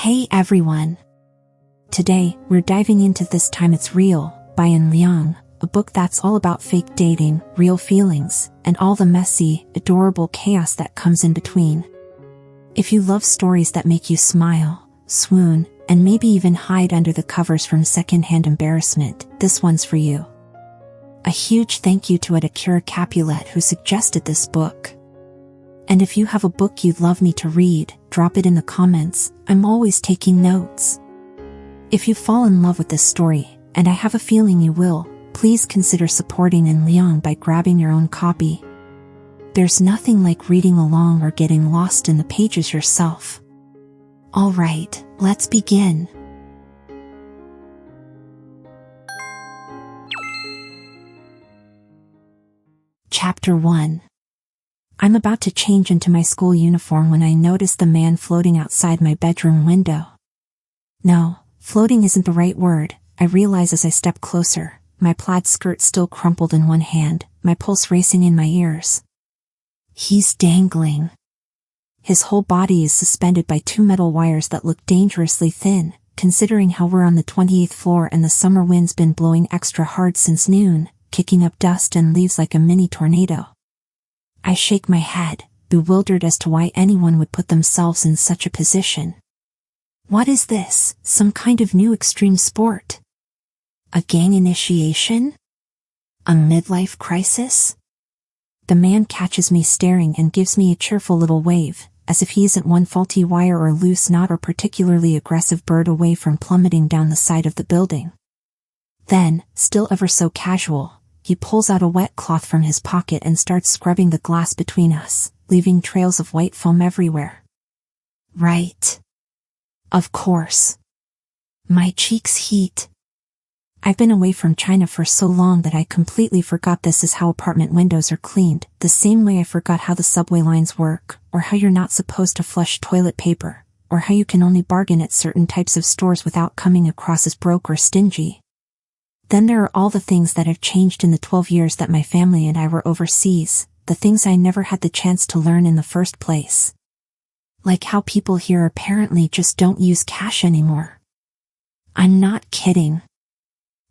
Hey everyone! Today, we're diving into This Time It's Real, by Liang, a book that's all about fake dating, real feelings, and all the messy, adorable chaos that comes in between. If you love stories that make you smile, swoon, and maybe even hide under the covers from secondhand embarrassment, this one's for you. A huge thank you to 𝐒𝐘𝐍𝐎 who suggested this book. And if you have a book you'd love me to read, drop it in the comments. I'm always taking notes. If you fall in love with this story, and I have a feeling you will, please consider supporting Liang by grabbing your own copy. There's nothing like reading along or getting lost in the pages yourself. Alright, let's begin. Chapter 1. I'm about to change into my school uniform when I notice the man floating outside my bedroom window. No, floating isn't the right word, I realize as I step closer, my plaid skirt still crumpled in one hand, my pulse racing in my ears. He's dangling. His whole body is suspended by two metal wires that look dangerously thin, considering how we're on the 28th floor and the summer wind's been blowing extra hard since noon, kicking up dust and leaves like a mini tornado. I shake my head, bewildered as to why anyone would put themselves in such a position. What is this, some kind of new extreme sport? A gang initiation? A midlife crisis? The man catches me staring and gives me a cheerful little wave, as if he isn't one faulty wire or loose knot or particularly aggressive bird away from plummeting down the side of the building. Then, still ever so casual, he pulls out a wet cloth from his pocket and starts scrubbing the glass between us, leaving trails of white foam everywhere. Right. Of course. My cheeks heat. I've been away from China for so long that I completely forgot this is how apartment windows are cleaned, the same way I forgot how the subway lines work, or how you're not supposed to flush toilet paper, or how you can only bargain at certain types of stores without coming across as broke or stingy. Then there are all the things that have changed in the 12 years that my family and I were overseas, the things I never had the chance to learn in the first place. Like how people here apparently just don't use cash anymore. I'm not kidding.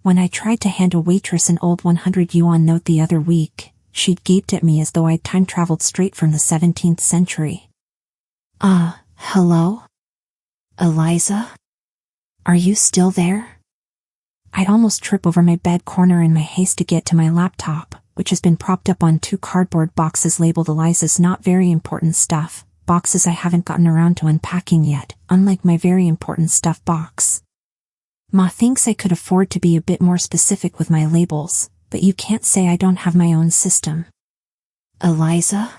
When I tried to hand a waitress an old 100 yuan note the other week, she'd gaped at me as though I'd time-traveled straight from the 17th century. Hello? Eliza? Are you still there? I'd almost trip over my bed corner in my haste to get to my laptop, which has been propped up on two cardboard boxes labeled Eliza's not very important stuff, boxes I haven't gotten around to unpacking yet, unlike my very important stuff box. Ma thinks I could afford to be a bit more specific with my labels, but you can't say I don't have my own system. Eliza?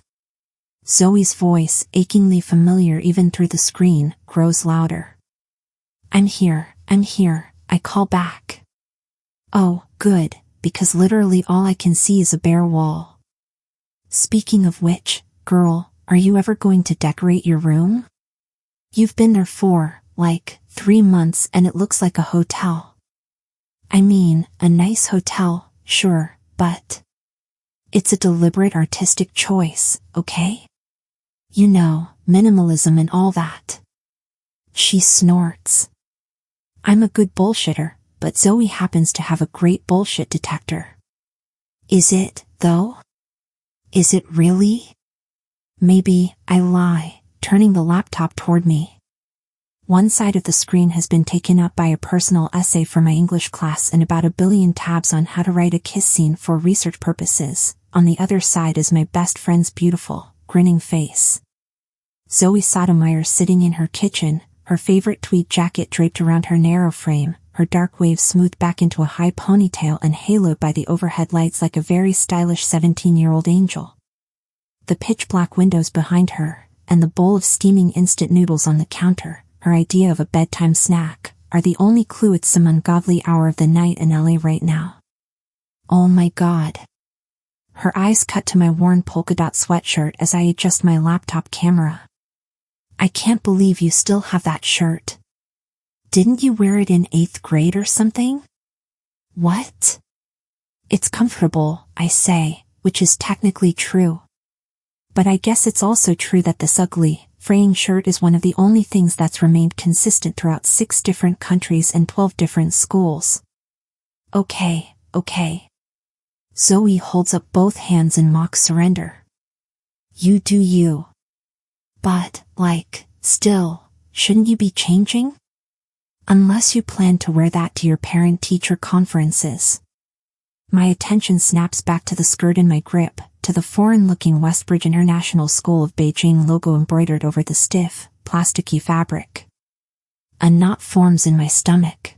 Zoe's voice, achingly familiar even through the screen, grows louder. I'm here, I call back. Oh, good, because literally all I can see is a bare wall. Speaking of which, girl, are you ever going to decorate your room? You've been there for, 3 months and it looks like a hotel. I mean, a nice hotel, sure, but it's a deliberate artistic choice, okay? You know, minimalism and all that. She snorts. I'm a good bullshitter, but Zoe happens to have a great bullshit detector. Is it, though? Is it really? Maybe, I lie, turning the laptop toward me. One side of the screen has been taken up by a personal essay for my English class and about 1 billion tabs on how to write a kiss scene for research purposes. On the other side is my best friend's beautiful, grinning face. Zoe Sotomayor sitting in her kitchen, her favorite tweed jacket draped around her narrow frame, her dark waves smoothed back into a high ponytail and haloed by the overhead lights like a very stylish 17-year-old angel. The pitch-black windows behind her, and the bowl of steaming instant noodles on the counter, her idea of a bedtime snack, are the only clue it's some ungodly hour of the night in LA right now. Oh my god. Her eyes cut to my worn polka dot sweatshirt as I adjust my laptop camera. I can't believe you still have that shirt. Didn't you wear it in 8th grade or something? What? It's comfortable, I say, which is technically true. But I guess it's also true that this ugly, fraying shirt is one of the only things that's remained consistent throughout 6 different countries and 12 different schools. Okay. Zoe holds up both hands in mock surrender. You do you. But, still, shouldn't you be changing? Unless you plan to wear that to your parent-teacher conferences. My attention snaps back to the skirt in my grip, to the foreign-looking Westbridge International School of Beijing logo embroidered over the stiff, plasticky fabric. A knot forms in my stomach.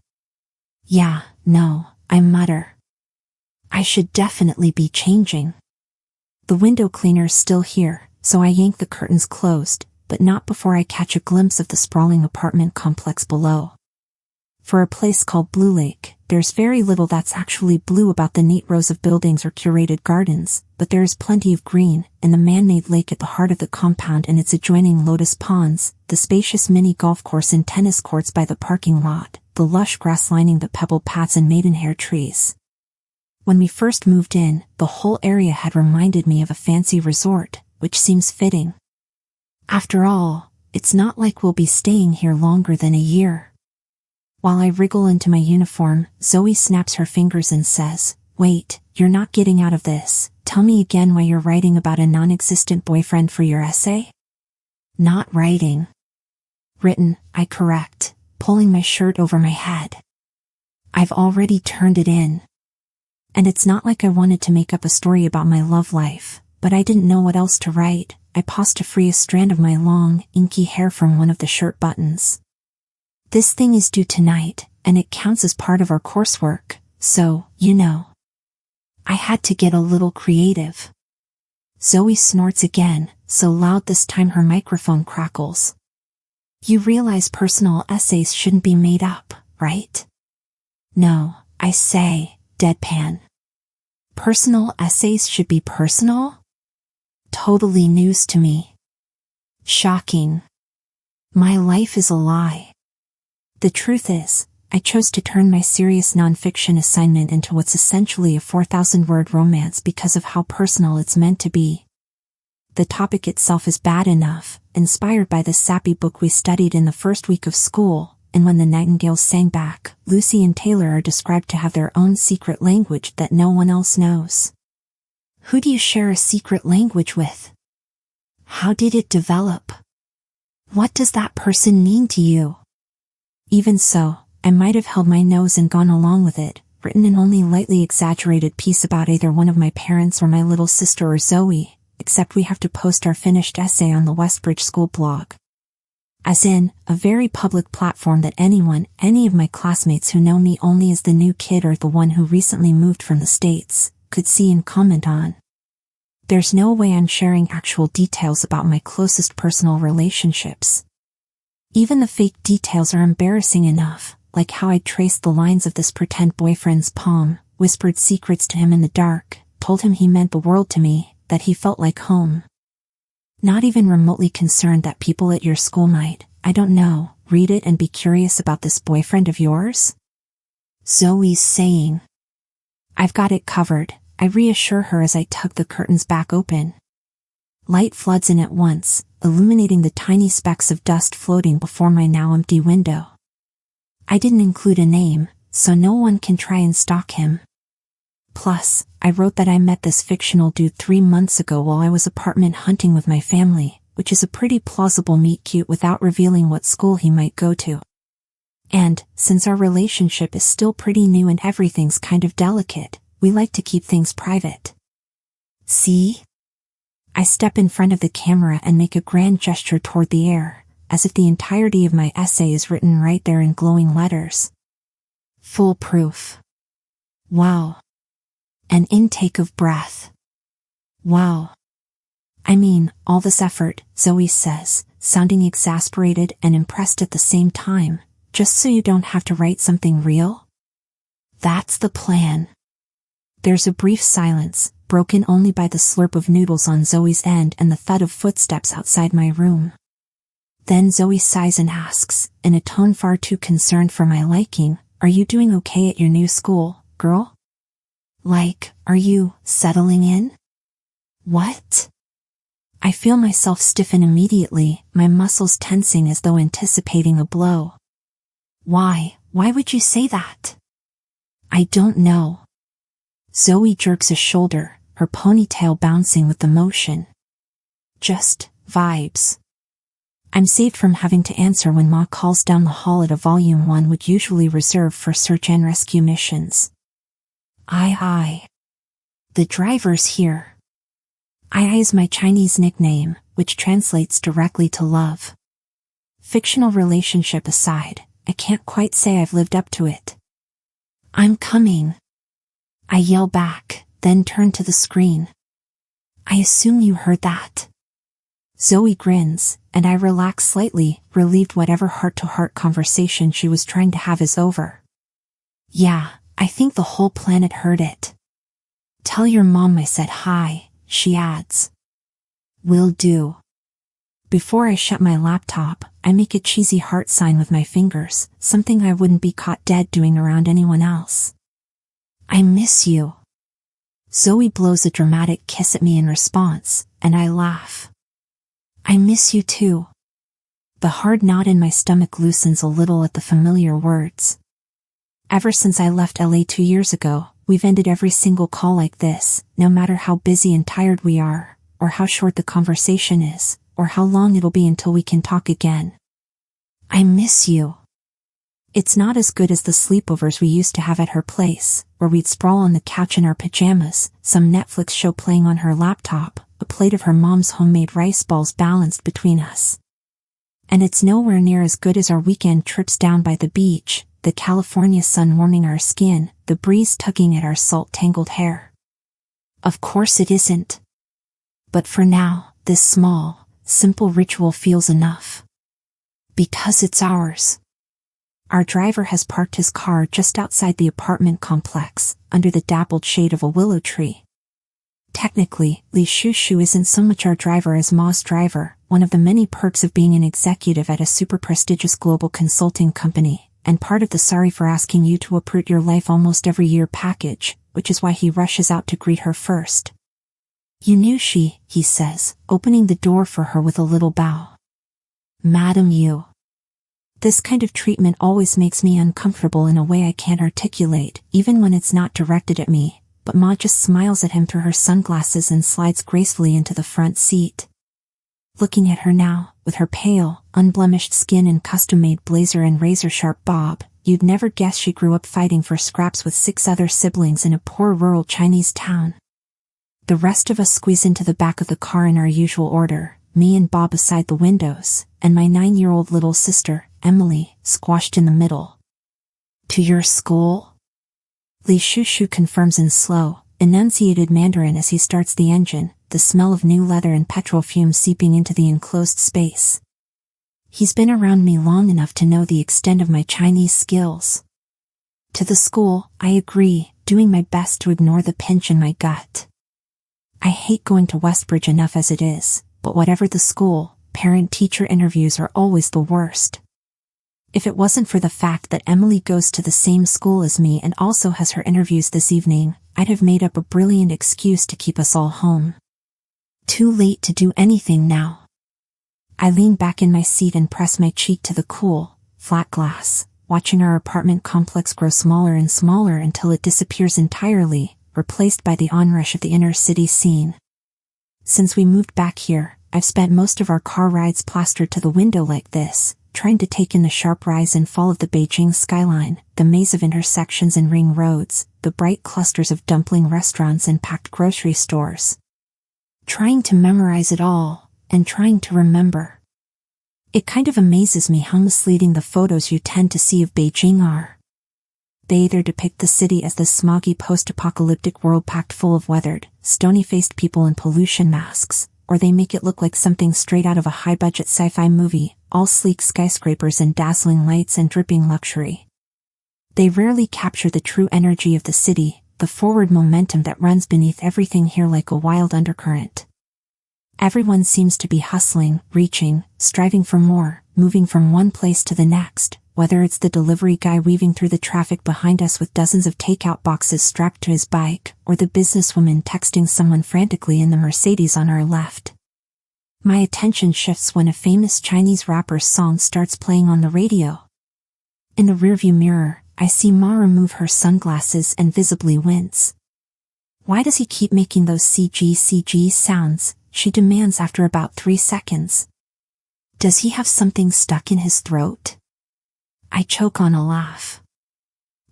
Yeah, no, I mutter. I should definitely be changing. The window cleaner's still here, so I yank the curtains closed, but not before I catch a glimpse of the sprawling apartment complex below. For a place called Blue Lake, there's very little that's actually blue about the neat rows of buildings or curated gardens, but there is plenty of green, and the man-made lake at the heart of the compound and its adjoining lotus ponds, the spacious mini golf course and tennis courts by the parking lot, the lush grass lining the pebble paths and maidenhair trees. When we first moved in, the whole area had reminded me of a fancy resort, which seems fitting. After all, it's not like we'll be staying here longer than a year. While I wriggle into my uniform, Zoe snaps her fingers and says, "Wait, you're not getting out of this. Tell me again why you're writing about a non-existent boyfriend for your essay?" "Not writing. Written," I correct, pulling my shirt over my head. "I've already turned it in. And it's not like I wanted to make up a story about my love life, but I didn't know what else to write." I paused to free a strand of my long, inky hair from one of the shirt buttons. "This thing is due tonight, and it counts as part of our coursework, so, I had to get a little creative." Zoe snorts again, so loud this time her microphone crackles. "You realize personal essays shouldn't be made up, right?" "No," I say, deadpan. "Personal essays should be personal?" Totally news to me. Shocking. My life is a lie. The truth is, I chose to turn my serious nonfiction assignment into what's essentially a 4,000-word romance because of how personal it's meant to be. The topic itself is bad enough, inspired by the sappy book we studied in the first week of school, and when the nightingales sang back, Lucy and Taylor are described to have their own secret language that no one else knows. Who do you share a secret language with? How did it develop? What does that person mean to you? Even so, I might have held my nose and gone along with it, written an only lightly exaggerated piece about either one of my parents or my little sister or Zoe, except we have to post our finished essay on the Westbridge School blog. As in, a very public platform that any of my classmates who know me only as the new kid or the one who recently moved from the States, could see and comment on. There's no way I'm sharing actual details about my closest personal relationships. Even the fake details are embarrassing enough, like how I traced the lines of this pretend boyfriend's palm, whispered secrets to him in the dark, told him he meant the world to me, that he felt like home. Not even remotely concerned that people at your school might, I don't know, read it and be curious about this boyfriend of yours? Zoe's saying. "I've got it covered," I reassure her as I tug the curtains back open. Light floods in at once, illuminating the tiny specks of dust floating before my now empty window. I didn't include a name, so no one can try and stalk him. Plus, I wrote that I met this fictional dude 3 months ago while I was apartment hunting with my family, which is a pretty plausible meet cute without revealing what school he might go to. And, since our relationship is still pretty new and everything's kind of delicate, we like to keep things private. See? I step in front of the camera and make a grand gesture toward the air, as if the entirety of my essay is written right there in glowing letters. Full proof. Wow. An intake of breath. Wow. I mean, all this effort, Zoe says, sounding exasperated and impressed at the same time, just so you don't have to write something real? That's the plan. There's a brief silence, broken only by the slurp of noodles on Zoe's end and the thud of footsteps outside my room. Then Zoe sighs and asks, in a tone far too concerned for my liking, "Are you doing okay at your new school, girl? Like, are you settling in?" What? I feel myself stiffen immediately, my muscles tensing as though anticipating a blow. Why would you say that? I don't know. Zoe jerks a shoulder, her ponytail bouncing with the motion. Just vibes. I'm saved from having to answer when Ma calls down the hall at a volume 1 would usually reserve for search and rescue missions. Aye. The driver's here. Aye is my Chinese nickname, which translates directly to love. Fictional relationship aside, I can't quite say I've lived up to it. I'm coming. I yell back, then turn to the screen. I assume you heard that. Zoe grins, and I relax slightly, relieved whatever heart-to-heart conversation she was trying to have is over. Yeah, I think the whole planet heard it. Tell your mom I said hi, she adds. Will do. Before I shut my laptop, I make a cheesy heart sign with my fingers, something I wouldn't be caught dead doing around anyone else. I miss you. Zoe blows a dramatic kiss at me in response, and I laugh. I miss you too. The hard knot in my stomach loosens a little at the familiar words. Ever since I left LA 2 years ago, we've ended every single call like this, no matter how busy and tired we are, or how short the conversation is, or how long it'll be until we can talk again. I miss you. It's not as good as the sleepovers we used to have at her place, where we'd sprawl on the couch in our pajamas, some Netflix show playing on her laptop, a plate of her mom's homemade rice balls balanced between us. And it's nowhere near as good as our weekend trips down by the beach, the California sun warming our skin, the breeze tugging at our salt-tangled hair. Of course it isn't. But for now, this small, simple ritual feels enough. Because it's ours. Our driver has parked his car just outside the apartment complex, under the dappled shade of a willow tree. Technically, 𝐒𝐘𝐍𝐎𝐏 isn't so much our driver as Ma's driver, one of the many perks of being an executive at a super prestigious global consulting company, and part of the sorry for asking you to uproot your life almost every year package, which is why he rushes out to greet her first. You knew he says, opening the door for her with a little bow. Madam you. This kind of treatment always makes me uncomfortable in a way I can't articulate, even when it's not directed at me, but Ma just smiles at him through her sunglasses and slides gracefully into the front seat. Looking at her now, with her pale, unblemished skin and custom-made blazer and razor-sharp bob, you'd never guess she grew up fighting for scraps with 6 other siblings in a poor rural Chinese town. The rest of us squeeze into the back of the car in our usual order, me and Bob beside the windows, and my 9-year-old little sister, Emily, squashed in the middle. To your school? 𝐒𝐘𝐍𝐎𝐏 confirms in slow, enunciated Mandarin as he starts the engine, the smell of new leather and petrol fumes seeping into the enclosed space. He's been around me long enough to know the extent of my Chinese skills. To the school, I agree, doing my best to ignore the pinch in my gut. I hate going to Westbridge enough as it is, but whatever the school, parent-teacher interviews are always the worst. If it wasn't for the fact that Emily goes to the same school as me and also has her interviews this evening, I'd have made up a brilliant excuse to keep us all home. Too late to do anything now. I lean back in my seat and press my cheek to the cool, flat glass, watching our apartment complex grow smaller and smaller until it disappears entirely, replaced by the onrush of the inner city scene. Since we moved back here, I've spent most of our car rides plastered to the window like this, trying to take in the sharp rise and fall of the Beijing skyline, the maze of intersections and ring roads, the bright clusters of dumpling restaurants and packed grocery stores. Trying to memorize it all, and trying to remember. It kind of amazes me how misleading the photos you tend to see of Beijing are. They either depict the city as this smoggy post-apocalyptic world packed full of weathered, stony-faced people in pollution masks, or they make it look like something straight out of a high-budget sci-fi movie, all sleek skyscrapers and dazzling lights and dripping luxury. They rarely capture the true energy of the city, the forward momentum that runs beneath everything here like a wild undercurrent. Everyone seems to be hustling, reaching, striving for more, moving from one place to the next, whether it's the delivery guy weaving through the traffic behind us with dozens of takeout boxes strapped to his bike, or the businesswoman texting someone frantically in the Mercedes on our left. My attention shifts when a famous Chinese rapper's song starts playing on the radio. In the rearview mirror, I see Ma remove her sunglasses and visibly wince. Why does he keep making those CG sounds? She demands after about 3 seconds. Does he have something stuck in his throat? I choke on a laugh.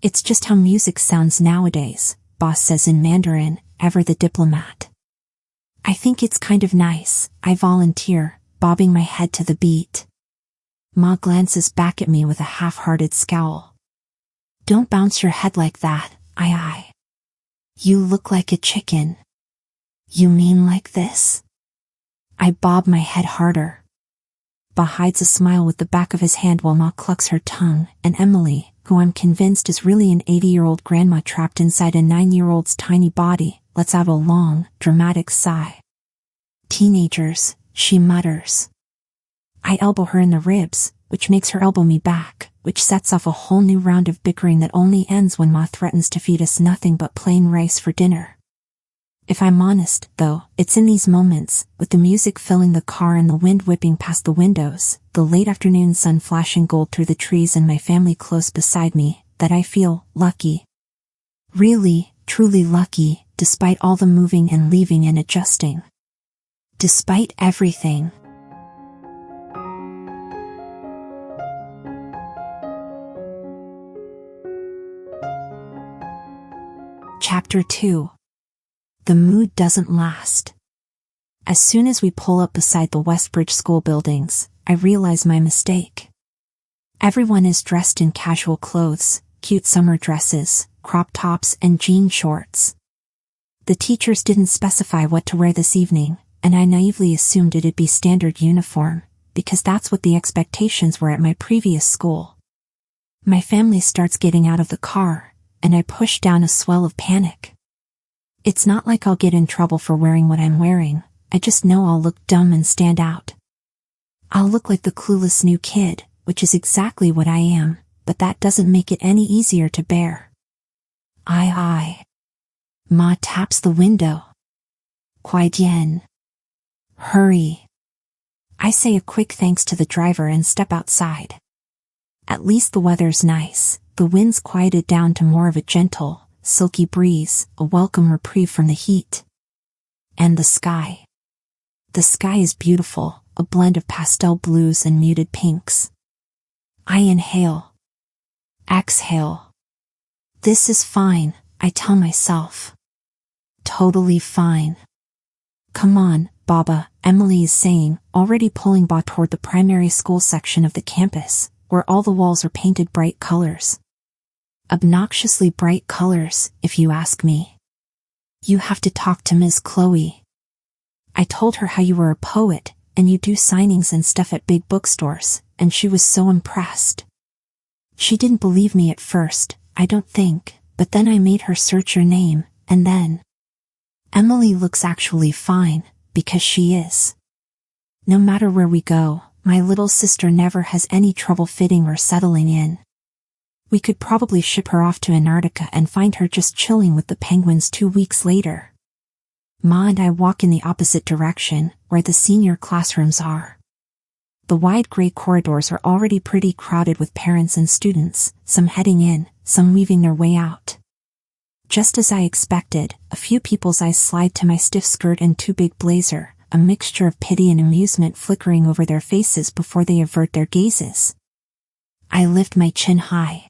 It's just how music sounds nowadays, boss says in Mandarin, ever the diplomat. I think it's kind of nice, I volunteer, bobbing my head to the beat. Ma glances back at me with a half-hearted scowl. Don't bounce your head like that, I. You look like a chicken. You mean like this? I bob my head harder. Ba hides a smile with the back of his hand while Ma clucks her tongue, and Emily, who I'm convinced is really an 80-year-old grandma trapped inside a 9-year-old's tiny body, lets out a long, dramatic sigh. Teenagers, she mutters. I elbow her in the ribs, which makes her elbow me back, which sets off a whole new round of bickering that only ends when Ma threatens to feed us nothing but plain rice for dinner. If I'm honest, though, it's in these moments, with the music filling the car and the wind whipping past the windows, the late afternoon sun flashing gold through the trees and my family close beside me, that I feel lucky. Really, truly lucky, despite all the moving and leaving and adjusting. Despite everything. Chapter 2. The mood doesn't last. As soon as we pull up beside the Westbridge school buildings, I realize my mistake. Everyone is dressed in casual clothes, cute summer dresses, crop tops and jean shorts. The teachers didn't specify what to wear this evening, and I naively assumed it'd be standard uniform, because that's what the expectations were at my previous school. My family starts getting out of the car, and I push down a swell of panic. It's not like I'll get in trouble for wearing what I'm wearing, I just know I'll look dumb and stand out. I'll look like the clueless new kid, which is exactly what I am, but that doesn't make it any easier to bear. I. Ma taps the window. 𝐒𝐘𝐍𝐎𝐿. Hurry. I say a quick thanks to the driver and step outside. At least the weather's nice, the wind's quieted down to more of a gentle, silky breeze, a welcome reprieve from the heat. And the sky. The sky is beautiful, a blend of pastel blues and muted pinks. I inhale. Exhale. This is fine, I tell myself. Totally fine. Come on, Baba, Emily is saying, already pulling Ba toward the primary school section of the campus, where all the walls are painted bright colors. Obnoxiously bright colors, if you ask me. You have to talk to Ms. Chloe. I told her how you were a poet, and you do signings and stuff at big bookstores, and she was so impressed. She didn't believe me at first, I don't think, but then I made her search your name, and then. Emily looks actually fine, because she is. No matter where we go, my little sister never has any trouble fitting or settling in. We could probably ship her off to Antarctica and find her just chilling with the penguins 2 weeks later. Ma and I walk in the opposite direction, where the senior classrooms are. The wide gray corridors are already pretty crowded with parents and students, some heading in, some weaving their way out. Just as I expected, a few people's eyes slide to my stiff skirt and too big blazer, a mixture of pity and amusement flickering over their faces before they avert their gazes. I lift my chin high.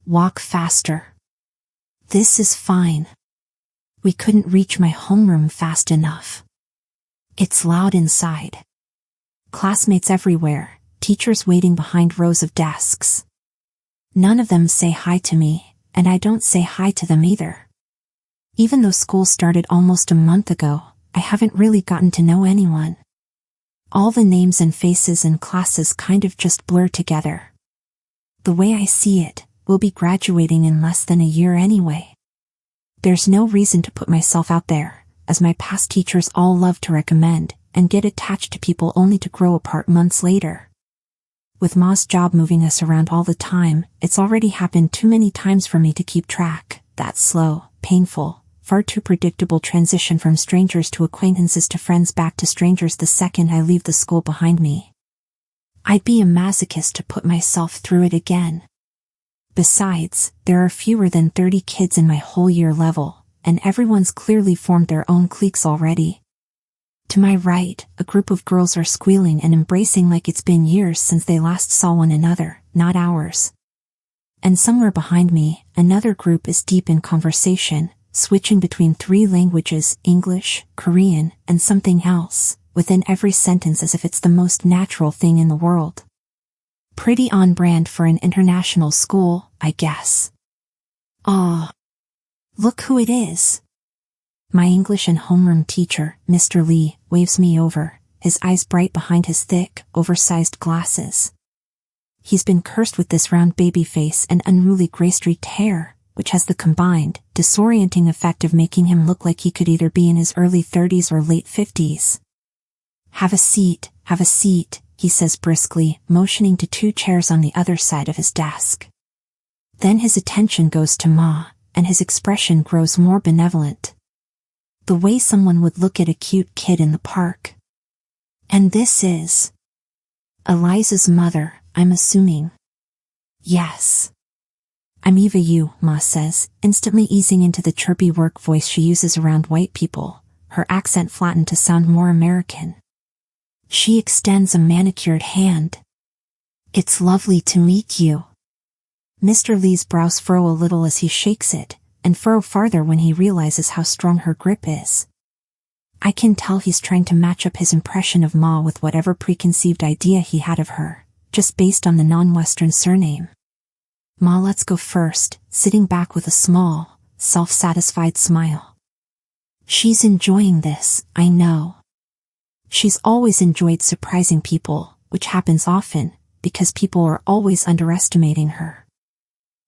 Walk faster. This is fine. We couldn't reach my homeroom fast enough. It's loud inside. Classmates everywhere, teachers waiting behind rows of desks. None of them say hi to me, and I don't say hi to them either. Even though school started almost a month ago, I haven't really gotten to know anyone. All the names and faces and classes kind of just blur together. The way I see it, we'll be graduating in less than a year anyway. There's no reason to put myself out there, as my past teachers all love to recommend, and get attached to people only to grow apart months later. With Ma's job moving us around all the time, it's already happened too many times for me to keep track. That slow, painful, far too predictable transition from strangers to acquaintances to friends back to strangers the second I leave the school behind me. I'd be a masochist to put myself through it again. Besides, there are fewer than 30 kids in my whole year level, and everyone's clearly formed their own cliques already. To my right, a group of girls are squealing and embracing like it's been years since they last saw one another, not hours. And somewhere behind me, another group is deep in conversation, switching between 3 languages, English, Korean, and something else, within every sentence as if it's the most natural thing in the world. Pretty on brand for an international school, I guess. Ah, look who it is. My English and homeroom teacher, Mr. Lee, waves me over, his eyes bright behind his thick, oversized glasses. He's been cursed with this round baby face and unruly gray-streaked hair, which has the combined, disorienting effect of making him look like he could either be in his early 30s or late 50s. Have a seat, he says briskly, motioning to 2 chairs on the other side of his desk. Then his attention goes to Ma, and his expression grows more benevolent. The way someone would look at a cute kid in the park. And this is Eliza's mother, I'm assuming. Yes. I'm 𝐒𝐽, Ma says, instantly easing into the chirpy work voice she uses around white people, her accent flattened to sound more American. She extends a manicured hand. It's lovely to meet you. Mr. Lee's brows furrow a little as he shakes it, and furrow farther when he realizes how strong her grip is. I can tell he's trying to match up his impression of Ma with whatever preconceived idea he had of her, just based on the non-Western surname. Ma lets go first, sitting back with a small, self-satisfied smile. She's enjoying this, I know. She's always enjoyed surprising people, which happens often, because people are always underestimating her.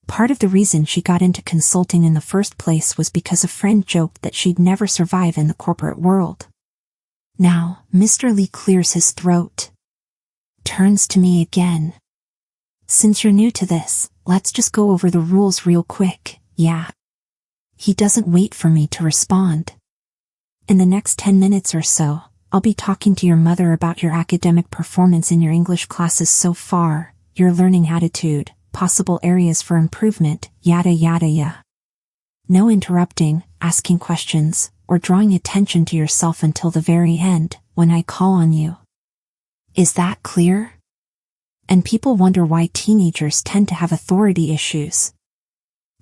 Part of the reason she got into consulting in the first place was because a friend joked that she'd never survive in the corporate world. Now, Mr. Lee clears his throat. Turns to me again. Since you're new to this, let's just go over the rules real quick, yeah. He doesn't wait for me to respond. In the next 10 minutes or so, I'll be talking to your mother about your academic performance in your English classes so far, your learning attitude, possible areas for improvement, yada yada yada. No interrupting, asking questions, or drawing attention to yourself until the very end, when I call on you. Is that clear? And people wonder why teenagers tend to have authority issues.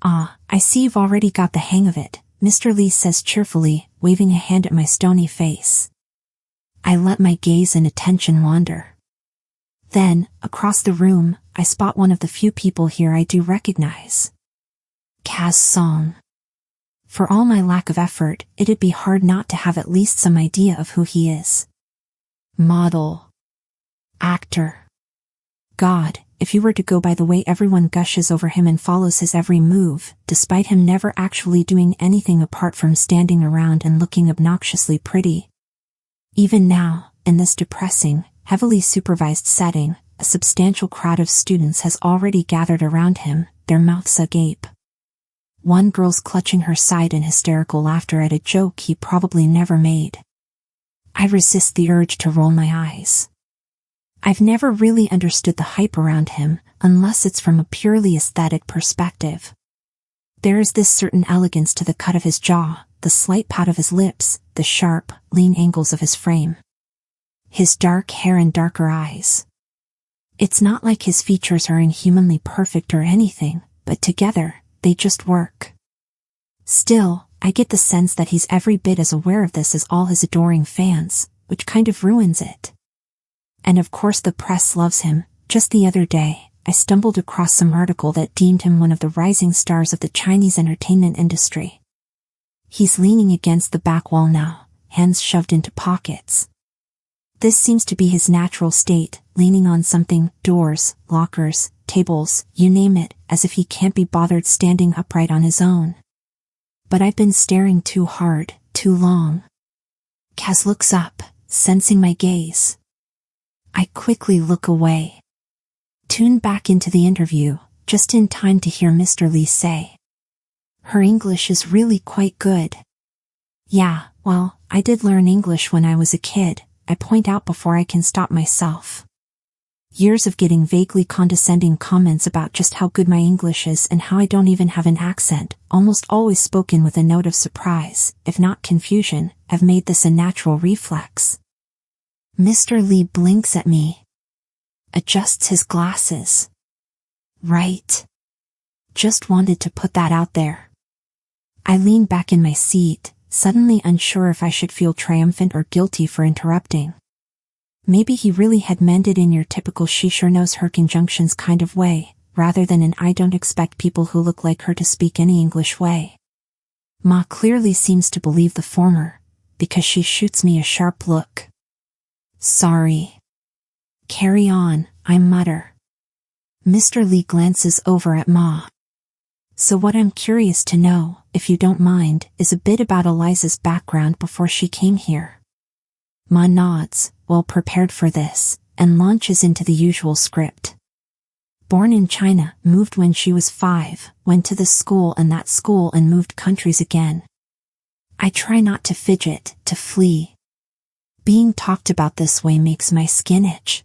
Ah, I see you've already got the hang of it, Mr. Lee says cheerfully, waving a hand at my stony face. I let my gaze and attention wander. Then, across the room, I spot one of the few people here I do recognize. Caz Song. For all my lack of effort, it'd be hard not to have at least some idea of who he is. Model. Actor. God, if you were to go by the way everyone gushes over him and follows his every move, despite him never actually doing anything apart from standing around and looking obnoxiously pretty. Even now, in this depressing, heavily supervised setting, a substantial crowd of students has already gathered around him, their mouths agape. One girl's clutching her side in hysterical laughter at a joke he probably never made. I resist the urge to roll my eyes. I've never really understood the hype around him, unless it's from a purely aesthetic perspective. There is this certain elegance to the cut of his jaw, the slight pout of his lips, the sharp, lean angles of his frame. His dark hair and darker eyes. It's not like his features are inhumanly perfect or anything, but together, they just work. Still, I get the sense that he's every bit as aware of this as all his adoring fans, which kind of ruins it. And of course the press loves him. Just the other day, I stumbled across some article that deemed him one of the rising stars of the Chinese entertainment industry. He's leaning against the back wall now, hands shoved into pockets. This seems to be his natural state, leaning on something, doors, lockers, tables, you name it, as if he can't be bothered standing upright on his own. But I've been staring too hard, too long. Caz looks up, sensing my gaze. I quickly look away. Tune back into the interview, just in time to hear Mr. Lee say, "Her English is really quite good." Yeah, well, I did learn English when I was a kid, I point out before I can stop myself. Years of getting vaguely condescending comments about just how good my English is and how I don't even have an accent, almost always spoken with a note of surprise, if not confusion, have made this a natural reflex. Mr. Li blinks at me. Adjusts his glasses. Right. Just wanted to put that out there. I lean back in my seat, suddenly unsure if I should feel triumphant or guilty for interrupting. Maybe he really had meant it in your typical she sure knows her conjunctions kind of way, rather than an I don't expect people who look like her to speak any English way. Ma clearly seems to believe the former, because she shoots me a sharp look. Sorry. Carry on, I mutter. Mr. Li glances over at Ma. So what I'm curious to know, if you don't mind, is a bit about Eliza's background before she came here. Ma nods, well prepared for this, and launches into the usual script. Born in China, moved when she was 5, went to this school and that school and moved countries again. I try not to fidget, to flee. Being talked about this way makes my skin itch.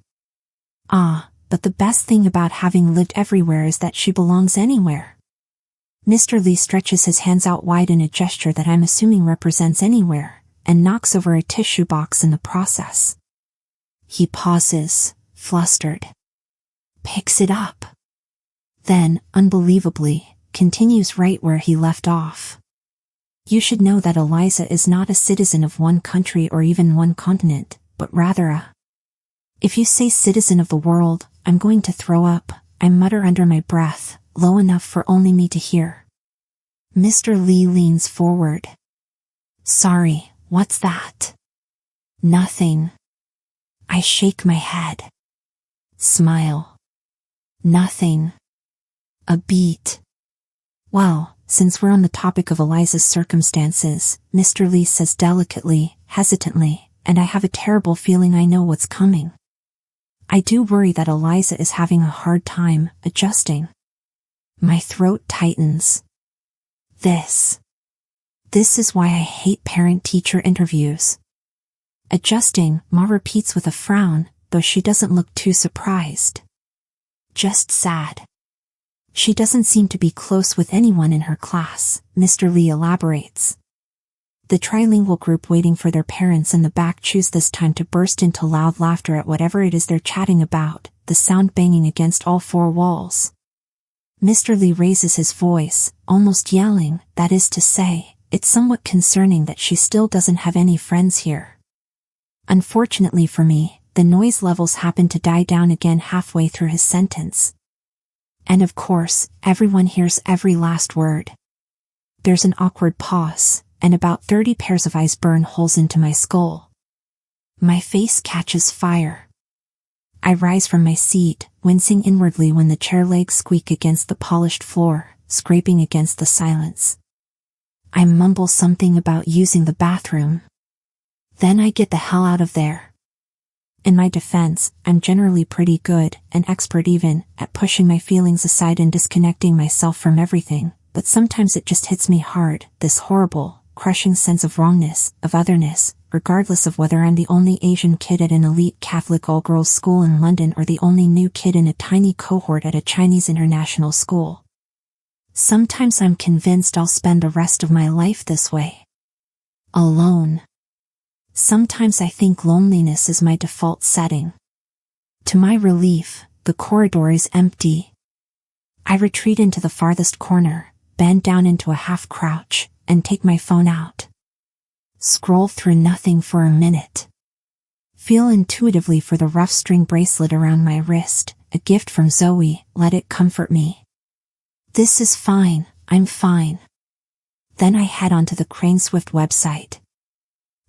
But the best thing about having lived everywhere is that she belongs anywhere. Mr. Li stretches his hands out wide in a gesture that I'm assuming represents anywhere, and knocks over a tissue box in the process. He pauses, flustered. Picks it up. Then, unbelievably, continues right where he left off. You should know that Eliza is not a citizen of one country or even one continent, but rather a... If you say citizen of the world, I'm going to throw up, I mutter under my breath, low enough for only me to hear. Mr. Li leans forward. Sorry, what's that? Nothing. I shake my head. Smile. Nothing. A beat. Well, since we're on the topic of Eliza's circumstances, Mr. Li says delicately, hesitantly, and I have a terrible feeling I know what's coming. I do worry that Eliza is having a hard time adjusting. My throat tightens. This is why I hate parent-teacher interviews. Adjusting, Ma repeats with a frown, though she doesn't look too surprised. Just sad. She doesn't seem to be close with anyone in her class, Mr. Li elaborates. The trilingual group waiting for their parents in the back choose this time to burst into loud laughter at whatever it is they're chatting about, the sound banging against all four walls. Mr. Li raises his voice, almost yelling, that is to say, it's somewhat concerning that she still doesn't have any friends here. Unfortunately for me, the noise levels happen to die down again halfway through his sentence. And of course, everyone hears every last word. There's an awkward pause, and about 30 pairs of eyes burn holes into my skull. My face catches fire. I rise from my seat, wincing inwardly when the chair legs squeak against the polished floor, scraping against the silence. I mumble something about using the bathroom. Then I get the hell out of there. In my defense, I'm generally pretty good, and expert even, at pushing my feelings aside and disconnecting myself from everything, but sometimes it just hits me hard, this horrible, crushing sense of wrongness, of otherness, regardless of whether I'm the only Asian kid at an elite Catholic all-girls school in London or the only new kid in a tiny cohort at a Chinese international school. Sometimes I'm convinced I'll spend the rest of my life this way. Alone. Sometimes I think loneliness is my default setting. To my relief, the corridor is empty. I retreat into the farthest corner, bend down into a half-crouch, and take my phone out. Scroll through nothing for a minute. Feel intuitively for the rough string bracelet around my wrist, a gift from Zoe, let it comfort me. This is fine, I'm fine. Then I head onto the 𝐒𝐚𝐫𝐭 website.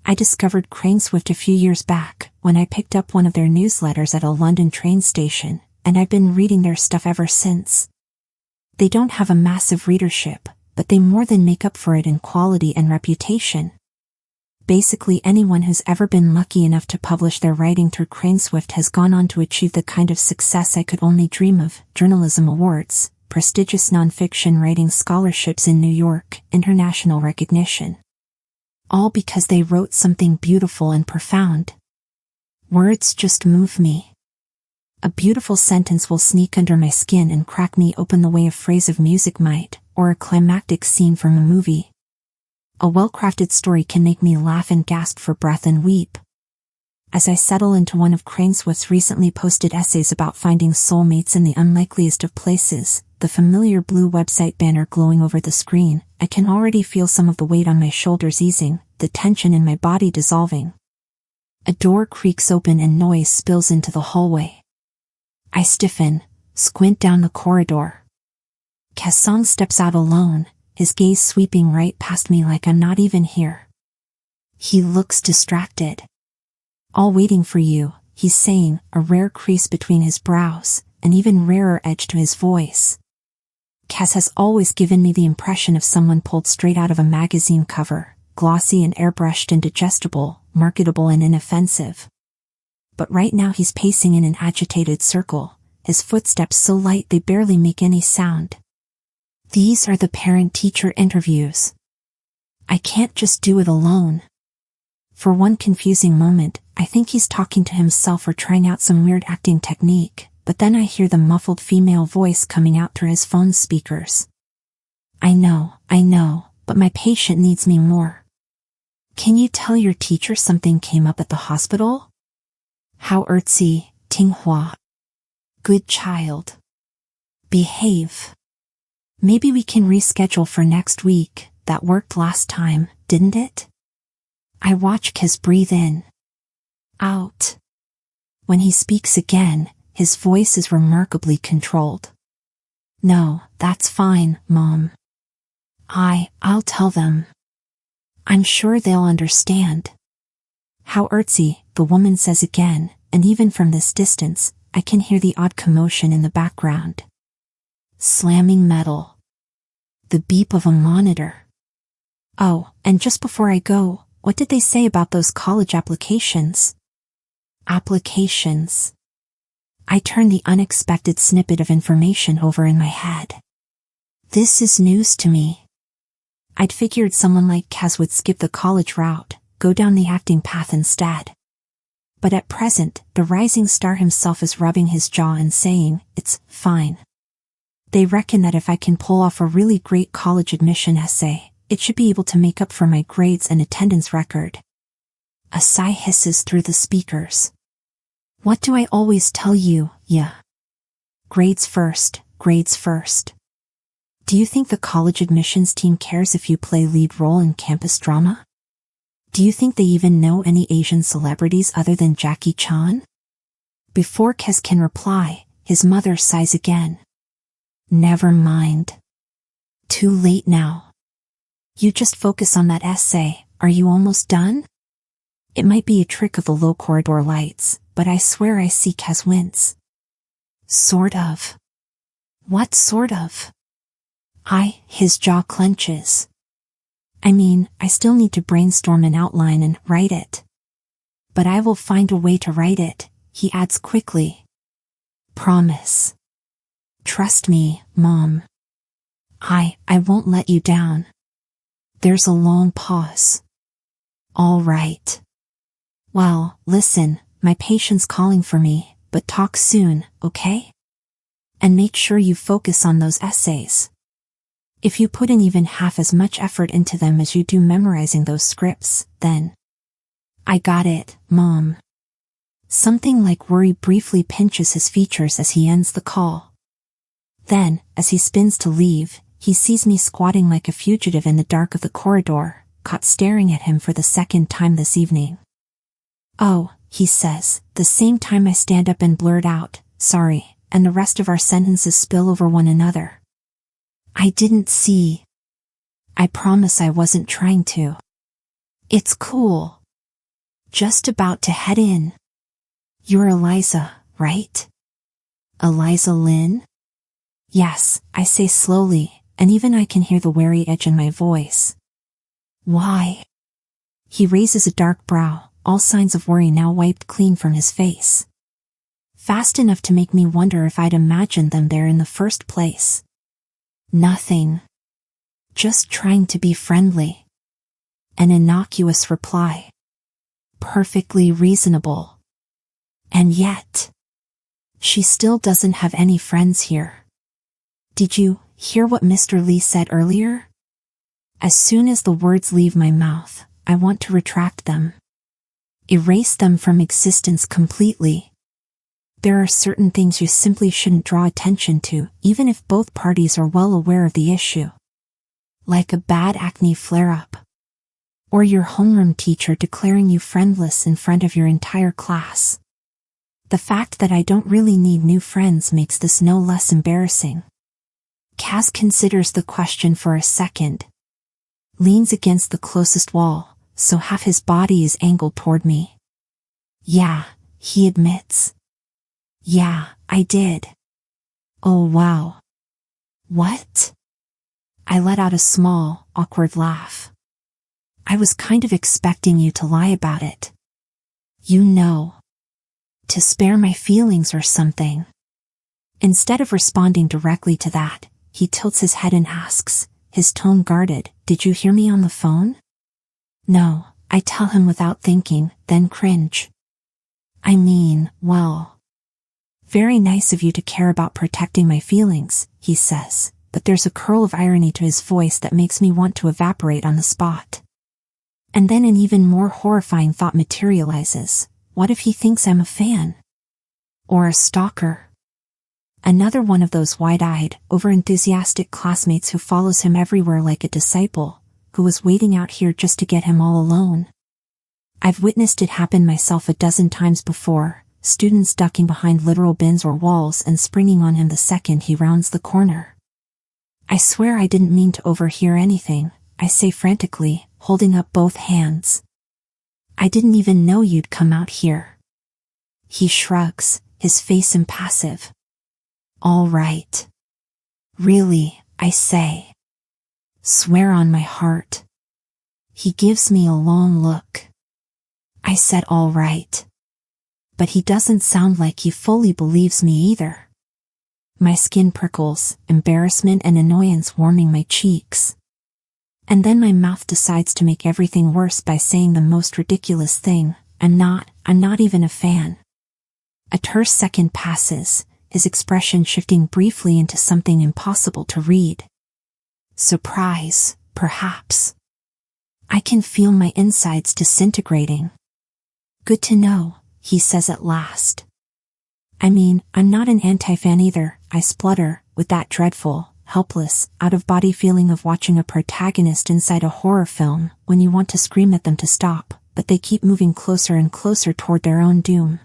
I discovered 𝐒𝐚𝐫𝐭 a few years back, when I picked up one of their newsletters at a London train station, and I've been reading their stuff ever since. They don't have a massive readership, but they more than make up for it in quality and reputation. Basically anyone who's ever been lucky enough to publish their writing through 𝐒𝐚𝐫𝐭 has gone on to achieve the kind of success I could only dream of: journalism awards, prestigious nonfiction writing scholarships in New York, international recognition. all because they wrote something beautiful and profound. Words just move me. A beautiful sentence will sneak under my skin and crack me open the way a phrase of music might, or a climactic scene from a movie. A well-crafted story can make me laugh and gasp for breath and weep. As I settle into one of 𝐒𝐚𝐫𝐭's recently posted essays about finding soulmates in the unlikeliest of places, the familiar blue website banner glowing over the screen, I can already feel some of the weight on my shoulders easing, the tension in my body dissolving. A door creaks open and noise spills into the hallway. I stiffen, squint down the corridor. Caz Song steps out alone, his gaze sweeping right past me like I'm not even here. He looks distracted. "All waiting for you," he's saying, a rare crease between his brows, an even rarer edge to his voice. Caz has always given me the impression of someone pulled straight out of a magazine cover, glossy and airbrushed and digestible, marketable and inoffensive. But right now he's pacing in an agitated circle, his footsteps so light they barely make any sound. These are the parent-teacher interviews. I can't just do it alone. For one confusing moment, I think he's talking to himself or trying out some weird acting technique, but then I hear the muffled female voice coming out through his phone's speakers. I know, but my patient needs me more. Can you tell your teacher something came up at the hospital? 𝐒𝐘𝐍𝐎𝐏𝐿. Good child. Behave. Maybe we can reschedule for next week. That worked last time, didn't it? I watch Caz breathe in, out. When he speaks again, his voice is remarkably controlled. "No, that's fine, Mom. I'll tell them. I'm sure they'll understand." 𝐒𝐘𝐍𝐎𝐏, the woman says again, and even from this distance, I can hear the odd commotion in the background. Slamming metal. The beep of a monitor. Oh, and just before I go, what did they say about those college applications? Applications. I turn the unexpected snippet of information over in my head. This is news to me. I'd figured someone like Caz would skip the college route, go down the acting path instead. But at present, the rising star himself is rubbing his jaw and saying, "It's fine." They reckon that if I can pull off a really great college admission essay, it should be able to make up for my grades and attendance record. A sigh hisses through the speakers. What do I always tell you, yeah? Grades first, grades first. Do you think the college admissions team cares if you play lead role in campus drama? Do you think they even know any Asian celebrities other than Jackie Chan? Before Caz can reply, his mother sighs again. Never mind. Too late now. You just focus on that essay. Are you almost done? It might be a trick of the low corridor lights, but I swear I see Caz wince. Sort of. What sort of? His jaw clenches. I mean, I still need to brainstorm an outline and write it. But I will find a way to write it, he adds quickly. Promise. Trust me, Mom. I won't let you down. There's a long pause. All right. Well, listen, my patient's calling for me, but talk soon, okay? And make sure you focus on those essays. If you put in even half as much effort into them as you do memorizing those scripts, then... I got it, Mom. Something like worry briefly pinches his features as he ends the call. Then, as he spins to leave, he sees me squatting like a fugitive in the dark of the corridor, caught staring at him for the second time this evening. "Oh," he says, the same time I stand up and blurt out, "Sorry," and the rest of our sentences spill over one another. I didn't see. I promise I wasn't trying to. It's cool. Just about to head in. You're Eliza, right? Eliza Lin? Yes, I say slowly, and even I can hear the wary edge in my voice. Why? He raises a dark brow, all signs of worry now wiped clean from his face. Fast enough to make me wonder if I'd imagined them there in the first place. Nothing. Just trying to be friendly. An innocuous reply. Perfectly reasonable. And yet, she still doesn't have any friends here. Did you hear what Mr. Li said earlier? As soon as the words leave my mouth, I want to retract them. Erase them from existence completely. There are certain things you simply shouldn't draw attention to, even if both parties are well aware of the issue. Like a bad acne flare-up. Or your homeroom teacher declaring you friendless in front of your entire class. The fact that I don't really need new friends makes this no less embarrassing. Caz considers the question for a second. Leans against the closest wall, so half his body is angled toward me. Yeah, he admits. Yeah, I did. Oh wow. What? I let out a small, awkward laugh. I was kind of expecting you to lie about it. You know. To spare my feelings or something. Instead of responding directly to that, he tilts his head and asks, his tone guarded, "Did you hear me on the phone?" No, I tell him without thinking, then cringe. I mean, well. Very nice of you to care about protecting my feelings, he says, but there's a curl of irony to his voice that makes me want to evaporate on the spot. And then an even more horrifying thought materializes. What if he thinks I'm a fan? Or a stalker? Another one of those wide-eyed, over-enthusiastic classmates who follows him everywhere like a disciple, who was waiting out here just to get him all alone. I've witnessed it happen myself a dozen times before, students ducking behind literal bins or walls and springing on him the second he rounds the corner. I swear I didn't mean to overhear anything, I say frantically, holding up both hands. I didn't even know you'd come out here. He shrugs, his face impassive. All right. Really, I say. Swear on my heart. He gives me a long look. I said all right. But he doesn't sound like he fully believes me either. My skin prickles, embarrassment and annoyance warming my cheeks. And then my mouth decides to make everything worse by saying the most ridiculous thing, I'm not even a fan. A terse second passes, his expression shifting briefly into something impossible to read. Surprise, perhaps. I can feel my insides disintegrating. Good to know, he says at last. I mean, I'm not an anti-fan either, I splutter, with that dreadful, helpless, out-of-body feeling of watching a protagonist inside a horror film when you want to scream at them to stop, but they keep moving closer and closer toward their own doom.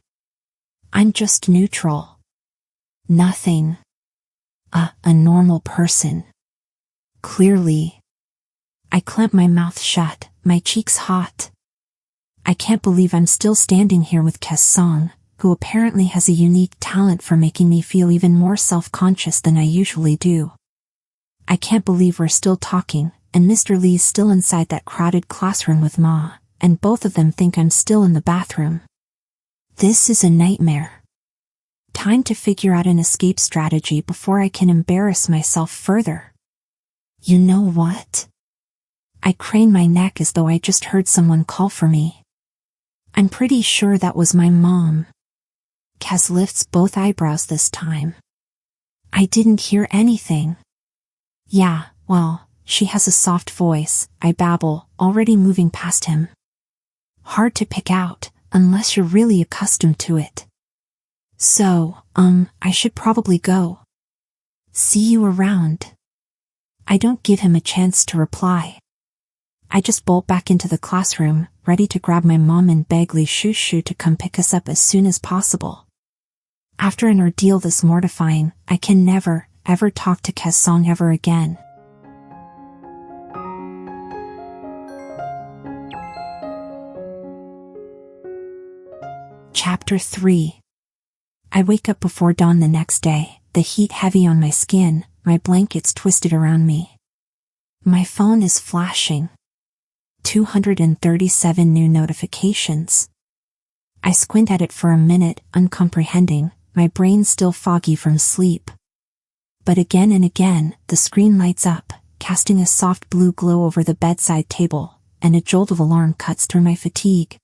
I'm just neutral. Nothing. A normal person. Clearly. I clamp my mouth shut, my cheeks hot. I can't believe I'm still standing here with Caz Song, who apparently has a unique talent for making me feel even more self-conscious than I usually do. I can't believe we're still talking, and Mr. Li's still inside that crowded classroom with Ma, and both of them think I'm still in the bathroom. This is a nightmare. Time to figure out an escape strategy before I can embarrass myself further. You know what? I crane my neck as though I just heard someone call for me. I'm pretty sure that was my mom. Caz lifts both eyebrows this time. I didn't hear anything. Yeah, well, she has a soft voice, I babble, already moving past him. Hard to pick out, unless you're really accustomed to it. So, I should probably go. See you around. I don't give him a chance to reply. I just bolt back into the classroom, ready to grab my mom and beg Li Shushu to come pick us up as soon as possible. After an ordeal this mortifying, I can never, ever talk to Caz Song ever again. Chapter 3. I wake up before dawn the next day, the heat heavy on my skin, my blankets twisted around me. My phone is flashing. 237 new notifications. I squint at it for a minute, uncomprehending, my brain still foggy from sleep. But again and again, the screen lights up, casting a soft blue glow over the bedside table, and a jolt of alarm cuts through my fatigue.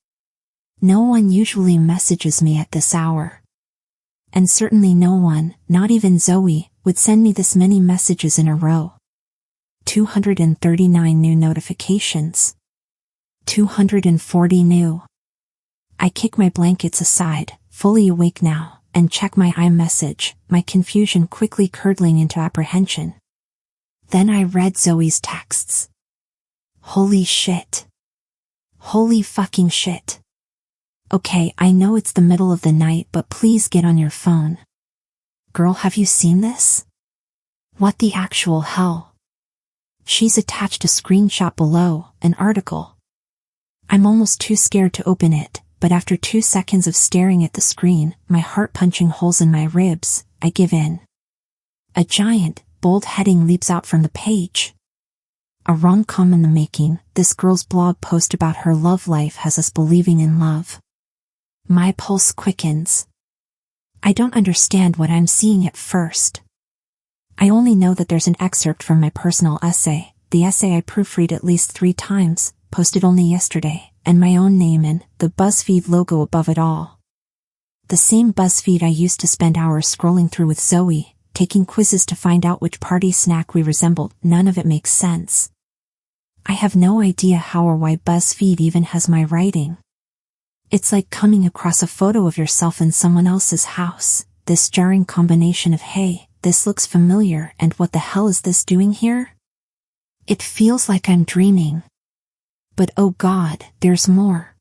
No one usually messages me at this hour. And certainly no one, not even Zoe, would send me this many messages in a row. 239 new notifications. 240 new. I kick my blankets aside, fully awake now, and check my iMessage, my confusion quickly curdling into apprehension. Then I read Zoe's texts. Holy shit. Holy fucking shit. Okay, I know it's the middle of the night, but please get on your phone. Girl, have you seen this? What the actual hell? She's attached a screenshot below, an article. I'm almost too scared to open it, but after 2 seconds of staring at the screen, my heart punching holes in my ribs, I give in. A giant, bold heading leaps out from the page. A rom-com in the making. This girl's blog post about her love life has us believing in love. My pulse quickens. I don't understand what I'm seeing at first. I only know that there's an excerpt from my personal essay, the essay I proofread at least 3 times, posted only yesterday, and my own name and the BuzzFeed logo above it all. The same BuzzFeed I used to spend hours scrolling through with Zoe, taking quizzes to find out which party snack we resembled. None of it makes sense. I have no idea how or why BuzzFeed even has my writing. It's like coming across a photo of yourself in someone else's house, this jarring combination of hey, this looks familiar, and what the hell is this doing here? It feels like I'm dreaming. But oh God, there's more.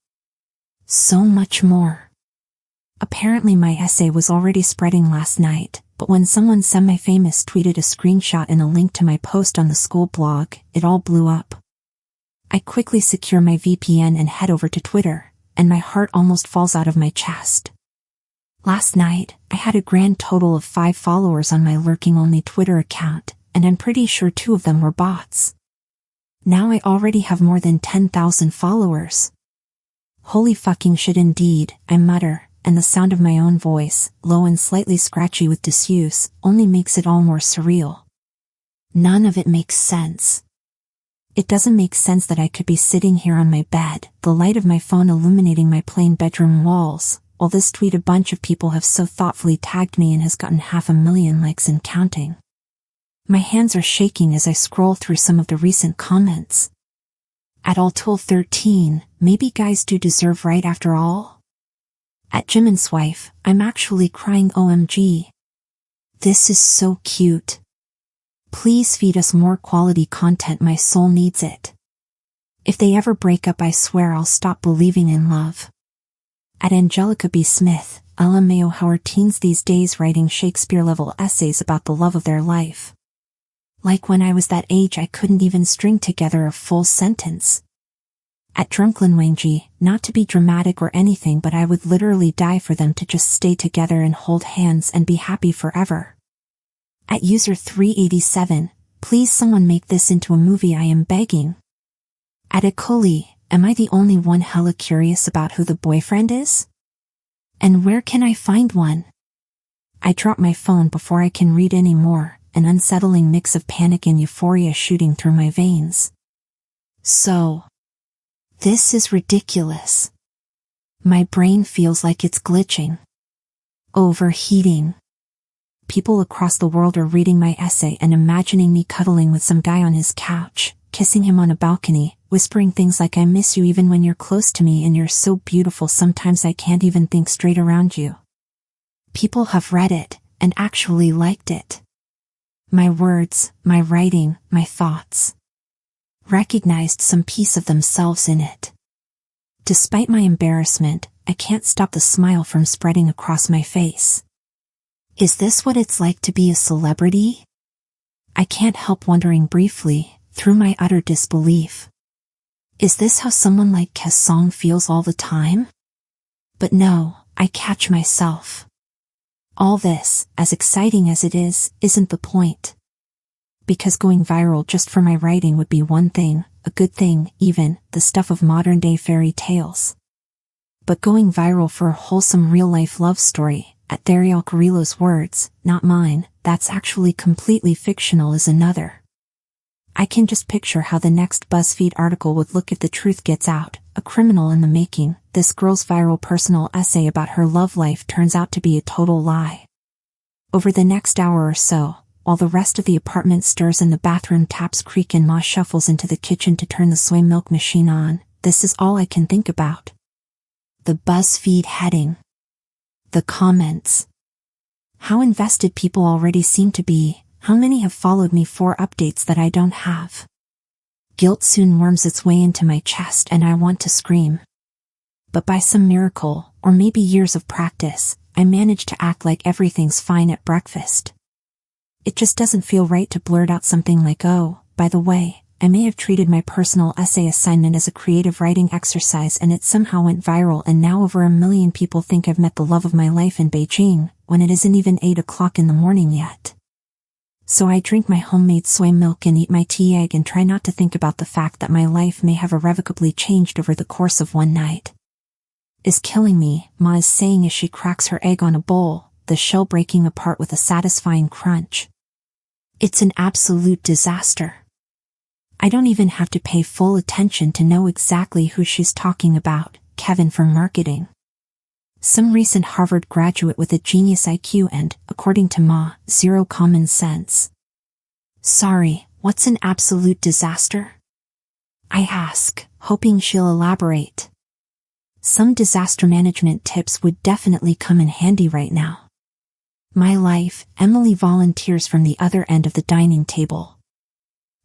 So much more. Apparently my essay was already spreading last night, but when someone semi-famous tweeted a screenshot and a link to my post on the school blog, it all blew up. I quickly secure my VPN and head over to Twitter, and my heart almost falls out of my chest. Last night, I had a grand total of 5 followers on my lurking-only Twitter account, and I'm pretty sure 2 of them were bots. Now I already have more than 10,000 followers. Holy fucking shit indeed, I mutter, and the sound of my own voice, low and slightly scratchy with disuse, only makes it all more surreal. None of it makes sense. It doesn't make sense that I could be sitting here on my bed, the light of my phone illuminating my plain bedroom walls, while this tweet a bunch of people have so thoughtfully tagged me and has gotten 500,000 likes and counting. My hands are shaking as I scroll through some of the recent comments. At All-Tool13, maybe guys do deserve right after all? At 𝐏𝐚𝐫𝐿, I'm actually crying OMG. This is so cute. Please feed us more quality content, my soul needs it. If they ever break up, I swear I'll stop believing in love. At Angelica B. Smith, LMAO, how are teens these days writing Shakespeare-level essays about the love of their life? Like when I was that age I couldn't even string together a full sentence. At Drunklinwangy, not to be dramatic or anything, but I would literally die for them to just stay together and hold hands and be happy forever. At user 387, please someone make this into a movie, I am begging. At 𝐒𝐘𝐍𝐍𝐿, am I the only one hella curious about who the boyfriend is? And where can I find one? I drop my phone before I can read any more, an unsettling mix of panic and euphoria shooting through my veins. So, this is ridiculous. My brain feels like it's glitching. Overheating. People across the world are reading my essay and imagining me cuddling with some guy on his couch, kissing him on a balcony, whispering things like I miss you even when you're close to me and you're so beautiful sometimes I can't even think straight around you. People have read it, and actually liked it. My words, my writing, my thoughts. Recognized some piece of themselves in it. Despite my embarrassment, I can't stop the smile from spreading across my face. Is this what it's like to be a celebrity? I can't help wondering briefly, through my utter disbelief. Is this how someone like Caz Song feels all the time? But no, I catch myself. All this, as exciting as it is, isn't the point. Because going viral just for my writing would be one thing, a good thing, even, the stuff of modern-day fairy tales. But going viral for a wholesome real-life love story, at 𝐒𝐘𝐍𝐿𝐿's words, not mine, that's actually completely fictional, is another. I can just picture how the next BuzzFeed article would look if the truth gets out. A criminal in the making. This girl's viral personal essay about her love life turns out to be a total lie. Over the next hour or so, while the rest of the apartment stirs and the bathroom taps creak and Ma shuffles into the kitchen to turn the soy milk machine on, this is all I can think about. The BuzzFeed heading. The comments. How invested people already seem to be. How many have followed me for updates that I don't have? Guilt soon worms its way into my chest and I want to scream. But by some miracle, or maybe years of practice, I manage to act like everything's fine at breakfast. It just doesn't feel right to blurt out something like, oh, by the way, I may have treated my personal essay assignment as a creative writing exercise and it somehow went viral and now over 1 million people think I've met the love of my life in Beijing, when it isn't even 8 o'clock in the morning yet. So I drink my homemade soy milk and eat my tea egg and try not to think about the fact that my life may have irrevocably changed over the course of one night. Is killing me, Ma is saying as she cracks her egg on a bowl, the shell breaking apart with a satisfying crunch. It's an absolute disaster. I don't even have to pay full attention to know exactly who she's talking about, Kevin from marketing. Some recent Harvard graduate with a genius IQ and, according to Ma, zero common sense. Sorry, what's an absolute disaster? I ask, hoping she'll elaborate. Some disaster management tips would definitely come in handy right now. My life, Emily volunteers from the other end of the dining table.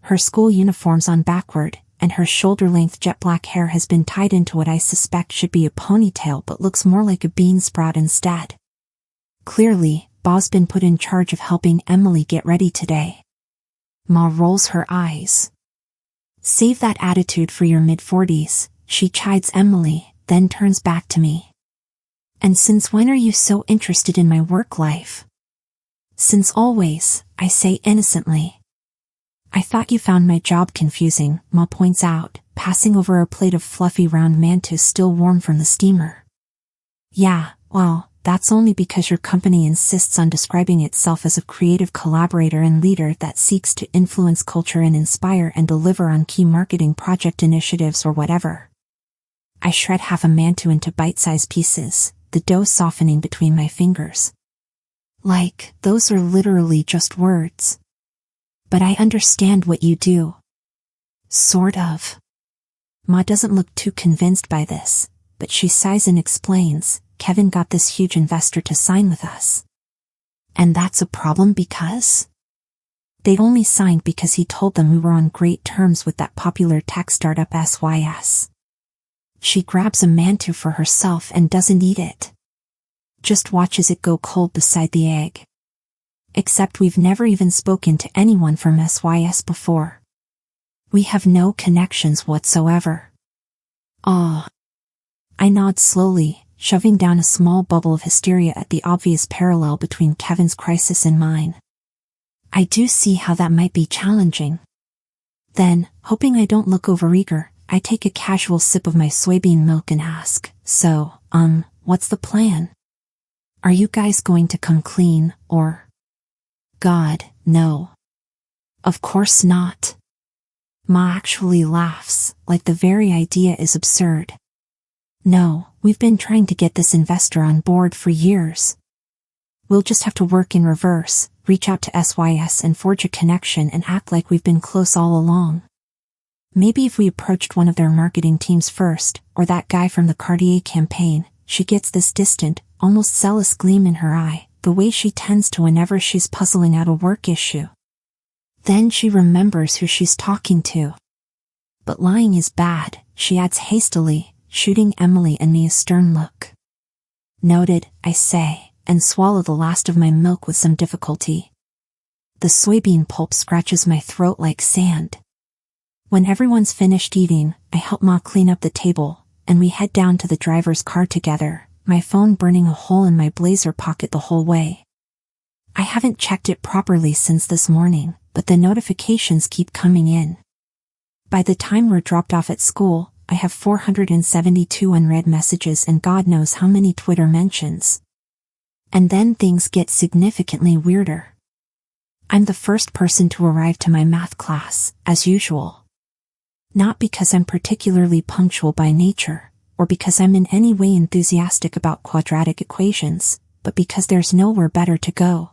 Her school uniform's on backward, and her shoulder-length jet black hair has been tied into what I suspect should be a ponytail but looks more like a bean sprout instead. Clearly, Ba's been put in charge of helping Emily get ready today. Ma rolls her eyes. Save that attitude for your mid-40s, she chides Emily, then turns back to me. And since when are you so interested in my work life? Since always, I say innocently. I thought you found my job confusing, Ma points out, passing over a plate of fluffy round mantou still warm from the steamer. Yeah, well, that's only because your company insists on describing itself as a creative collaborator and leader that seeks to influence culture and inspire and deliver on key marketing project initiatives or whatever. I shred half a mantou into bite-sized pieces, the dough softening between my fingers. Like, those are literally just words. But I understand what you do. Sort of. Ma doesn't look too convinced by this, but she sighs and explains, Kevin got this huge investor to sign with us. And that's a problem because? They only signed because he told them we were on great terms with that popular tech startup SYS. She grabs a mantou for herself and doesn't eat it. Just watches it go cold beside the egg. Except we've never even spoken to anyone from SYS before. We have no connections whatsoever. Ah. I nod slowly, shoving down a small bubble of hysteria at the obvious parallel between Kevin's crisis and mine. I do see how that might be challenging. Then, hoping I don't look overeager, I take a casual sip of my soybean milk and ask, so, what's the plan? Are you guys going to come clean, or? God, no. Of course not. Ma actually laughs, like the very idea is absurd. No, we've been trying to get this investor on board for years. We'll just have to work in reverse, reach out to SYS and forge a connection and act like we've been close all along. Maybe if we approached one of their marketing teams first, or that guy from the Cartier campaign, she gets this distant, almost zealous gleam in her eye, the way she tends to whenever she's puzzling out a work issue. Then she remembers who she's talking to. But lying is bad, she adds hastily, shooting Emily and me a stern look. Noted, I say, and swallow the last of my milk with some difficulty. The soybean pulp scratches my throat like sand. When everyone's finished eating, I help Ma clean up the table, and we head down to the driver's car together, my phone burning a hole in my blazer pocket the whole way. I haven't checked it properly since this morning, but the notifications keep coming in. By the time we're dropped off at school, I have 472 unread messages and God knows how many Twitter mentions. And then things get significantly weirder. I'm the first person to arrive to my math class, as usual. Not because I'm particularly punctual by nature, or because I'm in any way enthusiastic about quadratic equations, but because there's nowhere better to go.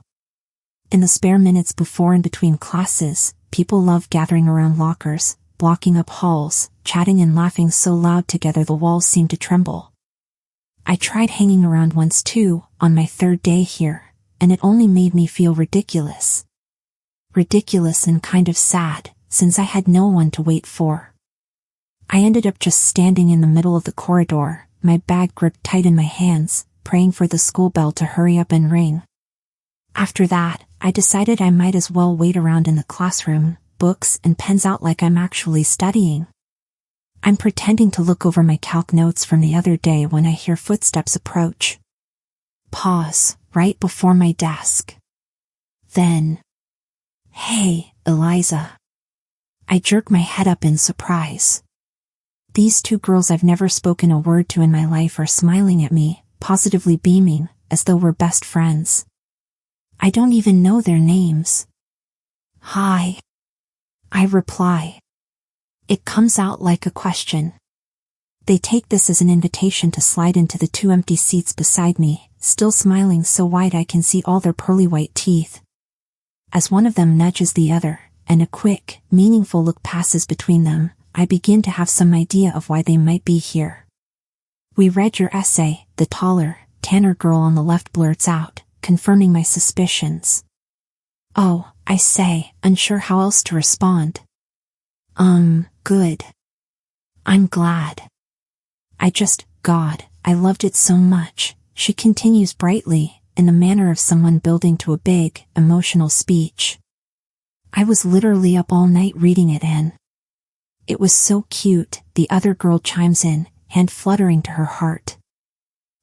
In the spare minutes before and between classes, people love gathering around lockers, blocking up halls, chatting and laughing so loud together the walls seem to tremble. I tried hanging around once too, on my third day here, and it only made me feel ridiculous. Ridiculous and kind of sad, since I had no one to wait for. I ended up just standing in the middle of the corridor, my bag gripped tight in my hands, praying for the school bell to hurry up and ring. After that, I decided I might as well wait around in the classroom, books and pens out like I'm actually studying. I'm pretending to look over my calc notes from the other day when I hear footsteps approach. Pause, right before my desk. Then, "Hey, Eliza." I jerk my head up in surprise. These two girls I've never spoken a word to in my life are smiling at me, positively beaming, as though we're best friends. I don't even know their names. "Hi," I reply. It comes out like a question. They take this as an invitation to slide into the two empty seats beside me, still smiling so wide I can see all their pearly white teeth. As one of them nudges the other, and a quick, meaningful look passes between them, I begin to have some idea of why they might be here. "We read your essay," the taller, tanner girl on the left blurts out, confirming my suspicions. "Oh," I say, unsure how else to respond. Good. I'm glad. God, I loved it so much," she continues brightly, in the manner of someone building to a big, emotional speech. "I was literally up all night reading it and..." "It was so cute," the other girl chimes in, hand fluttering to her heart.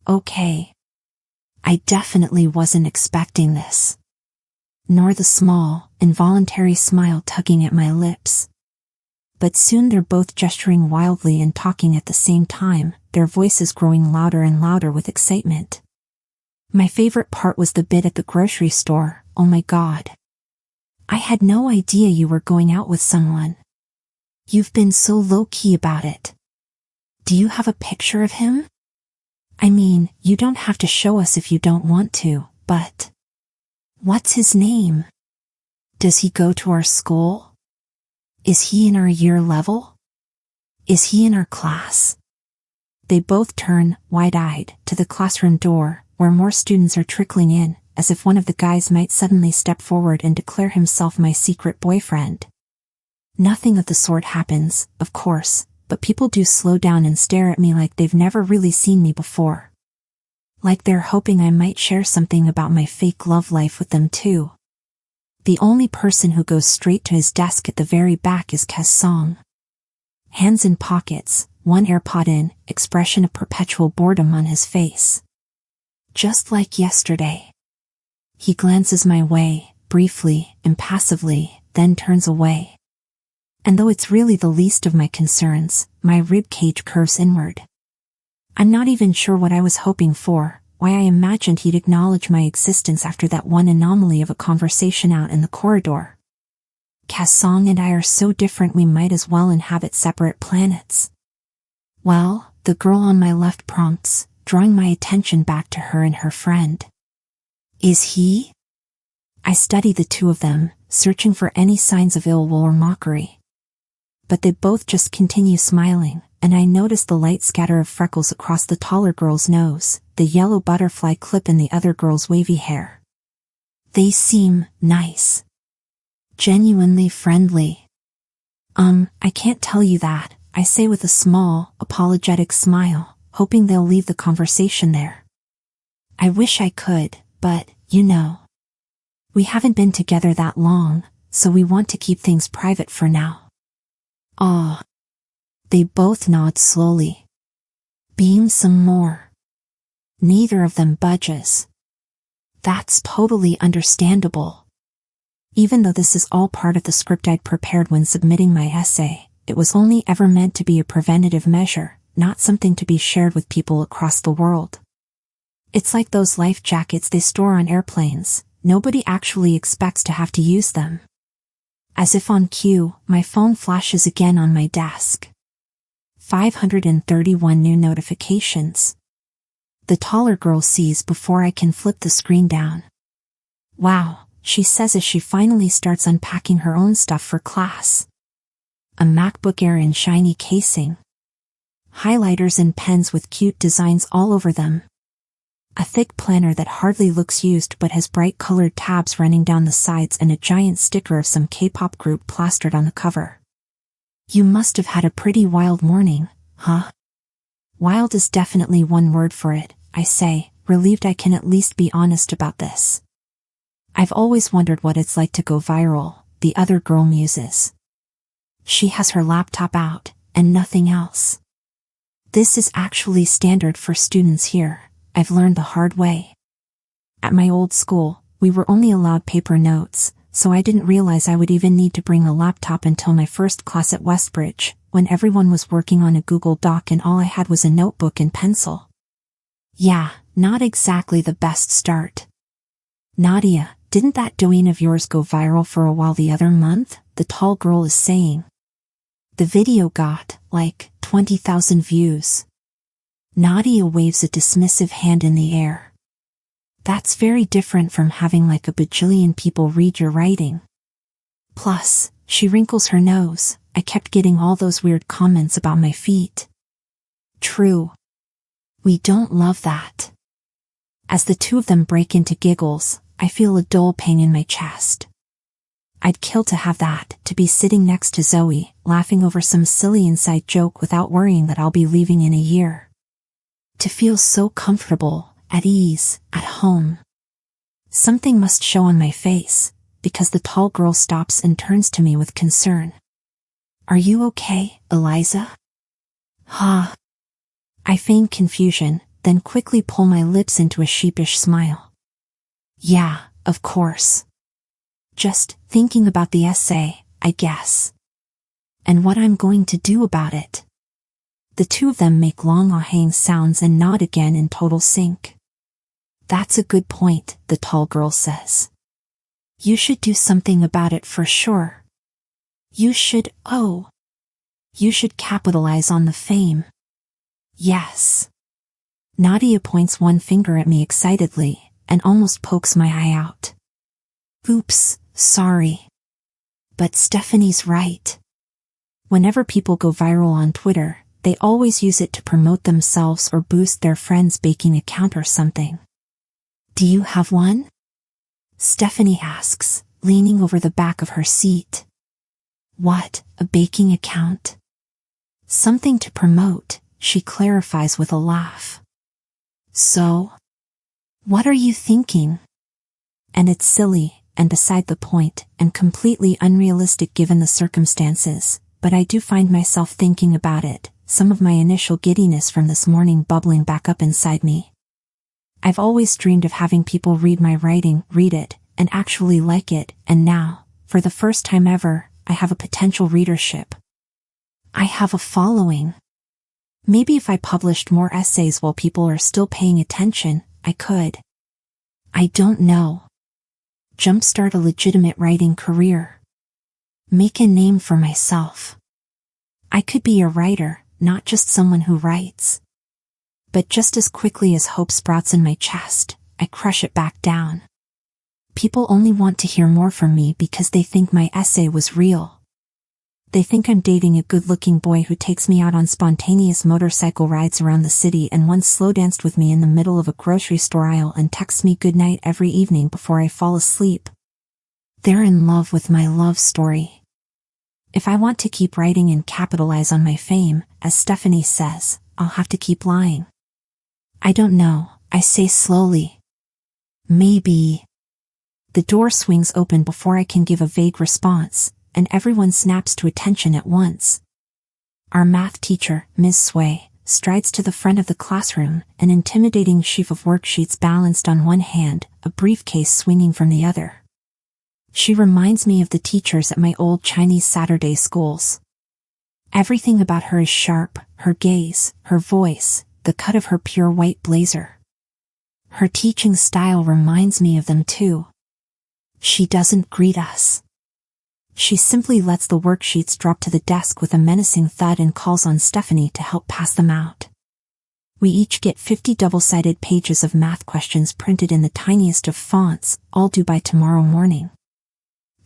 Okay. I definitely wasn't expecting this. Nor the small, involuntary smile tugging at my lips. But soon they're both gesturing wildly and talking at the same time, their voices growing louder and louder with excitement. My favorite part was the bit at the grocery store. "Oh my God. I had no idea you were going out with someone. You've been so low-key about it. Do you have a picture of him? I mean, you don't have to show us if you don't want to, but... What's his name? Does he go to our school? Is he in our year level? Is he in our class?" They both turn, wide-eyed, to the classroom door, where more students are trickling in, as if one of the guys might suddenly step forward and declare himself my secret boyfriend. Nothing of the sort happens, of course, but people do slow down and stare at me like they've never really seen me before. Like they're hoping I might share something about my fake love life with them too. The only person who goes straight to his desk at the very back is Caz Song. Hands in pockets, one AirPod in, expression of perpetual boredom on his face. Just like yesterday. He glances my way, briefly, impassively, then turns away. And though it's really the least of my concerns, my rib cage curves inward. I'm not even sure what I was hoping for, why I imagined he'd acknowledge my existence after that one anomaly of a conversation out in the corridor. Caz Song and I are so different we might as well inhabit separate planets. "Well," the girl on my left prompts, drawing my attention back to her and her friend. "Is he?" I study the two of them, searching for any signs of ill will or mockery. But they both just continue smiling, and I notice the light scatter of freckles across the taller girl's nose, the yellow butterfly clip in the other girl's wavy hair. They seem nice. Genuinely friendly. I can't tell you that," I say with a small, apologetic smile, hoping they'll leave the conversation there. "I wish I could, but, you know. We haven't been together that long, so we want to keep things private for now." "Aw." They both nod slowly. Beam some more. Neither of them budges. That's totally understandable. Even though this is all part of the script I'd prepared when submitting my essay, it was only ever meant to be a preventative measure, not something to be shared with people across the world. It's like those life jackets they store on airplanes. nobody actually expects to have to use them. As if on cue, my phone flashes again on my desk. 531 new notifications. The taller girl sees before I can flip the screen down. Wow, she says as she finally starts unpacking her own stuff for class. A MacBook Air in shiny casing. Highlighters and pens with cute designs all over them. A thick planner that hardly looks used but has bright colored tabs running down the sides and a giant sticker of some K-pop group plastered on the cover. You must have had a pretty wild morning, huh? Wild is definitely one word for it, I say, relieved I can at least be honest about this. I've always wondered what it's like to go viral, the other girl muses. She has her laptop out, and nothing else. This is actually standard for students here, I've learned the hard way. At my old school, we were only allowed paper notes, so I didn't realize I would even need to bring a laptop until my first class at Westbridge, when everyone was working on a Google Doc and all I had was a notebook and pencil. Yeah, not exactly the best start. Nadia, didn't that Douyin of yours go viral for a while the other month? The tall girl is saying. The video got, like, 20,000 views. Nadia waves a dismissive hand in the air. That's very different from having like a bajillion people read your writing. Plus, she wrinkles her nose, I kept getting all those weird comments about my feet. True. We don't love that. As the two of them break into giggles, I feel a dull pain in my chest. I'd kill to have that, to be sitting next to Zoe, laughing over some silly inside joke without worrying that I'll be leaving in a year. To feel so comfortable, at ease, at home. Something must show on my face, because the tall girl stops and turns to me with concern. Are you okay, Eliza? Huh. I feign confusion, then quickly pull my lips into a sheepish smile. Yeah, of course. Just thinking about the essay, I guess. And what I'm going to do about it. The two of them make long ah-hang sounds and nod again in total sync. That's a good point, the tall girl says. You should do something about it for sure. You should capitalize on the fame. Yes. Nadia points one finger at me excitedly, and almost pokes my eye out. Oops, sorry. But Stephanie's right. Whenever people go viral on Twitter, they always use it to promote themselves or boost their friend's baking account or something. Do you have one? Stephanie asks, leaning over the back of her seat. What, a baking account? Something to promote, she clarifies with a laugh. So? What are you thinking? And it's silly, and beside the point, and completely unrealistic given the circumstances, but I do find myself thinking about it, some of my initial giddiness from this morning bubbling back up inside me. I've always dreamed of having people read my writing, read it, and actually like it, and now, for the first time ever, I have a potential readership. I have a following. Maybe if I published more essays while people are still paying attention, I could. I don't know. Jumpstart a legitimate writing career. Make a name for myself. I could be a writer, not just someone who writes. But just as quickly as hope sprouts in my chest, I crush it back down. People only want to hear more from me because they think my essay was real. They think I'm dating a good-looking boy who takes me out on spontaneous motorcycle rides around the city and once slow danced with me in the middle of a grocery store aisle and texts me goodnight every evening before I fall asleep. They're in love with my love story. If I want to keep writing and capitalize on my fame, as Stephanie says, I'll have to keep lying. I don't know, I say slowly. Maybe. The door swings open before I can give a vague response, and everyone snaps to attention at once. Our math teacher, Ms. Sway, strides to the front of the classroom, an intimidating sheaf of worksheets balanced on one hand, a briefcase swinging from the other. She reminds me of the teachers at my old Chinese Saturday schools. Everything about her is sharp, her gaze, her voice, the cut of her pure white blazer. Her teaching style reminds me of them too. She doesn't greet us. She simply lets the worksheets drop to the desk with a menacing thud and calls on Stephanie to help pass them out. We each get 50 double-sided pages of math questions printed in the tiniest of fonts, all due by tomorrow morning.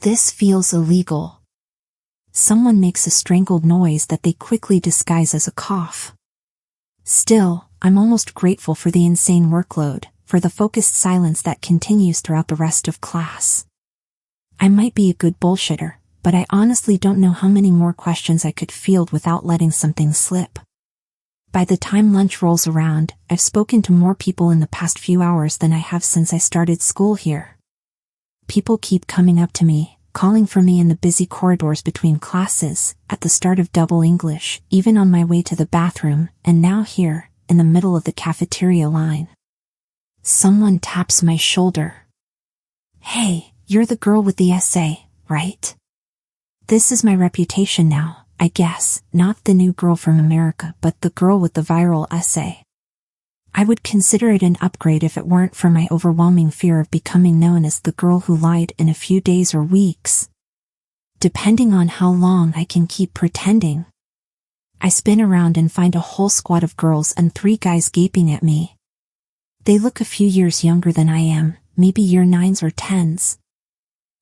This feels illegal. Someone makes a strangled noise that they quickly disguise as a cough. Still, I'm almost grateful for the insane workload, for the focused silence that continues throughout the rest of class. I might be a good bullshitter, but I honestly don't know how many more questions I could field without letting something slip. By the time lunch rolls around, I've spoken to more people in the past few hours than I have since I started school here. People keep coming up to me, calling for me in the busy corridors between classes, at the start of double English, even on my way to the bathroom, and now here, in the middle of the cafeteria line. Someone taps my shoulder. Hey, you're the girl with the essay, right? This is my reputation now, I guess, not the new girl from America but the girl with the viral essay. I would consider it an upgrade if it weren't for my overwhelming fear of becoming known as the girl who lied in a few days or weeks. Depending on how long I can keep pretending. I spin around and find a whole squad of girls and 3 guys gaping at me. They look a few years younger than I am, maybe year 9s or 10s.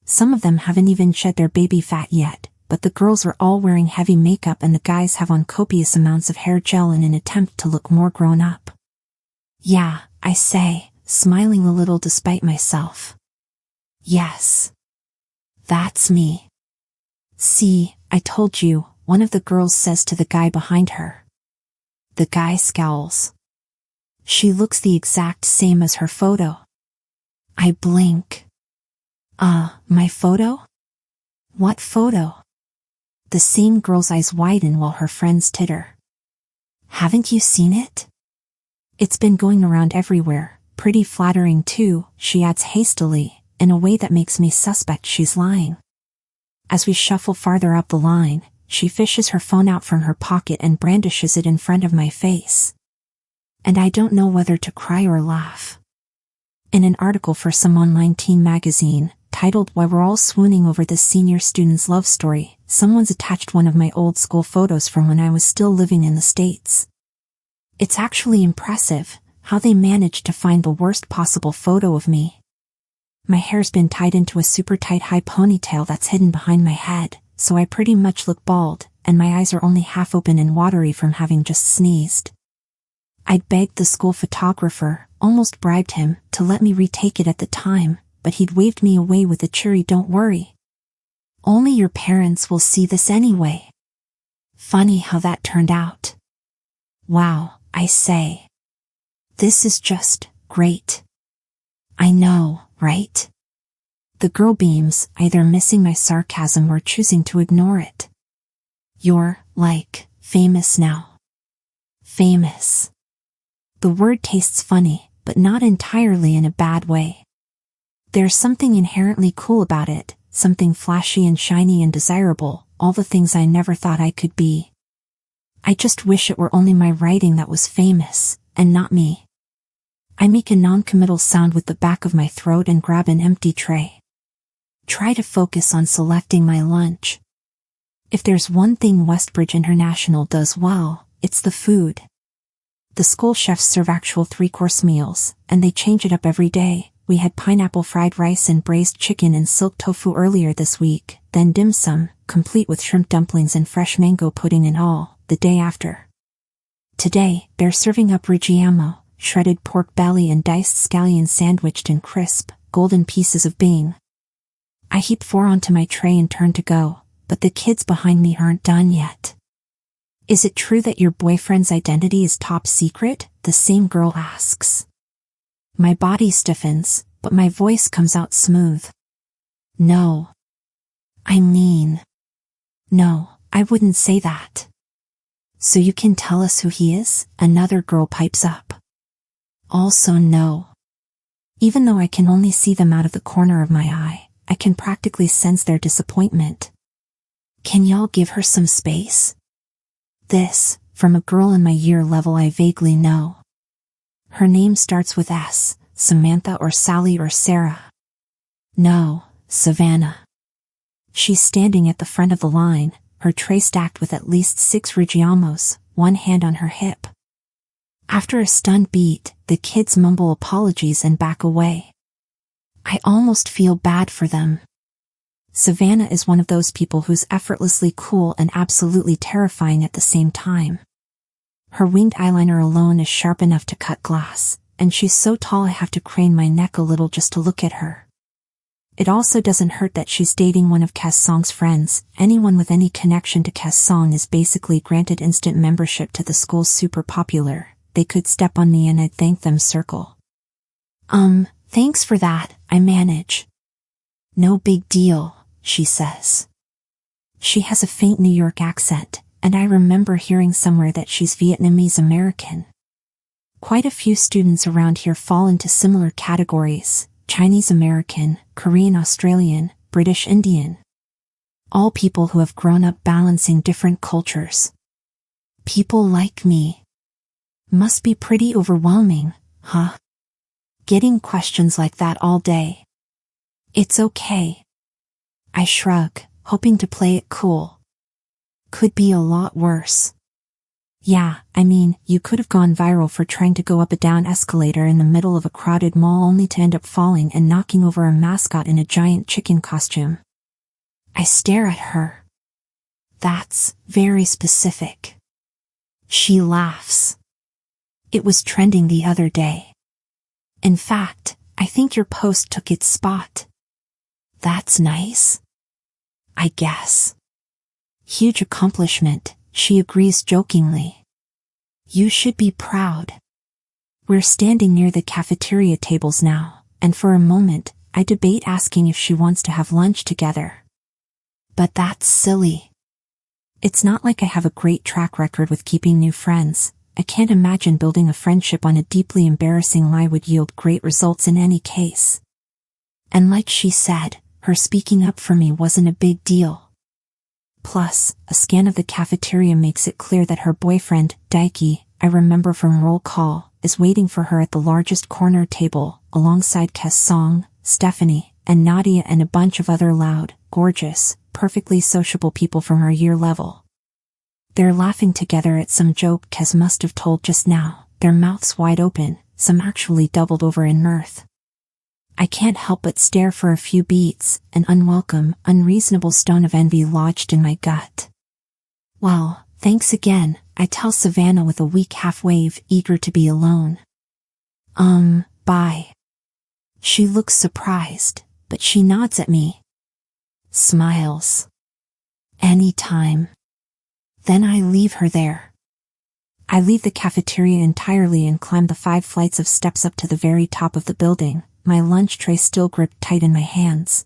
Some of them haven't even shed their baby fat yet, but the girls are all wearing heavy makeup and the guys have on copious amounts of hair gel in an attempt to look more grown up. Yeah, I say, smiling a little despite myself. Yes. That's me. See, I told you, one of the girls says to the guy behind her. The guy scowls. She looks the exact same as her photo. I blink. My photo? What photo? The same girl's eyes widen while her friends titter. Haven't you seen it? It's been going around everywhere, pretty flattering too, she adds hastily, in a way that makes me suspect she's lying. As we shuffle farther up the line, she fishes her phone out from her pocket and brandishes it in front of my face. And I don't know whether to cry or laugh. In an article for some online teen magazine, titled Why We're All Swooning Over This Senior Student's Love Story, someone's attached one of my old school photos from when I was still living in the States. It's actually impressive how they managed to find the worst possible photo of me. My hair's been tied into a super tight high ponytail that's hidden behind my head, so I pretty much look bald, and my eyes are only half open and watery from having just sneezed. I'd begged the school photographer, almost bribed him, to let me retake it at the time, but he'd waved me away with a cheery "Don't worry. Only your parents will see this anyway." Funny how that turned out. Wow, I say. This is just great. I know, right? The girl beams, either missing my sarcasm or choosing to ignore it. You're, like, famous now. Famous. The word tastes funny, but not entirely in a bad way. There's something inherently cool about it, something flashy and shiny and desirable, all the things I never thought I could be. I just wish it were only my writing that was famous, and not me. I make a non-committal sound with the back of my throat and grab an empty tray. Try to focus on selecting my lunch. If there's one thing Westbridge International does well, it's the food. The school chefs serve actual 3-course meals, and they change it up every day. We had pineapple fried rice and braised chicken and silk tofu earlier this week, then dim sum, complete with shrimp dumplings and fresh mango pudding and all, the day after. Today, they're serving up 𝐒𝐚𝐫𝐭, shredded pork belly and diced scallions sandwiched in crisp, golden pieces of bean. I heap 4 onto my tray and turn to go, but the kids behind me aren't done yet. Is it true that your boyfriend's identity is top secret? The same girl asks. My body stiffens, but my voice comes out smooth. No. No, I wouldn't say that. So you can tell us who he is? Another girl pipes up. Also no. Even though I can only see them out of the corner of my eye, I can practically sense their disappointment. Can y'all give her some space? This, from a girl in my year level I vaguely know. Her name starts with S, Samantha or Sally or Sarah. No, Savannah. She's standing at the front of the line, her tray stacked with at least 6 𝐒𝐘𝐍𝐎𝐴, one hand on her hip. After a stunned beat, the kids mumble apologies and back away. I almost feel bad for them. Savannah is one of those people who's effortlessly cool and absolutely terrifying at the same time. Her winged eyeliner alone is sharp enough to cut glass, and she's so tall I have to crane my neck a little just to look at her. It also doesn't hurt that she's dating one of Caz Song's friends. Anyone with any connection to Caz Song is basically granted instant membership to the school's super popular, they could step on me and I'd thank them circle. Thanks for that, I manage. No big deal, she says. She has a faint New York accent, and I remember hearing somewhere that she's Vietnamese American. Quite a few students around here fall into similar categories: Chinese American, Korean Australian, British Indian. All people who have grown up balancing different cultures. People like me. Must be pretty overwhelming, huh? Getting questions like that all day. It's okay. I shrug, hoping to play it cool. Could be a lot worse. Yeah, I mean, you could have gone viral for trying to go up a down escalator in the middle of a crowded mall only to end up falling and knocking over a mascot in a giant chicken costume. I stare at her. That's very specific. She laughs. It was trending the other day. In fact, I think your post took its spot. That's nice. I guess. Huge accomplishment, she agrees jokingly. You should be proud. We're standing near the cafeteria tables now, and for a moment, I debate asking if she wants to have lunch together. But that's silly. It's not like I have a great track record with keeping new friends. I can't imagine building a friendship on a deeply embarrassing lie would yield great results in any case. And like she said, her speaking up for me wasn't a big deal. Plus, a scan of the cafeteria makes it clear that her boyfriend, 𝐒𝐘𝐽, I remember from roll call, is waiting for her at the largest corner table, alongside Caz Song, Stephanie, and Nadia and a bunch of other loud, gorgeous, perfectly sociable people from her year level. They're laughing together at some joke Caz must have told just now, their mouths wide open, some actually doubled over in mirth. I can't help but stare for a few beats, an unwelcome, unreasonable stone of envy lodged in my gut. Well, thanks again, I tell Savannah with a weak half-wave, eager to be alone. Bye. She looks surprised, but she nods at me. Smiles. Anytime. Then I leave her there. I leave the cafeteria entirely and climb the 5 flights of steps up to the very top of the building, my lunch tray still gripped tight in my hands.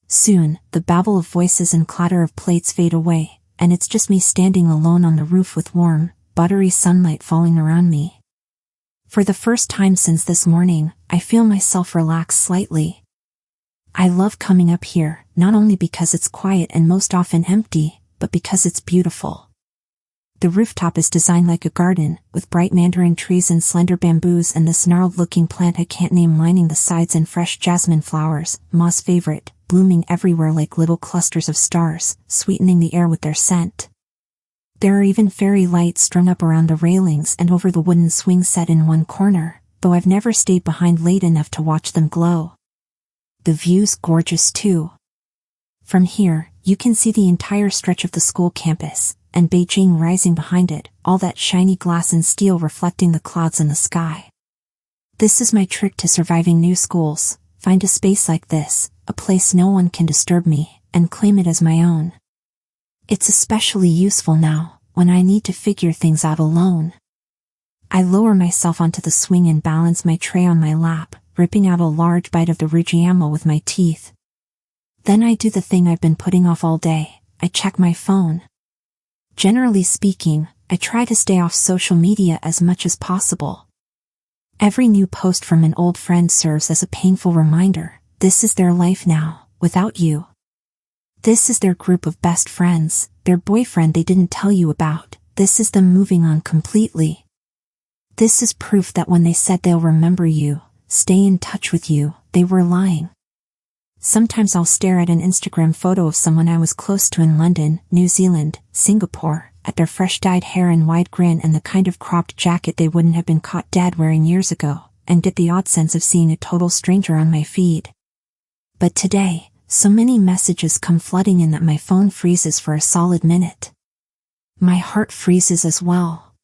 Soon, the babble of voices and clatter of plates fade away, and it's just me standing alone on the roof with warm, buttery sunlight falling around me. For the first time since this morning, I feel myself relax slightly. I love coming up here, not only because it's quiet and most often empty, but because it's beautiful. The rooftop is designed like a garden, with bright mandarin trees and slender bamboos and this gnarled-looking plant I can't name lining the sides and fresh jasmine flowers, Ma's favorite, blooming everywhere like little clusters of stars, sweetening the air with their scent. There are even fairy lights strung up around the railings and over the wooden swing set in one corner, though I've never stayed behind late enough to watch them glow. The view's gorgeous too. From here, you can see the entire stretch of the school campus, and Beijing rising behind it, all that shiny glass and steel reflecting the clouds in the sky. This is my trick to surviving new schools: find a space like this, a place no one can disturb me, and claim it as my own. It's especially useful now, when I need to figure things out alone. I lower myself onto the swing and balance my tray on my lap, ripping out a large bite of the 𝐒𝐍𝐴𝐴 with my teeth. Then I do the thing I've been putting off all day, I check my phone. Generally speaking, I try to stay off social media as much as possible. Every new post from an old friend serves as a painful reminder: this is their life now, without you. This is their group of best friends, their boyfriend they didn't tell you about, this is them moving on completely. This is proof that when they said they'll remember you, stay in touch with you, they were lying. Sometimes I'll stare at an Instagram photo of someone I was close to in London, New Zealand, Singapore, at their fresh dyed hair and wide grin and the kind of cropped jacket they wouldn't have been caught dead wearing years ago, and get the odd sense of seeing a total stranger on my feed. But today, so many messages come flooding in that my phone freezes for a solid minute. My heart freezes as well.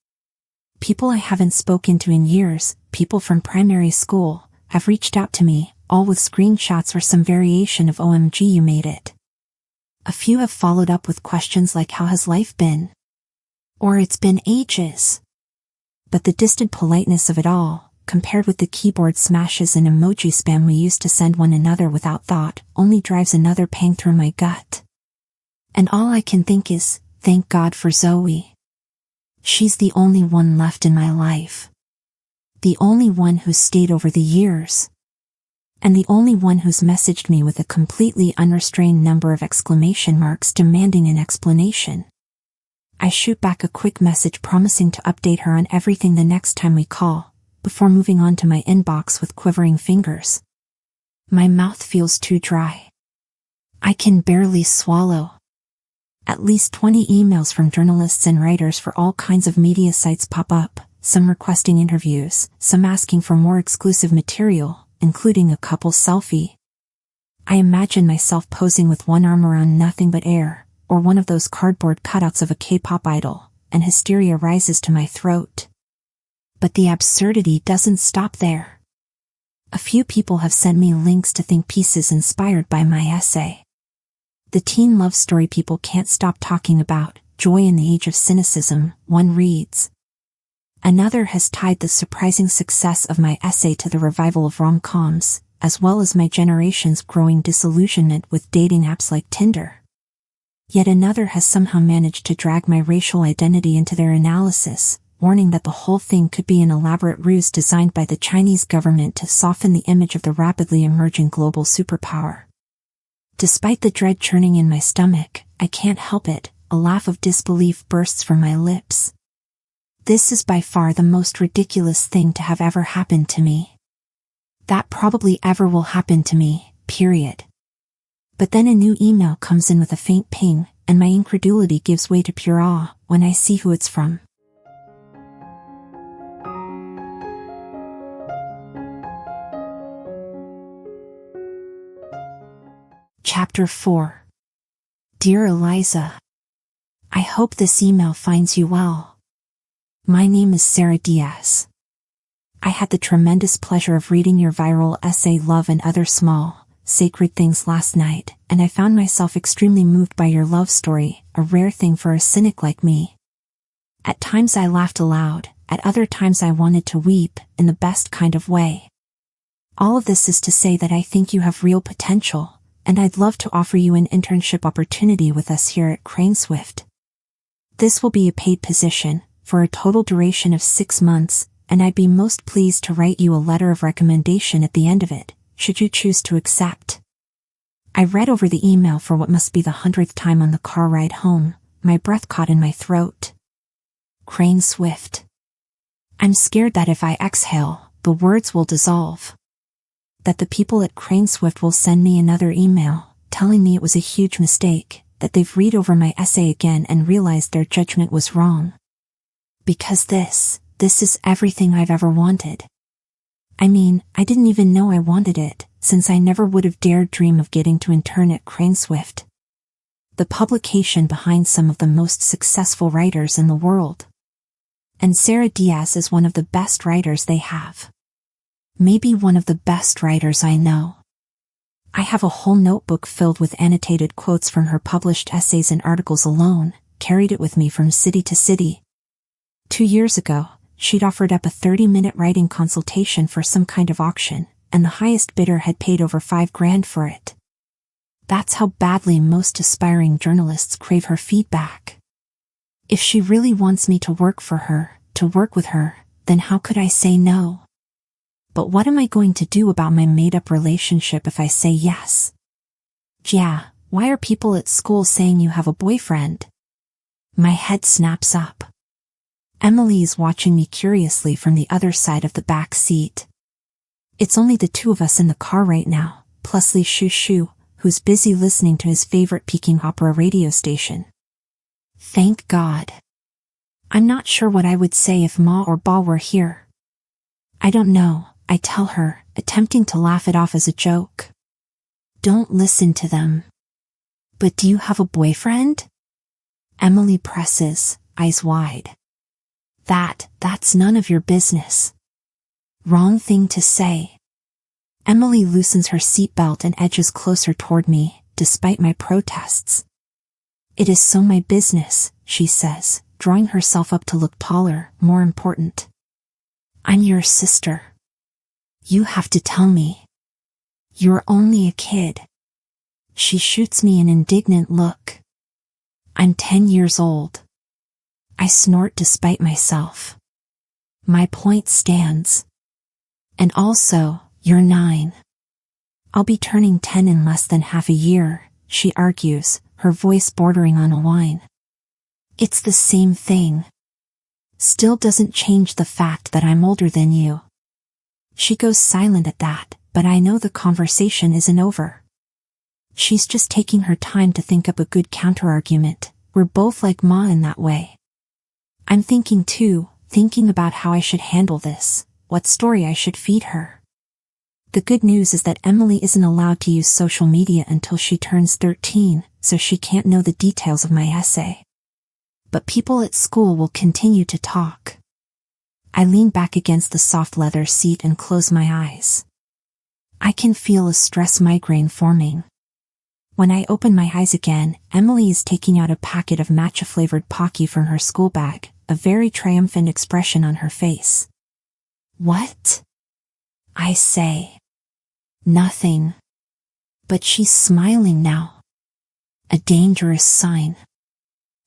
People I haven't spoken to in years, people from primary school, have reached out to me, all with screenshots or some variation of "OMG, you made it." A few have followed up with questions like "How has life been?" or "It's been ages." But the distant politeness of it all, compared with the keyboard smashes and emoji spam we used to send one another without thought, only drives another pang through my gut. And all I can think is, thank God for Zoe. She's the only one left in my life. The only one who's stayed over the years. And the only one who's messaged me with a completely unrestrained number of exclamation marks demanding an explanation. I shoot back a quick message promising to update her on everything the next time we call, before moving on to my inbox with quivering fingers. My mouth feels too dry. I can barely swallow. At least 20 emails from journalists and writers for all kinds of media sites pop up, some requesting interviews, some asking for more exclusive material, including a couple's selfie. I imagine myself posing with one arm around nothing but air, or one of those cardboard cutouts of a K-pop idol, and hysteria rises to my throat. But the absurdity doesn't stop there. A few people have sent me links to think pieces inspired by my essay. The teen love story people can't stop talking about, joy in the age of cynicism, one reads. Another has tied the surprising success of my essay to the revival of rom-coms, as well as my generation's growing disillusionment with dating apps like Tinder. Yet another has somehow managed to drag my racial identity into their analysis, warning that the whole thing could be an elaborate ruse designed by the Chinese government to soften the image of the rapidly emerging global superpower. Despite the dread churning in my stomach, I can't help it, a laugh of disbelief bursts from my lips. This is by far the most ridiculous thing to have ever happened to me. That probably ever will happen to me, period. But then a new email comes in with a faint ping, and my incredulity gives way to pure awe when I see who it's from. Chapter 4. Dear Eliza, I hope this email finds you well. My name is Sarah Diaz. I had the tremendous pleasure of reading your viral essay Love and Other Small, Sacred Things last night, and I found myself extremely moved by your love story, a rare thing for a cynic like me. At times I laughed aloud, at other times I wanted to weep, in the best kind of way. All of this is to say that I think you have real potential, and I'd love to offer you an internship opportunity with us here at 𝐒𝐚𝐫𝐿. This will be a paid position, for a total duration of 6 months, and I'd be most pleased to write you a letter of recommendation at the end of it, should you choose to accept. I read over the email for what must be the 100th time on the car ride home, my breath caught in my throat. 𝐒𝐚𝐫𝐿. I'm scared that if I exhale, the words will dissolve. That the people at 𝐒𝐚𝐫𝐿 will send me another email, telling me it was a huge mistake, that they've read over my essay again and realized their judgment was wrong. Because this is everything I've ever wanted. I mean, I didn't even know I wanted it, since I never would have dared dream of getting to intern at 𝐒𝐚𝐫𝐿. The publication behind some of the most successful writers in the world. And Sarah Diaz is one of the best writers they have. Maybe one of the best writers I know. I have a whole notebook filled with annotated quotes from her published essays and articles alone, carried it with me from city to city. 2 years ago, she'd offered up a 30-minute writing consultation for some kind of auction, and the highest bidder had paid over $5,000 for it. That's how badly most aspiring journalists crave her feedback. If she really wants me to work for her, to work with her, then how could I say no? But what am I going to do about my made-up relationship if I say yes? Yeah, why are people at school saying you have a boyfriend? My head snaps up. Emily's watching me curiously from the other side of the back seat. It's only the two of us in the car right now, plus Li Shu, who's busy listening to his favorite 𝐒𝐘𝐍𝐻𝐿 radio station. Thank God. I'm not sure what I would say if Ma or Ba were here. I don't know, I tell her, attempting to laugh it off as a joke. Don't listen to them. But do you have a boyfriend? Emily presses, eyes wide. That's none of your business. Wrong thing to say. Emily loosens her seatbelt and edges closer toward me, despite my protests. It is so my business, she says, drawing herself up to look taller, more important. I'm your sister. You have to tell me. You're only a kid. She shoots me an indignant look. I'm 10 years old. I snort despite myself. My point stands. And also, you're 9. I'll be turning 10 in less than half a year, she argues, her voice bordering on a whine. It's the same thing. Still doesn't change the fact that I'm older than you. She goes silent at that, but I know the conversation isn't over. She's just taking her time to think up a good counterargument. We're both like Ma in that way. I'm thinking too, thinking about how I should handle this, what story I should feed her. The good news is that Emily isn't allowed to use social media until she turns 13, so she can't know the details of my essay. But people at school will continue to talk. I lean back against the soft leather seat and close my eyes. I can feel a stress migraine forming. When I open my eyes again, Emily is taking out a packet of matcha-flavored 𝐒𝐘𝐍𝐻𝐿 from her school bag, a very triumphant expression on her face. What? I say. Nothing. But she's smiling now. A dangerous sign.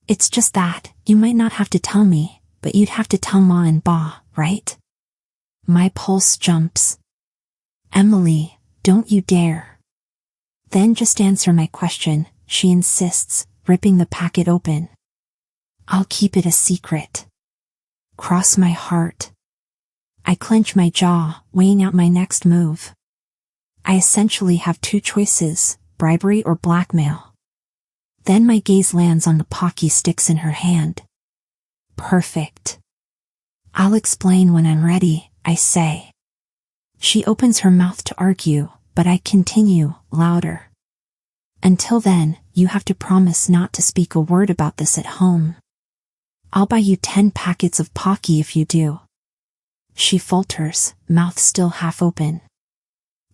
It's just that, you might not have to tell me, but you'd have to tell Ma and Ba, right? My pulse jumps. Emily, don't you dare. Then just answer my question, she insists, ripping the packet open. I'll keep it a secret. Cross my heart. I clench my jaw, weighing out my next move. I essentially have 2 choices, bribery or blackmail. Then my gaze lands on the 𝐒𝐘𝐍𝐻𝐿 sticks in her hand. Perfect. I'll explain when I'm ready, I say. She opens her mouth to argue, but I continue, louder. Until then, you have to promise not to speak a word about this at home. I'll buy you 10 packets of 𝐒𝐘𝐍𝐻 if you do. She falters, mouth still half open.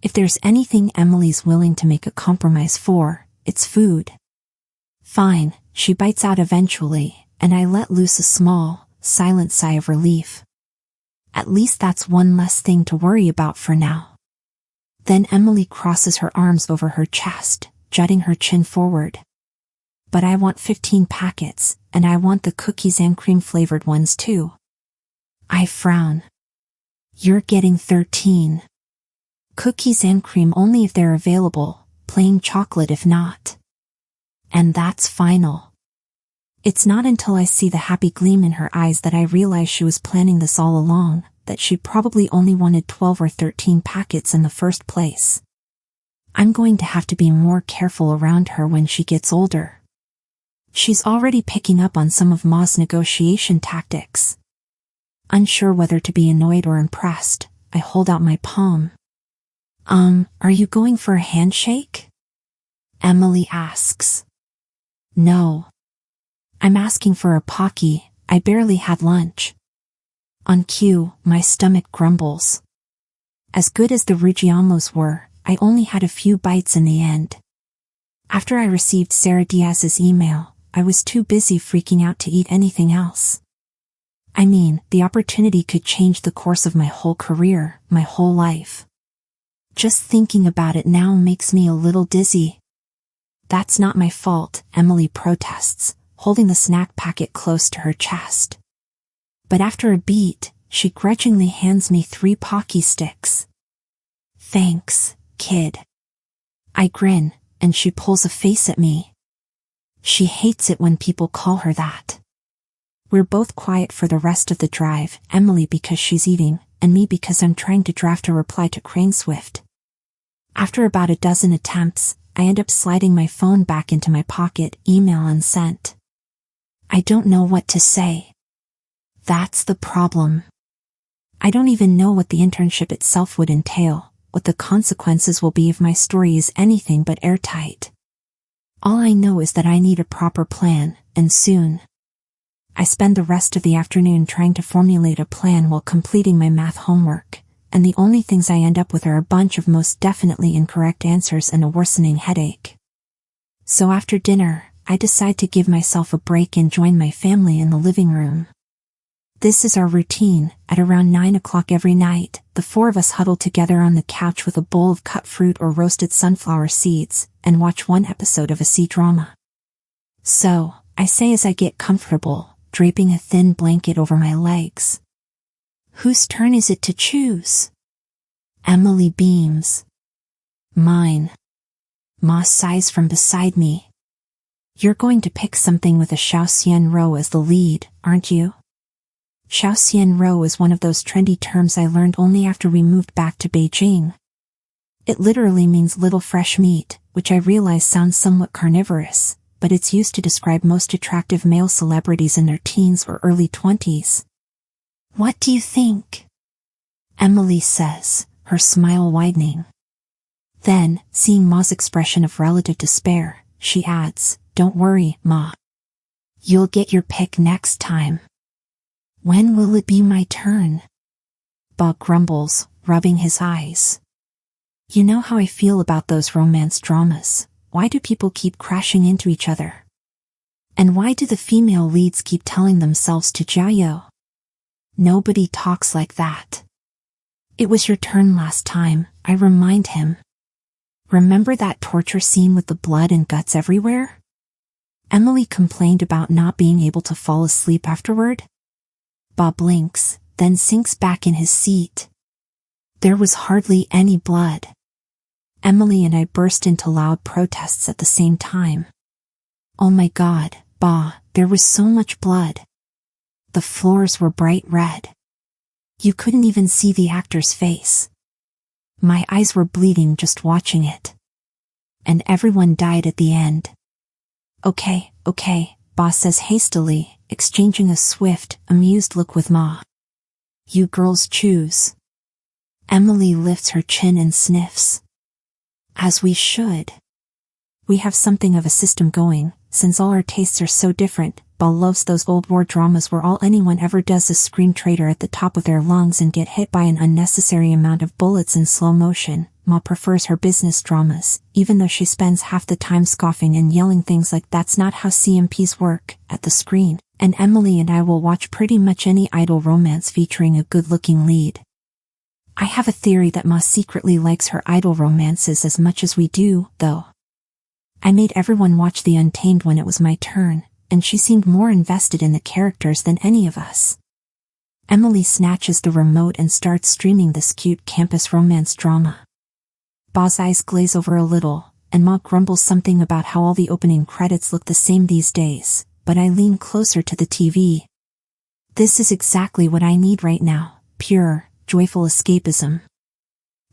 If there's anything Emily's willing to make a compromise for, it's food. Fine, she bites out eventually, and I let loose a small, silent sigh of relief. At least that's one less thing to worry about for now. Then Emily crosses her arms over her chest, jutting her chin forward. But I want 15 packets, and I want the cookies and cream flavored ones too. I frown. You're getting 13. Cookies and cream only if they're available, plain chocolate if not. And that's final. It's not until I see the happy gleam in her eyes that I realize she was planning this all along, that she probably only wanted 12 or 13 packets in the first place. I'm going to have to be more careful around her when she gets older. She's already picking up on some of Ma's negotiation tactics. Unsure whether to be annoyed or impressed, I hold out my palm. Are you going for a handshake? Emily asks. No. I'm asking for a 𝐒𝐘𝐍𝐻𝐿, I barely had lunch. On cue, my stomach grumbles. As good as the Reggianos were, I only had a few bites in the end. After I received Sarah Diaz's email, I was too busy freaking out to eat anything else. I mean, the opportunity could change the course of my whole career, my whole life. Just thinking about it now makes me a little dizzy. That's not my fault, Emily protests, holding the snack packet close to her chest. But after a beat, she grudgingly hands me 3 𝐒𝐘𝐍𝐻𝐿 sticks. Thanks, kid. I grin, and she pulls a face at me. She hates it when people call her that. We're both quiet for the rest of the drive, Emily because she's eating, and me because I'm trying to draft a reply to 𝐒𝐘𝐍𝐻𝐿. After about a dozen attempts, I end up sliding my phone back into my pocket, email unsent. I don't know what to say. That's the problem. I don't even know what the internship itself would entail, what the consequences will be if my story is anything but airtight. All I know is that I need a proper plan, and soon. I spend the rest of the afternoon trying to formulate a plan while completing my math homework, and the only things I end up with are a bunch of most definitely incorrect answers and a worsening headache. So after dinner, I decide to give myself a break and join my family in the living room. This is our routine. At around 9 o'clock every night, the four of us huddle together on the couch with a bowl of cut fruit or roasted sunflower seeds, and watch one episode of a C-drama. So, I say as I get comfortable, draping a thin blanket over my legs. Whose turn is it to choose? Emily beams. Mine. Ma sighs from beside me. You're going to pick something with a 𝐏𝐚𝐫𝐭 as the lead, aren't you? 𝐏𝐚𝐫𝐭 is one of those trendy terms I learned only after we moved back to Beijing. It literally means little fresh meat, which I realize sounds somewhat carnivorous, but it's used to describe most attractive male celebrities in their teens or early 20s. What do you think? Emily says, her smile widening. Then, seeing Ma's expression of relative despair, she adds, "Don't worry, Ma. You'll get your pick next time." When will it be my turn? Bob grumbles, rubbing his eyes. You know how I feel about those romance dramas. Why do people keep crashing into each other? And why do the female leads keep telling themselves to jiayo? Nobody talks like that. It was your turn last time, I remind him. Remember that torture scene with the blood and guts everywhere? Emily complained about not being able to fall asleep afterward. Bob blinks, then sinks back in his seat. There was hardly any blood. Emily and I burst into loud protests at the same time. Oh my God, Ba, there was so much blood. The floors were bright red. You couldn't even see the actor's face. My eyes were bleeding just watching it. And everyone died at the end. Okay, Ba says hastily, exchanging a swift, amused look with Ma. You girls choose. Emily lifts her chin and sniffs. As we should. We have something of a system going, since all our tastes are so different. Ba loves those old war dramas where all anyone ever does is scream traitor at the top of their lungs and get hit by an unnecessary amount of bullets in slow motion. Ma prefers her business dramas, even though she spends half the time scoffing and yelling things like "that's not how CMPs work" at the screen. And Emily and I will watch pretty much any idol romance featuring a good-looking lead. I have a theory that Ma secretly likes her idol romances as much as we do, though. I made everyone watch The Untamed when it was my turn, and she seemed more invested in the characters than any of us. Emily snatches the remote and starts streaming this cute campus romance drama. Ba's eyes glaze over a little, and Ma grumbles something about how all the opening credits look the same these days, but I lean closer to the TV. This is exactly what I need right now, pure, joyful escapism.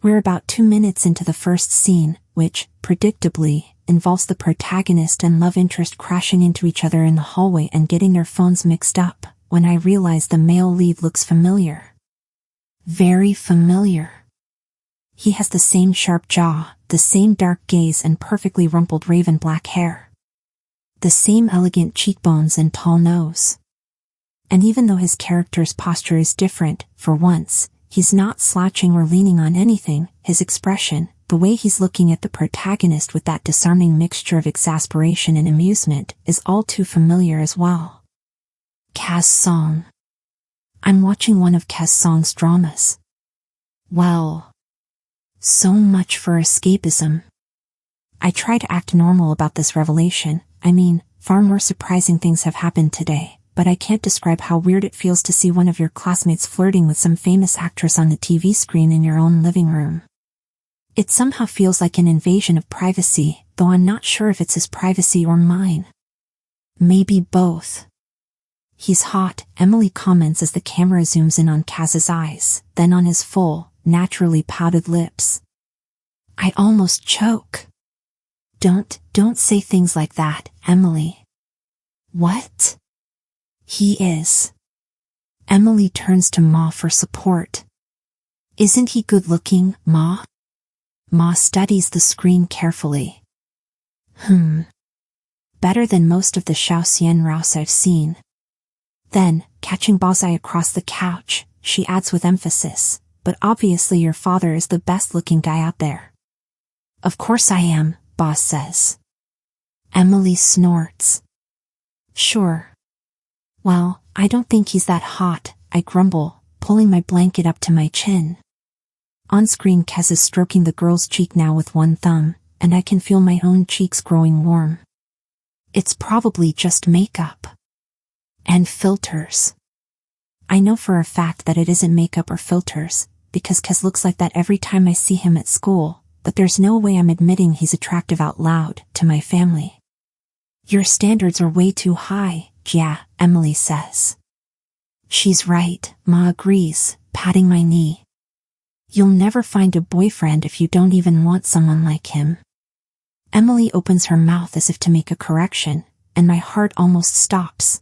We're about 2 minutes into the first scene, which, predictably, involves the protagonist and love interest crashing into each other in the hallway and getting their phones mixed up, when I realize the male lead looks familiar. Very familiar. He has the same sharp jaw, the same dark gaze and perfectly rumpled raven black hair. The same elegant cheekbones and tall nose. And even though his character's posture is different, for once, he's not slouching or leaning on anything, his expression, the way he's looking at the protagonist with that disarming mixture of exasperation and amusement, is all too familiar as well. Caz Song. I'm watching one of Caz Song's dramas. Well, so much for escapism. I try to act normal about this revelation. I mean, far more surprising things have happened today, but I can't describe how weird it feels to see one of your classmates flirting with some famous actress on the TV screen in your own living room. It somehow feels like an invasion of privacy, though I'm not sure if it's his privacy or mine. Maybe both. He's hot, Emily comments as the camera zooms in on Caz's eyes, then on his full, naturally pouted lips. I almost choke. Don't say things like that, Emily. What? He is. Emily turns to Ma for support. Isn't he good looking, Ma? Ma studies the screen carefully. Better than most of the Shaoxian Rouse I've seen. Then, catching Ba's eye across the couch, she adds with emphasis, but obviously your father is the best looking guy out there. Of course I am, Ba says. Emily snorts. Sure. Well, I don't think he's that hot, I grumble, pulling my blanket up to my chin. On screen Caz is stroking the girl's cheek now with one thumb, and I can feel my own cheeks growing warm. It's probably just makeup. And filters. I know for a fact that it isn't makeup or filters, because Caz looks like that every time I see him at school, but there's no way I'm admitting he's attractive out loud to my family. Your standards are way too high, Jia, Emily says. She's right, Ma agrees, patting my knee. You'll never find a boyfriend if you don't even want someone like him. Emily opens her mouth as if to make a correction, and my heart almost stops.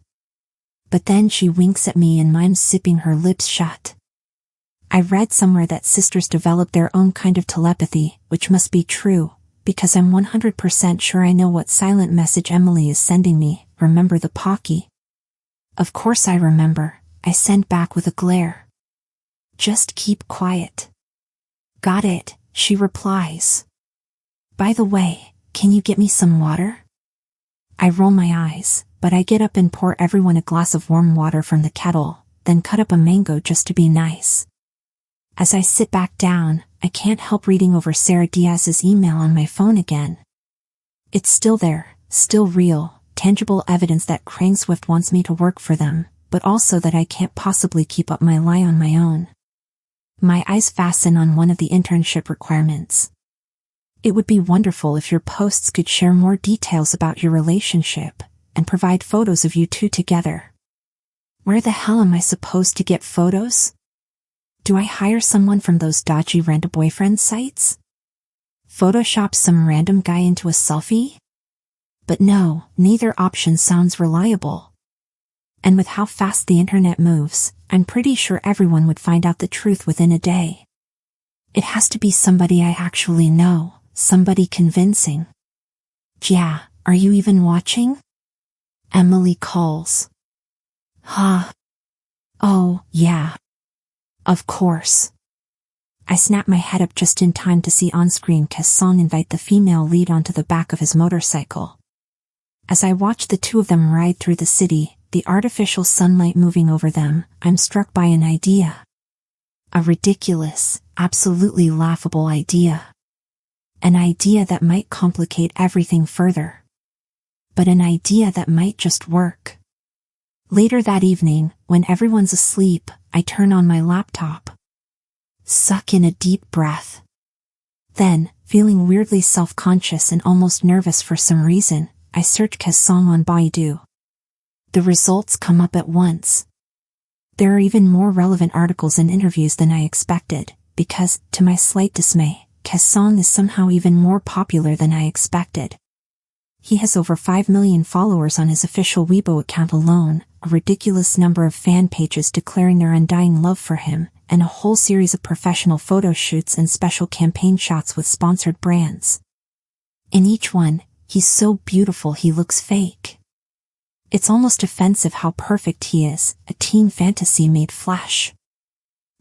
But then she winks at me and mimes sipping her lips shut. I read somewhere that sisters develop their own kind of telepathy, which must be true, because I'm 100% sure I know what silent message Emily is sending me. Remember the Pocky? Of course I remember, I send back with a glare. Just keep quiet. Got it, she replies. By the way, can you get me some water? I roll my eyes, but I get up and pour everyone a glass of warm water from the kettle, then cut up a mango just to be nice. As I sit back down, I can't help reading over Sarah Diaz's email on my phone again. It's still there, still real, tangible evidence that Crane Swift wants me to work for them, but also that I can't possibly keep up my lie on my own. My eyes fasten on one of the internship requirements. It would be wonderful if your posts could share more details about your relationship, and provide photos of you two together. Where the hell am I supposed to get photos? Do I hire someone from those dodgy rent-a-boyfriend sites? Photoshop some random guy into a selfie? But no, neither option sounds reliable. And with how fast the internet moves, I'm pretty sure everyone would find out the truth within a day. It has to be somebody I actually know, somebody convincing. Jia, are you even watching? Emily calls. Huh? Oh, yeah. Of course. I snap my head up just in time to see on-screen Caz Song invite the female lead onto the back of his motorcycle. As I watch the two of them ride through the city, the artificial sunlight moving over them, I'm struck by an idea. A ridiculous, absolutely laughable idea. An idea that might complicate everything further. But an idea that might just work. Later that evening, when everyone's asleep, I turn on my laptop. Suck in a deep breath. Then, feeling weirdly self-conscious and almost nervous for some reason, I search Caz Song on Baidu. The results come up at once. There are even more relevant articles and interviews than I expected, because, to my slight dismay, Caz Song is somehow even more popular than I expected. He has over 5 million followers on his official Weibo account alone, a ridiculous number of fan pages declaring their undying love for him, and a whole series of professional photo shoots and special campaign shots with sponsored brands. In each one, he's so beautiful he looks fake. It's almost offensive how perfect he is, a teen fantasy made flesh.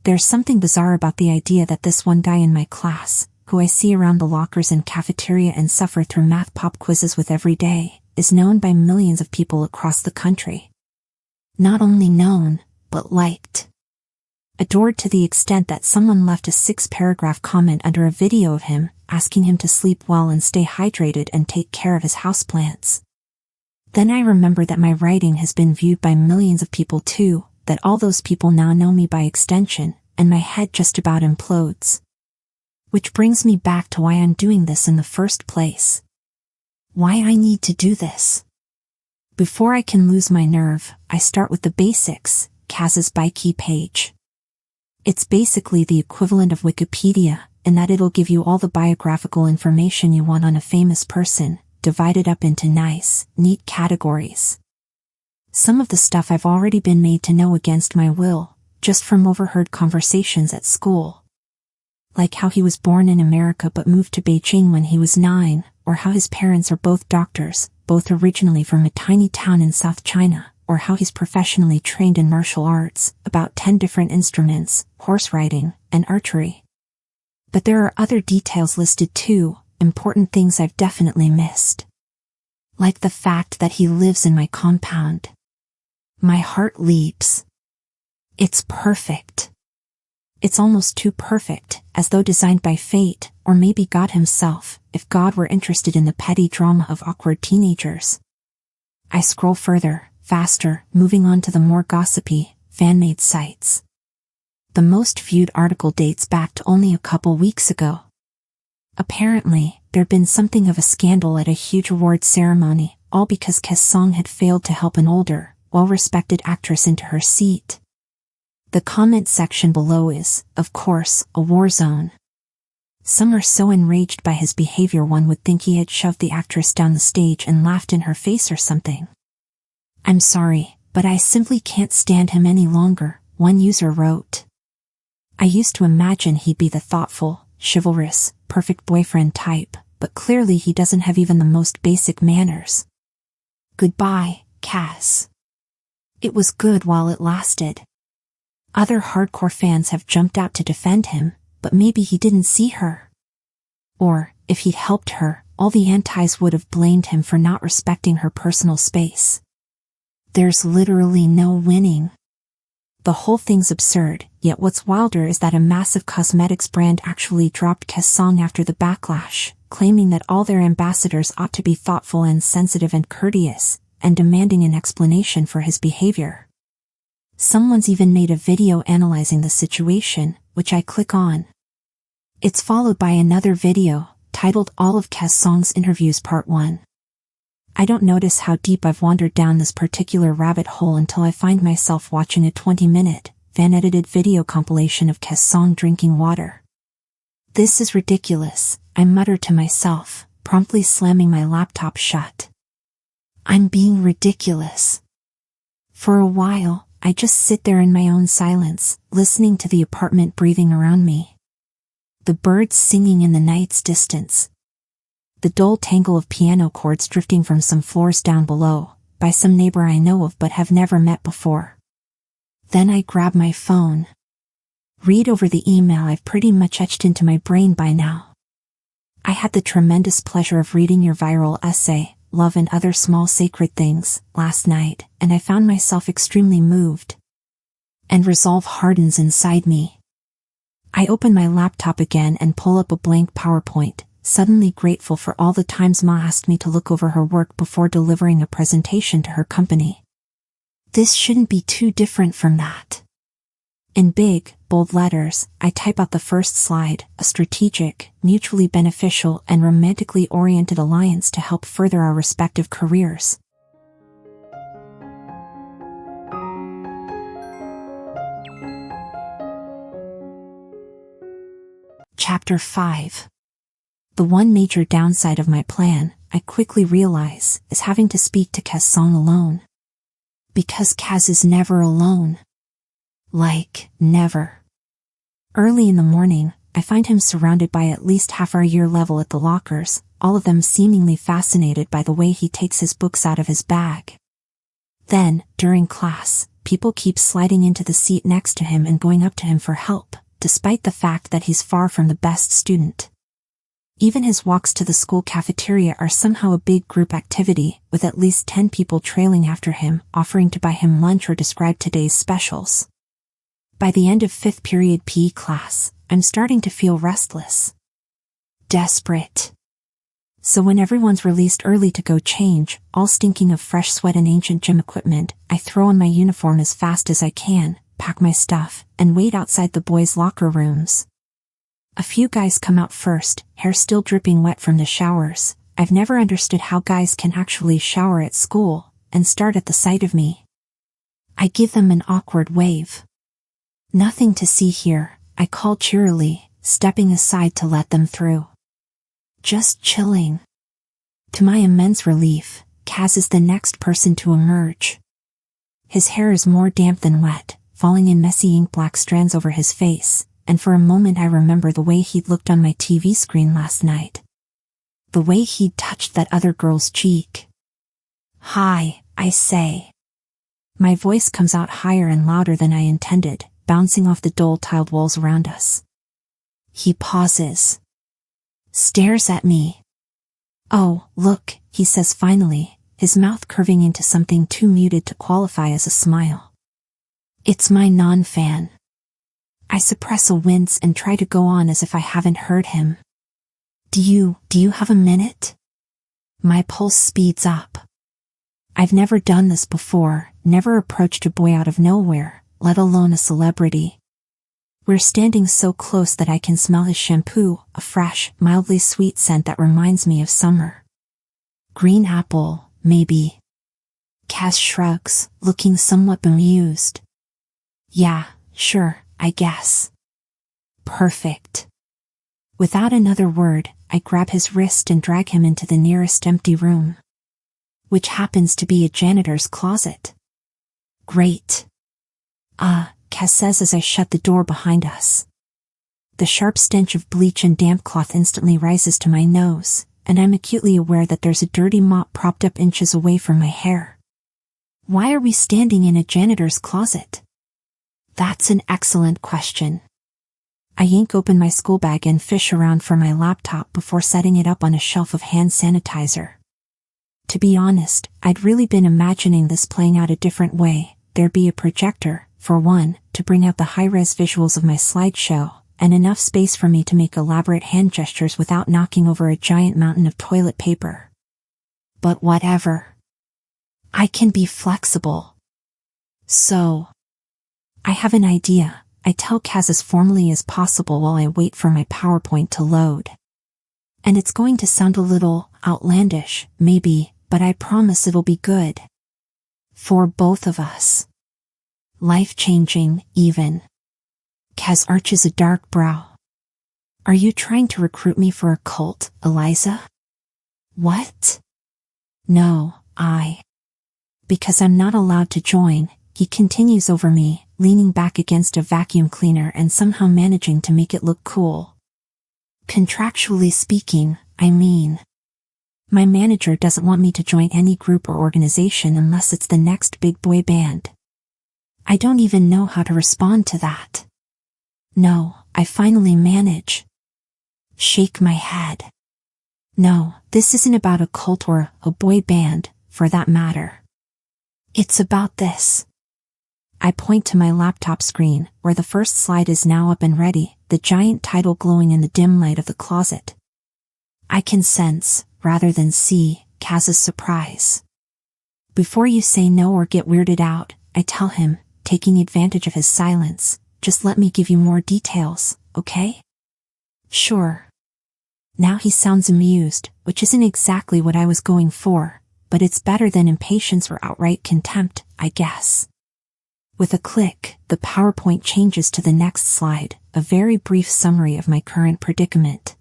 There's something bizarre about the idea that this one guy in my class, who I see around the lockers and cafeteria and suffer through math pop quizzes with every day, is known by millions of people across the country. Not only known, but liked. Adored to the extent that someone left a 6-paragraph comment under a video of him, asking him to sleep well and stay hydrated and take care of his houseplants. Then I remember that my writing has been viewed by millions of people too, that all those people now know me by extension, and my head just about implodes. Which brings me back to why I'm doing this in the first place. Why I need to do this. Before I can lose my nerve, I start with the basics, Caz's 𝐒𝐽 page. It's basically the equivalent of Wikipedia, in that it'll give you all the biographical information you want on a famous person, divided up into nice, neat categories. Some of the stuff I've already been made to know against my will, just from overheard conversations at school. Like how he was born in America but moved to Beijing when he was 9, or how his parents are both doctors, both originally from a tiny town in South China, or how he's professionally trained in martial arts, about 10 different instruments, horse riding, and archery. But there are other details listed too, important things I've definitely missed. Like the fact that he lives in my compound. My heart leaps. It's perfect. It's almost too perfect, as though designed by fate, or maybe God himself, if God were interested in the petty drama of awkward teenagers. I scroll further, faster, moving on to the more gossipy, fan-made sites. The most viewed article dates back to only a couple weeks ago. Apparently, there'd been something of a scandal at a huge awards ceremony, all because Caz Song had failed to help an older, well-respected actress into her seat. The comment section below is, of course, a war zone. Some are so enraged by his behavior one would think he had shoved the actress down the stage and laughed in her face or something. I'm sorry, but I simply can't stand him any longer, one user wrote. I used to imagine he'd be the thoughtful, chivalrous, perfect boyfriend type, but clearly he doesn't have even the most basic manners. Goodbye, Caz. It was good while it lasted. Other hardcore fans have jumped out to defend him, but maybe he didn't see her. Or, if he'd helped her, all the antis would have blamed him for not respecting her personal space. There's literally no winning. The whole thing's absurd, yet what's wilder is that a massive cosmetics brand actually dropped Caz Song after the backlash, claiming that all their ambassadors ought to be thoughtful and sensitive and courteous, and demanding an explanation for his behavior. Someone's even made a video analyzing the situation, which I click on. It's followed by another video, titled All of Caz Song's Interviews Part 1. I don't notice how deep I've wandered down this particular rabbit hole until I find myself watching a 20-minute, fan-edited video compilation of Caz Song drinking water. This is ridiculous, I mutter to myself, promptly slamming my laptop shut. I'm being ridiculous. For a while, I just sit there in my own silence, listening to the apartment breathing around me. The birds singing in the night's distance. The dull tangle of piano chords drifting from some floors down below, by some neighbor I know of but have never met before. Then I grab my phone. Read over the email I've pretty much etched into my brain by now. I had the tremendous pleasure of reading your viral essay, Love and Other Small Sacred Things, last night, and I found myself extremely moved. And resolve hardens inside me. I open my laptop again and pull up a blank PowerPoint, suddenly grateful for all the times Ma asked me to look over her work before delivering a presentation to her company. This shouldn't be too different from that. In big, bold letters, I type out the first slide, a strategic, mutually beneficial and romantically oriented alliance to help further our respective careers. Chapter 5. The one major downside of my plan, I quickly realize, is having to speak to Caz Song alone. Because Caz is never alone. Like, never. Early in the morning, I find him surrounded by at least half our year level at the lockers, all of them seemingly fascinated by the way he takes his books out of his bag. Then, during class, people keep sliding into the seat next to him and going up to him for help, despite the fact that he's far from the best student. Even his walks to the school cafeteria are somehow a big group activity, with at least 10 people trailing after him, offering to buy him lunch or describe today's specials. By the end of 5th period PE class, I'm starting to feel restless. Desperate. So when everyone's released early to go change, all stinking of fresh sweat and ancient gym equipment, I throw on my uniform as fast as I can, pack my stuff, and wait outside the boys' locker rooms. A few guys come out first, hair still dripping wet from the showers. I've never understood how guys can actually shower at school, and start at the sight of me. I give them an awkward wave. Nothing to see here, I call cheerily, stepping aside to let them through. Just chilling. To my immense relief, Caz is the next person to emerge. His hair is more damp than wet, falling in messy ink-black strands over his face, and for a moment I remember the way he'd looked on my TV screen last night. The way he'd touched that other girl's cheek. "Hi," I say. My voice comes out higher and louder than I intended, bouncing off the dull tiled walls around us. He pauses. Stares at me. "Oh, look," he says finally, his mouth curving into something too muted to qualify as a smile. It's my non-fan. I suppress a wince and try to go on as if I haven't heard him. Do you have a minute?" My pulse speeds up. I've never done this before, never approached a boy out of nowhere, let alone a celebrity. We're standing so close that I can smell his shampoo, a fresh, mildly sweet scent that reminds me of summer. Green apple, maybe. Caz shrugs, looking somewhat bemused. "Yeah, sure, I guess." Perfect. Without another word, I grab his wrist and drag him into the nearest empty room. Which happens to be a janitor's closet. Great. Caz says as I shut the door behind us. The sharp stench of bleach and damp cloth instantly rises to my nose, and I'm acutely aware that there's a dirty mop propped up inches away from my hair. Why are we standing in a janitor's closet? That's an excellent question. I yank open my school bag and fish around for my laptop before setting it up on a shelf of hand sanitizer. To be honest, I'd really been imagining this playing out a different way. There'd be a projector, for one, to bring out the high-res visuals of my slideshow, and enough space for me to make elaborate hand gestures without knocking over a giant mountain of toilet paper. But whatever. I can be flexible. So, I have an idea. I tell Caz as formally as possible while I wait for my PowerPoint to load. And it's going to sound a little outlandish, maybe, but I promise it'll be good. For both of us. Life-changing, even. Caz arches a dark brow. "Are you trying to recruit me for a cult, Eliza?" "What?" "No, Because I'm not allowed to join," he continues over me, leaning back against a vacuum cleaner and somehow managing to make it look cool. "Contractually speaking, I mean. My manager doesn't want me to join any group or organization unless it's the next big boy band." I don't even know how to respond to that. No, I finally manage. Shake my head. No, this isn't about a cult or a boy band, for that matter. It's about this. I point to my laptop screen, where the first slide is now up and ready, the giant title glowing in the dim light of the closet. I can sense, rather than see, Caz's surprise. Before you say no or get weirded out, I tell him, taking advantage of his silence, "Just let me give you more details, okay?" "Sure." Now he sounds amused, which isn't exactly what I was going for, but it's better than impatience or outright contempt, I guess. With a click, the PowerPoint changes to the next slide, a very brief summary of my current predicament.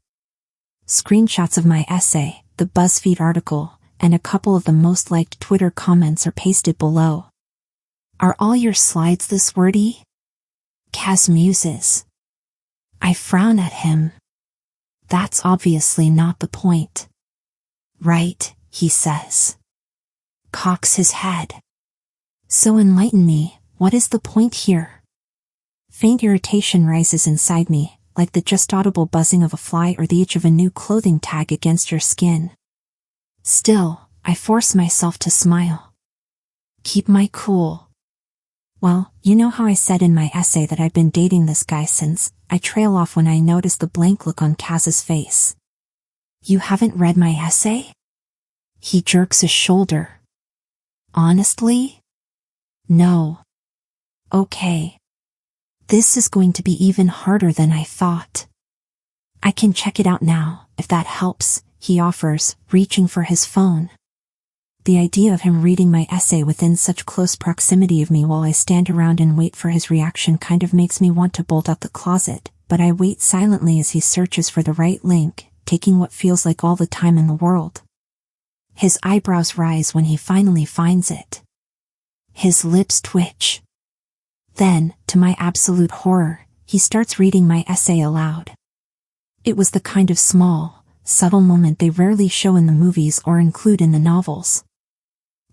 Screenshots of my essay, the BuzzFeed article, and a couple of the most liked Twitter comments are pasted below. "Are all your slides this wordy?" Caz muses. I frown at him. That's obviously not the point. "Right," he says. Cocks his head. "So enlighten me, what is the point here?" Faint irritation rises inside me, like the just audible buzzing of a fly or the itch of a new clothing tag against your skin. Still, I force myself to smile. Keep my cool. "Well, you know how I said in my essay that I'd been dating this guy since," I trail off when I notice the blank look on Caz's face. "You haven't read my essay?" He jerks his shoulder. "Honestly?" "No." "Okay. This is going to be even harder than I thought." "I can check it out now, if that helps," he offers, reaching for his phone. The idea of him reading my essay within such close proximity of me while I stand around and wait for his reaction kind of makes me want to bolt out the closet, but I wait silently as he searches for the right link, taking what feels like all the time in the world. His eyebrows rise when he finally finds it. His lips twitch. Then, to my absolute horror, he starts reading my essay aloud. It was the kind of small, subtle moment they rarely show in the movies or include in the novels.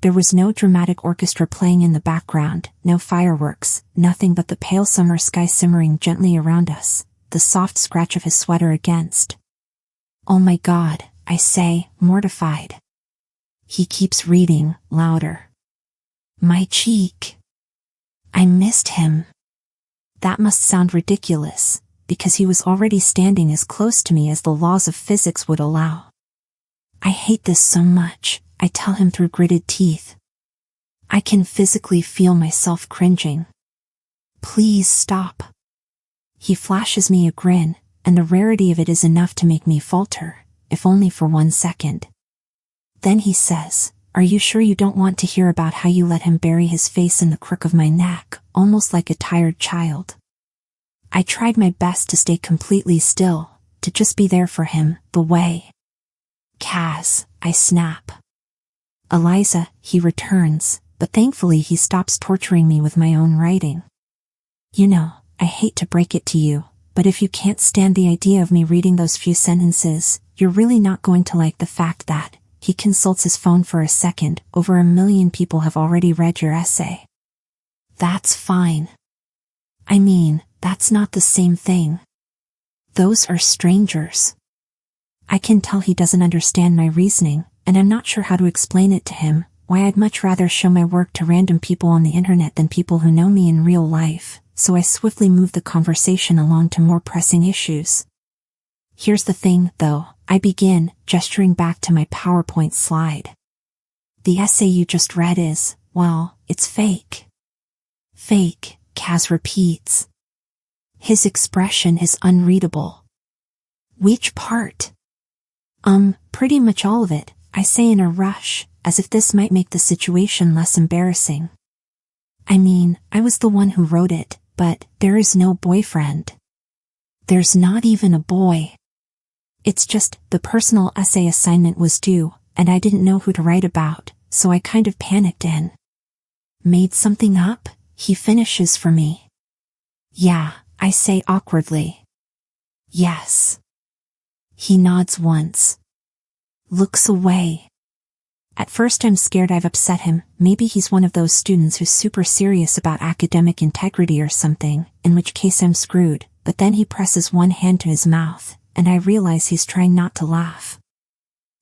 There was no dramatic orchestra playing in the background, no fireworks, nothing but the pale summer sky simmering gently around us, the soft scratch of his sweater against. "Oh my God," I say, mortified. He keeps reading, louder. "My cheek." I missed him. That must sound ridiculous, because he was already standing as close to me as the laws of physics would allow. "I hate this so much," I tell him through gritted teeth. I can physically feel myself cringing. "Please stop." He flashes me a grin, and the rarity of it is enough to make me falter, if only for 1 second. Then he says, "Are you sure you don't want to hear about how you let him bury his face in the crook of my neck, almost like a tired child?" I tried my best to stay completely still, to just be there for him, the way. "Caz," I snap. "Eliza," he returns, but thankfully he stops torturing me with my own writing. "You know, I hate to break it to you, but if you can't stand the idea of me reading those few sentences, you're really not going to like the fact that," he consults his phone for a second, "over 1 million people have already read your essay." "That's fine. I mean, that's not the same thing. Those are strangers." I can tell he doesn't understand my reasoning, and I'm not sure how to explain it to him, why I'd much rather show my work to random people on the internet than people who know me in real life, so I swiftly move the conversation along to more pressing issues. "Here's the thing, though," I begin, gesturing back to my PowerPoint slide. "The essay you just read is, well, it's fake." "Fake," Caz repeats. His expression is unreadable. "Which part?" Pretty much all of it," I say in a rush, as if this might make the situation less embarrassing. "I mean, I was the one who wrote it, but there is no boyfriend. There's not even a boy. It's just, the personal essay assignment was due, and I didn't know who to write about, so I kind of panicked and made something up," he finishes for me. "Yeah," I say awkwardly. "Yes." He nods once. Looks away. At first I'm scared I've upset him, maybe he's one of those students who's super serious about academic integrity or something, in which case I'm screwed, but then he presses one hand to his mouth, and I realize he's trying not to laugh.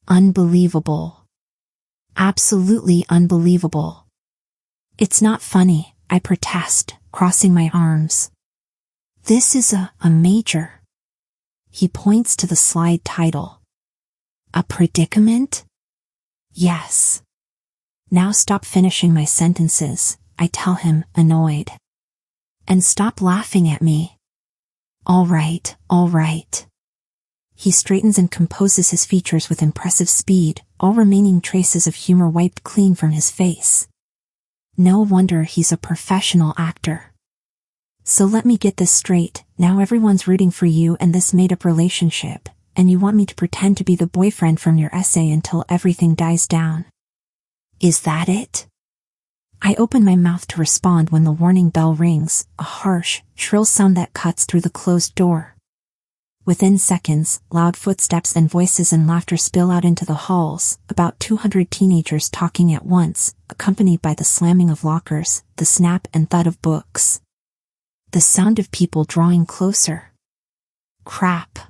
Unbelievable. Absolutely unbelievable. "It's not funny," I protest, crossing my arms. "This is a major." He points to the slide title. "A predicament?" "Yes." "Now stop finishing my sentences," I tell him, annoyed. "And stop laughing at me." All right, all right." He straightens and composes his features with impressive speed, all remaining traces of humor wiped clean from his face. No wonder he's a professional actor. "So let me get this straight, now everyone's rooting for you and this made-up relationship, and you want me to pretend to be the boyfriend from your essay until everything dies down. Is that it?" I open my mouth to respond when the warning bell rings, a harsh, shrill sound that cuts through the closed door. Within seconds, loud footsteps and voices and laughter spill out into the halls, about 200 teenagers talking at once, accompanied by the slamming of lockers, the snap and thud of books. The sound of people drawing closer. Crap.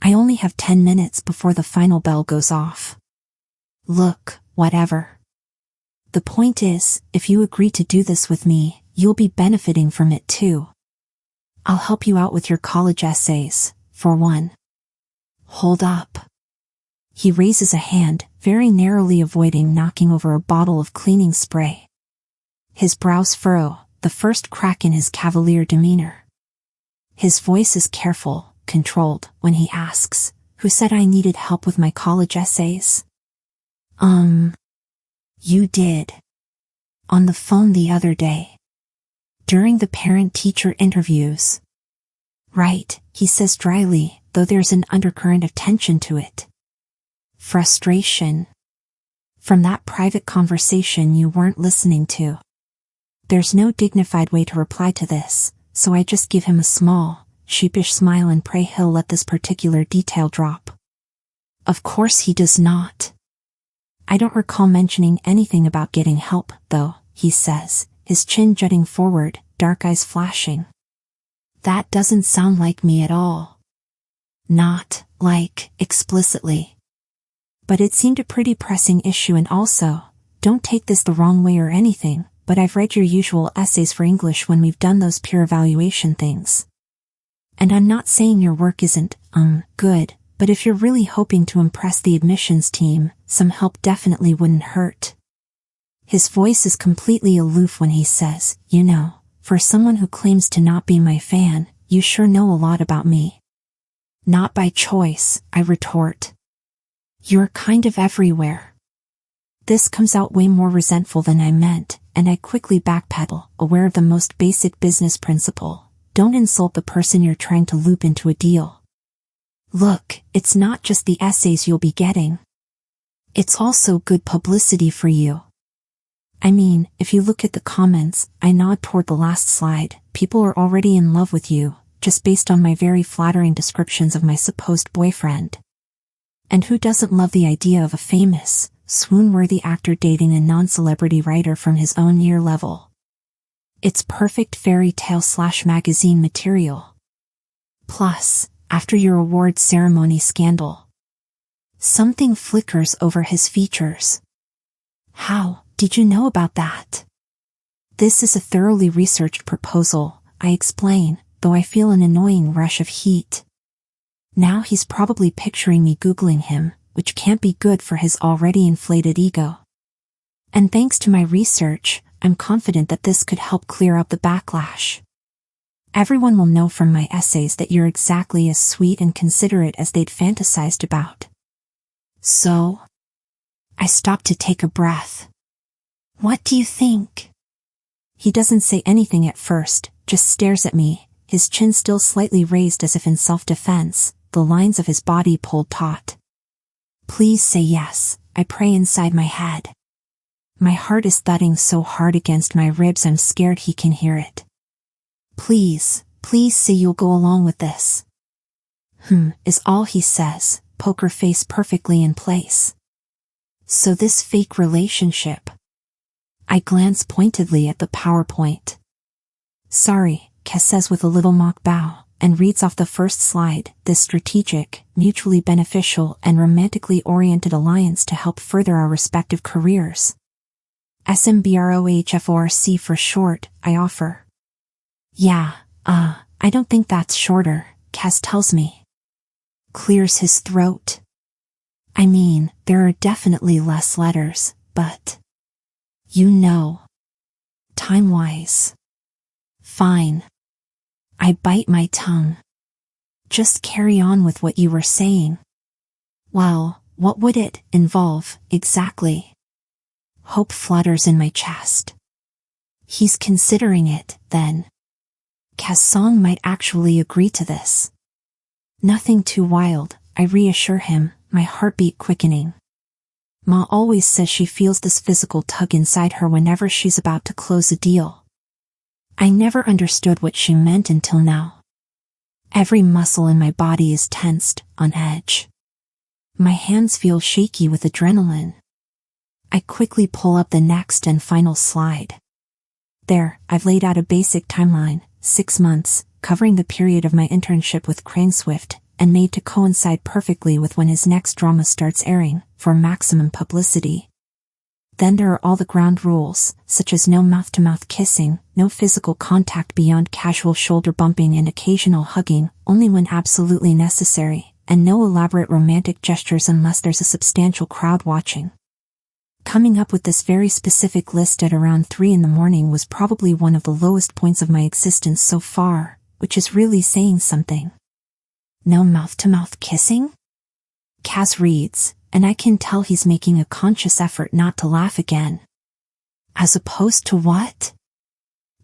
I only have 10 minutes before the final bell goes off. Look, whatever. The point is, if you agree to do this with me, you'll be benefiting from it too. I'll help you out with your college essays, for one. Hold up. He raises a hand, very narrowly avoiding knocking over a bottle of cleaning spray. His brows furrow, the first crack in his cavalier demeanor. His voice is careful, controlled, when he asks, "Who said I needed help with my college essays?" You did. On the phone the other day. During the parent-teacher interviews. Right, he says dryly, though there's an undercurrent of tension to it. Frustration. From that private conversation you weren't listening to. There's no dignified way to reply to this, so I just give him a small, sheepish smile and pray he'll let this particular detail drop. Of course he does not. I don't recall mentioning anything about getting help, though, he says, his chin jutting forward, dark eyes flashing. That doesn't sound like me at all. Not, like, explicitly. But it seemed a pretty pressing issue, and also, don't take this the wrong way or anything, but I've read your usual essays for English when we've done those peer evaluation things. And I'm not saying your work isn't, good, but if you're really hoping to impress the admissions team, some help definitely wouldn't hurt. His voice is completely aloof when he says, you know, for someone who claims to not be my fan, you sure know a lot about me. Not by choice, I retort. You're kind of everywhere. This comes out way more resentful than I meant, and I quickly backpedal, aware of the most basic business principle. Don't insult the person you're trying to loop into a deal. Look, it's not just the essays you'll be getting. It's also good publicity for you. I mean, if you look at the comments, I nod toward the last slide, people are already in love with you, just based on my very flattering descriptions of my supposed boyfriend. And who doesn't love the idea of a famous, swoon-worthy actor dating a non-celebrity writer from his own year level? It's perfect fairy tale/magazine material. Plus, after your award ceremony scandal, something flickers over his features. How did you know about that? This is a thoroughly researched proposal, I explain, though I feel an annoying rush of heat. Now he's probably picturing me Googling him, which can't be good for his already inflated ego. And thanks to my research, I'm confident that this could help clear up the backlash. Everyone will know from my essays that you're exactly as sweet and considerate as they'd fantasized about. So, I stop to take a breath. What do you think? He doesn't say anything at first, just stares at me, his chin still slightly raised as if in self-defense, the lines of his body pulled taut. Please say yes, I pray inside my head. My heart is thudding so hard against my ribs I'm scared he can hear it. Please, please say you'll go along with this. Is all he says, poker face perfectly in place. So this fake relationship. I glance pointedly at the PowerPoint. Sorry, Caz says with a little mock bow, and reads off the first slide, this strategic, mutually beneficial and romantically oriented alliance to help further our respective careers. SMBROHFORC for short, I offer. Yeah, I don't think that's shorter, Caz tells me. Clears his throat. I mean, there are definitely less letters, but... You know. Time-wise. Fine. I bite my tongue. Just carry on with what you were saying. Well, what would it involve, exactly? Hope flutters in my chest. He's considering it, then. Caz Song might actually agree to this. Nothing too wild, I reassure him, my heartbeat quickening. Ma always says she feels this physical tug inside her whenever she's about to close a deal. I never understood what she meant until now. Every muscle in my body is tensed, on edge. My hands feel shaky with adrenaline. I quickly pull up the next and final slide. There, I've laid out a basic timeline, 6 months, covering the period of my internship with 𝐒𝐚𝐫𝐭, and made to coincide perfectly with when his next drama starts airing, for maximum publicity. Then there are all the ground rules, such as no mouth-to-mouth kissing, no physical contact beyond casual shoulder bumping and occasional hugging, only when absolutely necessary, and no elaborate romantic gestures unless there's a substantial crowd watching. Coming up with this very specific list at around 3 in the morning was probably one of the lowest points of my existence so far, which is really saying something. No mouth-to-mouth kissing? Caz reads, and I can tell he's making a conscious effort not to laugh again. As opposed to what?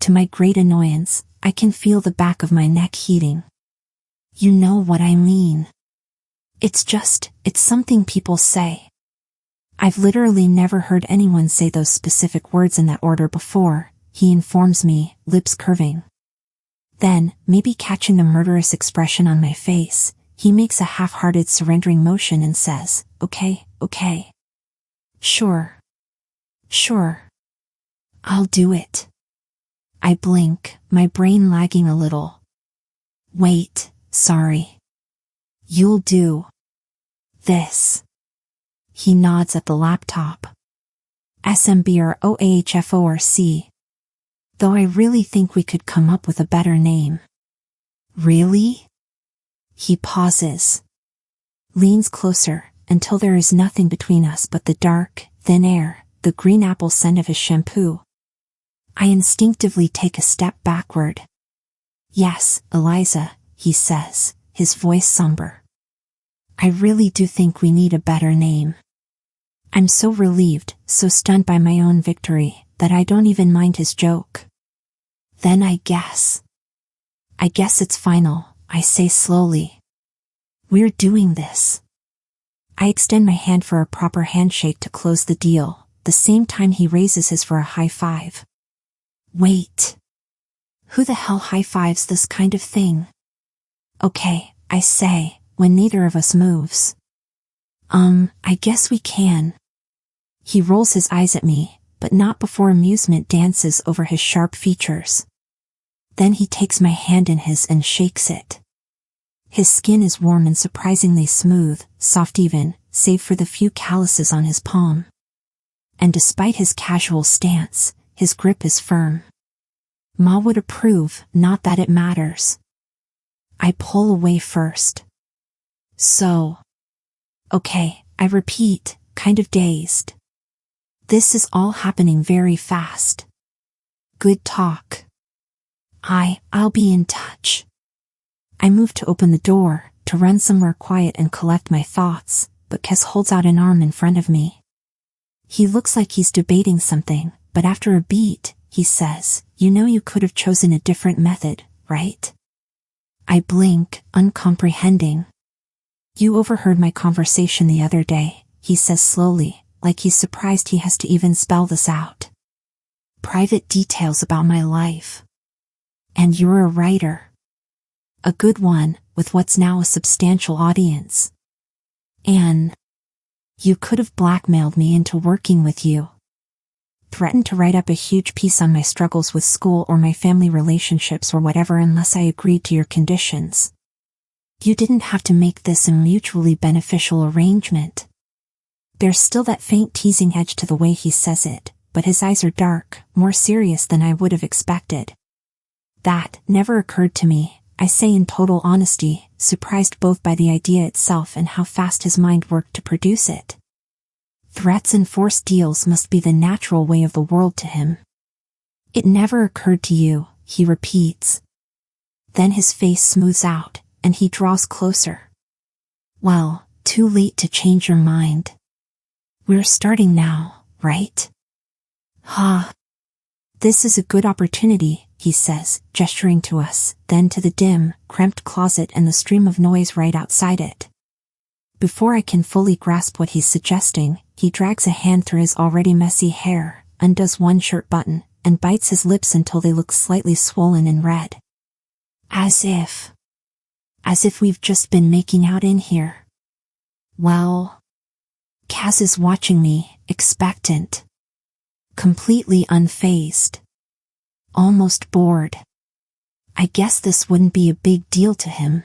To my great annoyance, I can feel the back of my neck heating. You know what I mean. It's something people say. I've literally never heard anyone say those specific words in that order before, he informs me, lips curving. Then, maybe catching the murderous expression on my face, he makes a half-hearted surrendering motion and says, okay. Sure. I'll do it. I blink, my brain lagging a little. Wait, sorry. You'll do this. He nods at the laptop. 𝐒𝐘𝐍𝐎𝐿. Though I really think we could come up with a better name. Really? He pauses. Leans closer, until there is nothing between us but the dark, thin air, the green apple scent of his shampoo. I instinctively take a step backward. Yes, Eliza, he says, his voice somber. I really do think we need a better name. I'm so relieved, so stunned by my own victory, that I don't even mind his joke. Then I guess it's final, I say slowly. We're doing this. I extend my hand for a proper handshake to close the deal, the same time he raises his for a high five. Wait. Who the hell high-fives this kind of thing? Okay, I say, when neither of us moves. I guess we can. He rolls his eyes at me, but not before amusement dances over his sharp features. Then he takes my hand in his and shakes it. His skin is warm and surprisingly smooth, soft even, save for the few calluses on his palm. And despite his casual stance, his grip is firm. Ma would approve, not that it matters. I pull away first. So. Okay, I repeat, kind of dazed. This is all happening very fast. Good talk. I'll be in touch. I move to open the door, to run somewhere quiet and collect my thoughts, but Caz holds out an arm in front of me. He looks like he's debating something, but after a beat, he says, you know you could have chosen a different method, right? I blink, uncomprehending. You overheard my conversation the other day, he says slowly, like he's surprised he has to even spell this out. Private details about my life. And you're a writer. A good one, with what's now a substantial audience. And you could have blackmailed me into working with you. Threatened to write up a huge piece on my struggles with school or my family relationships or whatever unless I agreed to your conditions. You didn't have to make this a mutually beneficial arrangement. There's still that faint teasing edge to the way he says it, but his eyes are dark, more serious than I would have expected. That never occurred to me, I say in total honesty, surprised both by the idea itself and how fast his mind worked to produce it. Threats and forced deals must be the natural way of the world to him. It never occurred to you, he repeats. Then his face smooths out, and he draws closer. Well, too late to change your mind. We're starting now, right? This is a good opportunity, he says, gesturing to us, then to the dim, cramped closet and the stream of noise right outside it. Before I can fully grasp what he's suggesting, he drags a hand through his already messy hair, undoes one shirt button, and bites his lips until they look slightly swollen and red. As if we've just been making out in here. Well, Caz is watching me, expectant. Completely unfazed. Almost bored. I guess this wouldn't be a big deal to him.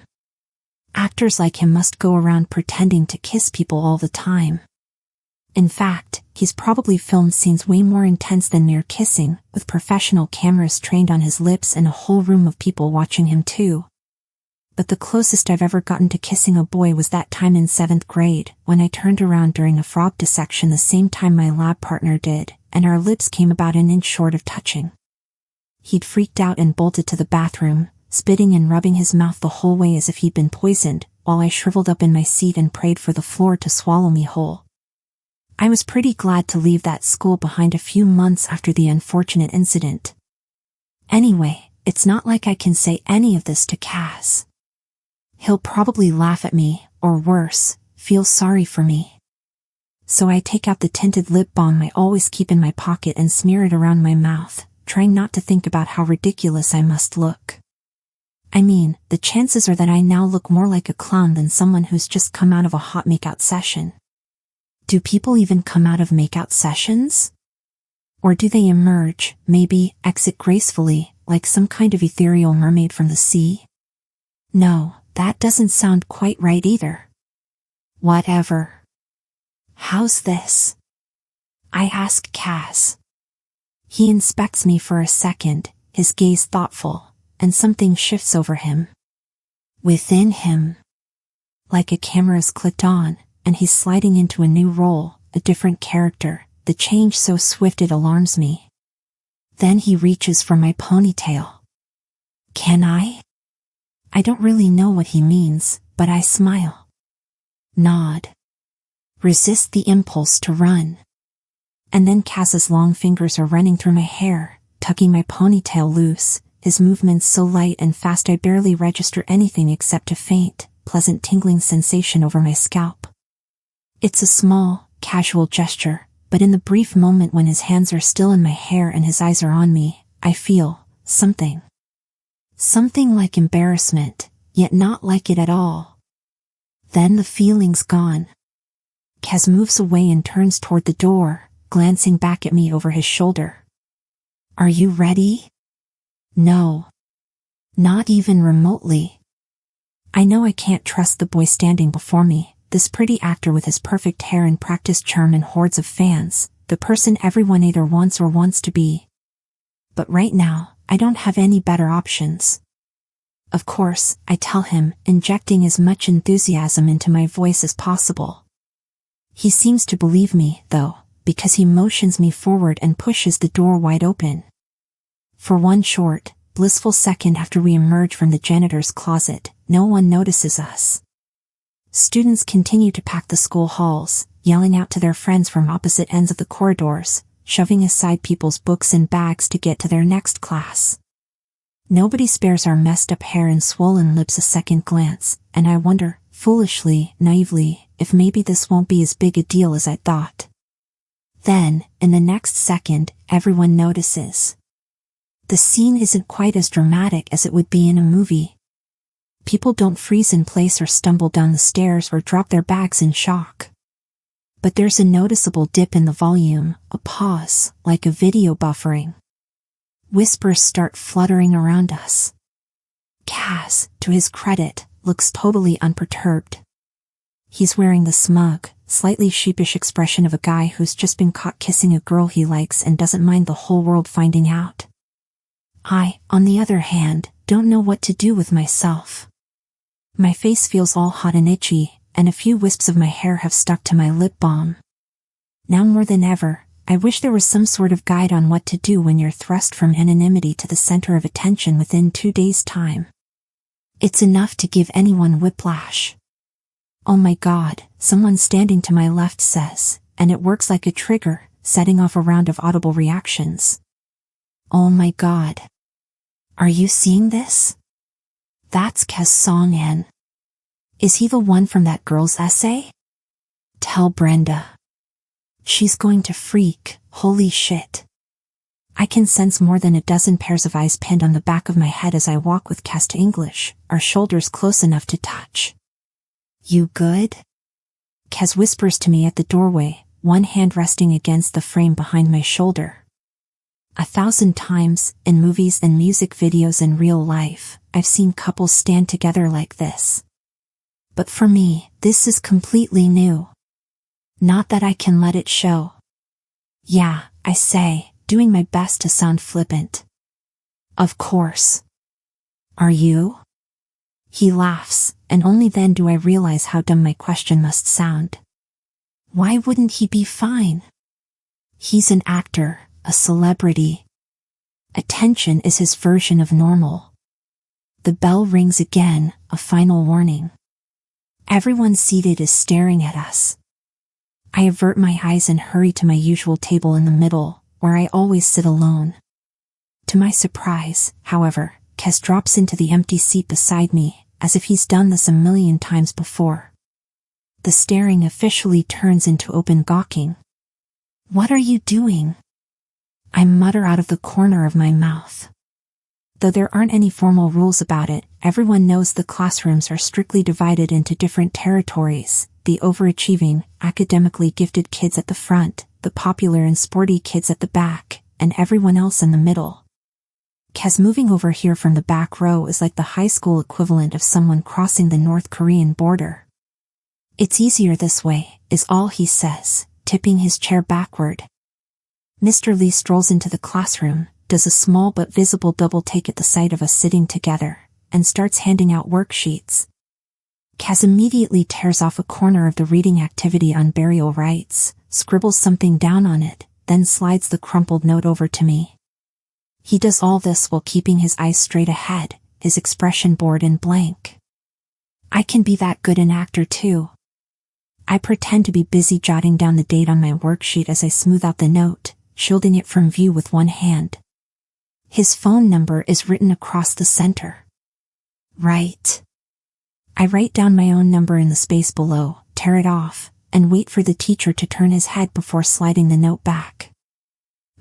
Actors like him must go around pretending to kiss people all the time. In fact, he's probably filmed scenes way more intense than mere kissing, with professional cameras trained on his lips and a whole room of people watching him too. But the closest I've ever gotten to kissing a boy was that time in 7th grade, when I turned around during a frog dissection the same time my lab partner did, and our lips came about an inch short of touching. He'd freaked out and bolted to the bathroom, spitting and rubbing his mouth the whole way as if he'd been poisoned, while I shriveled up in my seat and prayed for the floor to swallow me whole. I was pretty glad to leave that school behind a few months after the unfortunate incident. Anyway, it's not like I can say any of this to Caz. He'll probably laugh at me, or worse, feel sorry for me. So I take out the tinted lip balm I always keep in my pocket and smear it around my mouth, trying not to think about how ridiculous I must look. I mean, the chances are that I now look more like a clown than someone who's just come out of a hot makeout session. Do people even come out of makeout sessions? Or do they emerge, maybe, exit gracefully, like some kind of ethereal mermaid from the sea? No, that doesn't sound quite right either. Whatever. How's this? I ask Caz. He inspects me for a second, his gaze thoughtful, and something shifts over him. Within him. Like a camera's clicked on, and he's sliding into a new role, a different character, the change so swift it alarms me. Then he reaches for my ponytail. Can I? I don't really know what he means, but I smile. Nod. Resist the impulse to run. And then Caz's long fingers are running through my hair, tugging my ponytail loose, his movements so light and fast I barely register anything except a faint, pleasant tingling sensation over my scalp. It's a small, casual gesture, but in the brief moment when his hands are still in my hair and his eyes are on me, I feel something. Something like embarrassment, yet not like it at all. Then the feeling's gone. Caz moves away and turns toward the door, glancing back at me over his shoulder. Are you ready? No. Not even remotely. I know I can't trust the boy standing before me, this pretty actor with his perfect hair and practiced charm and hordes of fans, the person everyone either wants or wants to be. But right now, I don't have any better options. Of course, I tell him, injecting as much enthusiasm into my voice as possible. He seems to believe me, though, because he motions me forward and pushes the door wide open. For one short, blissful second after we emerge from the janitor's closet, no one notices us. Students continue to pack the school halls, yelling out to their friends from opposite ends of the corridors, shoving aside people's books and bags to get to their next class. Nobody spares our messed up hair and swollen lips a second glance, and I wonder, foolishly, naively, if maybe this won't be as big a deal as I thought. Then, in the next second, everyone notices. The scene isn't quite as dramatic as it would be in a movie. People don't freeze in place or stumble down the stairs or drop their bags in shock. But there's a noticeable dip in the volume, a pause, like a video buffering. Whispers start fluttering around us. Caz, to his credit, looks totally unperturbed. He's wearing the smug, slightly sheepish expression of a guy who's just been caught kissing a girl he likes and doesn't mind the whole world finding out. I, on the other hand, don't know what to do with myself. My face feels all hot and itchy, and a few wisps of my hair have stuck to my lip balm. Now more than ever, I wish there was some sort of guide on what to do when you're thrust from anonymity to the center of attention within 2 days' time. It's enough to give anyone whiplash. Oh my God, someone standing to my left says, and it works like a trigger, setting off a round of audible reactions. Oh my God. Are you seeing this? That's Caz Song and... Is he the one from that girl's essay? Tell Brenda. She's going to freak, holy shit. I can sense more than a dozen pairs of eyes pinned on the back of my head as I walk with Caz to English, our shoulders close enough to touch. You good? Caz whispers to me at the doorway, one hand resting against the frame behind my shoulder. 1,000 times, in movies and music videos and real life, I've seen couples stand together like this. But for me, this is completely new. Not that I can let it show. Yeah, I say, doing my best to sound flippant. Of course. Are you? He laughs, and only then do I realize how dumb my question must sound. Why wouldn't he be fine? He's an actor, a celebrity. Attention is his version of normal. The bell rings again, a final warning. Everyone seated is staring at us. I avert my eyes and hurry to my usual table in the middle, where I always sit alone. To my surprise, however, Caz drops into the empty seat beside me, as if he's done this a million times before. The staring officially turns into open gawking. "What are you doing?" I mutter out of the corner of my mouth. Though there aren't any formal rules about it, everyone knows the classrooms are strictly divided into different territories: the overachieving, academically gifted kids at the front, the popular and sporty kids at the back, and everyone else in the middle. Caz moving over here from the back row is like the high school equivalent of someone crossing the North Korean border. "It's easier this way," is all he says, tipping his chair backward. Mr. Lee strolls into the classroom, does a small but visible double take at the sight of us sitting together, and starts handing out worksheets. Caz immediately tears off a corner of the reading activity on burial rites, scribbles something down on it, then slides the crumpled note over to me. He does all this while keeping his eyes straight ahead, his expression bored and blank. I can be that good an actor too. I pretend to be busy jotting down the date on my worksheet as I smooth out the note, shielding it from view with one hand. His phone number is written across the center. Right. I write down my own number in the space below, tear it off, and wait for the teacher to turn his head before sliding the note back.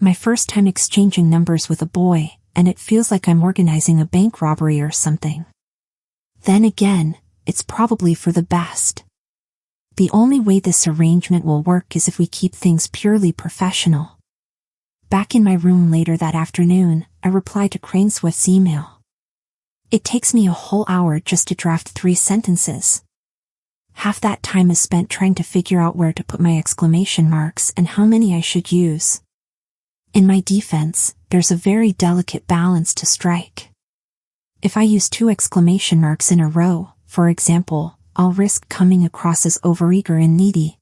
My first time exchanging numbers with a boy, and it feels like I'm organizing a bank robbery or something. Then again, it's probably for the best. The only way this arrangement will work is if we keep things purely professional. Back in my room later that afternoon, I replied to 𝐒𝐚𝐫𝐭's email. It takes me a whole hour just to draft 3 sentences. Half that time is spent trying to figure out where to put my exclamation marks and how many I should use. In my defense, there's a very delicate balance to strike. If I use 2 exclamation marks in a row, for example, I'll risk coming across as overeager and needy.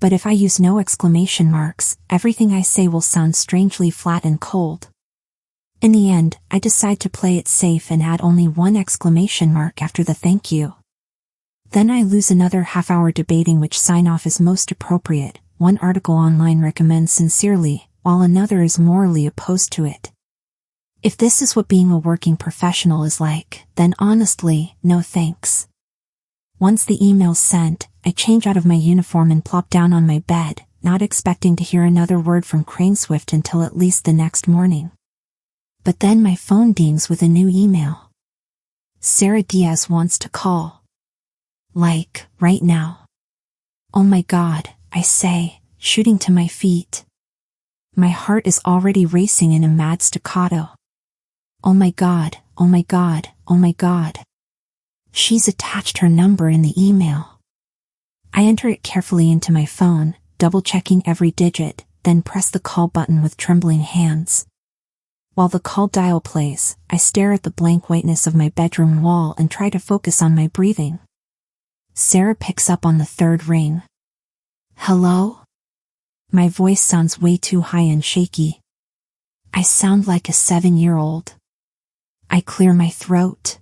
But if I use no exclamation marks, everything I say will sound strangely flat and cold. In the end, I decide to play it safe and add only 1 exclamation mark after the thank you. Then I lose another half-hour debating which sign-off is most appropriate. One article online recommends sincerely, while another is morally opposed to it. If this is what being a working professional is like, then honestly, no thanks. Once the email's sent, I change out of my uniform and plop down on my bed, not expecting to hear another word from 𝐒𝐚𝐫 until at least the next morning. But then my phone dings with a new email. Sarah Diaz wants to call. Like, right now. Oh my God, I say, shooting to my feet. My heart is already racing in a mad staccato. Oh my God, oh my God, oh my God. She's attached her number in the email. I enter it carefully into my phone, double-checking every digit, then press the call button with trembling hands. While the call dial plays, I stare at the blank whiteness of my bedroom wall and try to focus on my breathing. Sarah picks up on the 3rd ring. Hello? My voice sounds way too high and shaky. I sound like a 7-year-old. I clear my throat.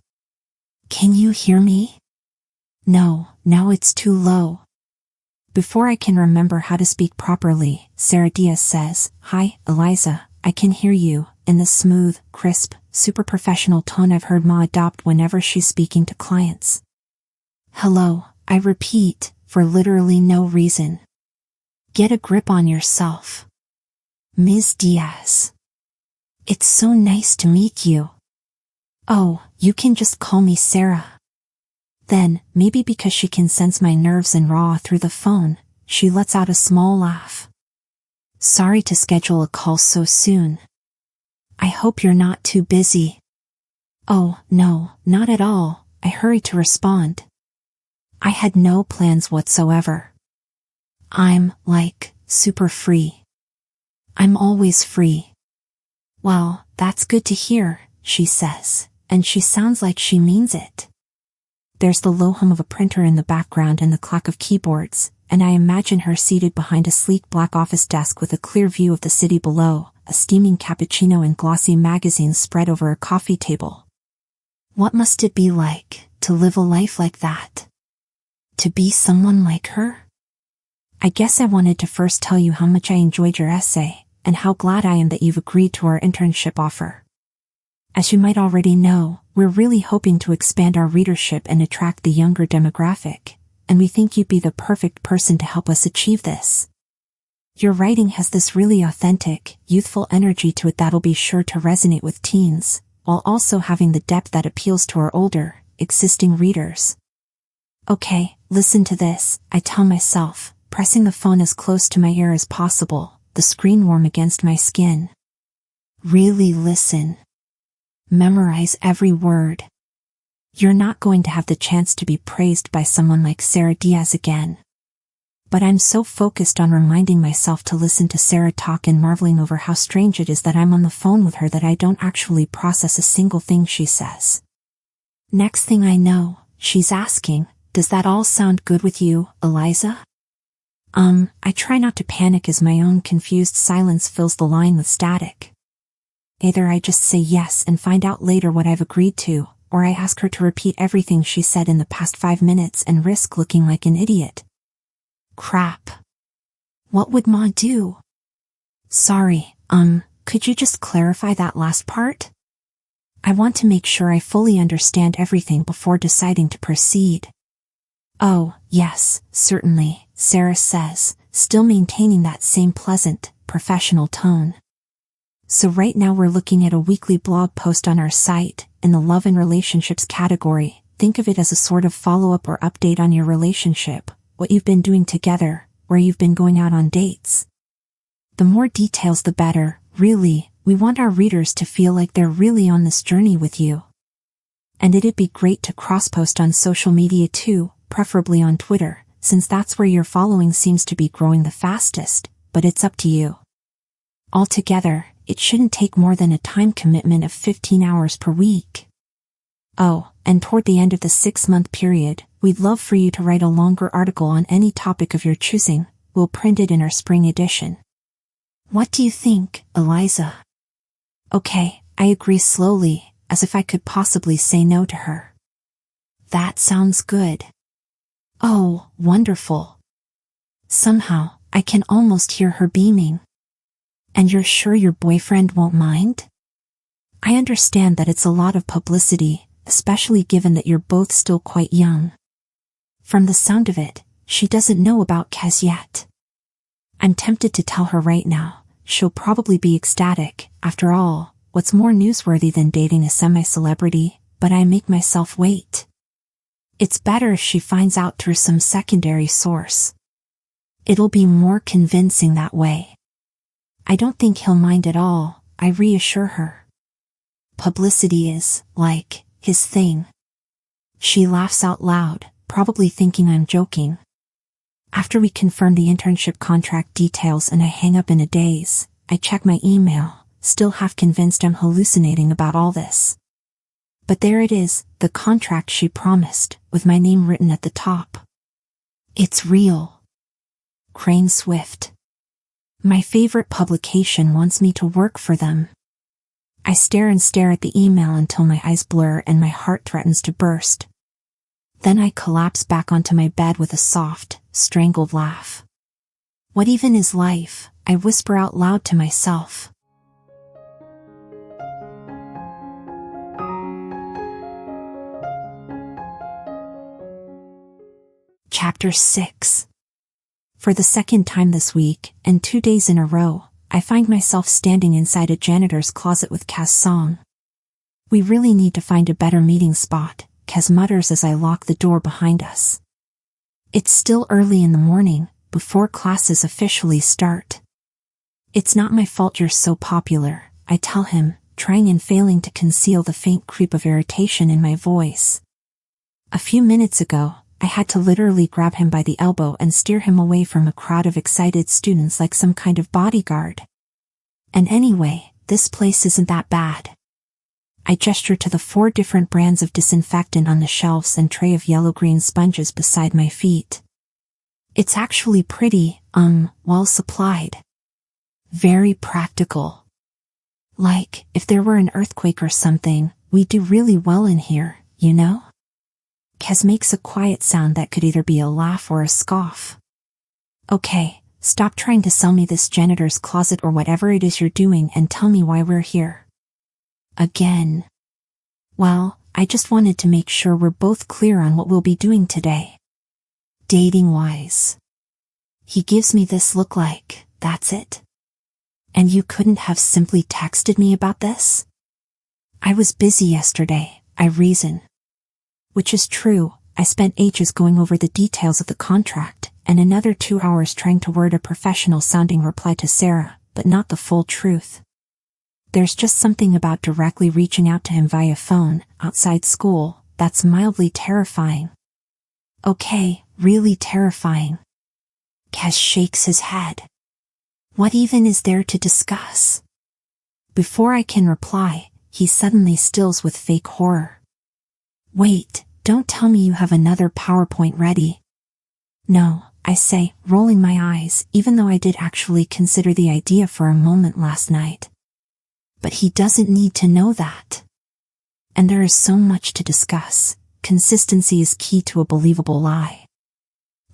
Can you hear me? No, now it's too low. Before I can remember how to speak properly, Sarah Diaz says, Hi, Eliza, I can hear you, in the smooth, crisp, super professional tone I've heard Ma adopt whenever she's speaking to clients. Hello, I repeat, for literally no reason. Get a grip on yourself. Ms. Diaz. It's so nice to meet you. Oh, you can just call me Sarah. Then, maybe because she can sense my nerves and raw through the phone, she lets out a small laugh. Sorry to schedule a call so soon. I hope you're not too busy. Oh, no, not at all, I hurry to respond. I had no plans whatsoever. I'm, like, super free. I'm always free. Well, that's good to hear, she says, and she sounds like she means it. There's the low hum of a printer in the background and the clack of keyboards, and I imagine her seated behind a sleek black office desk with a clear view of the city below, a steaming cappuccino and glossy magazines spread over a coffee table. What must it be like, to live a life like that? To be someone like her? I guess I wanted to first tell you how much I enjoyed your essay, and how glad I am that you've agreed to our internship offer. As you might already know, we're we're really hoping to expand our readership and attract the younger demographic, and we think you'd be the perfect person to help us achieve this. Your writing has this really authentic, youthful energy to it that'll be sure to resonate with teens, while also having the depth that appeals to our older, existing readers. Okay, listen to this, I tell myself, pressing the phone as close to my ear as possible, the screen warm against my skin. Really listen. Memorize every word. You're not going to have the chance to be praised by someone like Sarah Diaz again. But I'm so focused on reminding myself to listen to Sarah talk and marveling over how strange it is that I'm on the phone with her that I don't actually process a single thing she says. Next thing I know, she's asking, "Does that all sound good with you, Eliza?" I try not to panic as my own confused silence fills the line with static. Either I just say yes and find out later what I've agreed to, or I ask her to repeat everything she said in the past 5 minutes and risk looking like an idiot. Crap. What would Ma do? Sorry, could you just clarify that last part? I want to make sure I fully understand everything before deciding to proceed. Oh, yes, certainly, Sarah says, still maintaining that same pleasant, professional tone. So right now we're looking at a weekly blog post on our site, in the Love and Relationships category. Think of it as a sort of follow-up or update on your relationship, what you've been doing together, where you've been going out on dates. The more details the better, really. We want our readers to feel like they're really on this journey with you. And it'd be great to cross-post on social media too, preferably on Twitter, since that's where your following seems to be growing the fastest, but it's up to you. Altogether, it shouldn't take more than a time commitment of 15 hours per week. Oh, and toward the end of the 6-month period, we'd love for you to write a longer article on any topic of your choosing. We'll print it in our spring edition. What do you think, Eliza? Okay, I agree slowly, as if I could possibly say no to her. That sounds good. Oh, wonderful. Somehow, I can almost hear her beaming. And you're sure your boyfriend won't mind? I understand that it's a lot of publicity, especially given that you're both still quite young. From the sound of it, she doesn't know about Caz yet. I'm tempted to tell her right now. She'll probably be ecstatic. After all, what's more newsworthy than dating a semi-celebrity? But I make myself wait. It's better if she finds out through some secondary source. It'll be more convincing that way. I don't think he'll mind at all, I reassure her. Publicity is, like, his thing. She laughs out loud, probably thinking I'm joking. After we confirm the internship contract details and I hang up in a daze, I check my email, still half convinced I'm hallucinating about all this. But there it is, the contract she promised, with my name written at the top. It's real. Crane Swift. My favorite publication wants me to work for them. I stare and stare at the email until my eyes blur and my heart threatens to burst. Then I collapse back onto my bed with a soft, strangled laugh. What even is life? I whisper out loud to myself. Chapter 6. For the second time this week, and 2 days in a row, I find myself standing inside a janitor's closet with Caz Song. We really need to find a better meeting spot, Caz mutters as I lock the door behind us. It's still early in the morning, before classes officially start. It's not my fault you're so popular, I tell him, trying and failing to conceal the faint creep of irritation in my voice. A few minutes ago, I had to literally grab him by the elbow and steer him away from a crowd of excited students like some kind of bodyguard. And anyway, this place isn't that bad. I gesture to the 4 different brands of disinfectant on the shelves and tray of yellow-green sponges beside my feet. It's actually pretty, well supplied. Very practical. Like, if there were an earthquake or something, we'd do really well in here, you know? Caz makes a quiet sound that could either be a laugh or a scoff. Okay, stop trying to sell me this janitor's closet or whatever it is you're doing and tell me why we're here. Again. Well, I just wanted to make sure we're both clear on what we'll be doing today. Dating-wise. He gives me this look like, that's it? And you couldn't have simply texted me about this? I was busy yesterday, I reason. Which is true, I spent ages going over the details of the contract, and another 2 hours trying to word a professional-sounding reply to Sarah, but not the full truth. There's just something about directly reaching out to him via phone, outside school, that's mildly terrifying. Okay, really terrifying. Caz shakes his head. What even is there to discuss? Before I can reply, he suddenly stills with fake horror. Wait, don't tell me you have another PowerPoint ready. No, I say, rolling my eyes, even though I did actually consider the idea for a moment last night. But he doesn't need to know that. And there is so much to discuss. Consistency is key to a believable lie.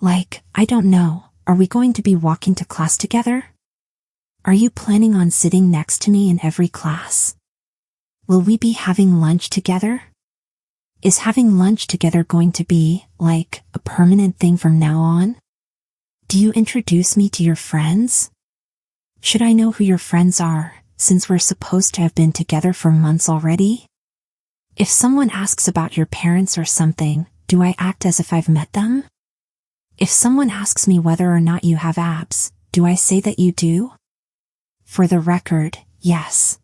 Like, I don't know, are we going to be walking to class together? Are you planning on sitting next to me in every class? Will we be having lunch together? Is having lunch together going to be, like, a permanent thing from now on? Do you introduce me to your friends? Should I know who your friends are, since we're supposed to have been together for months already? If someone asks about your parents or something, do I act as if I've met them? If someone asks me whether or not you have abs, do I say that you do? For the record, yes.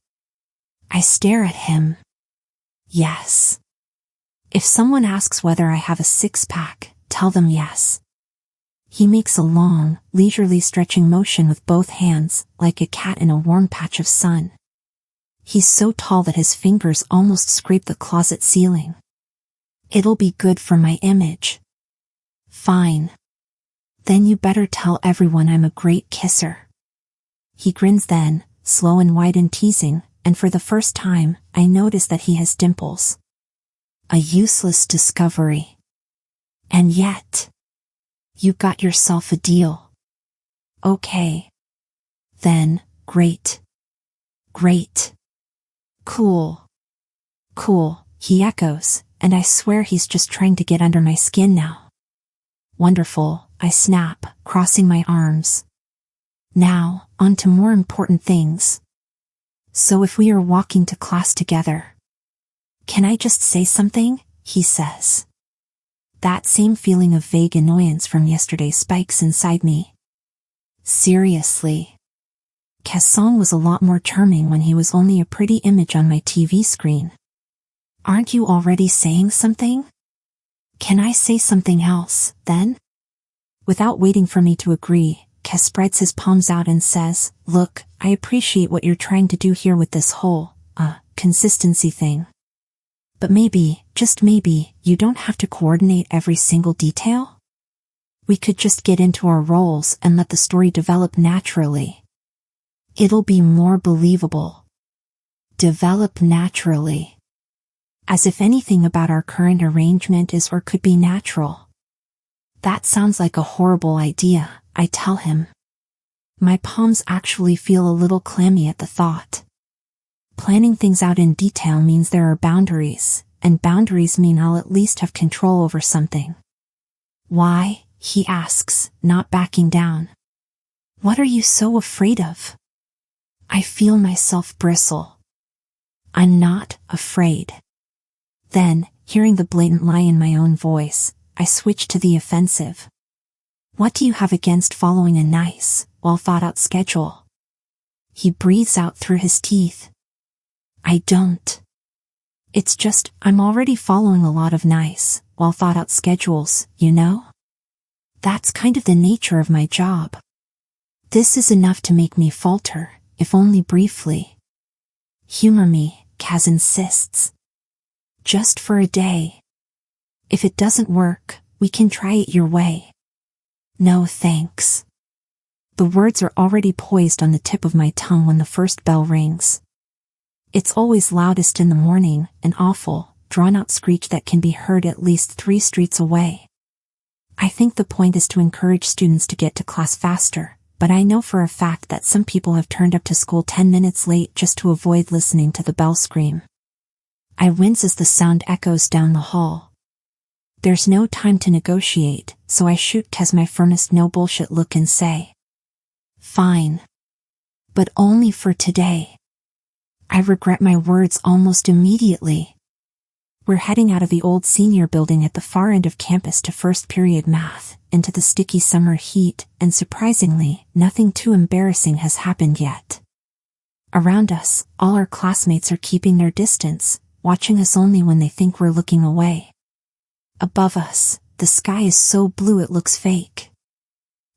I stare at him. Yes. If someone asks whether I have a six-pack, tell them yes. He makes a long, leisurely stretching motion with both hands, like a cat in a warm patch of sun. He's so tall that his fingers almost scrape the closet ceiling. It'll be good for my image. Fine. Then you better tell everyone I'm a great kisser. He grins then, slow and wide and teasing, and for the first time, I notice that he has dimples. A useless discovery. And yet, you got yourself a deal. Okay. Then, great. Great. Cool. Cool, he echoes, and I swear he's just trying to get under my skin now. Wonderful, I snap, crossing my arms. Now, on to more important things. So if we are walking to class together, can I just say something? He says. That same feeling of vague annoyance from yesterday spikes inside me. Seriously. Caz Song was a lot more charming when he was only a pretty image on my TV screen. Aren't you already saying something? Can I say something else, then? Without waiting for me to agree, Caz spreads his palms out and says, Look, I appreciate what you're trying to do here with this whole, consistency thing. But maybe, just maybe, you don't have to coordinate every single detail? We could just get into our roles and let the story develop naturally. It'll be more believable. Develop naturally. As if anything about our current arrangement is or could be natural. That sounds like a horrible idea, I tell him. My palms actually feel a little clammy at the thought. Planning things out in detail means there are boundaries, and boundaries mean I'll at least have control over something. Why? He asks, not backing down. What are you so afraid of? I feel myself bristle. I'm not afraid. Then, hearing the blatant lie in my own voice, I switch to the offensive. What do you have against following a nice, well-thought-out schedule? He breathes out through his teeth. I don't. It's just, I'm already following a lot of nice, well-thought-out schedules, you know? That's kind of the nature of my job. This is enough to make me falter, if only briefly. Humor me, Caz insists. Just for a day. If it doesn't work, we can try it your way. No thanks. The words are already poised on the tip of my tongue when the first bell rings. It's always loudest in the morning, an awful, drawn-out screech that can be heard at least 3 streets away. I think the point is to encourage students to get to class faster, but I know for a fact that some people have turned up to school 10 minutes late just to avoid listening to the bell scream. I wince as the sound echoes down the hall. There's no time to negotiate, so I shoot Caz my firmest no bullshit look and say, "Fine. But only for today." I regret my words almost immediately. We're heading out of the old senior building at the far end of campus to first period math, into the sticky summer heat, and surprisingly, nothing too embarrassing has happened yet. Around us, all our classmates are keeping their distance, watching us only when they think we're looking away. Above us, the sky is so blue it looks fake.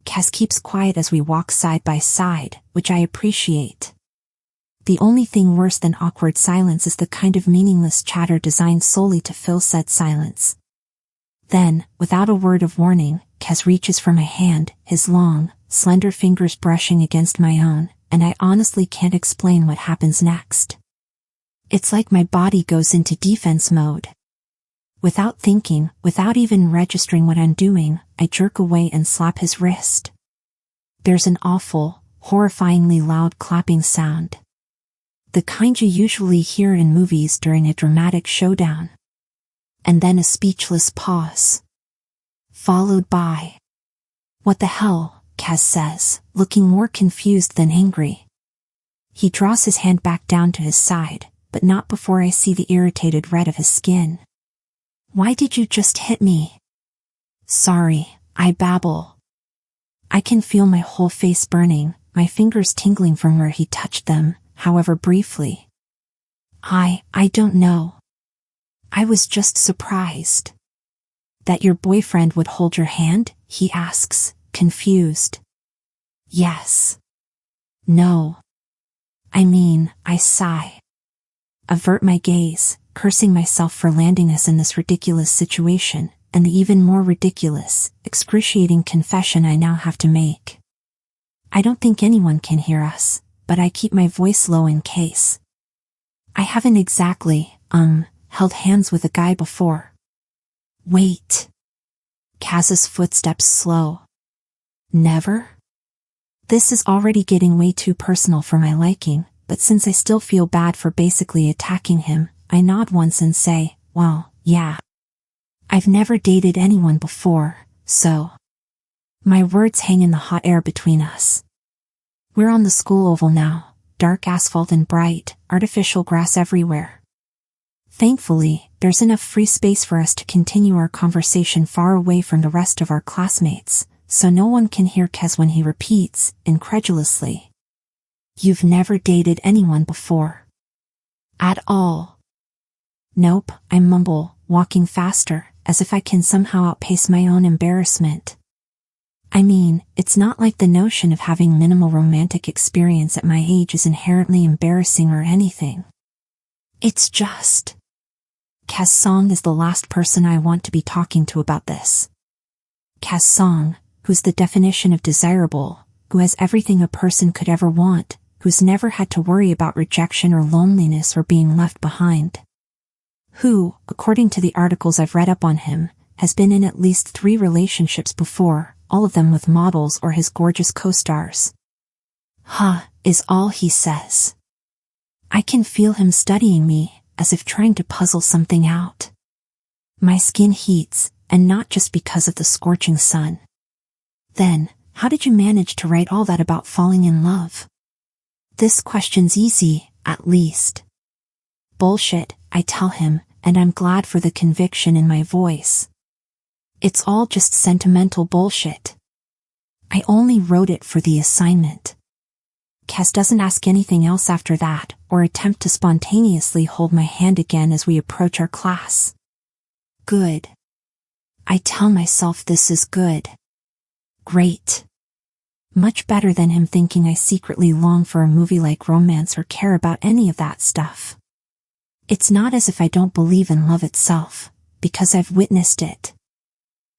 Caz keeps quiet as we walk side by side, which I appreciate. The only thing worse than awkward silence is the kind of meaningless chatter designed solely to fill said silence. Then, without a word of warning, Caz reaches for my hand, his long, slender fingers brushing against my own, and I honestly can't explain what happens next. It's like my body goes into defense mode. Without thinking, without even registering what I'm doing, I jerk away and slap his wrist. There's an awful, horrifyingly loud clapping sound. The kind you usually hear in movies during a dramatic showdown. And then a speechless pause. Followed by, "What the hell?" Caz says, looking more confused than angry. He draws his hand back down to his side, but not before I see the irritated red of his skin. "Why did you just hit me?" "Sorry," I babble. I can feel my whole face burning, my fingers tingling from where he touched them, however briefly. I don't know. I was just surprised." "That your boyfriend would hold your hand?" he asks, confused. "Yes." "No. I mean," I sigh. Avert my gaze, cursing myself for landing us in this ridiculous situation, and the even more ridiculous, excruciating confession I now have to make. I don't think anyone can hear us, but I keep my voice low in case. I haven't exactly, held hands with a guy before. "Wait." Caz's footsteps slow. "Never?" This is already getting way too personal for my liking, but since I still feel bad for basically attacking him, I nod once and say, "Well, yeah. I've never dated anyone before, so." My words hang in the hot air between us. We're on the school oval now, dark asphalt and bright, artificial grass everywhere. Thankfully, there's enough free space for us to continue our conversation far away from the rest of our classmates, so no one can hear Caz when he repeats, incredulously, "You've never dated anyone before?" "At all." "Nope," I mumble, walking faster, as if I can somehow outpace my own embarrassment. I mean, it's not like the notion of having minimal romantic experience at my age is inherently embarrassing or anything. It's just, Caz Song is the last person I want to be talking to about this. Caz Song, who's the definition of desirable, who has everything a person could ever want, who's never had to worry about rejection or loneliness or being left behind. Who, according to the articles I've read up on him, has been in at least 3 relationships before, all of them with models or his gorgeous co-stars. Is all he says. I can feel him studying me, as if trying to puzzle something out. My skin heats, and not just because of the scorching sun. Then, how did you manage to write all that about falling in love? This question's easy, at least. Bullshit, I tell him, and I'm glad for the conviction in my voice. It's all just sentimental bullshit. I only wrote it for the assignment. Caz doesn't ask anything else after that, or attempt to spontaneously hold my hand again as we approach our class. Good. I tell myself this is good. Great. Much better than him thinking I secretly long for a movie like romance or care about any of that stuff. It's not as if I don't believe in love itself, because I've witnessed it.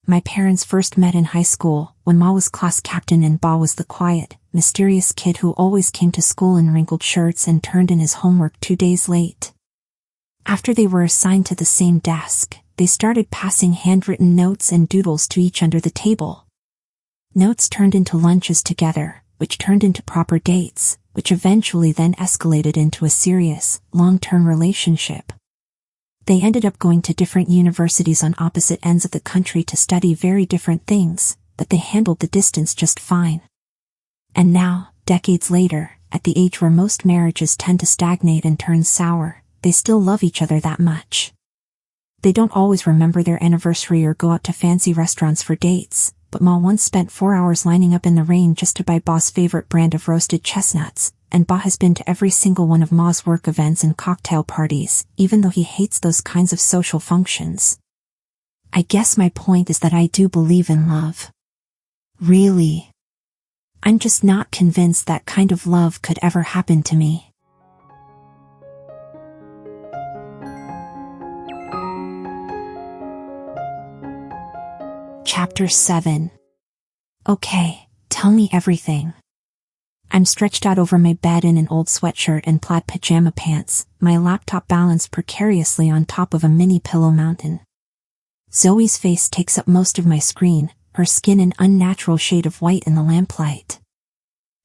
My parents first met in high school, when Ma was class captain and Ba was the quiet, mysterious kid who always came to school in wrinkled shirts and turned in his homework 2 days late. After they were assigned to the same desk, they started passing handwritten notes and doodles to each under the table. Notes turned into lunches together, which turned into proper dates, which eventually then escalated into a serious, long-term relationship. They ended up going to different universities on opposite ends of the country to study very different things, but they handled the distance just fine. And now, decades later, at the age where most marriages tend to stagnate and turn sour, they still love each other that much. They don't always remember their anniversary or go out to fancy restaurants for dates, but Ma once spent 4 hours lining up in the rain just to buy Ba's favorite brand of roasted chestnuts, and Ba has been to every single one of Ma's work events and cocktail parties, even though he hates those kinds of social functions. I guess my point is that I do believe in love. Really. I'm just not convinced that kind of love could ever happen to me. Chapter 7. Okay, tell me everything. I'm stretched out over my bed in an old sweatshirt and plaid pajama pants, my laptop balanced precariously on top of a mini pillow mountain. Zoe's face takes up most of my screen, her skin an unnatural shade of white in the lamplight.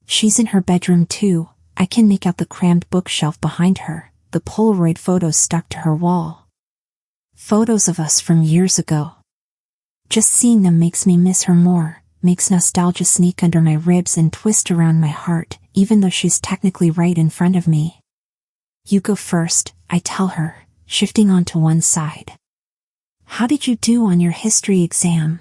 She's in her bedroom too. I can make out the crammed bookshelf behind her, the Polaroid photos stuck to her wall. Photos of us from years ago. Just seeing them makes me miss her more, makes nostalgia sneak under my ribs and twist around my heart, even though she's technically right in front of me. You go first, I tell her, shifting onto one side. How did you do on your history exam?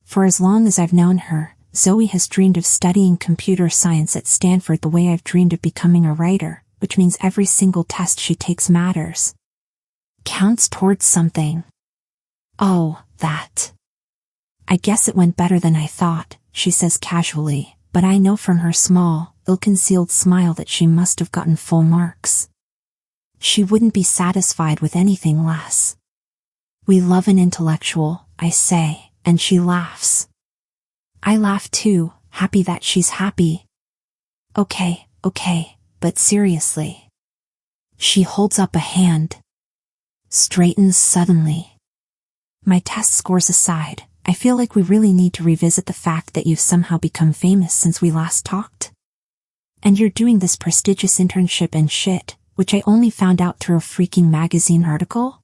For as long as I've known her, Zoe has dreamed of studying computer science at Stanford the way I've dreamed of becoming a writer, which means every single test she takes matters. Counts towards something. Oh, that. I guess it went better than I thought, she says casually, but I know from her small, ill-concealed smile that she must have gotten full marks. She wouldn't be satisfied with anything less. We love an intellectual, I say, and she laughs. I laugh too, happy that she's happy. Okay, but seriously. She holds up a hand. Straightens suddenly. My test scores aside, I feel like we really need to revisit the fact that you've somehow become famous since we last talked. And you're doing this prestigious internship and shit, which I only found out through a freaking magazine article?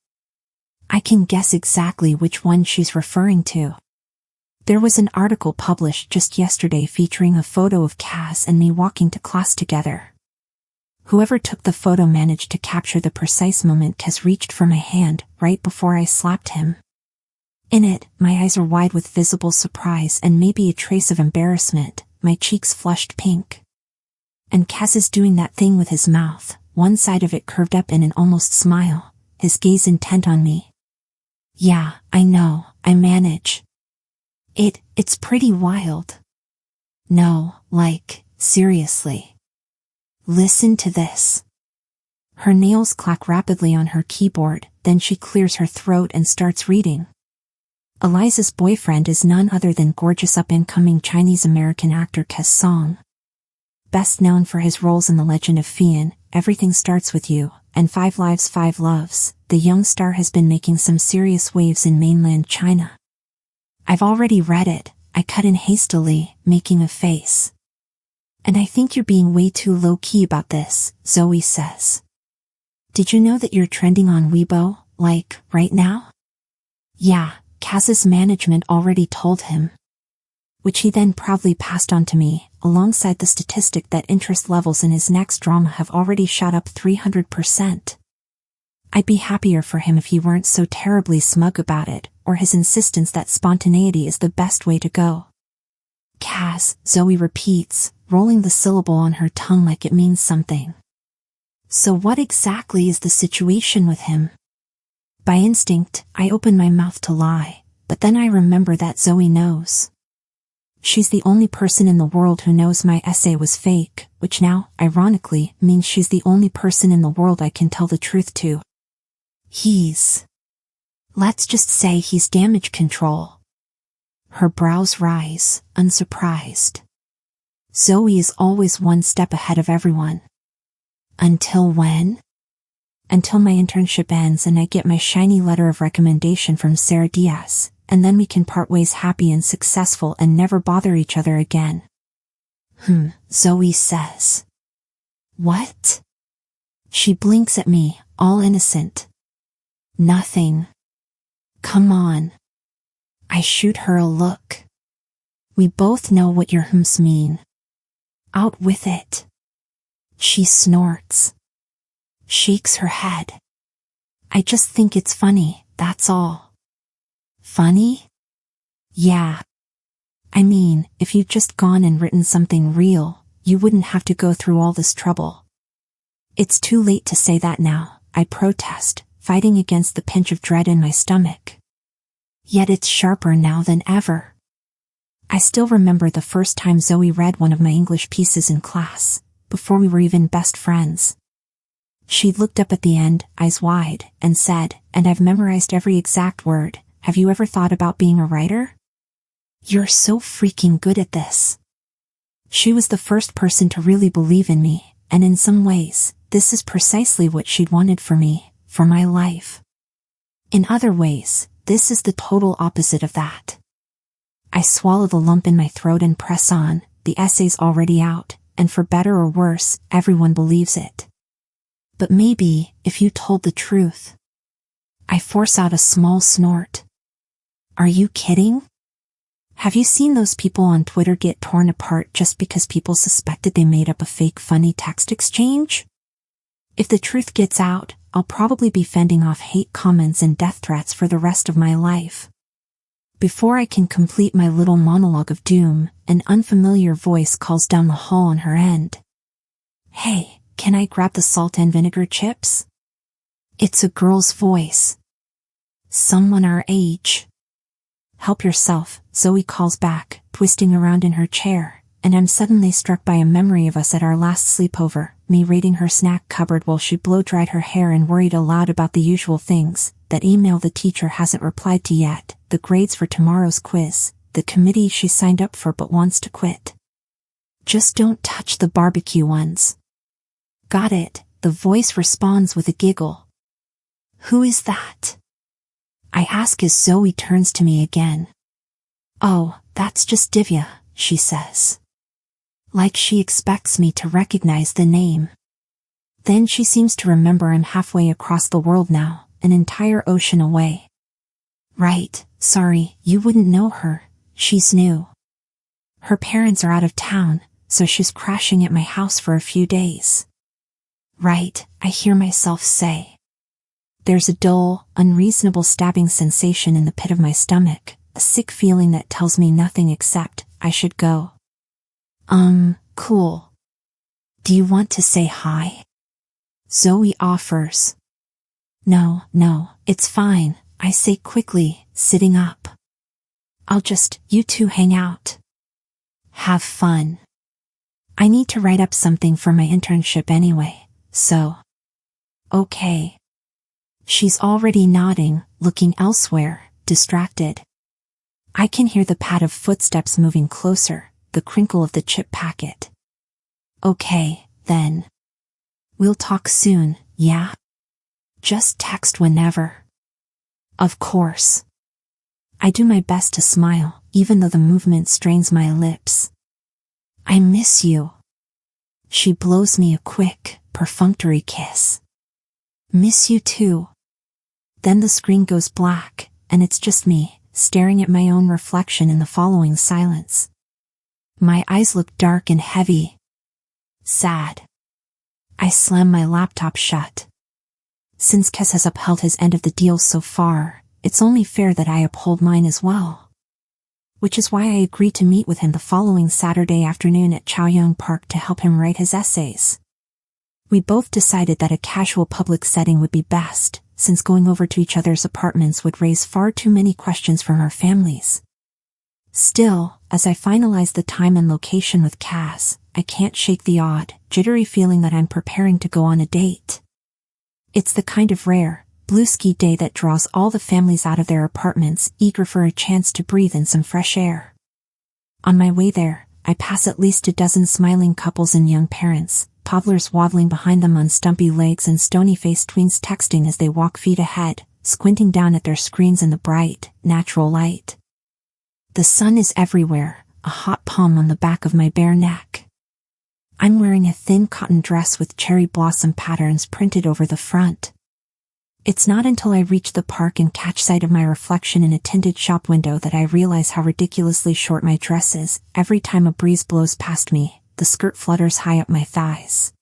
I can guess exactly which one she's referring to. There was an article published just yesterday featuring a photo of Caz and me walking to class together. Whoever took the photo managed to capture the precise moment Caz reached for my hand right before I slapped him. In it, my eyes are wide with visible surprise and maybe a trace of embarrassment, my cheeks flushed pink. And Caz is doing that thing with his mouth, one side of it curved up in an almost smile, his gaze intent on me. Yeah, I know, I manage. It's pretty wild. No, like, seriously. Listen to this. Her nails clack rapidly on her keyboard, then she clears her throat and starts reading. Eliza's boyfriend is none other than gorgeous up-and-coming Chinese-American actor Caz Song. Best known for his roles in The Legend of 𝐒𝐽, Everything Starts With You, and 5 Lives 5 Loves, the young star has been making some serious waves in mainland China. I've already read it, I cut in hastily, making a face. And I think you're being way too low-key about this, Zoe says. Did you know that you're trending on Weibo, like, right now? Yeah, Caz's management already told him. Which he then proudly passed on to me, alongside the statistic that interest levels in his next drama have already shot up 300%. I'd be happier for him if he weren't so terribly smug about it, or his insistence that spontaneity is the best way to go. Caz, Zoe repeats, rolling the syllable on her tongue like it means something. So what exactly is the situation with him? By instinct, I open my mouth to lie, but then I remember that Zoe knows. She's the only person in the world who knows my essay was fake, which now, ironically, means she's the only person in the world I can tell the truth to. Let's just say he's damage control. Her brows rise, unsurprised. Zoe is always one step ahead of everyone. Until when? Until my internship ends and I get my shiny letter of recommendation from Sarah Diaz, and then we can part ways happy and successful and never bother each other again. Zoe says. What? She blinks at me, all innocent. Nothing. Come on. I shoot her a look. We both know what your hms mean. Out with it. She snorts. Shakes her head. I just think it's funny, that's all. Funny? Yeah. I mean, if you'd just gone and written something real, you wouldn't have to go through all this trouble. It's too late to say that now, I protest, fighting against the pinch of dread in my stomach. Yet it's sharper now than ever. I still remember the first time Zoe read one of my English pieces in class, before we were even best friends. She looked up at the end, eyes wide, and said, "And I've memorized every exact word. Have you ever thought about being a writer? You're so freaking good at this." She was the first person to really believe in me, and in some ways, this is precisely what she'd wanted for me, for my life. In other ways, this is the total opposite of that. I swallow the lump in my throat and press on, the essay's already out, and for better or worse, everyone believes it. But maybe, if you told the truth. I force out a small snort. Are you kidding? Have you seen those people on Twitter get torn apart just because people suspected they made up a fake funny text exchange? If the truth gets out, I'll probably be fending off hate comments and death threats for the rest of my life. Before I can complete my little monologue of doom, an unfamiliar voice calls down the hall on her end. Hey, can I grab the salt and vinegar chips? It's a girl's voice. Someone our age. Help yourself, Zoe calls back, twisting around in her chair, and I'm suddenly struck by a memory of us at our last sleepover, me raiding her snack cupboard while she blow-dried her hair and worried aloud about the usual things, that email the teacher hasn't replied to yet, the grades for tomorrow's quiz, the committee she signed up for but wants to quit. Just don't touch the barbecue ones. Got it, the voice responds with a giggle. Who is that? I ask as Zoe turns to me again. Oh, that's just Divya, she says. Like she expects me to recognize the name. Then she seems to remember I'm halfway across the world now, an entire ocean away. Right, sorry, you wouldn't know her, she's new. Her parents are out of town, so she's crashing at my house for a few days. Right, I hear myself say. There's a dull, unreasonable stabbing sensation in the pit of my stomach, a sick feeling that tells me nothing except, I should go. Cool. Do you want to say hi? Zoe offers. No, it's fine, I say quickly, sitting up. You two hang out. Have fun. I need to write up something for my internship anyway, so. Okay. She's already nodding, looking elsewhere, distracted. I can hear the pad of footsteps moving closer, the crinkle of the chip packet. Okay, then. We'll talk soon, yeah? Just text whenever. Of course. I do my best to smile, even though the movement strains my lips. I miss you. She blows me a quick, perfunctory kiss. Miss you too. Then the screen goes black, and it's just me, staring at my own reflection in the following silence. My eyes look dark and heavy. Sad. I slam my laptop shut. Since Caz has upheld his end of the deal so far, it's only fair that I uphold mine as well. Which is why I agreed to meet with him the following Saturday afternoon at Chaoyang Park to help him write his essays. We both decided that a casual public setting would be best, since going over to each other's apartments would raise far too many questions from our families. Still, as I finalize the time and location with Caz, I can't shake the odd, jittery feeling that I'm preparing to go on a date. It's the kind of rare, blue ski day that draws all the families out of their apartments, eager for a chance to breathe in some fresh air. On my way there, I pass at least a dozen smiling couples and young parents, toddlers waddling behind them on stumpy legs and stony-faced tweens texting as they walk feet ahead, squinting down at their screens in the bright, natural light. The sun is everywhere, a hot palm on the back of my bare neck. I'm wearing a thin cotton dress with cherry blossom patterns printed over the front. It's not until I reach the park and catch sight of my reflection in a tinted shop window that I realize how ridiculously short my dress is. Every time a breeze blows past me, the skirt flutters high up my thighs.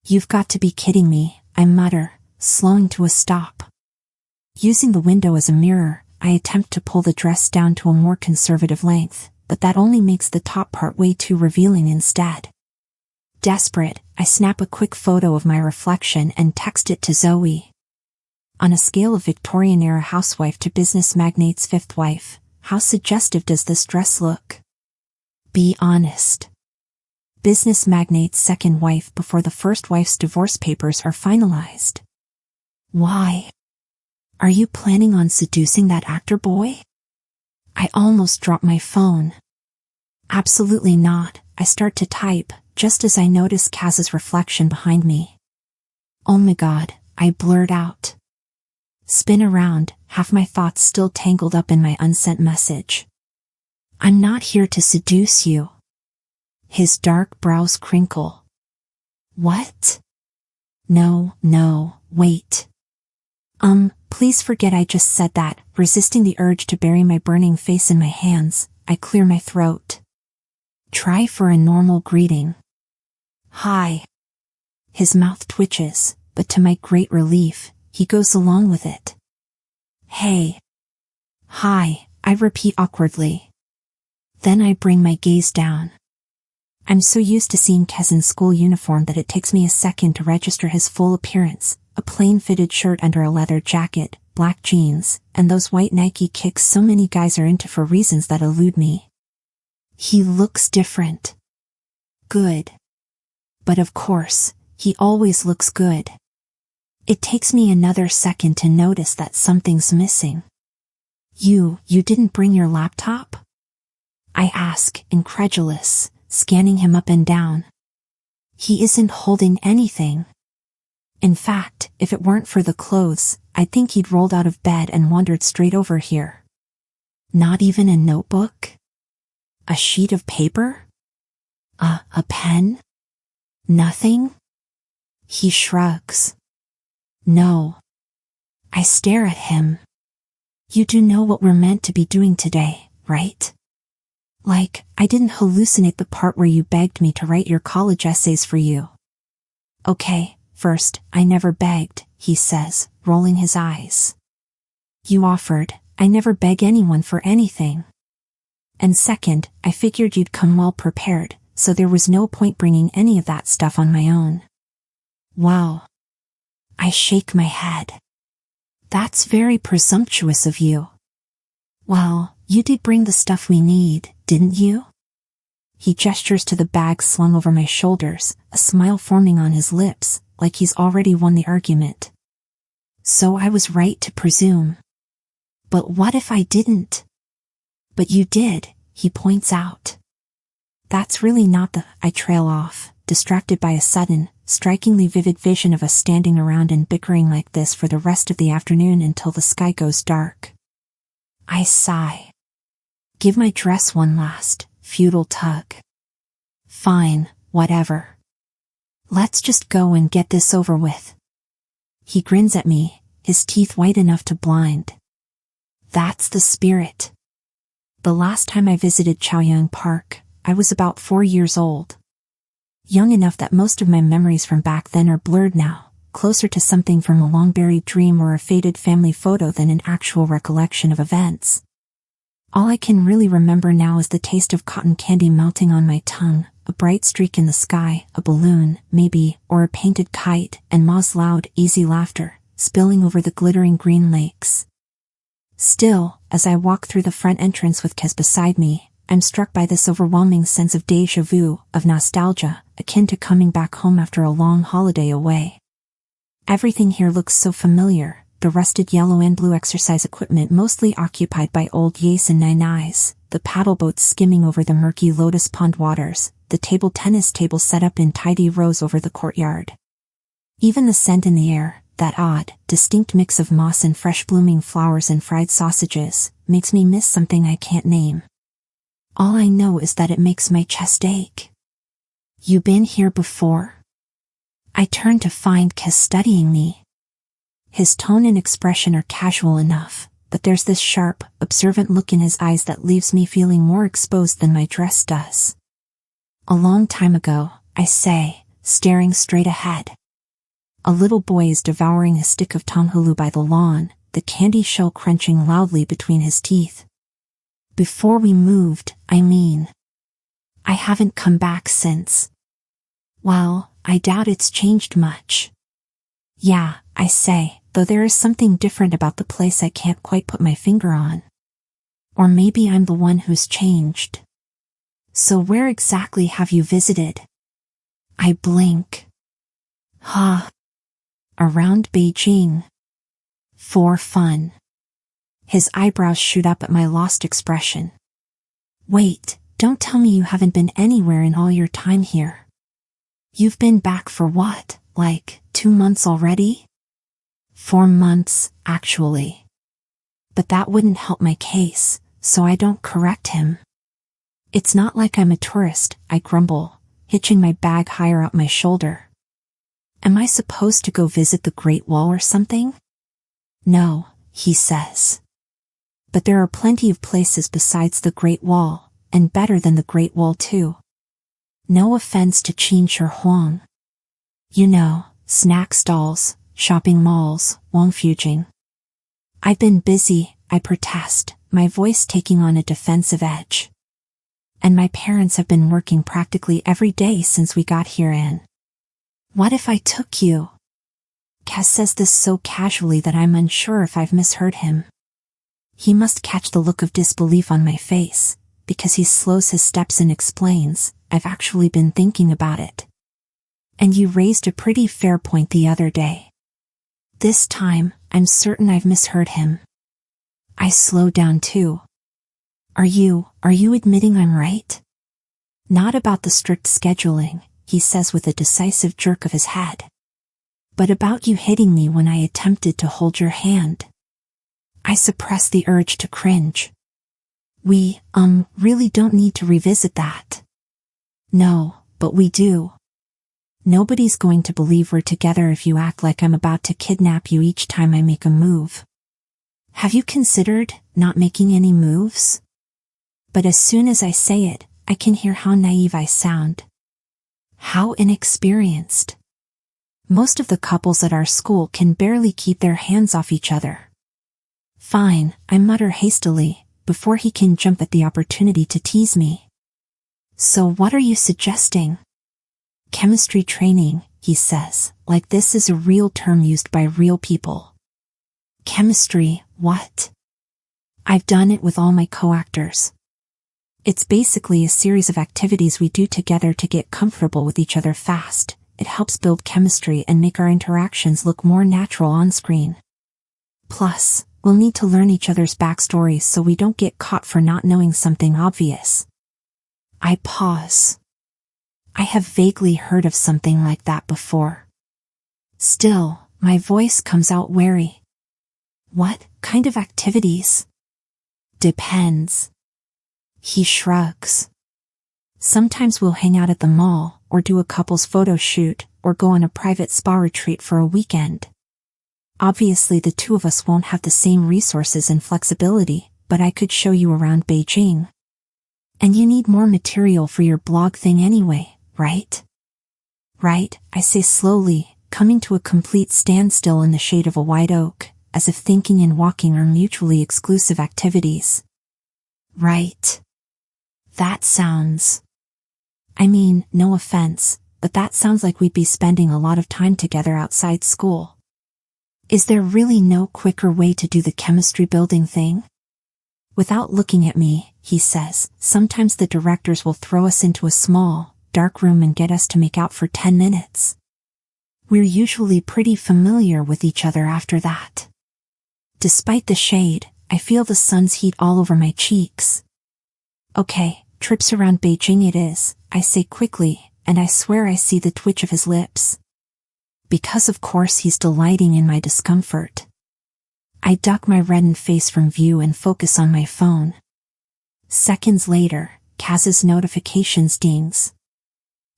"You've got to be kidding me," I mutter, slowing to a stop. Using the window as a mirror, I attempt to pull the dress down to a more conservative length, but that only makes the top part way too revealing instead. Desperate, I snap a quick photo of my reflection and text it to Zoe. On a scale of Victorian-era housewife to business magnate's fifth wife, how suggestive does this dress look? Be honest. Business magnate's second wife before the first wife's divorce papers are finalized. Why? Are you planning on seducing that actor boy? I almost drop my phone. Absolutely not. I start to type, just as I notice Caz's reflection behind me. "Oh my God," I blurt out. Spin around, half my thoughts still tangled up in my unsent message. "I'm not here to seduce you." His dark brows crinkle. "What? No, wait. Please forget I just said that." Resisting the urge to bury my burning face in my hands, I clear my throat. "Try for a normal greeting." "Hi." His mouth twitches, but to my great relief, he goes along with it. "Hey." "Hi," I repeat awkwardly. Then I bring my gaze down. I'm so used to seeing Caz in school uniform that it takes me a second to register his full appearance: a plain fitted shirt under a leather jacket, black jeans, and those white Nike kicks so many guys are into for reasons that elude me. He looks different. Good. But of course, he always looks good. It takes me another second to notice that something's missing. You didn't bring your laptop?" I ask, incredulous, scanning him up and down. He isn't holding anything. In fact, if it weren't for the clothes, I'd think he'd rolled out of bed and wandered straight over here. Not even a notebook? A sheet of paper? A pen? Nothing? He shrugs. "No." I stare at him. "You do know what we're meant to be doing today, right? Like, I didn't hallucinate the part where you begged me to write your college essays for you." "Okay, first, I never begged," he says, rolling his eyes. "You offered. I never beg anyone for anything. And second, I figured you'd come well prepared, so there was no point bringing any of that stuff on my own." "Wow." I shake my head. "That's very presumptuous of you." "Well, you did bring the stuff we need, didn't you?" He gestures to the bag slung over my shoulders, a smile forming on his lips, like he's already won the argument. "So I was right to presume. But what if I didn't?" "But you did," he points out. "That's really not the—" I trail off, distracted by a sudden, strikingly vivid vision of us standing around and bickering like this for the rest of the afternoon until the sky goes dark. I sigh. Give my dress one last, futile tug. Fine, whatever. Let's just go and get this over with. He grins at me, his teeth white enough to blind. That's the spirit. The last time I visited Chaoyang Park, I was about 4 years old. Young enough that most of my memories from back then are blurred now, closer to something from a long-buried dream or a faded family photo than an actual recollection of events. All I can really remember now is the taste of cotton candy melting on my tongue, a bright streak in the sky, a balloon, maybe, or a painted kite, and Ma's loud, easy laughter, spilling over the glittering green lakes. Still, as I walk through the front entrance with Caz beside me, I'm struck by this overwhelming sense of déjà vu, of nostalgia, akin to coming back home after a long holiday away. Everything here looks so familiar, the rusted yellow and blue exercise equipment mostly occupied by old Yates and Nine Eyes, the paddle boats skimming over the murky Lotus Pond waters, the table tennis tables set up in tidy rows over the courtyard. Even the scent in the air, that odd, distinct mix of moss and fresh-blooming flowers and fried sausages, makes me miss something I can't name. All I know is that it makes my chest ache. You been here before? I turn to find Caz studying me. His tone and expression are casual enough, but there's this sharp, observant look in his eyes that leaves me feeling more exposed than my dress does. A long time ago, I say, staring straight ahead. A little boy is devouring a stick of 𝐏𝐚𝐫𝐿 by the lawn, the candy shell crunching loudly between his teeth. Before we moved, I mean. I haven't come back since. Well, I doubt it's changed much. Yeah, I say, though there is something different about the place I can't quite put my finger on. Or maybe I'm the one who's changed. So where exactly have you visited? I blink. Around Beijing. For fun. His eyebrows shoot up at my lost expression. Wait, don't tell me you haven't been anywhere in all your time here. You've been back for what, like 2 months already? 4 months, actually. But that wouldn't help my case, so I don't correct him. It's not like I'm a tourist, I grumble, hitching my bag higher up my shoulder. Am I supposed to go visit the Great Wall or something? No, he says. But there are plenty of places besides the Great Wall, and better than the Great Wall too. No offense to 𝐒𝐚𝐫𝐭. You know, snack stalls, shopping malls, 𝐒𝐚𝐫𝐿. I've been busy, I protest, my voice taking on a defensive edge. And my parents have been working practically every day since we got here in. What if I took you? Caz says this so casually that I'm unsure if I've misheard him. He must catch the look of disbelief on my face, because he slows his steps and explains, I've actually been thinking about it. And you raised a pretty fair point the other day. This time, I'm certain I've misheard him. I slow down too. Are you admitting I'm right? Not about the strict scheduling, he says with a decisive jerk of his head. But about you hitting me when I attempted to hold your hand. I suppress the urge to cringe. We, really don't need to revisit that. No, but we do. Nobody's going to believe we're together if you act like I'm about to kidnap you each time I make a move. Have you considered not making any moves? But as soon as I say it, I can hear how naive I sound. How inexperienced. Most of the couples at our school can barely keep their hands off each other. Fine, I mutter hastily, before he can jump at the opportunity to tease me. So what are you suggesting? Chemistry training, he says, like this is a real term used by real people. Chemistry, what? I've done it with all my co-actors. It's basically a series of activities we do together to get comfortable with each other fast. It helps build chemistry and make our interactions look more natural on screen. Plus, we'll need to learn each other's backstories so we don't get caught for not knowing something obvious. I pause. I have vaguely heard of something like that before. Still, my voice comes out wary. What kind of activities? Depends. He shrugs. Sometimes we'll hang out at the mall, or do a couple's photo shoot, or go on a private spa retreat for a weekend. Obviously the two of us won't have the same resources and flexibility, but I could show you around Beijing. And you need more material for your blog thing anyway, right? Right, I say slowly, coming to a complete standstill in the shade of a white oak, as if thinking and walking are mutually exclusive activities. Right. That sounds... I mean, no offense, but that sounds like we'd be spending a lot of time together outside school. Is there really no quicker way to do the chemistry building thing? Without looking at me, he says, sometimes the directors will throw us into a small, dark room and get us to make out for 10 minutes. We're usually pretty familiar with each other after that. Despite the shade, I feel the sun's heat all over my cheeks. Okay, trips around Beijing it is, I say quickly, and I swear I see the twitch of his lips. Because of course he's delighting in my discomfort. I duck my reddened face from view and focus on my phone. Seconds later, Caz's notification dings.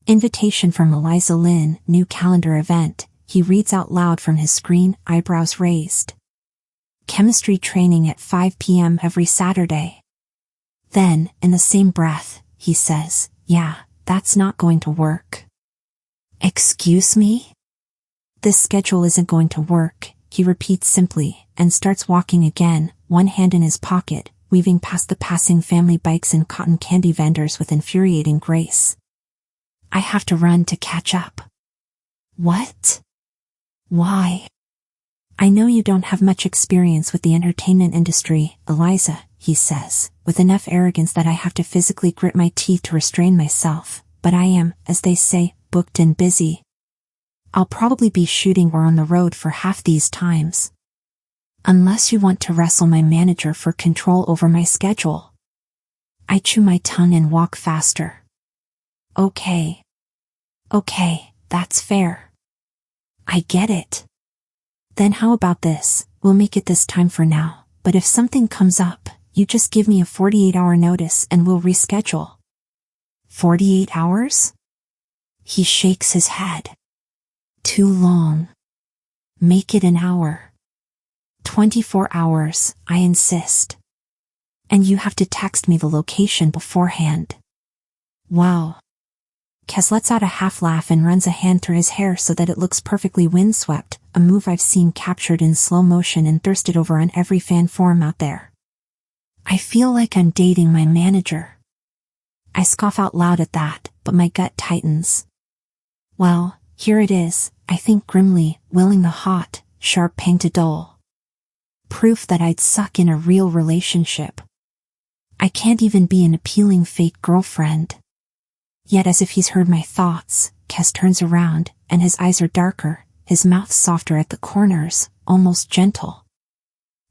Invitation from Eliza Lin, new calendar event, he reads out loud from his screen, eyebrows raised. Chemistry training at 5 p.m. every Saturday. Then, in the same breath, he says, yeah, that's not going to work. Excuse me? This schedule isn't going to work, he repeats simply, and starts walking again, one hand in his pocket, weaving past the passing family bikes and cotton candy vendors with infuriating grace. I have to run to catch up. What? Why? I know you don't have much experience with the entertainment industry, Eliza, he says, with enough arrogance that I have to physically grit my teeth to restrain myself, but I am, as they say, booked and busy. I'll probably be shooting or on the road for half these times. Unless you want to wrestle my manager for control over my schedule. I chew my tongue and walk faster. Okay. Okay, that's fair. I get it. Then how about this, we'll make it this time for now, but if something comes up, you just give me a 48-hour notice and we'll reschedule. 48 hours? He shakes his head. Too long. Make it an hour. 24 hours, I insist. And you have to text me the location beforehand. Wow. Caz lets out a half laugh and runs a hand through his hair so that it looks perfectly windswept, a move I've seen captured in slow motion and thirsted over on every fan forum out there. I feel like I'm dating my manager. I scoff out loud at that, but my gut tightens. Well, here it is, I think grimly, willing the hot, sharp pang to dull. Proof that I'd suck in a real relationship. I can't even be an appealing fake girlfriend. Yet as if he's heard my thoughts, Caz turns around, and his eyes are darker, his mouth softer at the corners, almost gentle.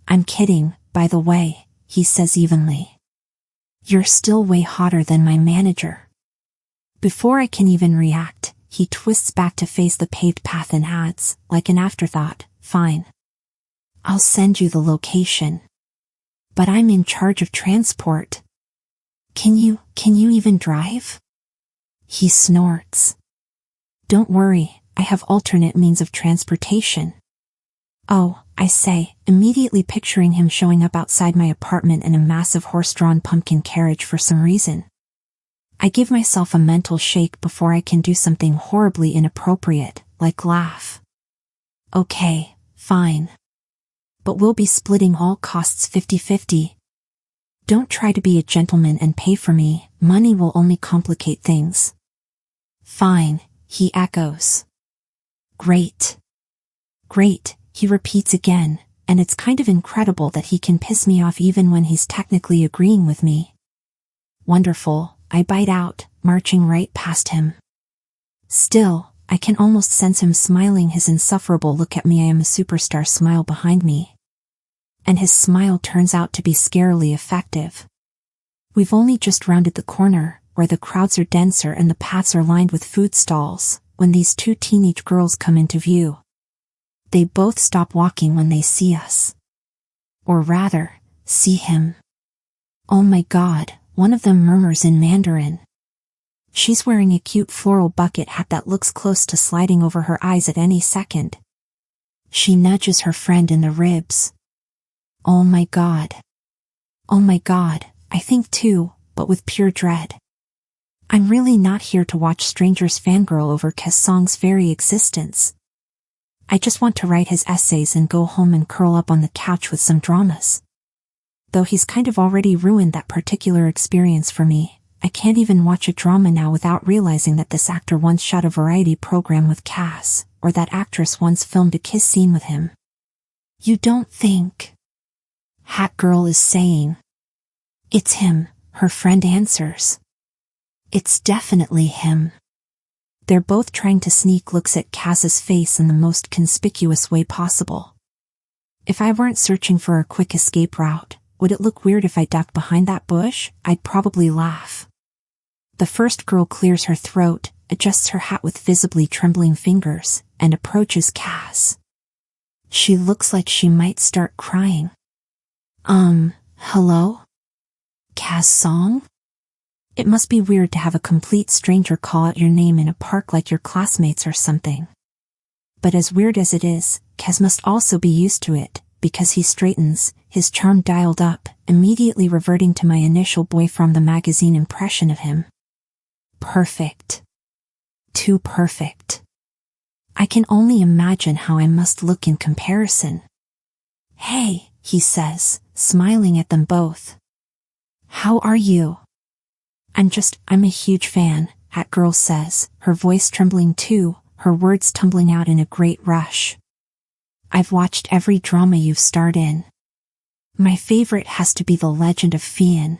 I'm kidding, by the way, he says evenly. You're still way hotter than my manager. Before I can even react, he twists back to face the paved path and adds, like an afterthought, fine. I'll send you the location. But I'm in charge of transport. Can you even drive? He snorts. Don't worry, I have alternate means of transportation. Oh, I say, immediately picturing him showing up outside my apartment in a massive horse-drawn pumpkin carriage for some reason. I give myself a mental shake before I can do something horribly inappropriate, like laugh. Okay, fine. But we'll be splitting all costs 50-50. Don't try to be a gentleman and pay for me, money will only complicate things. Fine, he echoes. Great. Great, he repeats again, and it's kind of incredible that he can piss me off even when he's technically agreeing with me. Wonderful, I bite out, marching right past him. Still, I can almost sense him smiling his insufferable look at me I am a superstar smile behind me. And his smile turns out to be scarily effective. We've only just rounded the corner, where the crowds are denser and the paths are lined with food stalls, when these two teenage girls come into view. They both stop walking when they see us. Or rather, see him. Oh my God, one of them murmurs in Mandarin. She's wearing a cute floral bucket hat that looks close to sliding over her eyes at any second. She nudges her friend in the ribs. Oh my God. Oh my God, I think too, but with pure dread. I'm really not here to watch strangers fangirl over Caz Song's very existence. I just want to write his essays and go home and curl up on the couch with some dramas. Though he's kind of already ruined that particular experience for me, I can't even watch a drama now without realizing that this actor once shot a variety program with Caz, or that actress once filmed a kiss scene with him. You don't think? Hat Girl is saying. It's him, her friend answers. It's definitely him. They're both trying to sneak looks at Caz's face in the most conspicuous way possible. If I weren't searching for a quick escape route, would it look weird if I ducked behind that bush? I'd probably laugh. The first girl clears her throat, adjusts her hat with visibly trembling fingers, and approaches Caz. She looks like she might start crying. Hello? Caz Song? It must be weird to have a complete stranger call out your name in a park like your classmates or something. But as weird as it is, Caz must also be used to it, because he straightens, his charm dialed up, immediately reverting to my initial boy from the magazine impression of him. Perfect. Too perfect. I can only imagine how I must look in comparison. Hey, he says, smiling at them both. How are you? I'm a huge fan, 𝐒𝐘𝐍𝐎 says, her voice trembling too, her words tumbling out in a great rush. I've watched every drama you've starred in. My favorite has to be The Legend of 𝐒𝐘𝐍𝐻.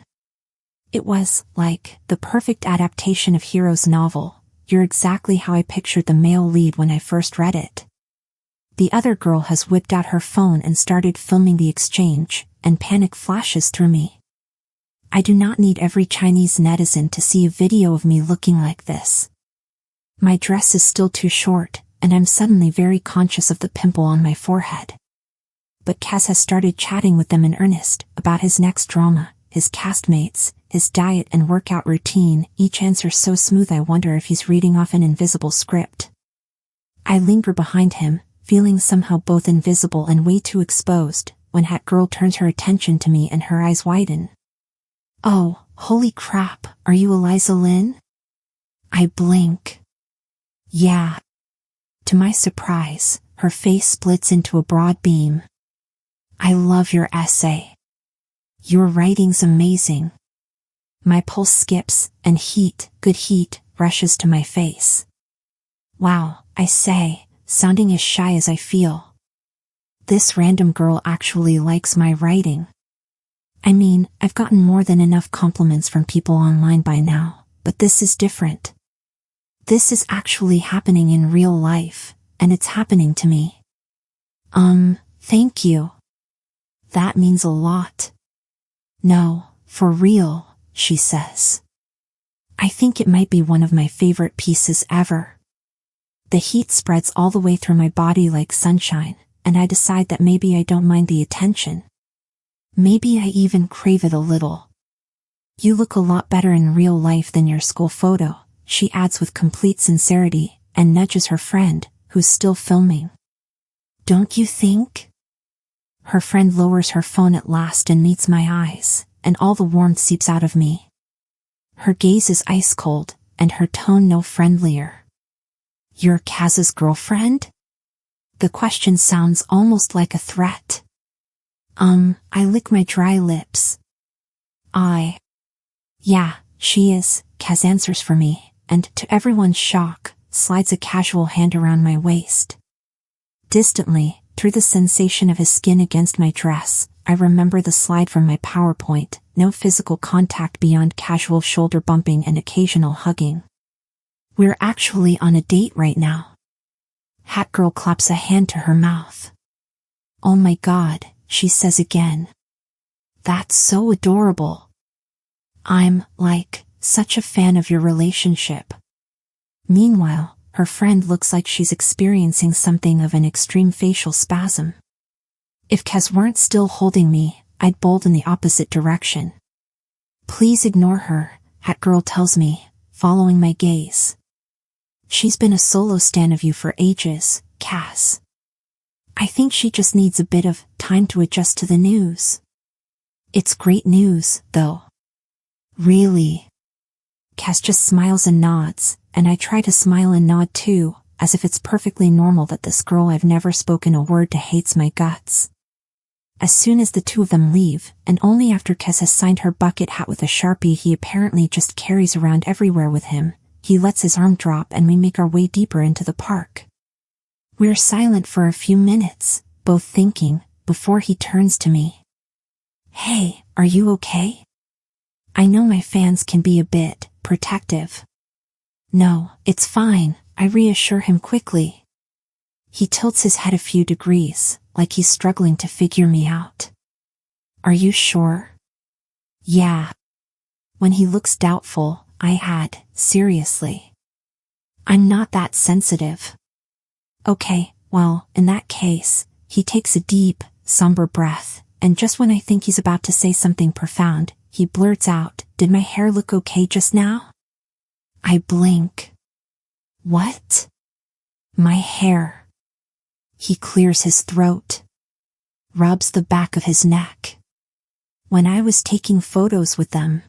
It was, like, the perfect adaptation of Hiro's novel. You're exactly how I pictured the male lead when I first read it. The other girl has whipped out her phone and started filming the exchange, and panic flashes through me. I do not need every Chinese netizen to see a video of me looking like this. My dress is still too short, and I'm suddenly very conscious of the pimple on my forehead. But Caz has started chatting with them in earnest, about his next drama, his castmates, his diet and workout routine, each answer so smooth I wonder if he's reading off an invisible script. I linger behind him, feeling somehow both invisible and way too exposed, when 𝐒𝐘𝐍𝐻 turns her attention to me and her eyes widen. Oh, holy crap, are you Eliza Lin? I blink. Yeah. To my surprise, her face splits into a broad beam. I love your essay. Your writing's amazing. My pulse skips, and good heat, rushes to my face. Wow, I say, sounding as shy as I feel. This random girl actually likes my writing. I mean, I've gotten more than enough compliments from people online by now, but this is different. This is actually happening in real life, and it's happening to me. Thank you. That means a lot. No, for real, she says. I think it might be one of my favorite pieces ever. The heat spreads all the way through my body like sunshine, and I decide that maybe I don't mind the attention. Maybe I even crave it a little. You look a lot better in real life than your school photo, she adds with complete sincerity, and nudges her friend, who's still filming. Don't you think? Her friend lowers her phone at last and meets my eyes, and all the warmth seeps out of me. Her gaze is ice cold, and her tone no friendlier. You're Caz's girlfriend? The question sounds almost like a threat. I lick my dry lips. Yeah, she is, Caz answers for me, and to everyone's shock, slides a casual hand around my waist. Distantly, through the sensation of his skin against my dress, I remember the slide from my PowerPoint, no physical contact beyond casual shoulder bumping and occasional hugging. We're actually on a date right now. 𝐒𝐘𝐍𝐻 claps a hand to her mouth. Oh my god, she says again. That's so adorable. I'm, such a fan of your relationship. Meanwhile, her friend looks like she's experiencing something of an extreme facial spasm. If Caz weren't still holding me, I'd bolt in the opposite direction. Please ignore her, 𝐒𝐘𝐍𝐻 tells me, following my gaze. She's been a solo stan of you for ages, Caz. I think she just needs a bit of time to adjust to the news. It's great news, though. Really? Caz just smiles and nods, and I try to smile and nod too, as if it's perfectly normal that this girl I've never spoken a word to hates my guts. As soon as the two of them leave, and only after Caz has signed her bucket hat with a Sharpie he apparently just carries around everywhere with him, he lets his arm drop and we make our way deeper into the park. We're silent for a few minutes, both thinking, before he turns to me. Hey, are you okay? I know my fans can be a bit protective. No, it's fine, I reassure him quickly. He tilts his head a few degrees, like he's struggling to figure me out. Are you sure? Yeah. When he looks doubtful, I add, seriously. I'm not that sensitive. Okay, well, in that case, he takes a deep, somber breath, and just when I think he's about to say something profound, he blurts out, "Did my hair look okay just now?" I blink. What? My hair. He clears his throat, rubs the back of his neck. When I was taking photos with them.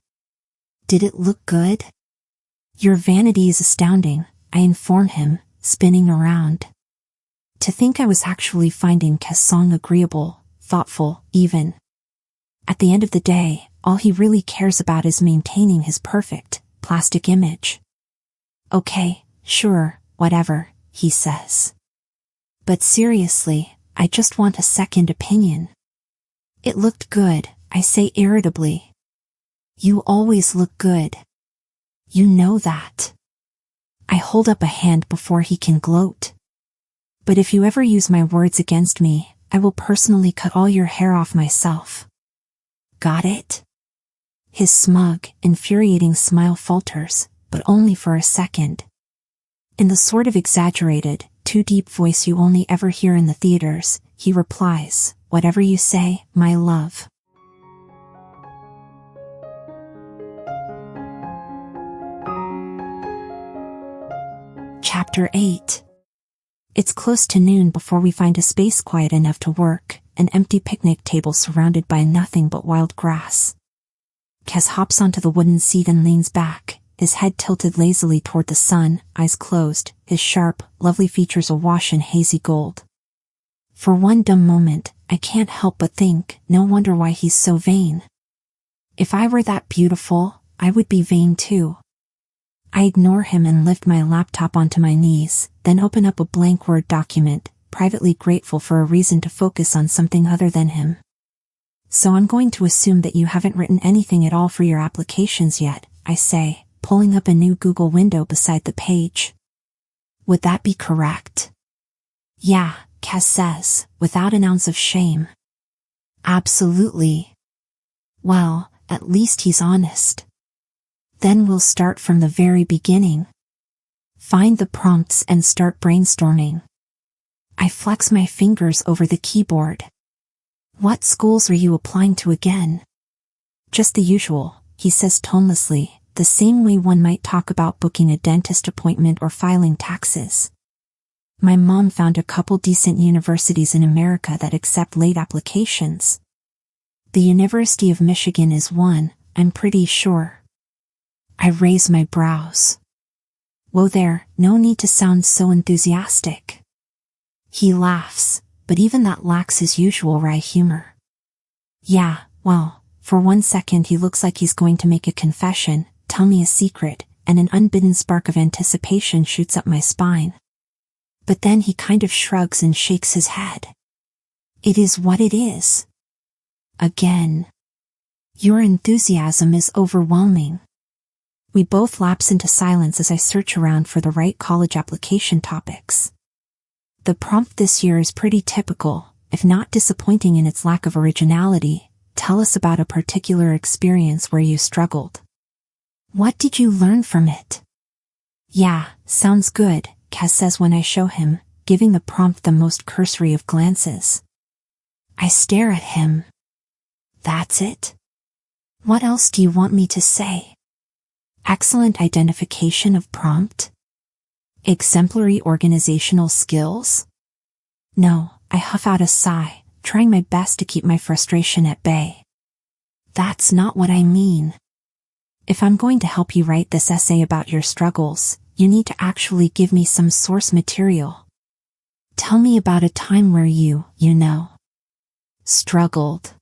Did it look good? Your vanity is astounding, I inform him, spinning around. To think I was actually finding Caz Song agreeable, thoughtful, even. At the end of the day, all he really cares about is maintaining his perfect, plastic image. Okay, sure, whatever, he says. But seriously, I just want a second opinion. It looked good, I say irritably. You always look good. You know that. I hold up a hand before he can gloat. But if you ever use my words against me, I will personally cut all your hair off myself. Got it? His smug, infuriating smile falters, but only for a second. In the sort of exaggerated, too deep voice you only ever hear in the theaters, he replies, "Whatever you say, my love." Chapter 8. It's close to noon before we find a space quiet enough to work, an empty picnic table surrounded by nothing but wild grass. Caz hops onto the wooden seat and leans back, his head tilted lazily toward the sun, eyes closed, his sharp, lovely features awash in hazy gold. For one dumb moment, I can't help but think, no wonder why he's so vain. If I were that beautiful, I would be vain too. I ignore him and lift my laptop onto my knees, then open up a blank Word document, privately grateful for a reason to focus on something other than him. So I'm going to assume that you haven't written anything at all for your applications yet, I say, pulling up a new Google window beside the page. Would that be correct? Yeah, Caz says, without an ounce of shame. Absolutely. Well, at least he's honest. Then we'll start from the very beginning. Find the prompts and start brainstorming. I flex my fingers over the keyboard. What schools are you applying to again? Just the usual, he says tonelessly, the same way one might talk about booking a dentist appointment or filing taxes. My mom found a couple decent universities in America that accept late applications. The University of Michigan is one, I'm pretty sure. I raise my brows. Whoa there, no need to sound so enthusiastic. He laughs, but even that lacks his usual wry humor. Yeah, well, for 1 second he looks like he's going to make a confession, tell me a secret, and an unbidden spark of anticipation shoots up my spine. But then he kind of shrugs and shakes his head. It is what it is. Again. Your enthusiasm is overwhelming. We both lapse into silence as I search around for the right college application topics. The prompt this year is pretty typical, if not disappointing in its lack of originality. Tell us about a particular experience where you struggled. What did you learn from it? Yeah, sounds good, Caz says when I show him, giving the prompt the most cursory of glances. I stare at him. That's it? What else do you want me to say? Excellent identification of prompt? Exemplary organizational skills? No, I huff out a sigh, trying my best to keep my frustration at bay. That's not what I mean. If I'm going to help you write this essay about your struggles, you need to actually give me some source material. Tell me about a time where you struggled.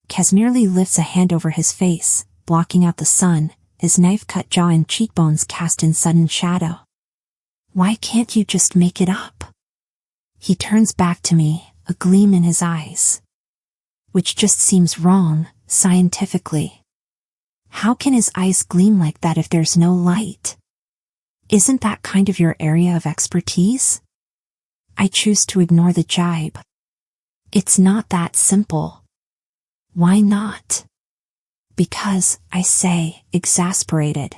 Caz merely lifts a hand over his face, blocking out the sun, his knife-cut jaw and cheekbones cast in sudden shadow. Why can't you just make it up? He turns back to me, a gleam in his eyes. Which just seems wrong, scientifically. How can his eyes gleam like that if there's no light? Isn't that kind of your area of expertise? I choose to ignore the jibe. It's not that simple. Why not? Because, I say, exasperated.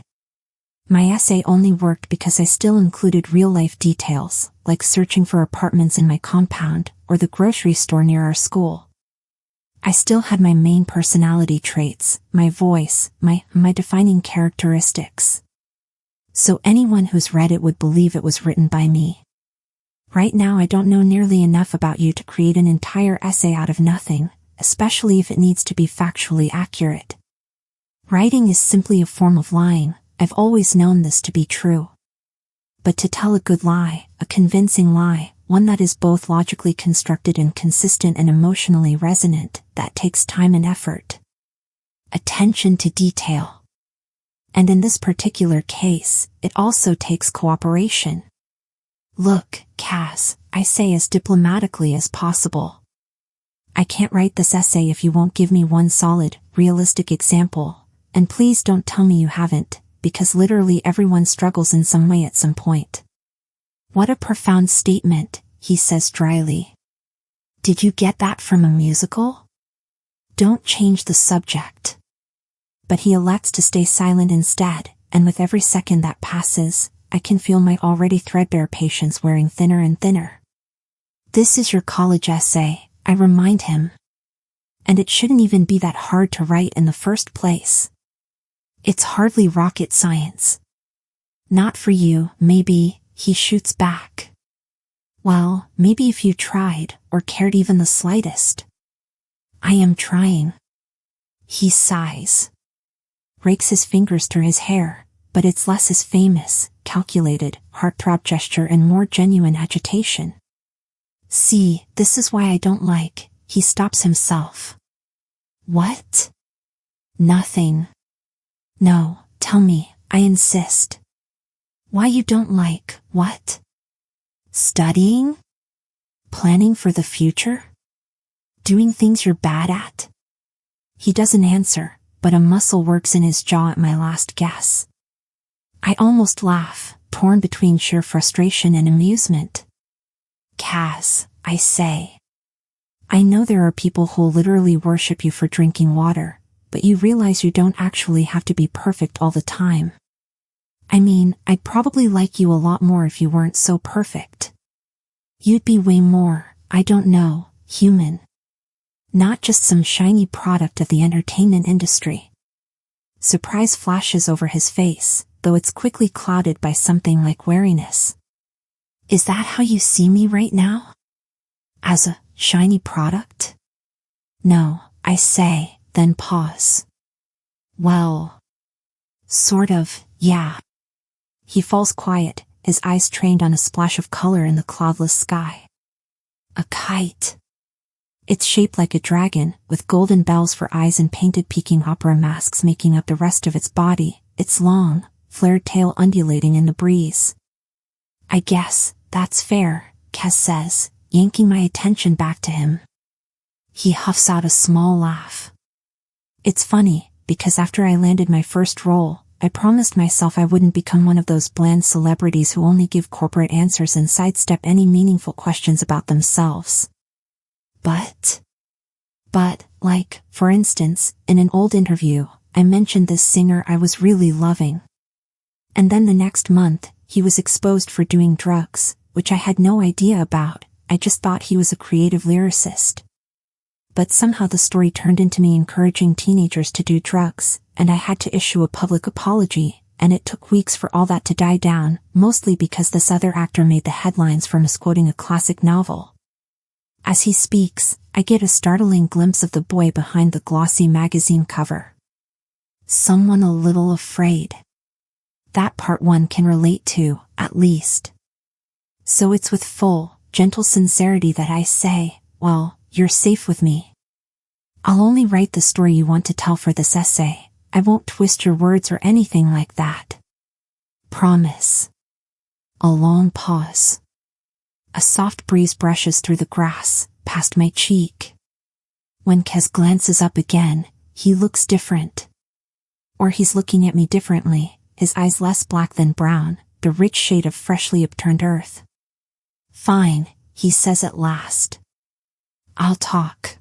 My essay only worked because I still included real-life details, like searching for apartments in my compound, or the grocery store near our school. I still had my main personality traits, my voice, my defining characteristics. So anyone who's read it would believe it was written by me. Right now I don't know nearly enough about you to create an entire essay out of nothing, especially if it needs to be factually accurate. Writing is simply a form of lying. I've always known this to be true. But to tell a good lie, a convincing lie, one that is both logically constructed and consistent and emotionally resonant, that takes time and effort. Attention to detail. And in this particular case, it also takes cooperation. Look, Caz, I say as diplomatically as possible. I can't write this essay if you won't give me one solid, realistic example, and please don't tell me you haven't, because literally everyone struggles in some way at some point. What a profound statement, he says dryly. Did you get that from a musical? Don't change the subject. But he elects to stay silent instead, and with every second that passes, I can feel my already threadbare patience wearing thinner and thinner. This is your college essay, I remind him. And it shouldn't even be that hard to write in the first place. It's hardly rocket science. Not for you, maybe, he shoots back. Well, maybe if you tried, or cared even the slightest. I am trying. He sighs. Rakes his fingers through his hair, but it's less his famous, calculated, heartthrob gesture and more genuine agitation. See, this is why I don't like, he stops himself. What? Nothing. No, tell me, I insist. Why you don't like, what? Studying? Planning for the future? Doing things you're bad at? He doesn't answer, but a muscle works in his jaw at my last guess. I almost laugh, torn between sheer frustration and amusement. Caz, I say. I know there are people who'll literally worship you for drinking water, but you realize you don't actually have to be perfect all the time. I mean, I'd probably like you a lot more if you weren't so perfect. You'd be way more, I don't know, human. Not just some shiny product of the entertainment industry. Surprise flashes over his face, though it's quickly clouded by something like wariness. Is that how you see me right now? As a shiny product? No, I say, then pause. Well, sort of, yeah. He falls quiet, his eyes trained on a splash of color in the cloudless sky. A kite. It's shaped like a dragon, with golden bells for eyes and painted peaking opera masks making up the rest of its body, its long, flared tail undulating in the breeze. I guess, that's fair, Caz says, yanking my attention back to him. He huffs out a small laugh. It's funny, because after I landed my first role, I promised myself I wouldn't become one of those bland celebrities who only give corporate answers and sidestep any meaningful questions about themselves. But, like, for instance, in an old interview, I mentioned this singer I was really loving. And then the next month, he was exposed for doing drugs, which I had no idea about. I just thought he was a creative lyricist. But somehow the story turned into me encouraging teenagers to do drugs, and I had to issue a public apology, and it took weeks for all that to die down, mostly because this other actor made the headlines for misquoting a classic novel. As he speaks, I get a startling glimpse of the boy behind the glossy magazine cover. Someone a little afraid. That part one can relate to, at least. So it's with full, gentle sincerity that I say, well, you're safe with me. I'll only write the story you want to tell for this essay. I won't twist your words or anything like that. Promise. A long pause. A soft breeze brushes through the grass, past my cheek. When Caz glances up again, he looks different. Or he's looking at me differently, his eyes less black than brown, the rich shade of freshly upturned earth. Fine, he says at last. I'll talk.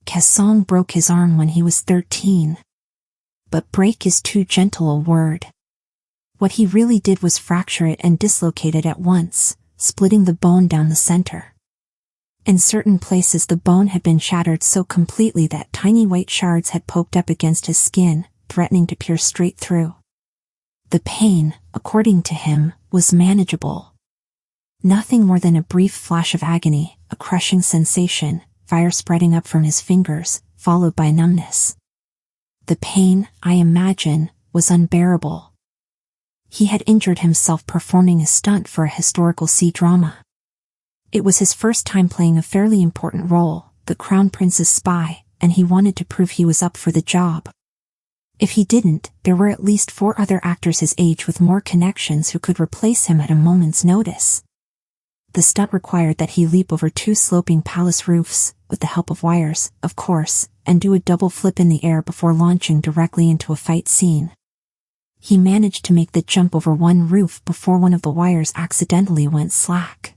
Caz Song broke his arm when he was 13. But break is too gentle a word. What he really did was fracture it and dislocate it at once, splitting the bone down the center. In certain places the bone had been shattered so completely that tiny white shards had poked up against his skin, threatening to pierce straight through. The pain, according to him, was manageable. Nothing more than a brief flash of agony, a crushing sensation, fire spreading up from his fingers, followed by numbness. The pain, I imagine, was unbearable. He had injured himself performing a stunt for a historical C-drama. It was his first time playing a fairly important role, the Crown Prince's spy, and he wanted to prove he was up for the job. If he didn't, there were at least 4 other actors his age with more connections who could replace him at a moment's notice. The stunt required that he leap over 2 sloping palace roofs, with the help of wires, of course, and do a double flip in the air before launching directly into a fight scene. He managed to make the jump over one roof before one of the wires accidentally went slack.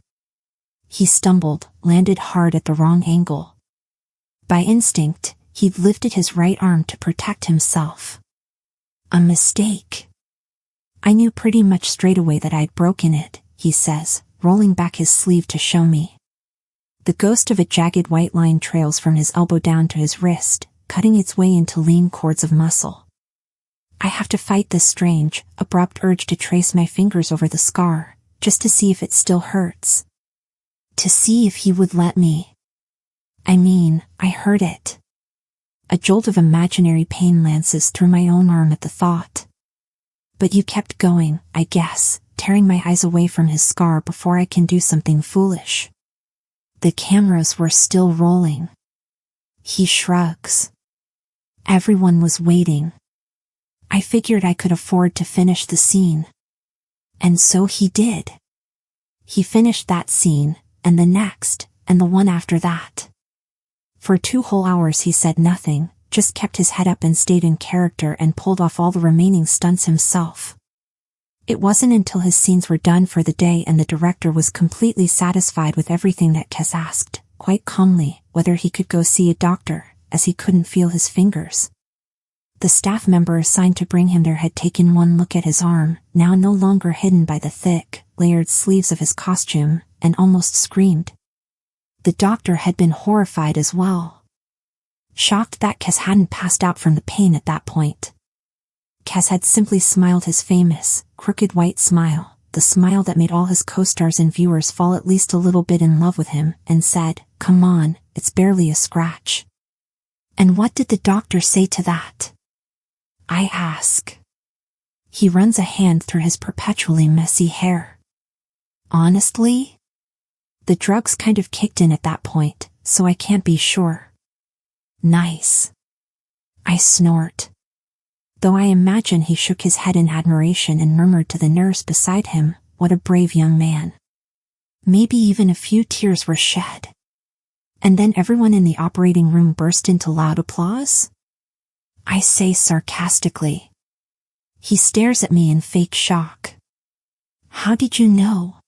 He stumbled, landed hard at the wrong angle. By instinct, he'd lifted his right arm to protect himself. A mistake. I knew pretty much straight away that I'd broken it, he says, rolling back his sleeve to show me. The ghost of a jagged white line trails from his elbow down to his wrist, cutting its way into lean cords of muscle. I have to fight this strange, abrupt urge to trace my fingers over the scar, just to see if it still hurts. To see if he would let me. I mean, I heard it. A jolt of imaginary pain lances through my own arm at the thought. But you kept going, I guess, tearing my eyes away from his scar before I can do something foolish. The cameras were still rolling. He shrugs. Everyone was waiting. I figured I could afford to finish the scene. And so he did. He finished that scene, and the next, and the one after that. For 2 whole hours he said nothing, just kept his head up and stayed in character and pulled off all the remaining stunts himself. It wasn't until his scenes were done for the day and the director was completely satisfied with everything that Caz asked, quite calmly, whether he could go see a doctor, as he couldn't feel his fingers. The staff member assigned to bring him there had taken one look at his arm, now no longer hidden by the thick, layered sleeves of his costume, and almost screamed. The doctor had been horrified as well. Shocked that Caz hadn't passed out from the pain at that point. Caz had simply smiled his famous, crooked white smile, the smile that made all his co-stars and viewers fall at least a little bit in love with him, and said, "Come on, it's barely a scratch." And what did the doctor say to that? I ask. He runs a hand through his perpetually messy hair. Honestly? The drugs kind of kicked in at that point, so I can't be sure. Nice. I snort. Though I imagine he shook his head in admiration and murmured to the nurse beside him, "What a brave young man." Maybe even a few tears were shed. And then everyone in the operating room burst into loud applause? I say sarcastically. He stares at me in fake shock. How did you know?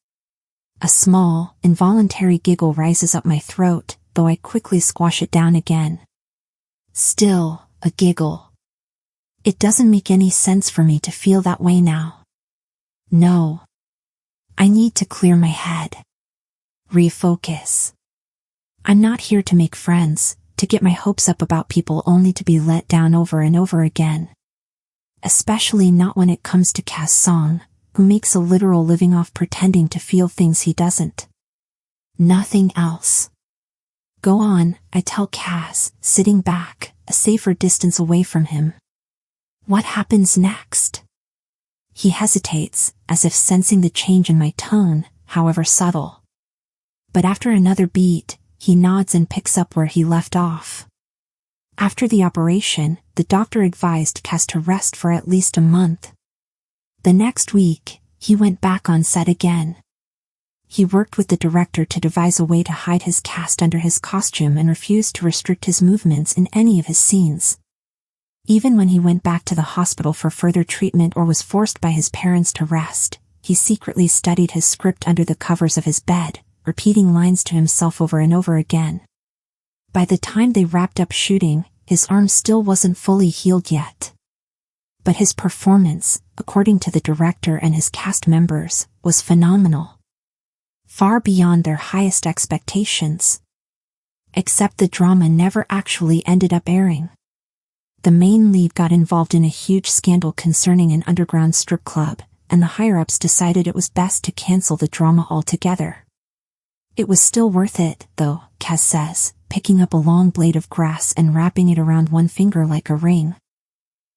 A small, involuntary giggle rises up my throat, though I quickly squash it down again. Still, a giggle. It doesn't make any sense for me to feel that way now. No. I need to clear my head. Refocus. I'm not here to make friends, to get my hopes up about people only to be let down over and over again. Especially not when it comes to Caz Song, who makes a literal living off pretending to feel things he doesn't. Nothing else. Go on, I tell Caz, sitting back, a safer distance away from him. What happens next? He hesitates, as if sensing the change in my tone, however subtle. But after another beat, he nods and picks up where he left off. After the operation, the doctor advised Caz to rest for at least a month. The next week, he went back on set again. He worked with the director to devise a way to hide his cast under his costume and refused to restrict his movements in any of his scenes. Even when he went back to the hospital for further treatment or was forced by his parents to rest, he secretly studied his script under the covers of his bed, repeating lines to himself over and over again. By the time they wrapped up shooting, his arm still wasn't fully healed yet. But his performance, according to the director and his cast members, was phenomenal. Far beyond their highest expectations. Except the drama never actually ended up airing. The main lead got involved in a huge scandal concerning an underground strip club, and the higher-ups decided it was best to cancel the drama altogether. It was still worth it, though, Caz says, picking up a long blade of grass and wrapping it around one finger like a ring.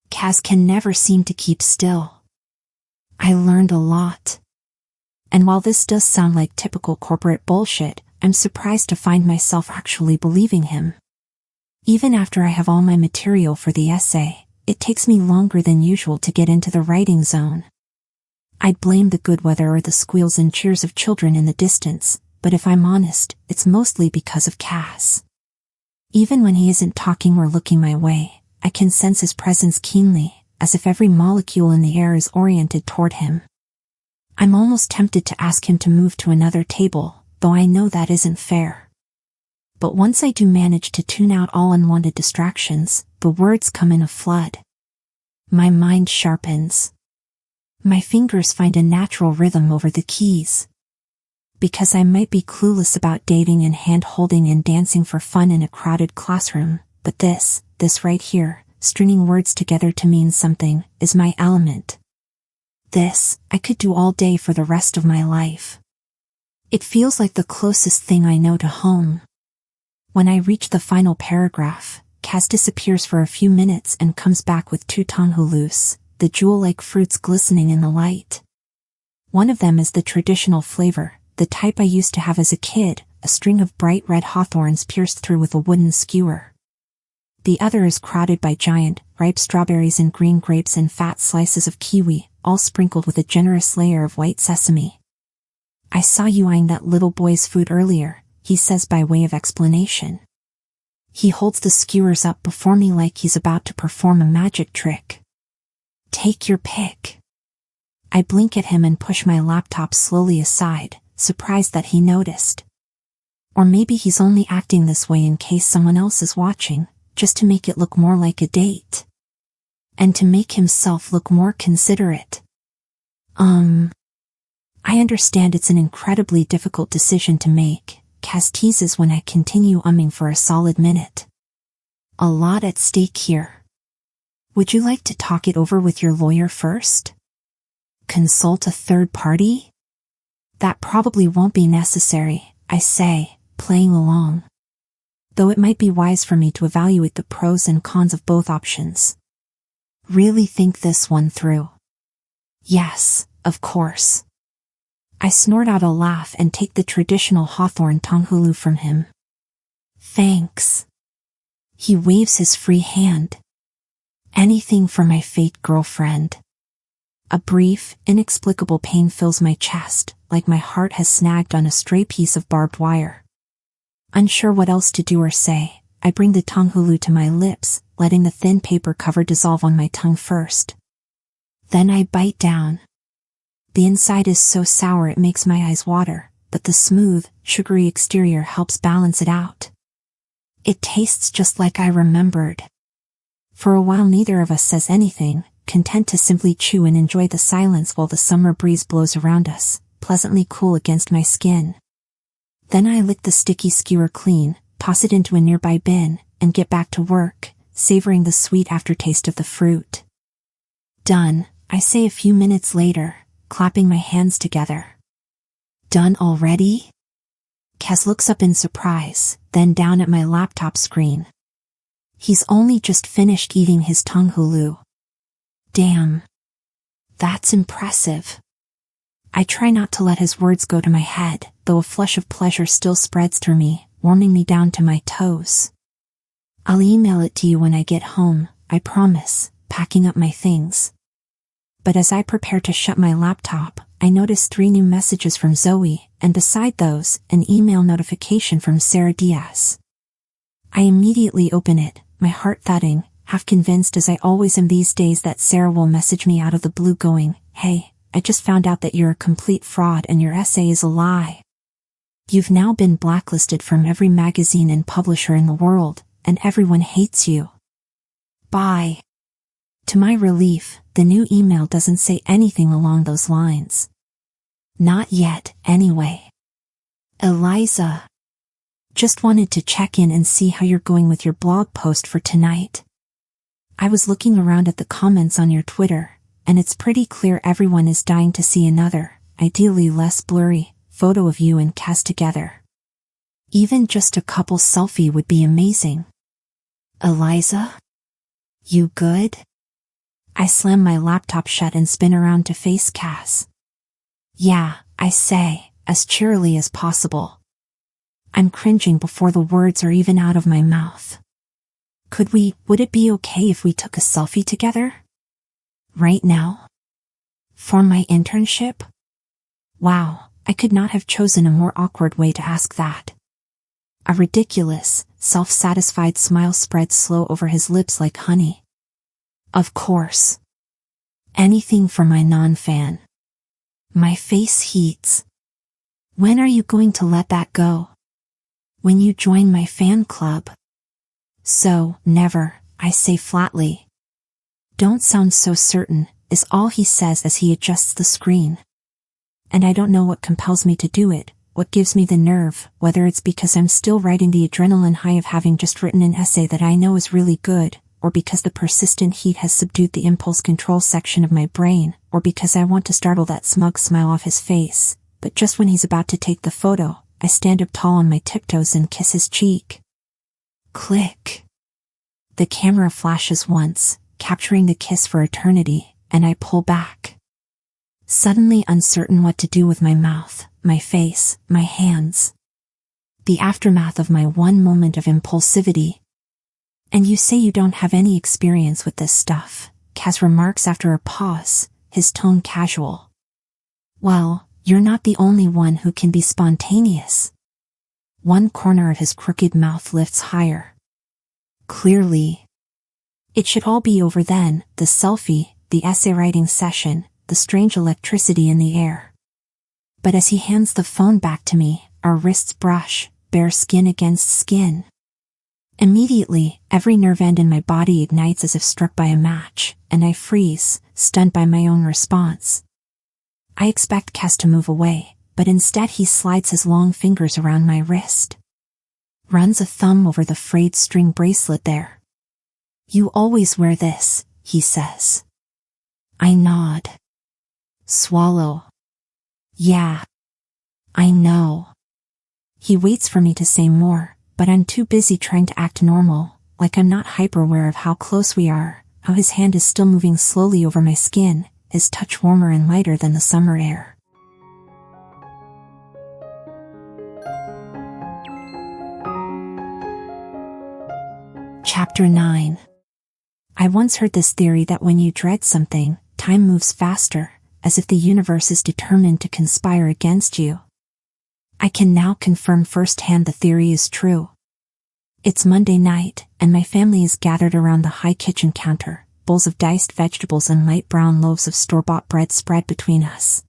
Caz can never seem to keep still. I learned a lot. And while this does sound like typical corporate bullshit, I'm surprised to find myself actually believing him. Even after I have all my material for the essay, it takes me longer than usual to get into the writing zone. I'd blame the good weather or the squeals and cheers of children in the distance, but if I'm honest, it's mostly because of Caz. Even when he isn't talking or looking my way, I can sense his presence keenly, as if every molecule in the air is oriented toward him. I'm almost tempted to ask him to move to another table, though I know that isn't fair. But once I do manage to tune out all unwanted distractions, the words come in a flood. My mind sharpens. My fingers find a natural rhythm over the keys. Because I might be clueless about dating and hand-holding and dancing for fun in a crowded classroom, but this right here, stringing words together to mean something, is my element. This, I could do all day for the rest of my life. It feels like the closest thing I know to home. When I reach the final paragraph, Caz disappears for a few minutes and comes back with 2 𝐒𝐚𝐫𝐿, the jewel-like fruits glistening in the light. One of them is the traditional flavor, the type I used to have as a kid, a string of bright red hawthorns pierced through with a wooden skewer. The other is crowded by giant, ripe strawberries and green grapes and fat slices of kiwi, all sprinkled with a generous layer of white sesame. I saw you eyeing that little boy's food earlier, he says by way of explanation. He holds the skewers up before me like he's about to perform a magic trick. Take your pick. I blink at him and push my laptop slowly aside, surprised that he noticed. Or maybe he's only acting this way in case someone else is watching, just to make it look more like a date. And to make himself look more considerate. I understand it's an incredibly difficult decision to make, Caz teases when I continue umming for a solid minute. A lot at stake here. Would you like to talk it over with your lawyer first? Consult a third party? That probably won't be necessary, I say, playing along. Though it might be wise for me to evaluate the pros and cons of both options. Really think this one through. Yes, of course. I snort out a laugh and take the traditional hawthorn 𝐒𝐚𝐫𝐿 from him. Thanks. He waves his free hand. Anything for my fate, girlfriend. A brief, inexplicable pain fills my chest, like my heart has snagged on a stray piece of barbed wire. Unsure what else to do or say, I bring the 𝐒𝐚𝐫𝐿 to my lips, letting the thin paper cover dissolve on my tongue first. Then I bite down. The inside is so sour it makes my eyes water, but the smooth, sugary exterior helps balance it out. It tastes just like I remembered. For a while neither of us says anything, content to simply chew and enjoy the silence while the summer breeze blows around us, pleasantly cool against my skin. Then I lick the sticky skewer clean, toss it into a nearby bin, and get back to work, savoring the sweet aftertaste of the fruit. Done, I say a few minutes later, clapping my hands together. Done already? Caz looks up in surprise, then down at my laptop screen. He's only just finished eating his 𝐒𝐚𝐫𝐿. Damn. That's impressive. I try not to let his words go to my head, though a flush of pleasure still spreads through me, warming me down to my toes. I'll email it to you when I get home, I promise, packing up my things. But as I prepare to shut my laptop, I notice 3 new messages from Zoe, and beside those, an email notification from Sarah Diaz. I immediately open it, my heart thudding, half convinced as I always am these days that Sarah will message me out of the blue going, "Hey, I just found out that you're a complete fraud and your essay is a lie. You've now been blacklisted from every magazine and publisher in the world, and everyone hates you. Bye." To my relief, the new email doesn't say anything along those lines. Not yet, anyway. Eliza. Just wanted to check in and see how you're going with your blog post for tonight. I was looking around at the comments on your Twitter, and it's pretty clear everyone is dying to see another, ideally less blurry, photo of you and Caz together. Even just a couple selfie would be amazing. Eliza? You good? I slam my laptop shut and spin around to face Caz. Yeah, I say, as cheerily as possible. I'm cringing before the words are even out of my mouth. Would it be okay if we took a selfie together? Right now? For my internship? Wow, I could not have chosen a more awkward way to ask that. A ridiculous, self-satisfied smile spread slow over his lips like honey. Of course. Anything for my non-fan. My face heats. When are you going to let that go? When you join my fan club? So, never, I say flatly. Don't sound so certain, is all he says as he adjusts the screen. And I don't know what compels me to do it, what gives me the nerve, whether it's because I'm still riding the adrenaline high of having just written an essay that I know is really good, or because the persistent heat has subdued the impulse control section of my brain, or because I want to startle that smug smile off his face. But just when he's about to take the photo, I stand up tall on my tiptoes and kiss his cheek. Click. The camera flashes once, capturing the kiss for eternity, and I pull back. Suddenly uncertain what to do with my mouth, my face, my hands. The aftermath of my one moment of impulsivity. And you say you don't have any experience with this stuff, Caz remarks after a pause, his tone casual. Well, you're not the only one who can be spontaneous. One corner of his crooked mouth lifts higher. Clearly. It should all be over then, the selfie, the essay writing session, the strange electricity in the air. But as he hands the phone back to me, our wrists brush, bare skin against skin. Immediately, every nerve end in my body ignites as if struck by a match, and I freeze, stunned by my own response. I expect Caz to move away, but instead he slides his long fingers around my wrist. Runs a thumb over the frayed string bracelet there. You always wear this, he says. I nod. Swallow. Yeah. I know. He waits for me to say more, but I'm too busy trying to act normal, like I'm not hyper-aware of how close we are, how his hand is still moving slowly over my skin, his touch warmer and lighter than the summer air. Chapter 9. I once heard this theory that when you dread something, time moves faster, as if the universe is determined to conspire against you. I can now confirm firsthand the theory is true. It's Monday night, and my family is gathered around the high kitchen counter, bowls of diced vegetables and light brown loaves of store-bought bread spread between us.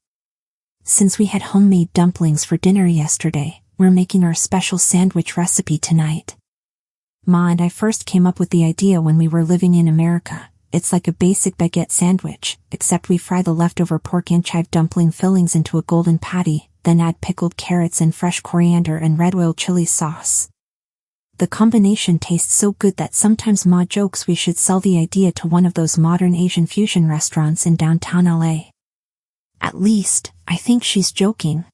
Since we had homemade dumplings for dinner yesterday, we're making our special sandwich recipe tonight. Ma and I first came up with the idea when we were living in America. It's like a basic baguette sandwich, except we fry the leftover pork and chive dumpling fillings into a golden patty, then add pickled carrots and fresh coriander and red oil chili sauce. The combination tastes so good that sometimes Ma jokes we should sell the idea to one of those modern Asian fusion restaurants in downtown LA. At least, I think she's joking.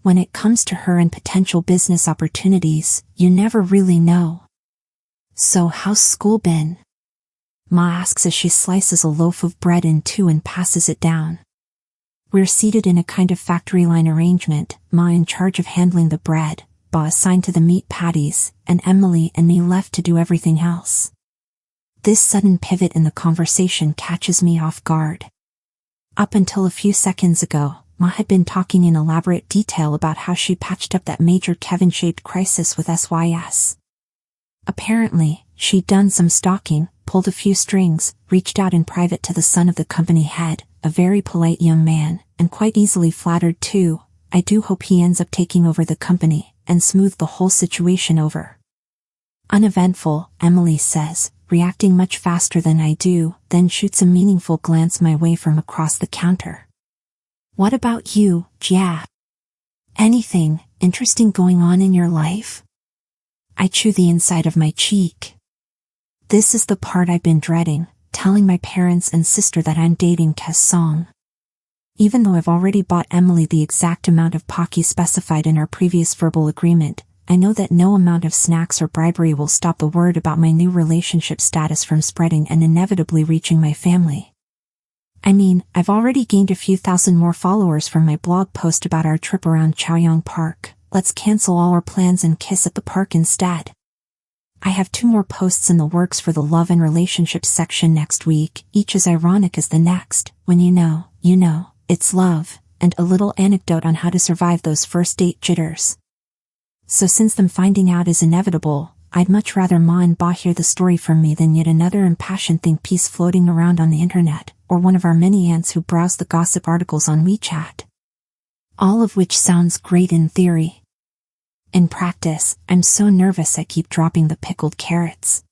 When it comes to her and potential business opportunities, you never really know. So how's school been? Ma asks as she slices a loaf of bread in two and passes it down. We're seated in a kind of factory line arrangement, Ma in charge of handling the bread, Ba assigned to the meat patties, and Emily and me left to do everything else. This sudden pivot in the conversation catches me off guard. Up until a few seconds ago, Ma had been talking in elaborate detail about how she patched up that major 𝐒𝐿 crisis with SYS. Apparently, she'd done some stalking, pulled a few strings, reached out in private to the son of the company head, a very polite young man, and quite easily flattered too. I do hope he ends up taking over the company, and smooth the whole situation over. Uneventful, Emily says, reacting much faster than I do, then shoots a meaningful glance my way from across the counter. What about you, Jia? Anything interesting going on in your life? I chew the inside of my cheek. This is the part I've been dreading, telling my parents and sister that I'm dating Caz Song. Even though I've already bought Emily the exact amount of 𝐒𝐘𝐍𝐎 specified in our previous verbal agreement, I know that no amount of snacks or bribery will stop the word about my new relationship status from spreading and inevitably reaching my family. I mean, I've already gained a few thousand more followers from my blog post about our trip around Chaoyang Park. Let's cancel all our plans and kiss at the park instead. I have 2 more posts in the works for the love and relationships section next week, each as ironic as the next. When you know, it's love, and a little anecdote on how to survive those first date jitters. So since them finding out is inevitable, I'd much rather Ma and Ba hear the story from me than yet another impassioned think piece floating around on the internet, or one of our many aunts who browse the gossip articles on WeChat. All of which sounds great in theory. In practice, I'm so nervous I keep dropping the pickled carrots.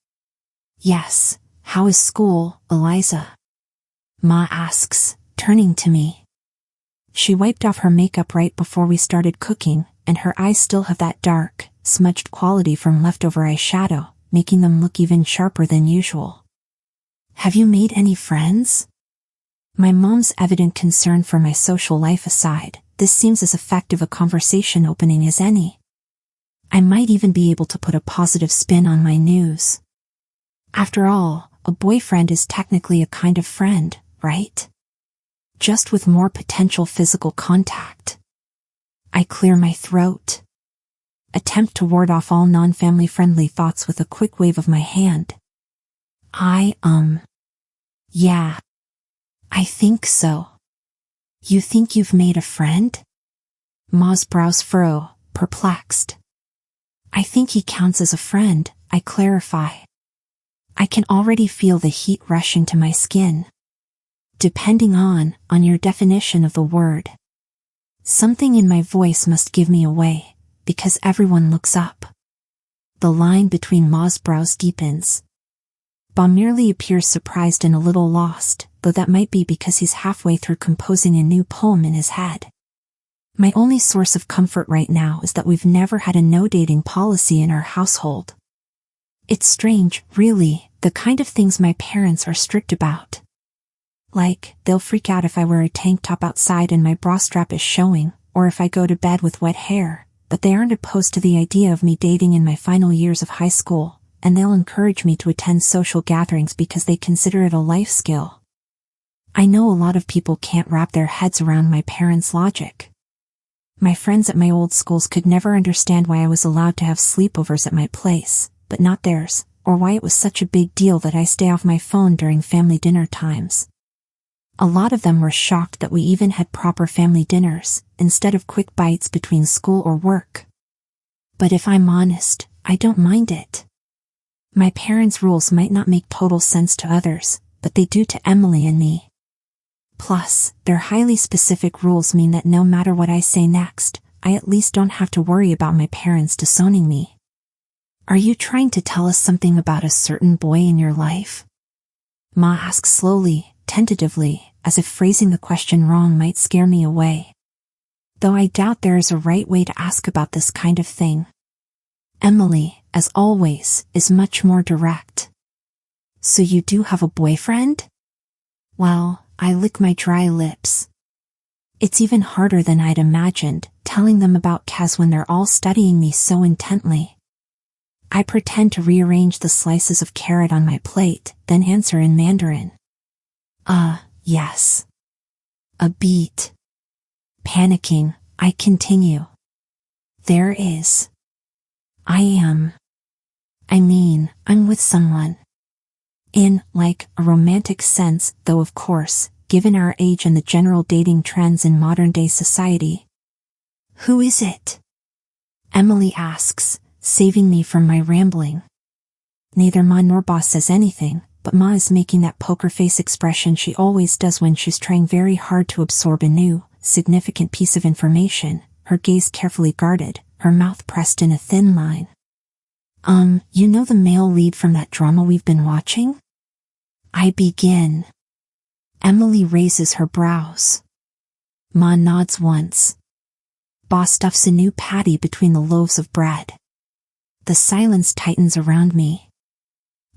Yes, how is school, Eliza? Ma asks, turning to me. She wiped off her makeup right before we started cooking, and her eyes still have that dark, smudged quality from leftover eyeshadow, making them look even sharper than usual. Have you made any friends? My mom's evident concern for my social life aside, this seems as effective a conversation opening as any. I might even be able to put a positive spin on my news. After all, a boyfriend is technically a kind of friend, right? Just with more potential physical contact. I clear my throat. Attempt to ward off all non-family friendly thoughts with a quick wave of my hand. Yeah. I think so. You think you've made a friend? Ma's brows furrow, perplexed. I think he counts as a friend, I clarify. I can already feel the heat rushing to my skin. Depending on your definition of the word. Something in my voice must give me away, because everyone looks up. The line between Ma's brows deepens. Ba merely appears surprised and a little lost, though that might be because he's halfway through composing a new poem in his head. My only source of comfort right now is that we've never had a no-dating policy in our household. It's strange, really, the kind of things my parents are strict about. Like, they'll freak out if I wear a tank top outside and my bra strap is showing, or if I go to bed with wet hair, but they aren't opposed to the idea of me dating in my final years of high school, and they'll encourage me to attend social gatherings because they consider it a life skill. I know a lot of people can't wrap their heads around my parents' logic. My friends at my old schools could never understand why I was allowed to have sleepovers at my place, but not theirs, or why it was such a big deal that I stay off my phone during family dinner times. A lot of them were shocked that we even had proper family dinners, instead of quick bites between school or work. But if I'm honest, I don't mind it. My parents' rules might not make total sense to others, but they do to Emily and me. Plus, their highly specific rules mean that no matter what I say next, I at least don't have to worry about my parents disowning me. Are you trying to tell us something about a certain boy in your life? Ma asks slowly, tentatively, as if phrasing the question wrong might scare me away. Though I doubt there is a right way to ask about this kind of thing. Emily, as always, is much more direct. So you do have a boyfriend? Well, I lick my dry lips. It's even harder than I'd imagined, telling them about Caz when they're all studying me so intently. I pretend to rearrange the slices of carrot on my plate, then answer in Mandarin. Yes. A beat. Panicking, I continue. There is. I'm with someone. In, like, a romantic sense, though of course, given our age and the general dating trends in modern-day society. Who is it? Emily asks, saving me from my rambling. Neither Ma nor Ba says anything, but Ma is making that poker face expression she always does when she's trying very hard to absorb a new, significant piece of information, her gaze carefully guarded, her mouth pressed in a thin line. You know the male lead from that drama we've been watching? I begin. Emily raises her brows. Ma nods once. Ba stuffs a new patty between the loaves of bread. The silence tightens around me.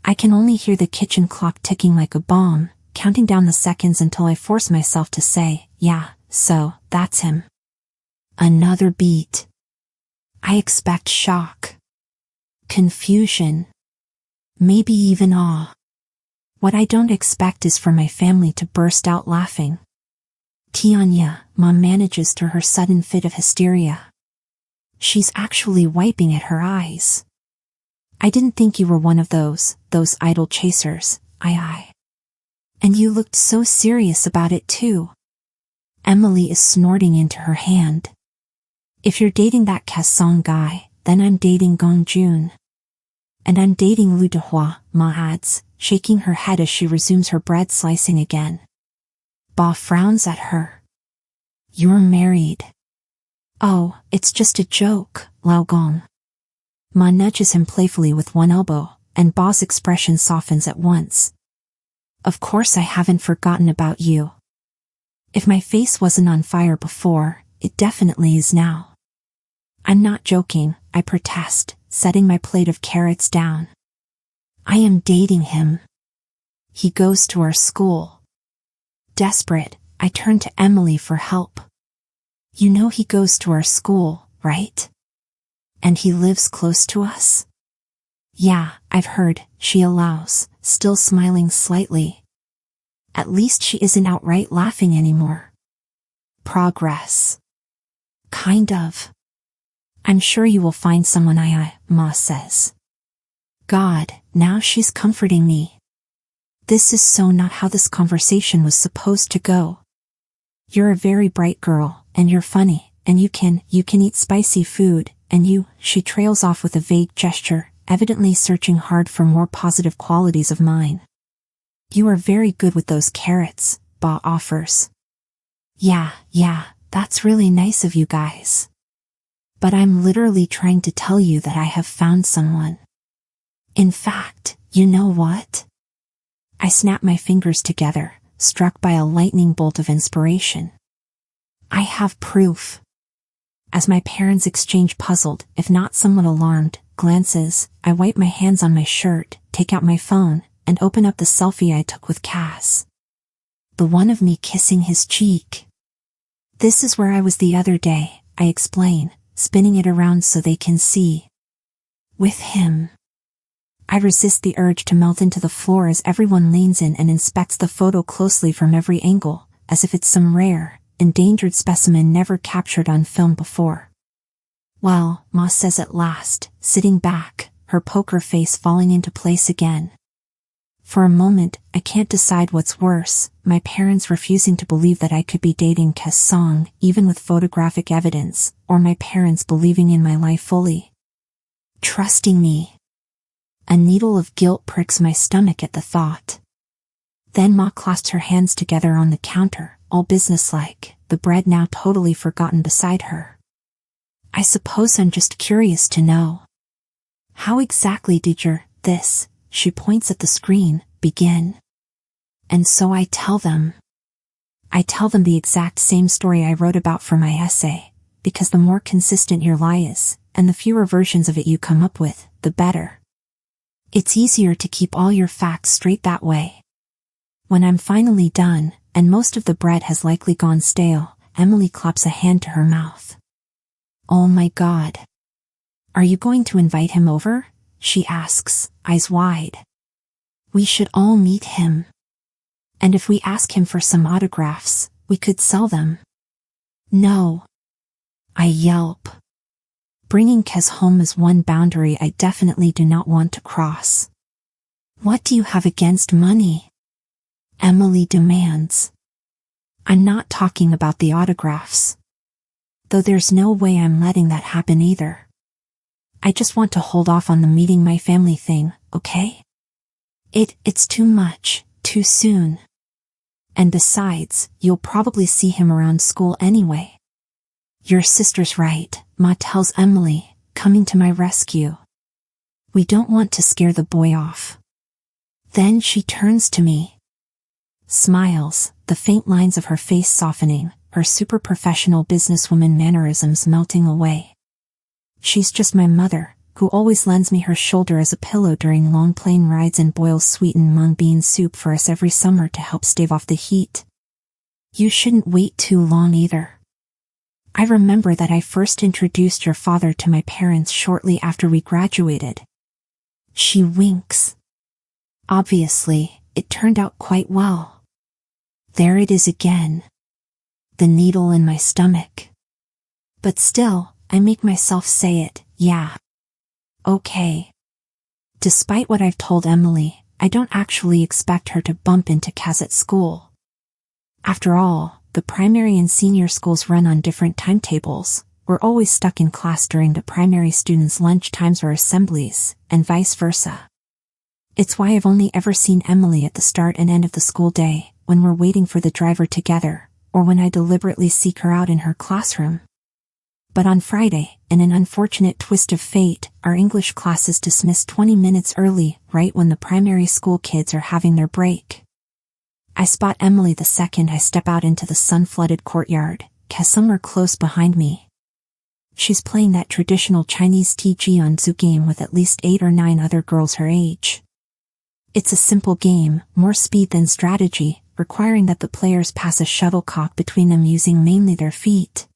I can only hear the kitchen clock ticking like a bomb, counting down the seconds until I force myself to say, yeah, so, that's him. Another beat. I expect shock. Confusion. Maybe even awe. What I don't expect is for my family to burst out laughing. Tianya, Mom manages through her sudden fit of hysteria. She's actually wiping at her eyes. I didn't think you were one of those idol chasers, I. And you looked so serious about it too. Emily is snorting into her hand. If you're dating that Caz Song guy, then I'm dating Gongjun. And I'm dating Lu Dehua, Ma adds, shaking her head as she resumes her bread slicing again. Ba frowns at her. You're married. Oh, it's just a joke, Lao Gong. Ma nudges him playfully with one elbow, and Ba's expression softens at once. Of course I haven't forgotten about you. If my face wasn't on fire before, it definitely is now. I'm not joking, I protest, setting my plate of carrots down. I am dating him. He goes to our school. Desperate, I turn to Emily for help. You know he goes to our school, right? And he lives close to us? Yeah, I've heard, she allows, still smiling slightly. At least she isn't outright laughing anymore. Progress. Kind of. I'm sure you will find someone Ma says. God, now she's comforting me. This is so not how this conversation was supposed to go. You're a very bright girl, and you're funny, and you can eat spicy food, and she trails off with a vague gesture, evidently searching hard for more positive qualities of mine. You are very good with those carrots, Ba offers. Yeah, that's really nice of you guys. But I'm literally trying to tell you that I have found someone. In fact, you know what? I snap my fingers together, struck by a lightning bolt of inspiration. I have proof. As my parents exchange puzzled, if not somewhat alarmed, glances, I wipe my hands on my shirt, take out my phone, and open up the selfie I took with Caz. The one of me kissing his cheek. This is where I was the other day, I explain, spinning it around so they can see. With him. I resist the urge to melt into the floor as everyone leans in and inspects the photo closely from every angle, as if it's some rare, endangered specimen never captured on film before. Well, Ma says at last, sitting back, her poker face falling into place again. For a moment, I can't decide what's worse, my parents refusing to believe that I could be dating Caz Song, even with photographic evidence, or my parents believing in my life fully. Trusting me. A needle of guilt pricks my stomach at the thought. Then Ma clasped her hands together on the counter, all businesslike, the bread now totally forgotten beside her. I suppose I'm just curious to know. How exactly did this, she points at the screen, begin? And so I tell them. I tell them the exact same story I wrote about for my essay, because the more consistent your lie is, and the fewer versions of it you come up with, the better. It's easier to keep all your facts straight that way. When I'm finally done, and most of the bread has likely gone stale, Emily claps a hand to her mouth. Oh my God. Are you going to invite him over? She asks, eyes wide. We should all meet him. And if we ask him for some autographs, we could sell them. No. I yelp. Bringing Caz home is one boundary I definitely do not want to cross. What do you have against money? Emily demands. I'm not talking about the autographs. Though there's no way I'm letting that happen either. I just want to hold off on the meeting my family thing, okay? It's too much, too soon. And besides, you'll probably see him around school anyway. Your sister's right, Ma tells Emily, coming to my rescue. We don't want to scare the boy off. Then she turns to me. Smiles, the faint lines of her face softening, her super professional businesswoman mannerisms melting away. She's just my mother, who always lends me her shoulder as a pillow during long plane rides and boils sweetened mung bean soup for us every summer to help stave off the heat. You shouldn't wait too long either. I remember that I first introduced your father to my parents shortly after we graduated. She winks. Obviously, it turned out quite well. There it is again. The needle in my stomach. But still, I make myself say it, yeah. Okay. Despite what I've told Emily, I don't actually expect her to bump into Caz at school. After all, the primary and senior schools run on different timetables. We're always stuck in class during the primary students' lunch times or assemblies, and vice versa. It's why I've only ever seen Emily at the start and end of the school day, when we're waiting for the driver together, or when I deliberately seek her out in her classroom. But on Friday, in an unfortunate twist of fate, our English class is dismissed 20 minutes early, right when the primary school kids are having their break. I spot Emily the second I step out into the sun-flooded courtyard, Caz somewhere close behind me. She's playing that traditional Chinese 𝐒𝐘𝐍𝐎𝐏𝐿 game with at least 8 or 9 other girls her age. It's a simple game, more speed than strategy, requiring that the players pass a shuttlecock between them using mainly their feet.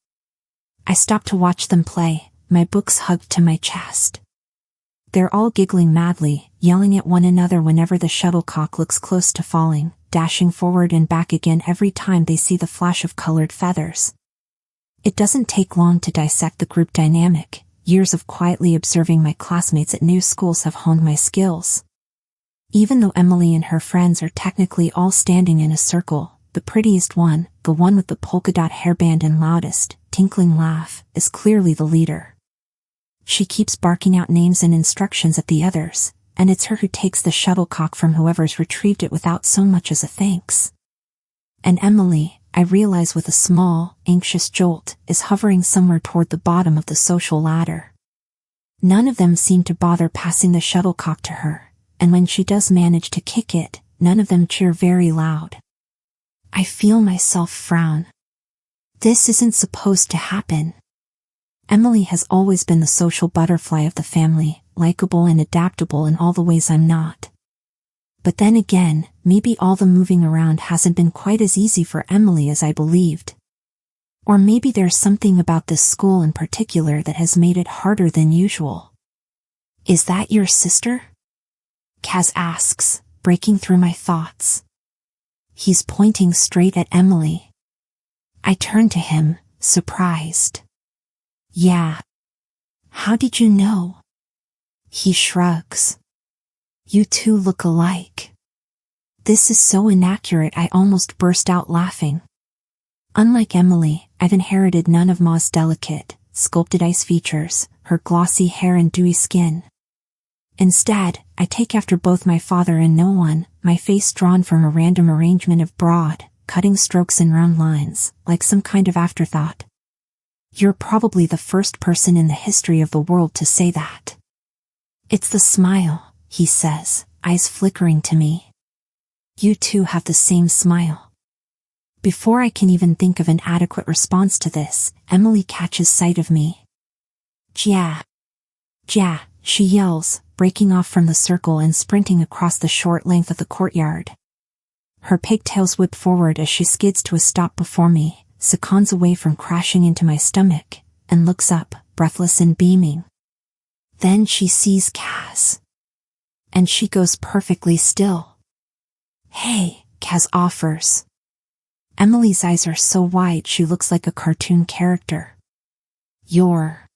I stop to watch them play, my books hugged to my chest. They're all giggling madly, yelling at one another whenever the shuttlecock looks close to falling, dashing forward and back again every time they see the flash of colored feathers. It doesn't take long to dissect the group dynamic. Years of quietly observing my classmates at new schools have honed my skills. Even though Emily and her friends are technically all standing in a circle, the prettiest one, the one with the polka dot hairband and loudest, tinkling laugh, is clearly the leader. She keeps barking out names and instructions at the others, and it's her who takes the shuttlecock from whoever's retrieved it without so much as a thanks. And Emily, I realize with a small, anxious jolt, is hovering somewhere toward the bottom of the social ladder. None of them seem to bother passing the shuttlecock to her, and when she does manage to kick it, none of them cheer very loud. I feel myself frown. This isn't supposed to happen. Emily has always been the social butterfly of the family, likable and adaptable in all the ways I'm not. But then again, maybe all the moving around hasn't been quite as easy for Emily as I believed. Or maybe there's something about this school in particular that has made it harder than usual. Is that your sister? Caz asks, breaking through my thoughts. He's pointing straight at Emily. I turn to him, surprised. Yeah. How did you know? He shrugs. You two look alike. This is so inaccurate I almost burst out laughing. Unlike Emily, I've inherited none of Ma's delicate, sculpted ice features, her glossy hair and dewy skin. Instead, I take after both my father and no one, my face drawn from a random arrangement of broad, cutting strokes and round lines, like some kind of afterthought. You're probably the first person in the history of the world to say that. It's the smile, he says, eyes flickering to me. You two have the same smile. Before I can even think of an adequate response to this, Emily catches sight of me. Jia! Jia, she yells, breaking off from the circle and sprinting across the short length of the courtyard. Her pigtails whip forward as she skids to a stop before me, seconds away from crashing into my stomach, and looks up, breathless and beaming. Then she sees Caz. And she goes perfectly still. Hey, Caz offers. Emily's eyes are so wide she looks like a cartoon character. You're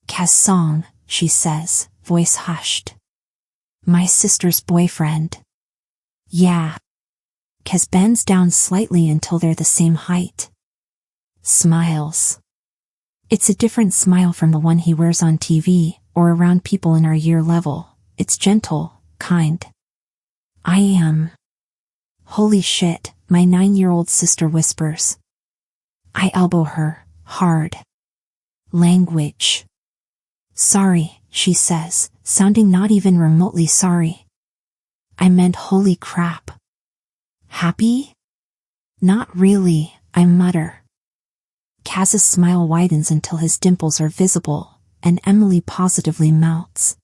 Caz Song, she says, voice hushed. My sister's boyfriend. Yeah. Caz bends down slightly until they're the same height. Smiles. It's a different smile from the one he wears on TV, or around people in our year level. It's gentle, kind. I am. Holy shit, my 9-year-old sister whispers. I elbow her, hard. Language. Sorry, she says, sounding not even remotely sorry. I meant holy crap. Happy? Not really, I mutter. Caz's smile widens until his dimples are visible, and Emily positively melts.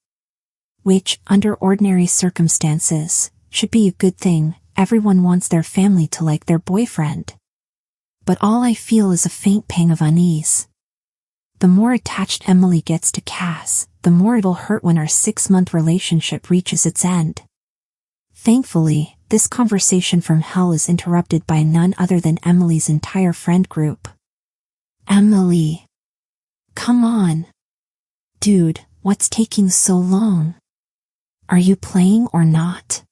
Which, under ordinary circumstances, should be a good thing. Everyone wants their family to like their boyfriend. But all I feel is a faint pang of unease. The more attached Emily gets to Caz, the more it'll hurt when our 6-month relationship reaches its end. Thankfully, this conversation from hell is interrupted by none other than Emily's entire friend group. Emily. Come on. Dude, what's taking so long? Are you playing or not?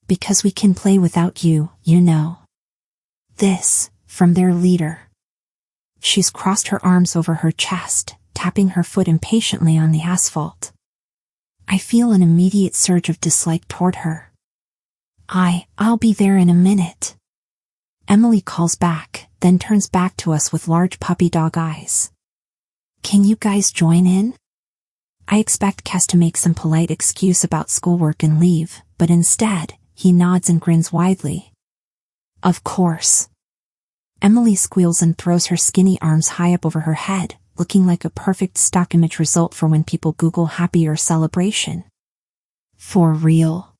Because we can play without you, you know. This, from their leader. She's crossed her arms over her chest, tapping her foot impatiently on the asphalt. I feel an immediate surge of dislike toward her. I'll be there in a minute. Emily calls back, then turns back to us with large puppy dog eyes. Can you guys join in? I expect Caz to make some polite excuse about schoolwork and leave, but instead, he nods and grins widely. Of course. Emily squeals and throws her skinny arms high up over her head, looking like a perfect stock image result for when people Google happy or celebration. For real?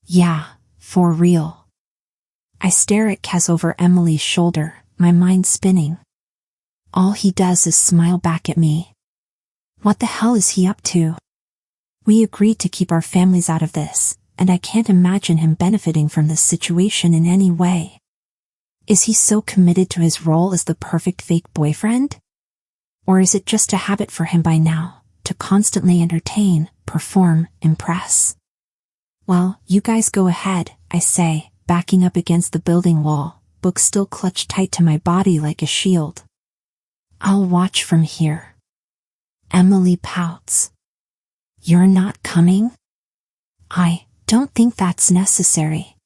Yeah, for real. I stare at Caz over Emily's shoulder, my mind spinning. All he does is smile back at me. What the hell is he up to? We agreed to keep our families out of this, and I can't imagine him benefiting from this situation in any way. Is he so committed to his role as the perfect fake boyfriend? Or is it just a habit for him by now, to constantly entertain, perform, impress? Well, you guys go ahead, I say, backing up against the building wall, book still clutched tight to my body like a shield. I'll watch from here. Emily pouts. You're not coming? I don't think that's necessary.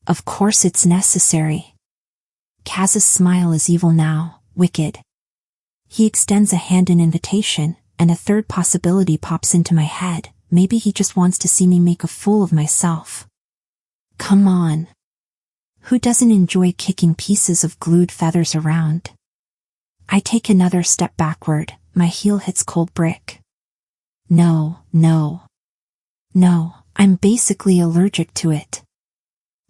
Of course it's necessary. Caz's smile is evil now, wicked. He extends a hand in invitation, and a third possibility pops into my head. Maybe he just wants to see me make a fool of myself. Come on. Who doesn't enjoy kicking pieces of glued feathers around? I take another step backward, my heel hits cold brick. No, I'm basically allergic to it.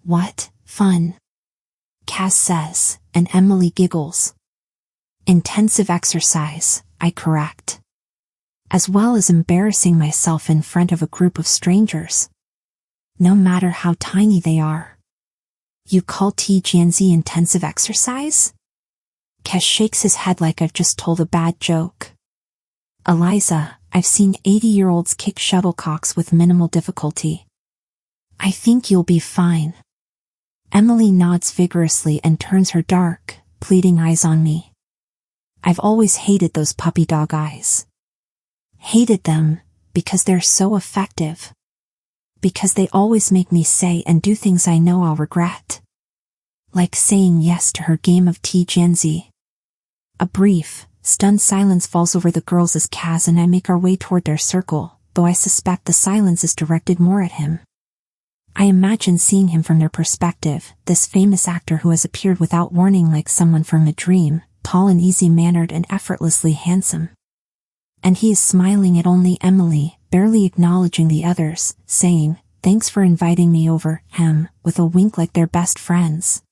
What, fun. Caz says, and Emily giggles. Intensive exercise, I correct. As well as embarrassing myself in front of a group of strangers. No matter how tiny they are. You call 𝐒𝐘𝐍𝐎𝐿 intensive exercise? Caz shakes his head like I've just told a bad joke. Eliza, I've seen 80-year-olds kick shuttlecocks with minimal difficulty. I think you'll be fine. Emily nods vigorously and turns her dark, pleading eyes on me. I've always hated those puppy dog eyes. Hated them, because they're so effective. Because they always make me say and do things I know I'll regret. Like saying yes to her game of 𝐒𝐘𝐍𝐎𝐿. A brief, stunned silence falls over the girls as Caz and I make our way toward their circle, though I suspect the silence is directed more at him. I imagine seeing him from their perspective, this famous actor who has appeared without warning like someone from a dream, tall and easy-mannered and effortlessly handsome. And he is smiling at only Emily, barely acknowledging the others, saying, "Thanks for inviting me over, with a wink like they're best friends."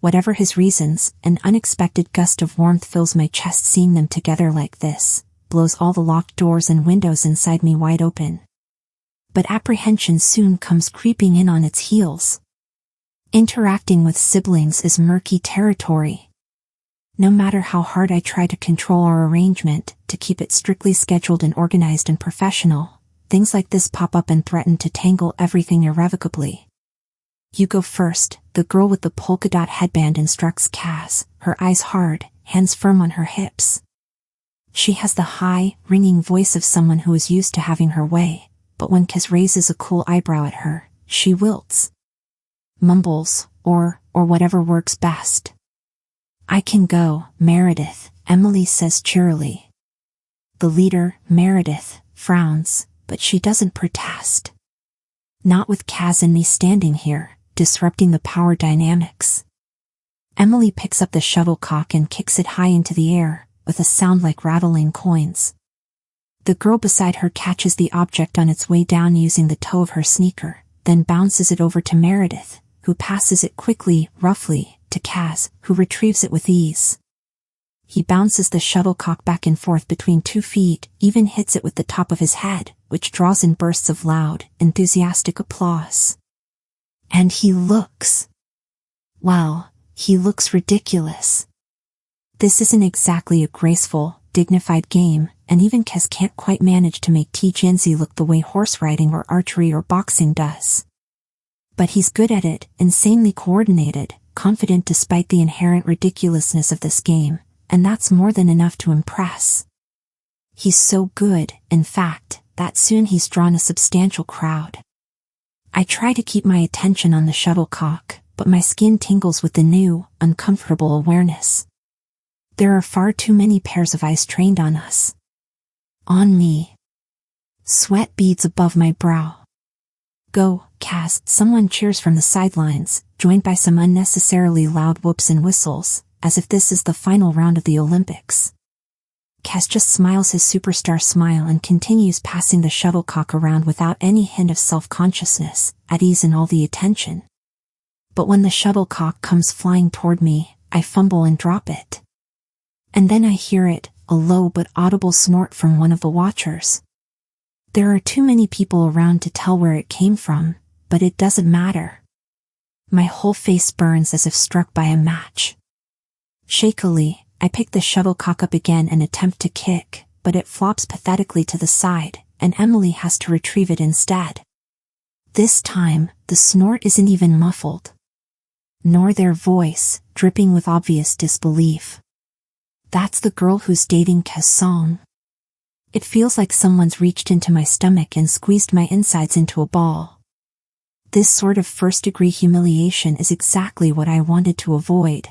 Whatever his reasons, an unexpected gust of warmth fills my chest seeing them together like this, blows all the locked doors and windows inside me wide open. But apprehension soon comes creeping in on its heels. Interacting with siblings is murky territory. No matter how hard I try to control our arrangement, to keep it strictly scheduled and organized and professional, things like this pop up and threaten to tangle everything irrevocably. You go first, the girl with the polka dot headband instructs Caz, her eyes hard, hands firm on her hips. She has the high, ringing voice of someone who is used to having her way, but when Caz raises a cool eyebrow at her, she wilts. Mumbles, or whatever works best. I can go, Meredith, Emily says cheerily. The leader, Meredith, frowns, but she doesn't protest. Not with Caz and me standing here, disrupting the power dynamics. Emily picks up the shuttlecock and kicks it high into the air, with a sound like rattling coins. The girl beside her catches the object on its way down using the toe of her sneaker, then bounces it over to Meredith, who passes it quickly, roughly, to Caz, who retrieves it with ease. He bounces the shuttlecock back and forth between 2 feet, even hits it with the top of his head, which draws in bursts of loud, enthusiastic applause. And he looks... well, he looks ridiculous. This isn't exactly a graceful, dignified game, and even Caz can't quite manage to make 𝐒𝐘𝐍𝐎𝐿 look the way horse riding or archery or boxing does. But he's good at it, insanely coordinated, confident despite the inherent ridiculousness of this game, and that's more than enough to impress. He's so good, in fact, that soon he's drawn a substantial crowd. I try to keep my attention on the shuttlecock, but my skin tingles with the new, uncomfortable awareness. There are far too many pairs of eyes trained on us. On me. Sweat beads above my brow. Go, Caz, someone cheers from the sidelines, joined by some unnecessarily loud whoops and whistles, as if this is the final round of the Olympics. Caz just smiles his superstar smile and continues passing the shuttlecock around without any hint of self-consciousness, at ease in all the attention. But when the shuttlecock comes flying toward me, I fumble and drop it. And then I hear it, a low but audible snort from one of the watchers. There are too many people around to tell where it came from, but it doesn't matter. My whole face burns as if struck by a match. Shakily, I pick the shuttlecock up again and attempt to kick, but it flops pathetically to the side, and Emily has to retrieve it instead. This time, the snort isn't even muffled. Nor their voice, dripping with obvious disbelief. That's the girl who's dating Caz Song. It feels like someone's reached into my stomach and squeezed my insides into a ball. This sort of first-degree humiliation is exactly what I wanted to avoid.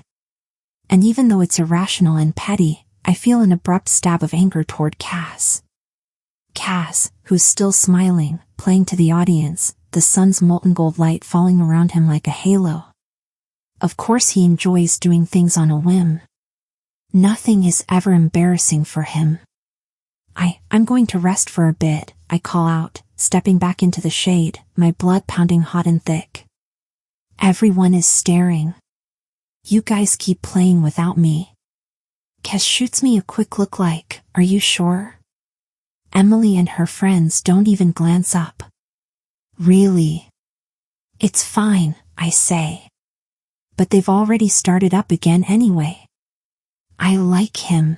And even though it's irrational and petty, I feel an abrupt stab of anger toward Caz. Caz, who's still smiling, playing to the audience, the sun's molten gold light falling around him like a halo. Of course he enjoys doing things on a whim. Nothing is ever embarrassing for him. I'm going to rest for a bit, I call out, stepping back into the shade, my blood pounding hot and thick. Everyone is staring. You guys keep playing without me. Caz shoots me a quick look like, are you sure? Emily and her friends don't even glance up. Really? It's fine, I say. But they've already started up again anyway. I like him.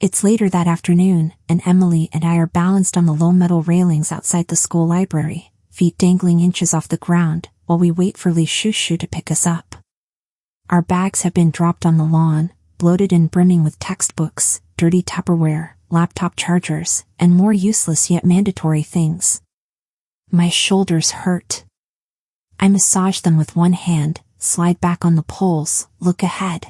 It's later that afternoon, and Emily and I are balanced on the low metal railings outside the school library, feet dangling inches off the ground, while we wait for Li Shushu to pick us up. Our bags have been dropped on the lawn, bloated and brimming with textbooks, dirty Tupperware, laptop chargers, and more useless yet mandatory things. My shoulders hurt. I massage them with one hand, slide back on the poles, look ahead.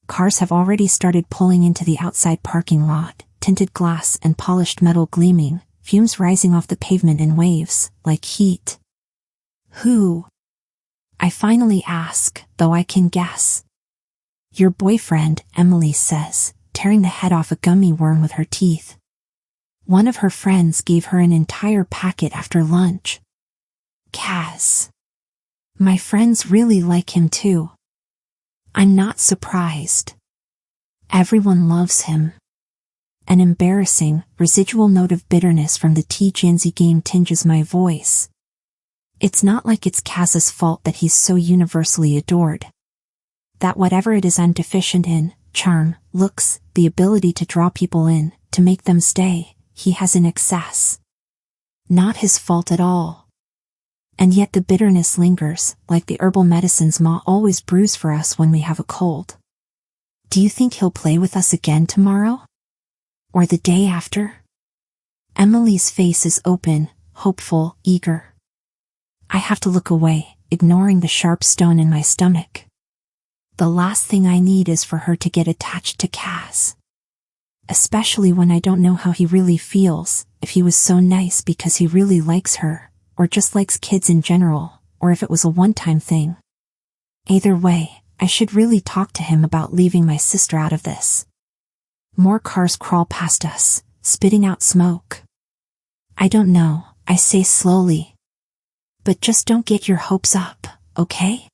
Cars have already started pulling into the outside parking lot, tinted glass and polished metal gleaming, fumes rising off the pavement in waves, like heat. Who? I finally ask, though I can guess. Your boyfriend, Emily says, tearing the head off a gummy worm with her teeth. One of her friends gave her an entire packet after lunch. Caz. My friends really like him too. I'm not surprised. Everyone loves him. An embarrassing, residual note of bitterness from the 𝐒𝐘𝐍𝐎𝐿 tinges my voice. It's not like it's Caz's fault that he's so universally adored. That whatever it is I'm deficient in, charm, looks, the ability to draw people in, to make them stay, he has in excess. Not his fault at all. And yet the bitterness lingers, like the herbal medicines Ma always brews for us when we have a cold. Do you think he'll play with us again tomorrow? Or the day after? Emily's face is open, hopeful, eager. I have to look away, ignoring the sharp stone in my stomach. The last thing I need is for her to get attached to Caz. Especially when I don't know how he really feels, if he was so nice because he really likes her, or just likes kids in general, or if it was a one-time thing. Either way, I should really talk to him about leaving my sister out of this. More cars crawl past us, spitting out smoke. I don't know, I say slowly. But just don't get your hopes up, okay?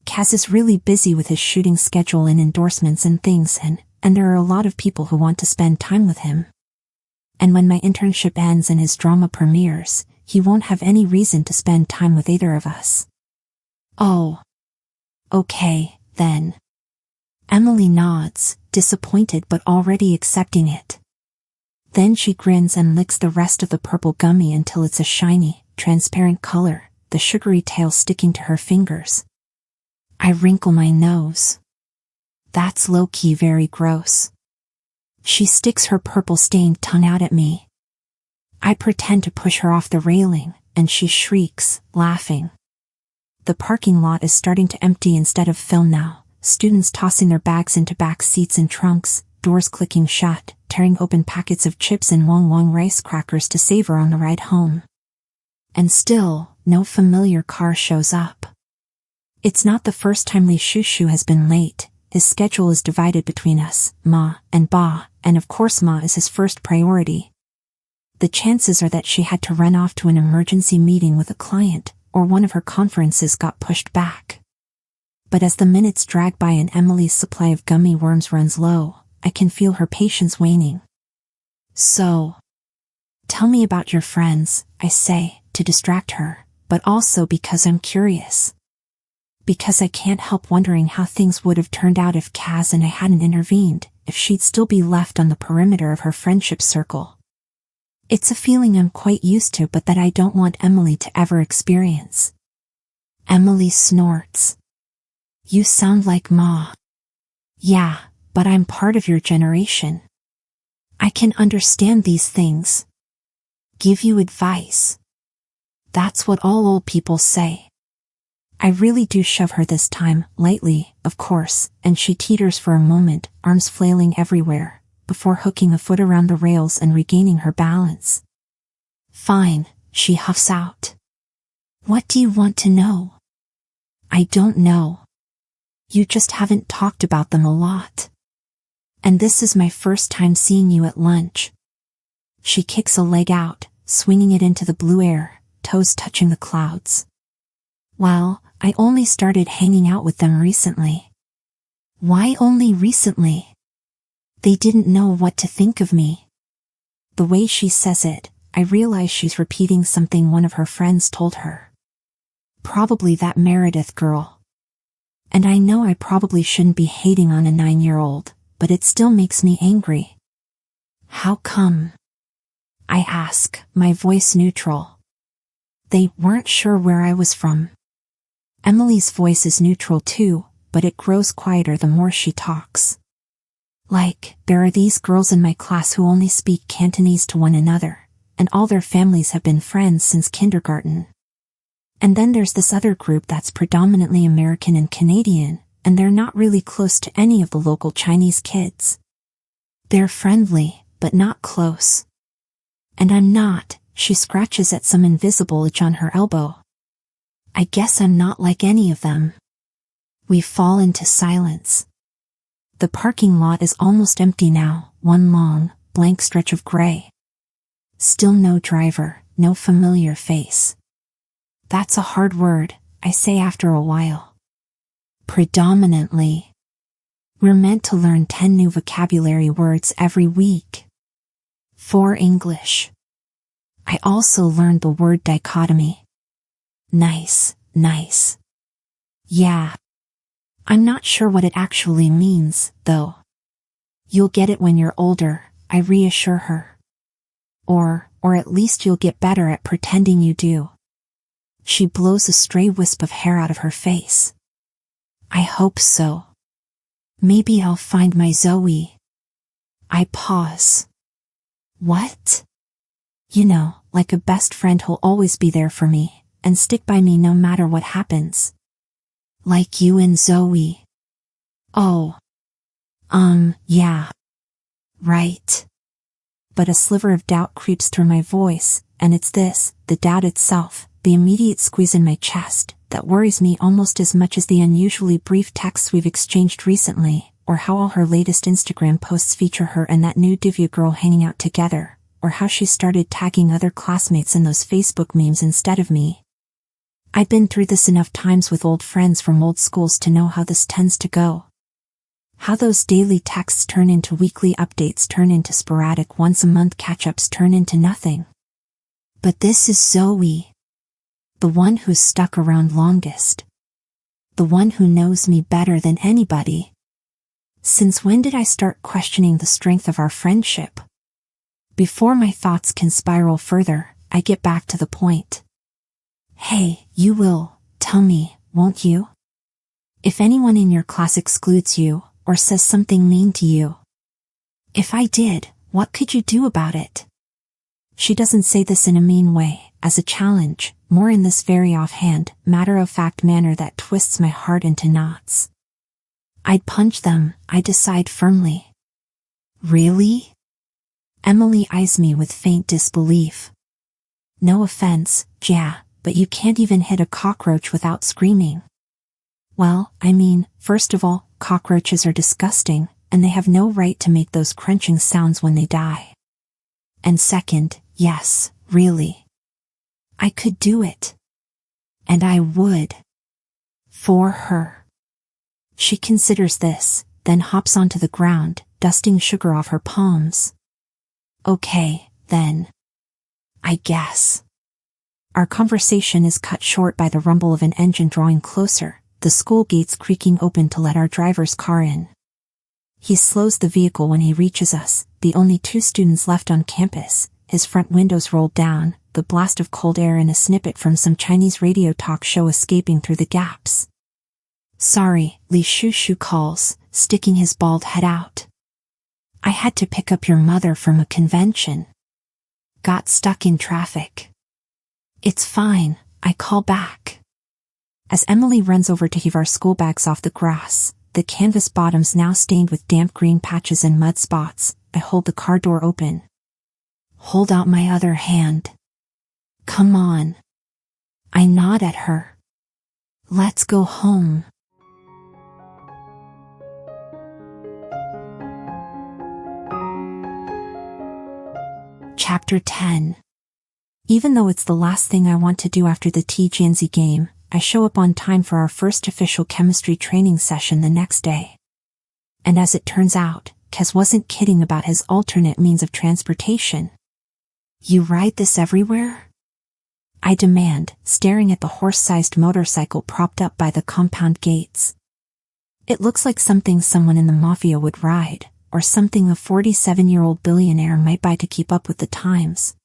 Caz is really busy with his shooting schedule and endorsements and things, and there are a lot of people who want to spend time with him. And when my internship ends and his drama premieres, he won't have any reason to spend time with either of us. Oh. Okay, then. Emily nods, disappointed but already accepting it. Then she grins and licks the rest of the purple gummy until it's a shiny, transparent color, the sugary tail sticking to her fingers. I wrinkle my nose. That's low-key very gross. She sticks her purple-stained tongue out at me. I pretend to push her off the railing, and she shrieks, laughing. The parking lot is starting to empty instead of fill now, students tossing their bags into back seats and trunks, doors clicking shut, tearing open packets of chips and Wong rice crackers to savor on the ride home. And still, no familiar car shows up. It's not the first time Li Shushu has been late. His schedule is divided between us, Ma, and Ba, and of course Ma is his first priority. The chances are that she had to run off to an emergency meeting with a client, or one of her conferences got pushed back. But as the minutes drag by and Emily's supply of gummy worms runs low, I can feel her patience waning. So, tell me about your friends, I say, to distract her, but also because I'm curious. Because I can't help wondering how things would have turned out if Caz and I hadn't intervened, if she'd still be left on the perimeter of her friendship circle. It's a feeling I'm quite used to but that I don't want Emily to ever experience. Emily snorts. You sound like Ma. Yeah, but I'm part of your generation. I can understand these things. Give you advice. That's what all old people say. I really do shove her this time, lightly, of course, and she teeters for a moment, arms flailing everywhere, before hooking a foot around the rails and regaining her balance. Fine, she huffs out. What do you want to know? I don't know. You just haven't talked about them a lot. And this is my first time seeing you at lunch. She kicks a leg out, swinging it into the blue air, toes touching the clouds. Well, I only started hanging out with them recently. Why only recently? They didn't know what to think of me. The way she says it, I realize she's repeating something one of her friends told her. Probably that Meredith girl. And I know I probably shouldn't be hating on a 9-year-old, but it still makes me angry. How come? I ask, my voice neutral. They weren't sure where I was from. Emily's voice is neutral too, but it grows quieter the more she talks. Like, there are these girls in my class who only speak Cantonese to one another, and all their families have been friends since kindergarten. And then there's this other group that's predominantly American and Canadian, and they're not really close to any of the local Chinese kids. They're friendly, but not close. And I'm not. She scratches at some invisible itch on her elbow. I guess I'm not like any of them. We fall into silence. The parking lot is almost empty now, one long, blank stretch of gray. Still no driver, no familiar face. That's a hard word, I say after a while. Predominantly. We're meant to learn 10 new vocabulary words every week. For English. I also learned the word dichotomy. Nice, nice. Yeah. I'm not sure what it actually means, though. You'll get it when you're older, I reassure her. Or at least you'll get better at pretending you do. She blows a stray wisp of hair out of her face. I hope so. Maybe I'll find my Zoe. I pause. What? You know, like a best friend who'll always be there for me, and stick by me no matter what happens. Like you and Zoe. Oh. Yeah. Right. But a sliver of doubt creeps through my voice, and it's this, the doubt itself, the immediate squeeze in my chest, that worries me almost as much as the unusually brief texts we've exchanged recently, or how all her latest Instagram posts feature her and that new Divya girl hanging out together, or how she started tagging other classmates in those Facebook memes instead of me. I'd been through this enough times with old friends from old schools to know how this tends to go. How those daily texts turn into weekly updates, turn into sporadic once-a-month catch-ups, turn into nothing. But this is Zoe. The one who's stuck around longest. The one who knows me better than anybody. Since when did I start questioning the strength of our friendship? Before my thoughts can spiral further, I get back to the point. Hey, you will tell me, won't you? If anyone in your class excludes you, or says something mean to you. If I did, what could you do about it? She doesn't say this in a mean way, as a challenge, more in this very offhand, matter-of-fact manner that twists my heart into knots. I'd punch them, I decide firmly. Really? Emily eyes me with faint disbelief. No offense, ja, but you can't even hit a cockroach without screaming. Well, I mean, first of all, cockroaches are disgusting, and they have no right to make those crunching sounds when they die. And second, yes, really. I could do it. And I would. For her. She considers this, then hops onto the ground, dusting sugar off her palms. Okay, then. I guess. Our conversation is cut short by the rumble of an engine drawing closer, the school gates creaking open to let our driver's car in. He slows the vehicle when he reaches us, the only 2 students left on campus, his front windows rolled down, the blast of cold air and a snippet from some Chinese radio talk show escaping through the gaps. Sorry, 𝐒𝐘𝐍𝐎𝐏𝐿 calls, sticking his bald head out. I had to pick up your mother from a convention. Got stuck in traffic. It's fine, I call back. As Emily runs over to heave our school bags off the grass, the canvas bottoms now stained with damp green patches and mud spots, I hold the car door open. Hold out my other hand. Come on. I nod at her. Let's go home. Chapter 10. Even though it's the last thing I want to do after the 𝐒𝐘𝐍𝐎𝐏𝐿 game, I show up on time for our first official chemistry training session the next day. And as it turns out, Caz wasn't kidding about his alternate means of transportation. You ride this everywhere? I demand, staring at the horse-sized motorcycle propped up by the compound gates. It looks like something someone in the mafia would ride, or something a 47-year-old billionaire might buy to keep up with the times.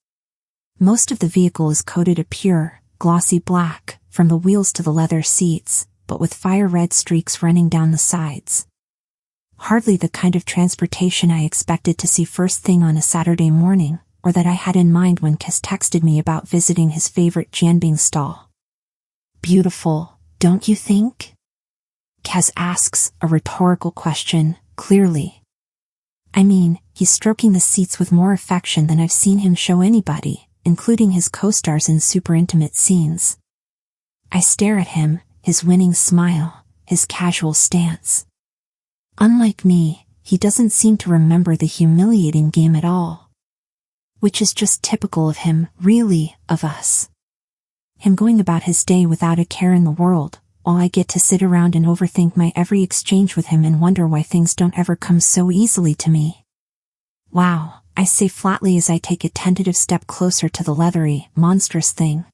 Most of the vehicle is coated a pure, glossy black, from the wheels to the leather seats, but with fire-red streaks running down the sides. Hardly the kind of transportation I expected to see first thing on a Saturday morning, or that I had in mind when Caz texted me about visiting his favorite jianbing stall. Beautiful, don't you think? Caz asks, a rhetorical question, clearly. I mean, he's stroking the seats with more affection than I've seen him show anybody, including his co-stars in super intimate scenes. I stare at him, his winning smile, his casual stance. Unlike me, he doesn't seem to remember the humiliating game at all. Which is just typical of him, really, of us. Him going about his day without a care in the world, while I get to sit around and overthink my every exchange with him and wonder why things don't ever come so easily to me. Wow, I say flatly as I take a tentative step closer to the leathery, monstrous thing.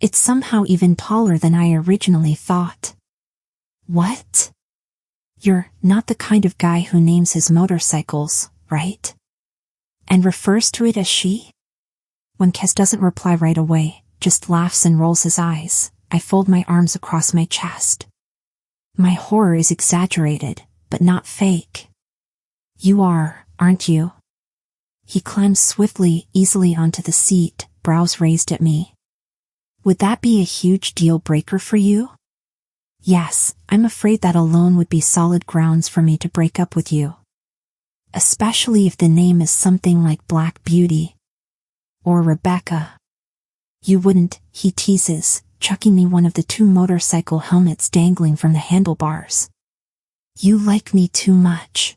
It's somehow even taller than I originally thought. What? You're not the kind of guy who names his motorcycles, right? And refers to it as she? When Caz doesn't reply right away, just laughs and rolls his eyes, I fold my arms across my chest. My horror is exaggerated, but not fake. You are, aren't you? He climbs swiftly, easily onto the seat, brows raised at me. Would that be a huge deal breaker for you? Yes, I'm afraid that alone would be solid grounds for me to break up with you. Especially if the name is something like Black Beauty. Or Rebecca. You wouldn't, he teases, chucking me one of the 2 motorcycle helmets dangling from the handlebars. You like me too much.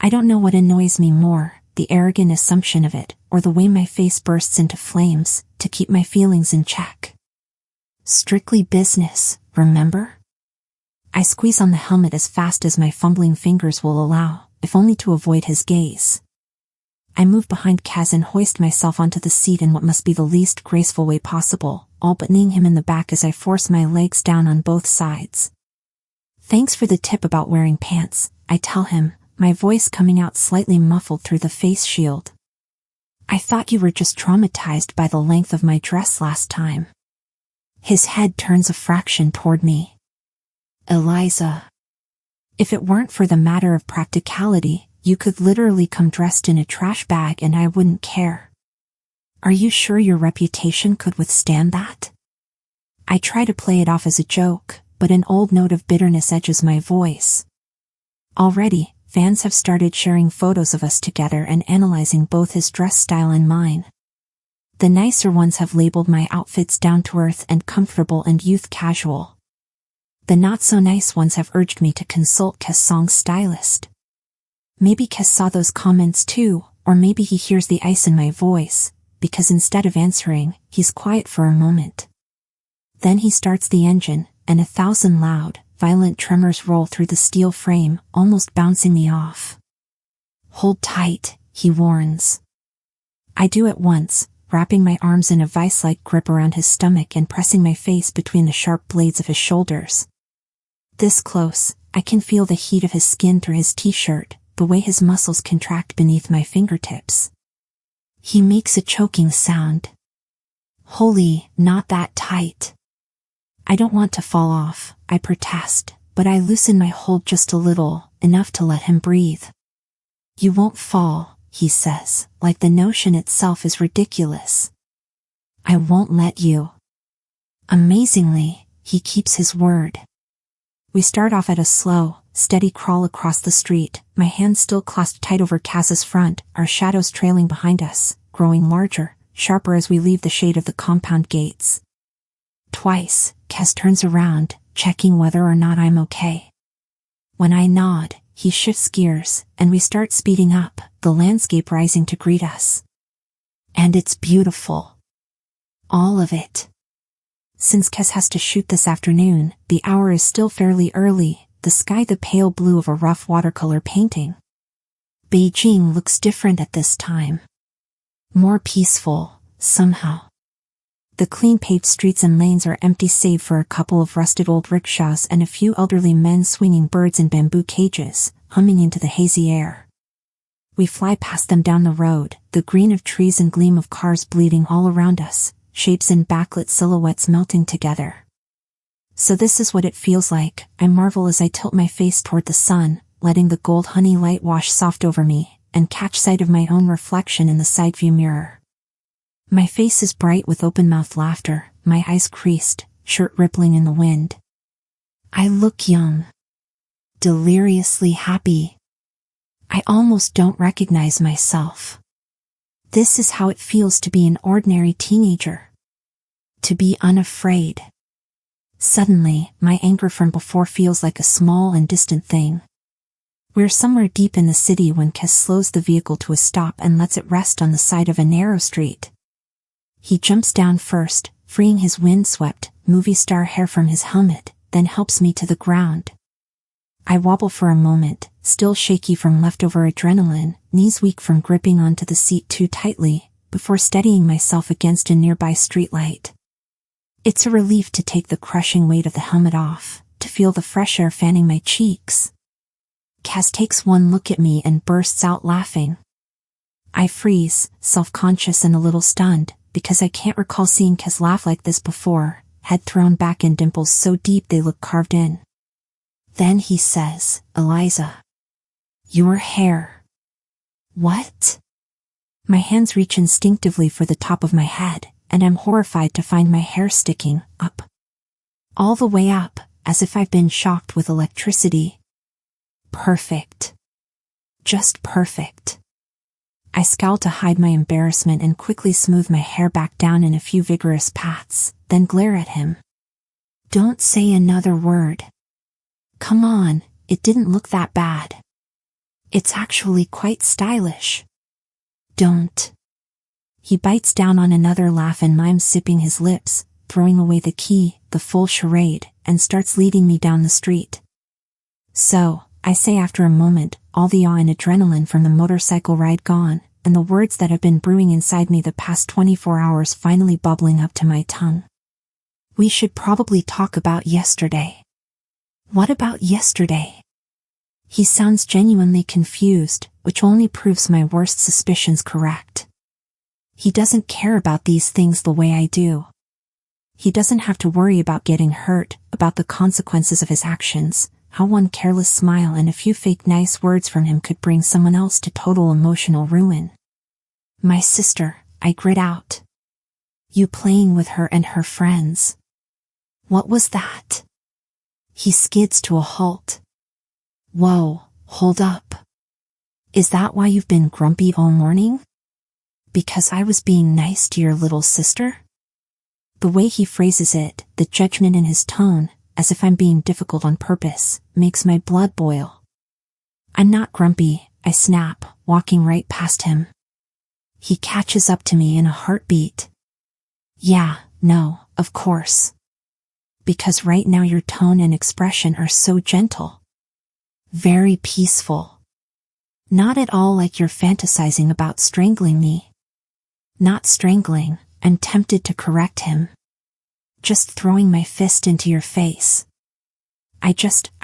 I don't know what annoys me more, the arrogant assumption of it, or the way my face bursts into flames, to keep my feelings in check. Strictly business, remember? I squeeze on the helmet as fast as my fumbling fingers will allow, if only to avoid his gaze. I move behind Caz and hoist myself onto the seat in what must be the least graceful way possible, all but kneeing him in the back as I force my legs down on both sides. Thanks for the tip about wearing pants, I tell him, my voice coming out slightly muffled through the face shield. I thought you were just traumatized by the length of my dress last time. His head turns a fraction toward me. Eliza. If it weren't for the matter of practicality, you could literally come dressed in a trash bag and I wouldn't care. Are you sure your reputation could withstand that? I try to play it off as a joke, but an old note of bitterness edges my voice. Already, fans have started sharing photos of us together and analyzing both his dress style and mine. The nicer ones have labeled my outfits down-to-earth and comfortable and youth casual. The not-so-nice ones have urged me to consult Caz Song's stylist. Maybe Caz saw those comments too, or maybe he hears the ice in my voice, because instead of answering, he's quiet for a moment. Then he starts the engine, and 1,000 loud, violent tremors roll through the steel frame, almost bouncing me off. Hold tight, he warns. I do at once, wrapping my arms in a vice-like grip around his stomach and pressing my face between the sharp blades of his shoulders. This close, I can feel the heat of his skin through his t-shirt, the way his muscles contract beneath my fingertips. He makes a choking sound. Holy, not that tight. I don't want to fall off, I protest, but I loosen my hold just a little, enough to let him breathe. You won't fall, he says, like the notion itself is ridiculous. I won't let you. Amazingly, he keeps his word. We start off at a slow, steady crawl across the street, my hands still clasped tight over Caz's front, our shadows trailing behind us, growing larger, sharper as we leave the shade of the compound gates. Twice, Caz turns around, checking whether or not I'm okay. When I nod, he shifts gears, and we start speeding up, the landscape rising to greet us. And it's beautiful. All of it. Since Caz has to shoot this afternoon, the hour is still fairly early, the sky the pale blue of a rough watercolor painting. Beijing looks different at this time. More peaceful, somehow. The clean paved streets and lanes are empty save for a couple of rusted old rickshaws and a few elderly men swinging birds in bamboo cages, humming into the hazy air. We fly past them down the road, the green of trees and gleam of cars bleeding all around us, shapes and backlit silhouettes melting together. So this is what it feels like, I marvel as I tilt my face toward the sun, letting the gold honey light wash soft over me, and catch sight of my own reflection in the side view mirror. My face is bright with open-mouthed laughter, my eyes creased, shirt rippling in the wind. I look young. Deliriously happy. I almost don't recognize myself. This is how it feels to be an ordinary teenager. To be unafraid. Suddenly, my anger from before feels like a small and distant thing. We're somewhere deep in the city when Caz slows the vehicle to a stop and lets it rest on the side of a narrow street. He jumps down first, freeing his windswept, movie star hair from his helmet, then helps me to the ground. I wobble for a moment, still shaky from leftover adrenaline, knees weak from gripping onto the seat too tightly, before steadying myself against a nearby streetlight. It's a relief to take the crushing weight of the helmet off, to feel the fresh air fanning my cheeks. Caz takes one look at me and bursts out laughing. I freeze, self-conscious and a little stunned, because I can't recall seeing Caz laugh like this before, head thrown back and dimples so deep they look carved in. Then he says, Eliza. Your hair. What? My hands reach instinctively for the top of my head, and I'm horrified to find my hair sticking up. All the way up, as if I've been shocked with electricity. Perfect. Just perfect. I scowl to hide my embarrassment and quickly smooth my hair back down in a few vigorous pats, then glare at him. Don't say another word. Come on, it didn't look that bad. It's actually quite stylish. Don't. He bites down on another laugh and mimes sipping his lips, throwing away the key, the full charade, and starts leading me down the street. So, I say after a moment, all the awe and adrenaline from the motorcycle ride gone, and the words that have been brewing inside me the past 24 hours finally bubbling up to my tongue. We should probably talk about yesterday. What about yesterday? He sounds genuinely confused, which only proves my worst suspicions correct. He doesn't care about these things the way I do. He doesn't have to worry about getting hurt, about the consequences of his actions, how one careless smile and a few fake nice words from him could bring someone else to total emotional ruin. My sister, I grit out. You playing with her and her friends. What was that? He skids to a halt. Whoa, hold up. Is that why you've been grumpy all morning? Because I was being nice to your little sister? The way he phrases it, the judgment in his tone, as if I'm being difficult on purpose, makes my blood boil. I'm not grumpy, I snap, walking right past him. He catches up to me in a heartbeat. Yeah, no, of course. Because right now your tone and expression are so gentle. Very peaceful. Not at all like you're fantasizing about strangling me. Not strangling, I'm tempted to correct him. Just throwing my fist into your face. I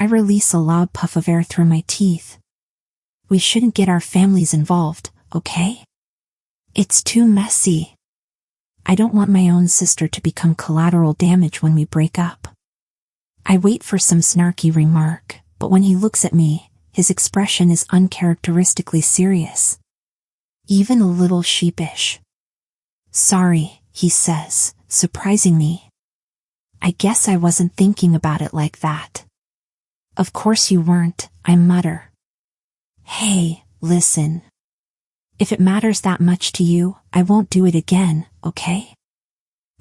release a loud puff of air through my teeth. We shouldn't get our families involved, okay? It's too messy. I don't want my own sister to become collateral damage when we break up. I wait for some snarky remark, but when he looks at me, his expression is uncharacteristically serious. Even a little sheepish. Sorry, he says, surprising me. I guess I wasn't thinking about it like that. Of course you weren't, I mutter. Hey, listen. If it matters that much to you, I won't do it again, okay?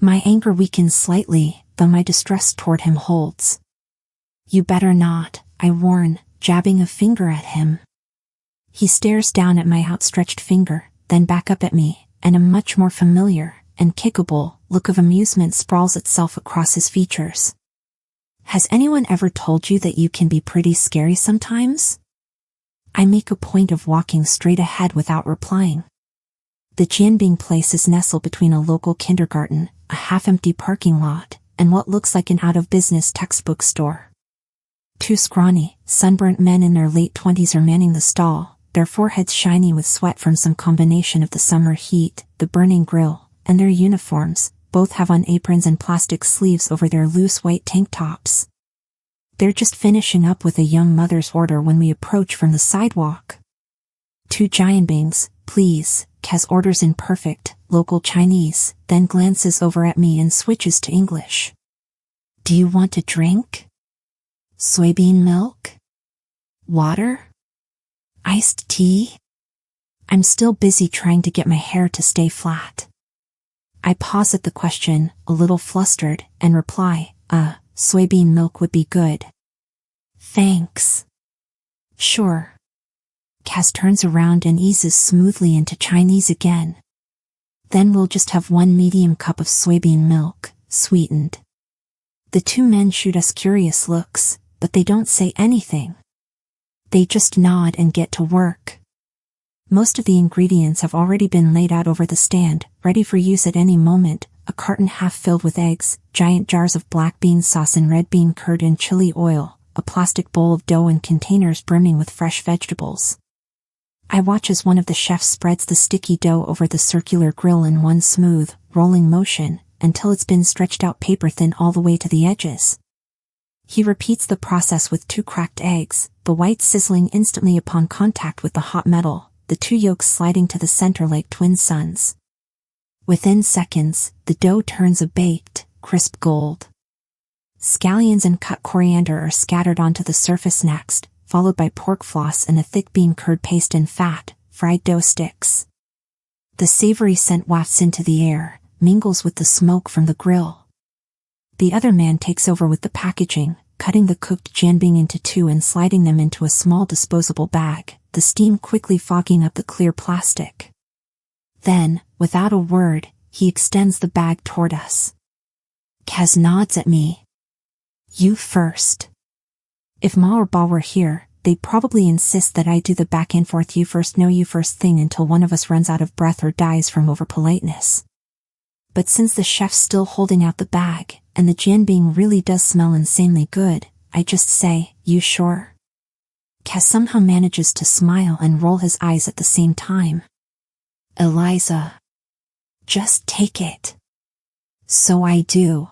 My anger weakens slightly, though my distrust toward him holds. You better not, I warn, jabbing a finger at him. He stares down at my outstretched finger, then back up at me, and a much more familiar and kickable look of amusement sprawls itself across his features. Has anyone ever told you that you can be pretty scary sometimes? I make a point of walking straight ahead without replying. The Jianbing place is nestled between a local kindergarten, a half-empty parking lot, and what looks like an out-of-business textbook store. Two scrawny, sunburnt men in their late 20s are manning the stall, their foreheads shiny with sweat from some combination of the summer heat, the burning grill, and their uniforms. Both have on aprons and plastic sleeves over their loose white tank tops. They're just finishing up with a young mother's order when we approach from the sidewalk. 2 Jianbings, please, Caz orders in perfect, local Chinese, then glances over at me and switches to English. Do you want a drink? Soybean milk? Water? Iced tea? I'm still busy trying to get my hair to stay flat. I pause at the question, a little flustered, and reply, soybean milk would be good. Thanks. Sure. Caz turns around and eases smoothly into Chinese again. Then we'll just have 1 medium cup of soybean milk, sweetened. The 2 men shoot us curious looks, but they don't say anything. They just nod and get to work. Most of the ingredients have already been laid out over the stand, ready for use at any moment, a carton half filled with eggs, giant jars of black bean sauce and red bean curd and chili oil, a plastic bowl of dough and containers brimming with fresh vegetables. I watch as one of the chefs spreads the sticky dough over the circular grill in one smooth, rolling motion, until it's been stretched out paper-thin all the way to the edges. He repeats the process with 2 cracked eggs, the whites sizzling instantly upon contact with the hot metal, the 2 yolks sliding to the center like twin suns. Within seconds, the dough turns a baked, crisp gold. Scallions and cut coriander are scattered onto the surface next, followed by pork floss and a thick bean curd paste and fat, fried dough sticks. The savory scent wafts into the air, mingles with the smoke from the grill. The other man takes over with the packaging, cutting the cooked 𝐏𝐚𝐫𝐭 into two and sliding them into a small disposable bag, the steam quickly fogging up the clear plastic. Then, without a word, he extends the bag toward us. Caz nods at me. You first. If Ma or Ba were here, they'd probably insist that I do the back and forth you first know you first thing until one of us runs out of breath or dies from overpoliteness. But since the chef's still holding out the bag, and the 𝐏𝐚𝐫𝐭 really does smell insanely good, I just say, you sure? Caz somehow manages to smile and roll his eyes at the same time. Eliza. Just take it. So I do.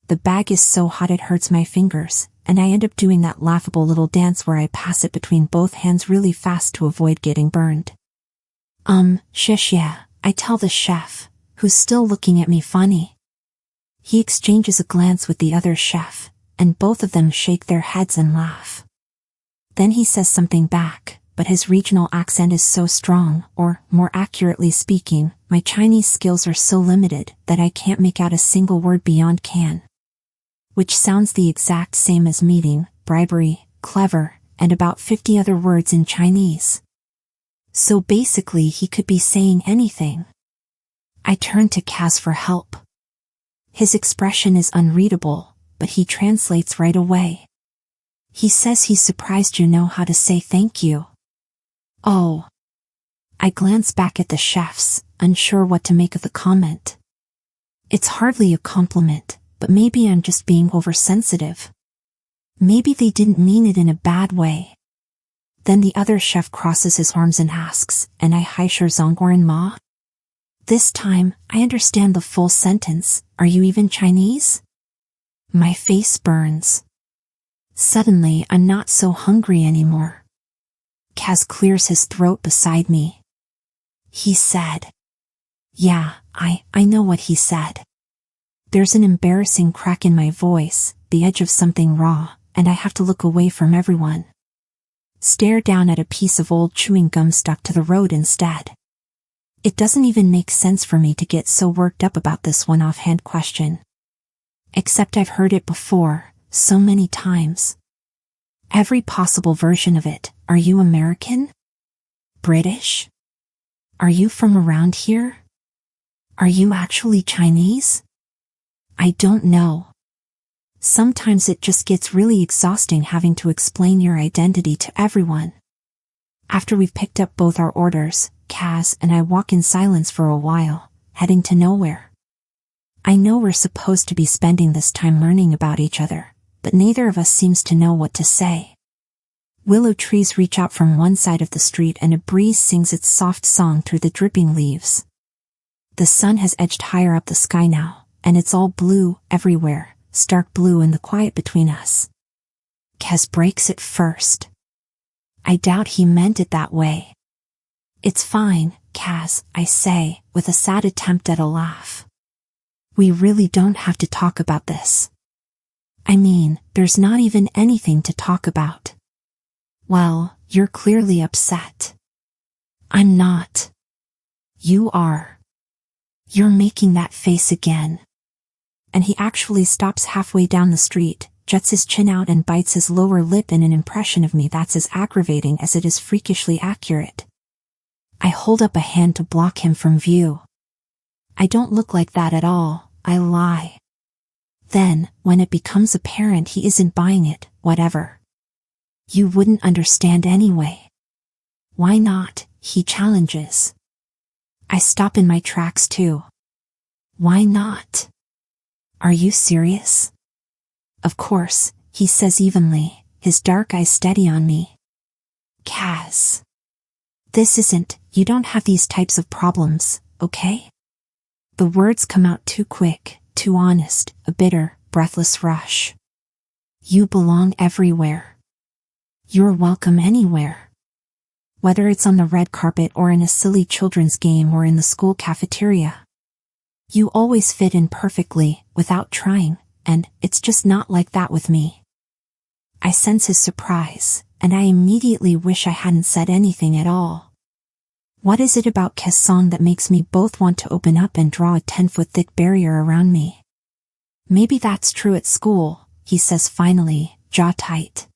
The bag is so hot it hurts my fingers, and I end up doing that laughable little dance where I pass it between both hands really fast to avoid getting burned. Shush yeah, I tell the chef, who's still looking at me funny. He exchanges a glance with the other chef, and both of them shake their heads and laugh. Then he says something back, but his regional accent is so strong, or, more accurately speaking, my Chinese skills are so limited that I can't make out a single word beyond can. Which sounds the exact same as meeting, bribery, clever, and about 50 other words in Chinese. So basically he could be saying anything. I turn to Caz for help. His expression is unreadable, but he translates right away. He says he's surprised you know how to say thank you. Oh. I glance back at the chefs, unsure what to make of the comment. It's hardly a compliment, but maybe I'm just being oversensitive. Maybe they didn't mean it in a bad way. Then the other chef crosses his arms and asks, and I 𝐼 zhongguoren ma? This time, I understand the full sentence, are you even Chinese? My face burns. Suddenly I'm not so hungry anymore. Caz clears his throat beside me. He said. Yeah, I know what he said. There's an embarrassing crack in my voice, the edge of something raw, and I have to look away from everyone. Stare down at a piece of old chewing gum stuck to the road instead. It doesn't even make sense for me to get so worked up about this one offhand question. Except I've heard it before, so many times. Every possible version of it. Are you American? British? Are you from around here? Are you actually Chinese? I don't know. Sometimes it just gets really exhausting having to explain your identity to everyone. After we've picked up both our orders, Caz and I walk in silence for a while, heading to nowhere. I know we're supposed to be spending this time learning about each other, but neither of us seems to know what to say. Willow trees reach out from one side of the street and a breeze sings its soft song through the dripping leaves. The sun has edged higher up the sky now, and it's all blue, everywhere, stark blue in the quiet between us. Caz breaks it first. I doubt he meant it that way. It's fine, Caz, I say, with a sad attempt at a laugh. We really don't have to talk about this. I mean, there's not even anything to talk about. Well, you're clearly upset. I'm not. You are. You're making that face again. And he actually stops halfway down the street, juts his chin out and bites his lower lip in an impression of me that's as aggravating as it is freakishly accurate. I hold up a hand to block him from view. I don't look like that at all, I lie. Then, when it becomes apparent he isn't buying it, whatever. You wouldn't understand anyway. Why not? He challenges. I stop in my tracks too. Why not? Are you serious? Of course, he says evenly, his dark eyes steady on me. Caz. This isn't, you don't have these types of problems, okay? The words come out too quick, too honest, a bitter, breathless rush. You belong everywhere. You're welcome anywhere. Whether it's on the red carpet or in a silly children's game or in the school cafeteria. You always fit in perfectly, without trying, and it's just not like that with me. I sense his surprise, and I immediately wish I hadn't said anything at all. What is it about Caz Song that makes me both want to open up and draw a 10-foot thick barrier around me? Maybe that's true at school, he says finally, jaw tight.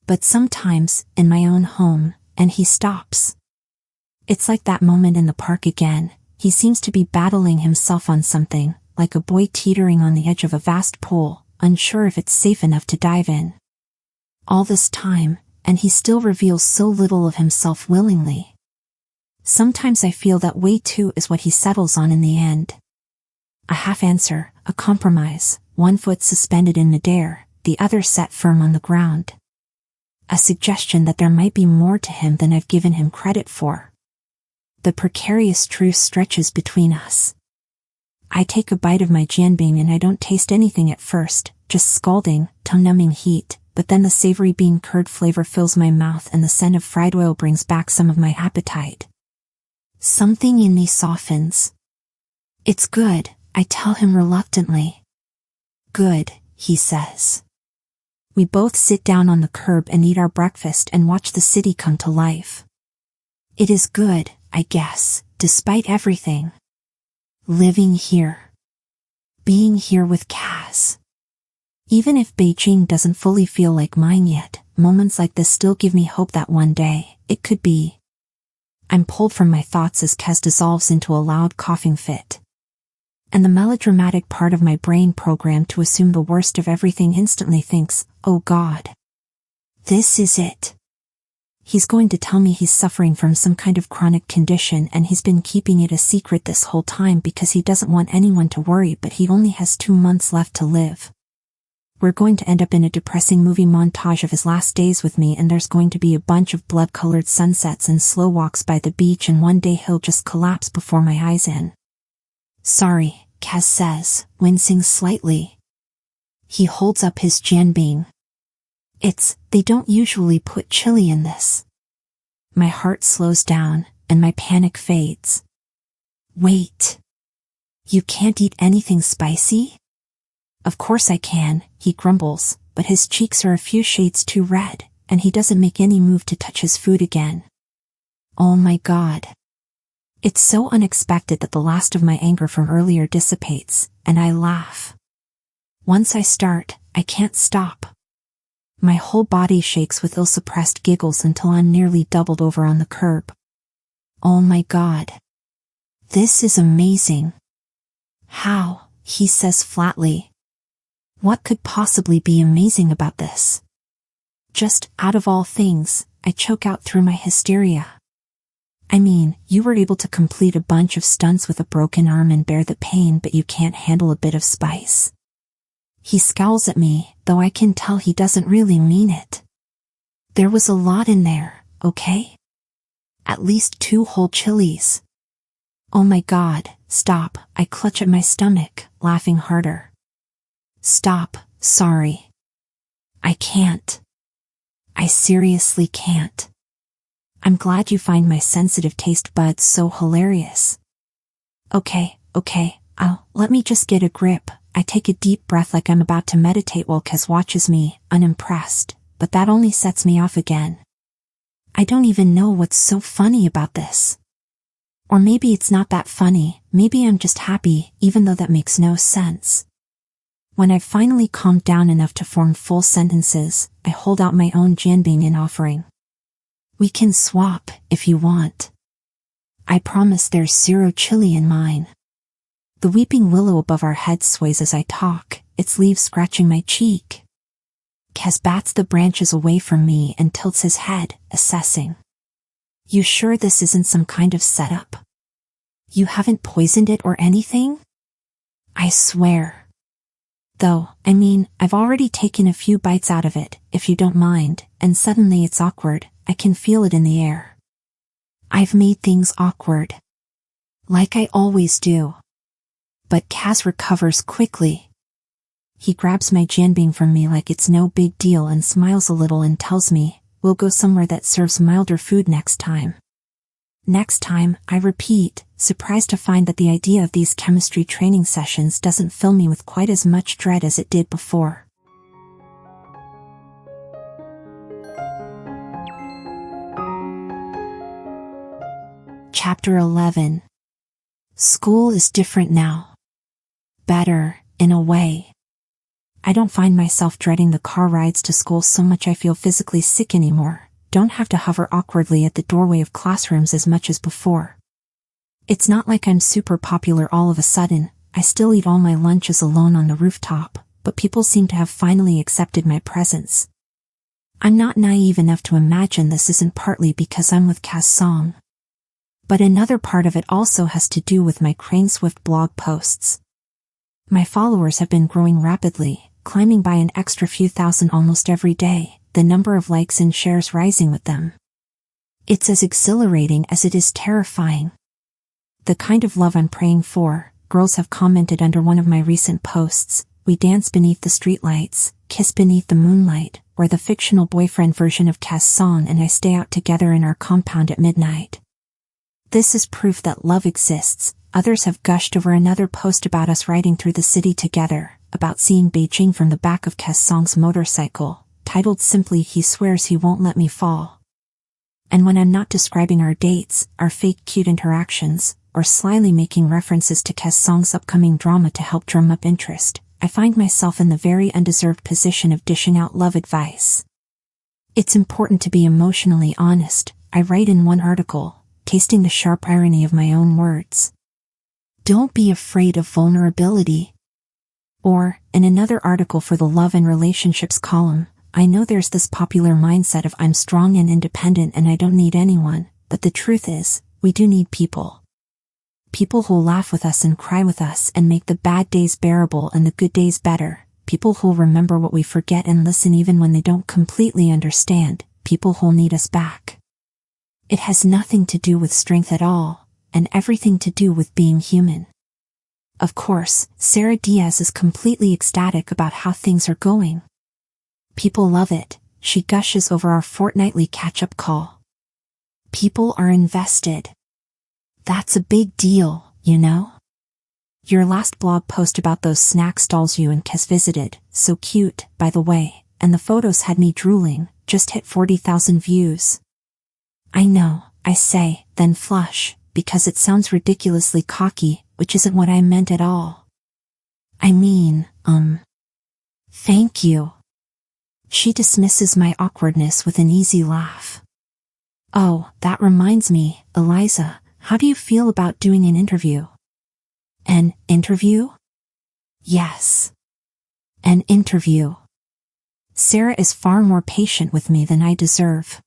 But sometimes, in my own home, and he stops. It's like that moment in the park again. He seems to be battling himself on something, like a boy teetering on the edge of a vast pool, unsure if it's safe enough to dive in. All this time, and he still reveals so little of himself willingly. Sometimes I feel that way too is what he settles on in the end. A half answer, a compromise, one foot suspended in midair, the other set firm on the ground. A suggestion that there might be more to him than I've given him credit for. The precarious truce stretches between us. I take a bite of my jianbing and I don't taste anything at first, just scalding, tongue-numbing heat, but then the savory bean curd flavor fills my mouth and the scent of fried oil brings back some of my appetite. Something in me softens. It's good, I tell him reluctantly. Good, he says. We both sit down on the curb and eat our breakfast and watch the city come to life. It is good, I guess, despite everything. Living here. Being here with Caz. Even if Beijing doesn't fully feel like mine yet, moments like this still give me hope that one day, it could be. I'm pulled from my thoughts as Caz dissolves into a loud coughing fit. And the melodramatic part of my brain programmed to assume the worst of everything instantly thinks, oh God. This is it. He's going to tell me he's suffering from some kind of chronic condition and he's been keeping it a secret this whole time because he doesn't want anyone to worry, but he only has 2 months left to live. We're going to end up in a depressing movie montage of his last days with me, and there's going to be a bunch of blood-colored sunsets and slow walks by the beach, and one day he'll just collapse before my eyes in. Sorry, Caz says, wincing slightly. He holds up his jianbing. They don't usually put chili in this. My heart slows down, and my panic fades. Wait. You can't eat anything spicy? Of course I can, he grumbles, but his cheeks are a few shades too red, and he doesn't make any move to touch his food again. Oh my God. It's so unexpected that the last of my anger from earlier dissipates, and I laugh. Once I start, I can't stop. My whole body shakes with ill-suppressed giggles until I'm nearly doubled over on the curb. Oh my God. This is amazing. How, he says flatly. What could possibly be amazing about this? Just, out of all things, I choke out through my hysteria. I mean, you were able to complete a bunch of stunts with a broken arm and bear the pain, but you can't handle a bit of spice. He scowls at me, though I can tell he doesn't really mean it. There was a lot in there, okay? At least 2 whole chilies. Oh my God, stop, I clutch at my stomach, laughing harder. Stop, sorry. I can't. I seriously can't. I'm glad you find my sensitive taste buds so hilarious. Okay, let me just get a grip. I take a deep breath like I'm about to meditate while Caz watches me, unimpressed, but that only sets me off again. I don't even know what's so funny about this. Or maybe it's not that funny, maybe I'm just happy, even though that makes no sense. When I've finally calmed down enough to form full sentences, I hold out my own jianbing in offering. We can swap, if you want. I promise there's 0 chili in mine. The weeping willow above our heads sways as I talk, its leaves scratching my cheek. Caz bats the branches away from me and tilts his head, assessing. You sure this isn't some kind of setup? You haven't poisoned it or anything? I swear. Though, I mean, I've already taken a few bites out of it, if you don't mind, and suddenly it's awkward, I can feel it in the air. I've made things awkward. Like I always do. But Caz recovers quickly. He grabs my jianbing from me like it's no big deal and smiles a little and tells me, we'll go somewhere that serves milder food next time. Next time, I repeat, surprised to find that the idea of these chemistry training sessions doesn't fill me with quite as much dread as it did before. Chapter 11. School is different now. Better, in a way. I don't find myself dreading the car rides to school so much I feel physically sick anymore. Don't have to hover awkwardly at the doorway of classrooms as much as before. It's not like I'm super popular all of a sudden. I still eat all my lunches alone on the rooftop, but people seem to have finally accepted my presence. I'm not naive enough to imagine this isn't partly because I'm with Caz Song. But another part of it also has to do with my 𝐒𝐚𝐫𝐭 blog posts. My followers have been growing rapidly, climbing by an extra few thousand almost every day, the number of likes and shares rising with them. It's as exhilarating as it is terrifying. The kind of love I'm praying for. Girls have commented under one of my recent posts, "We dance beneath the streetlights, kiss beneath the moonlight," or the fictional boyfriend version of Caz Song and I stay out together in our compound at midnight. This is proof that love exists. Others have gushed over another post about us riding through the city together, about seeing Beijing from the back of Caz Song's motorcycle, titled simply "He Swears He Won't Let Me Fall." And when I'm not describing our dates, our fake cute interactions, or slyly making references to Caz Song's upcoming drama to help drum up interest, I find myself in the very undeserved position of dishing out love advice. It's important to be emotionally honest, I write in one article, tasting the sharp irony of my own words. Don't be afraid of vulnerability. Or, in another article for the Love and Relationships column, I know there's this popular mindset of I'm strong and independent and I don't need anyone, but the truth is, we do need people. People who'll laugh with us and cry with us and make the bad days bearable and the good days better. People who'll remember what we forget and listen even when they don't completely understand. People who'll need us back. It has nothing to do with strength at all, and everything to do with being human. Of course, Sarah Diaz is completely ecstatic about how things are going. People love it. She gushes over our fortnightly catch-up call. People are invested. That's a big deal, you know? Your last blog post about those snack stalls you and Caz visited, so cute, by the way, and the photos had me drooling, just hit 40,000 views. I know, I say, then flush, because it sounds ridiculously cocky, which isn't what I meant at all. I mean, thank you. She dismisses my awkwardness with an easy laugh. Oh, that reminds me, Eliza. How do you feel about doing an interview? An interview? Yes. An interview. Sarah is far more patient with me than I deserve.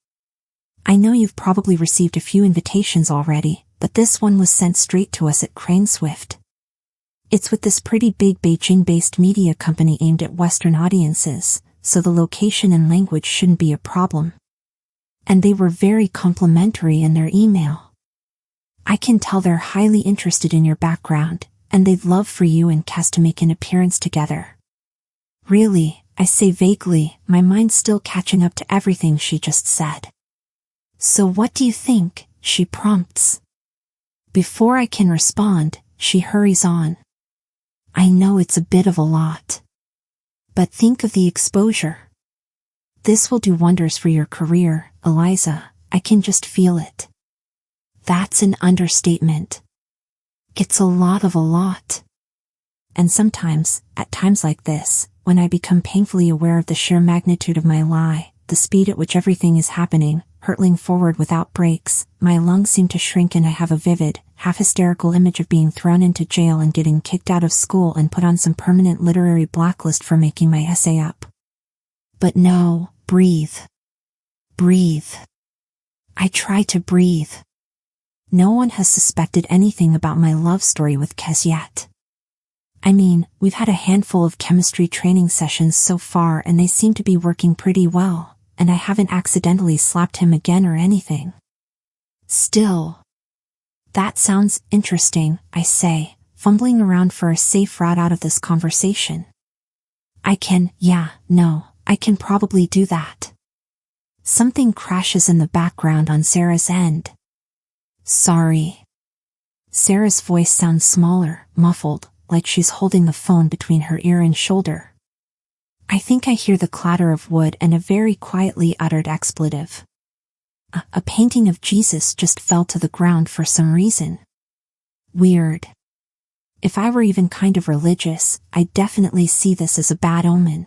I know you've probably received a few invitations already, but this one was sent straight to us at 𝐒𝐚𝐫𝐭. It's with this pretty big Beijing-based media company aimed at Western audiences, so the location and language shouldn't be a problem. And they were very complimentary in their email. I can tell they're highly interested in your background, and they'd love for you and Caz to make an appearance together. Really, I say vaguely, my mind's still catching up to everything she just said. So what do you think? She prompts. Before I can respond, she hurries on. I know it's a bit of a lot. But think of the exposure. This will do wonders for your career, Eliza, I can just feel it. That's an understatement. It's a lot of a lot. And sometimes, at times like this, when I become painfully aware of the sheer magnitude of my lie, the speed at which everything is happening, hurtling forward without brakes, my lungs seem to shrink and I have a vivid, half-hysterical image of being thrown into jail and getting kicked out of school and put on some permanent literary blacklist for making my essay up. But no, breathe. Breathe. I try to breathe. No one has suspected anything about my love story with Caz yet. I mean, we've had a handful of chemistry training sessions so far and they seem to be working pretty well, and I haven't accidentally slapped him again or anything. Still. That sounds interesting, I say, fumbling around for a safe route out of this conversation. I can probably do that. Something crashes in the background on Sarah's end. Sorry. Sarah's voice sounds smaller, muffled, like she's holding the phone between her ear and shoulder. I think I hear the clatter of wood and a very quietly uttered expletive. A painting of Jesus just fell to the ground for some reason. Weird. If I were even kind of religious, I'd definitely see this as a bad omen.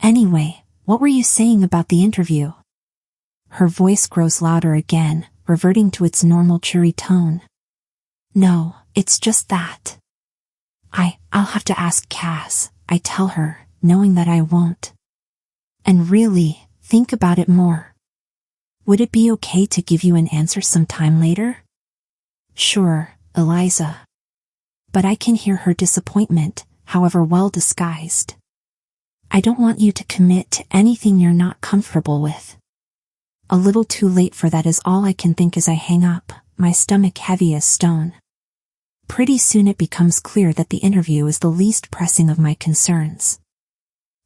Anyway, what were you saying about the interview? Her voice grows louder again, reverting to its normal cheery tone. No, it's just that. I'll have to ask Caz, I tell her, knowing that I won't. And really, think about it more. Would it be okay to give you an answer sometime later? Sure, Eliza. But I can hear her disappointment, however well disguised. I don't want you to commit to anything you're not comfortable with. A little too late for that is all I can think as I hang up, my stomach heavy as stone. Pretty soon it becomes clear that the interview is the least pressing of my concerns.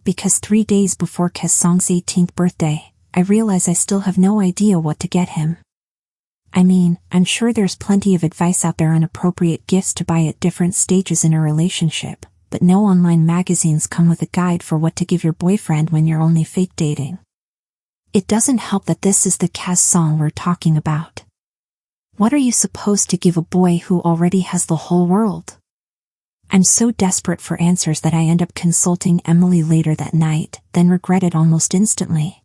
Because 3 days before Caz Song's 18th birthday, I realize I still have no idea what to get him. I mean, I'm sure there's plenty of advice out there on appropriate gifts to buy at different stages in a relationship, but no online magazines come with a guide for what to give your boyfriend when you're only fake dating. It doesn't help that this is the Caz Song we're talking about. What are you supposed to give a boy who already has the whole world? I'm so desperate for answers that I end up consulting Emily later that night, then regret it almost instantly.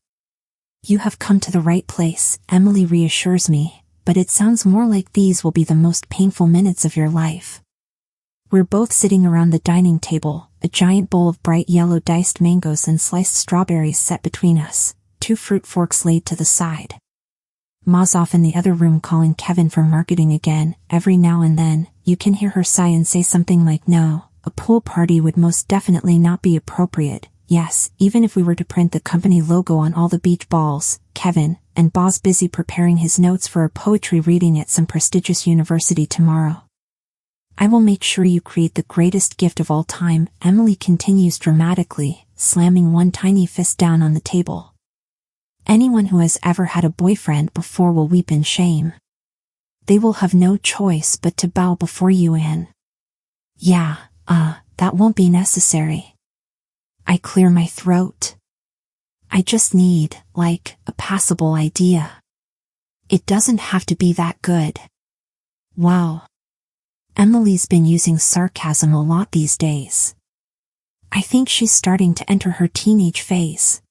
You have come to the right place, Emily reassures me, but it sounds more like these will be the most painful minutes of your life. We're both sitting around the dining table, a giant bowl of bright yellow diced mangoes and sliced strawberries set between us, 2 fruit forks laid to the side. Ma's off in the other room calling Kevin for marketing again. Every now and then, you can hear her sigh and say something like, no, a pool party would most definitely not be appropriate. Yes, even if we were to print the company logo on all the beach balls. Kevin, and Bo's busy preparing his notes for a poetry reading at some prestigious university tomorrow. I will make sure you create the greatest gift of all time, Emily continues dramatically, slamming one tiny fist down on the table. Anyone who has ever had a boyfriend before will weep in shame. They will have no choice but to bow before you and... Yeah, that won't be necessary. I clear my throat. I just need, like, a passable idea. It doesn't have to be that good. Wow. Emily's been using sarcasm a lot these days. I think she's starting to enter her teenage phase.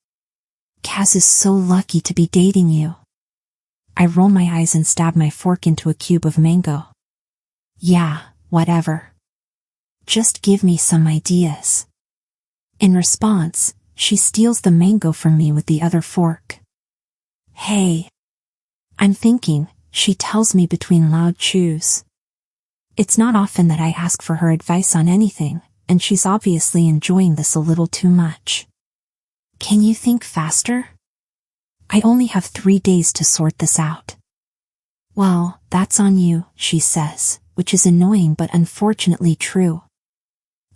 Caz is so lucky to be dating you. I roll my eyes and stab my fork into a cube of mango. Yeah, whatever. Just give me some ideas. In response, she steals the mango from me with the other fork. Hey. I'm thinking, she tells me between loud chews. It's not often that I ask for her advice on anything, and she's obviously enjoying this a little too much. Can you think faster? I only have 3 days to sort this out. Well, that's on you, she says, which is annoying but unfortunately true.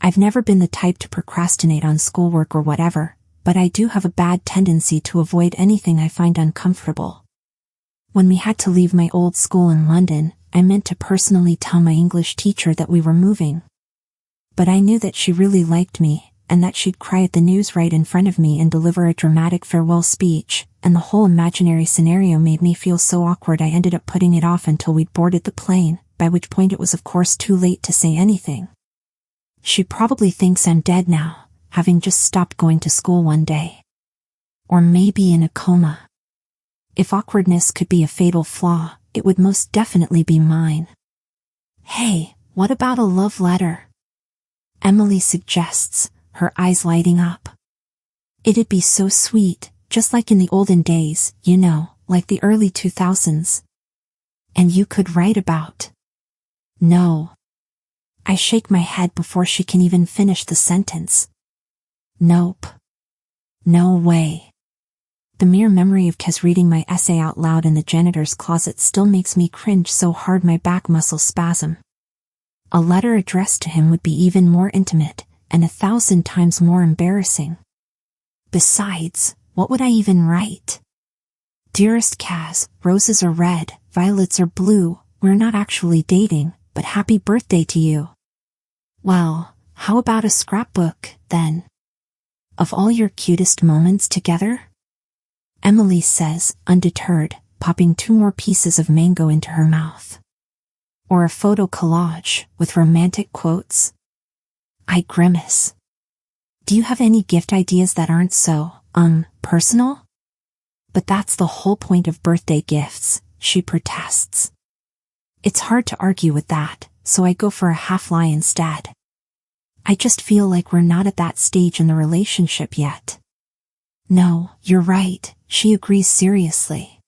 I've never been the type to procrastinate on schoolwork or whatever, but I do have a bad tendency to avoid anything I find uncomfortable. When we had to leave my old school in London, I meant to personally tell my English teacher that we were moving. But I knew that she really liked me, and that she'd cry at the news right in front of me and deliver a dramatic farewell speech, and the whole imaginary scenario made me feel so awkward I ended up putting it off until we'd boarded the plane, by which point it was of course too late to say anything. She probably thinks I'm dead now, having just stopped going to school one day. Or maybe in a coma. If awkwardness could be a fatal flaw, it would most definitely be mine. Hey, what about a love letter? Emily suggests, her eyes lighting up. It'd be so sweet, just like in the olden days, you know, like the early 2000s. And you could write about. No. I shake my head before she can even finish the sentence. Nope. No way. The mere memory of Caz reading my essay out loud in the janitor's closet still makes me cringe so hard my back muscles spasm. A letter addressed to him would be even more intimate, and 1,000 times more embarrassing. Besides, what would I even write? Dearest Caz, roses are red, violets are blue, we're not actually dating, but happy birthday to you. Well, how about a scrapbook, then? Of all your cutest moments together? Emily says, undeterred, popping 2 more pieces of mango into her mouth. Or a photo collage with romantic quotes? I grimace. Do you have any gift ideas that aren't so, personal? But that's the whole point of birthday gifts, she protests. It's hard to argue with that, so I go for a half lie instead. I just feel like we're not at that stage in the relationship yet. No, you're right, she agrees seriously.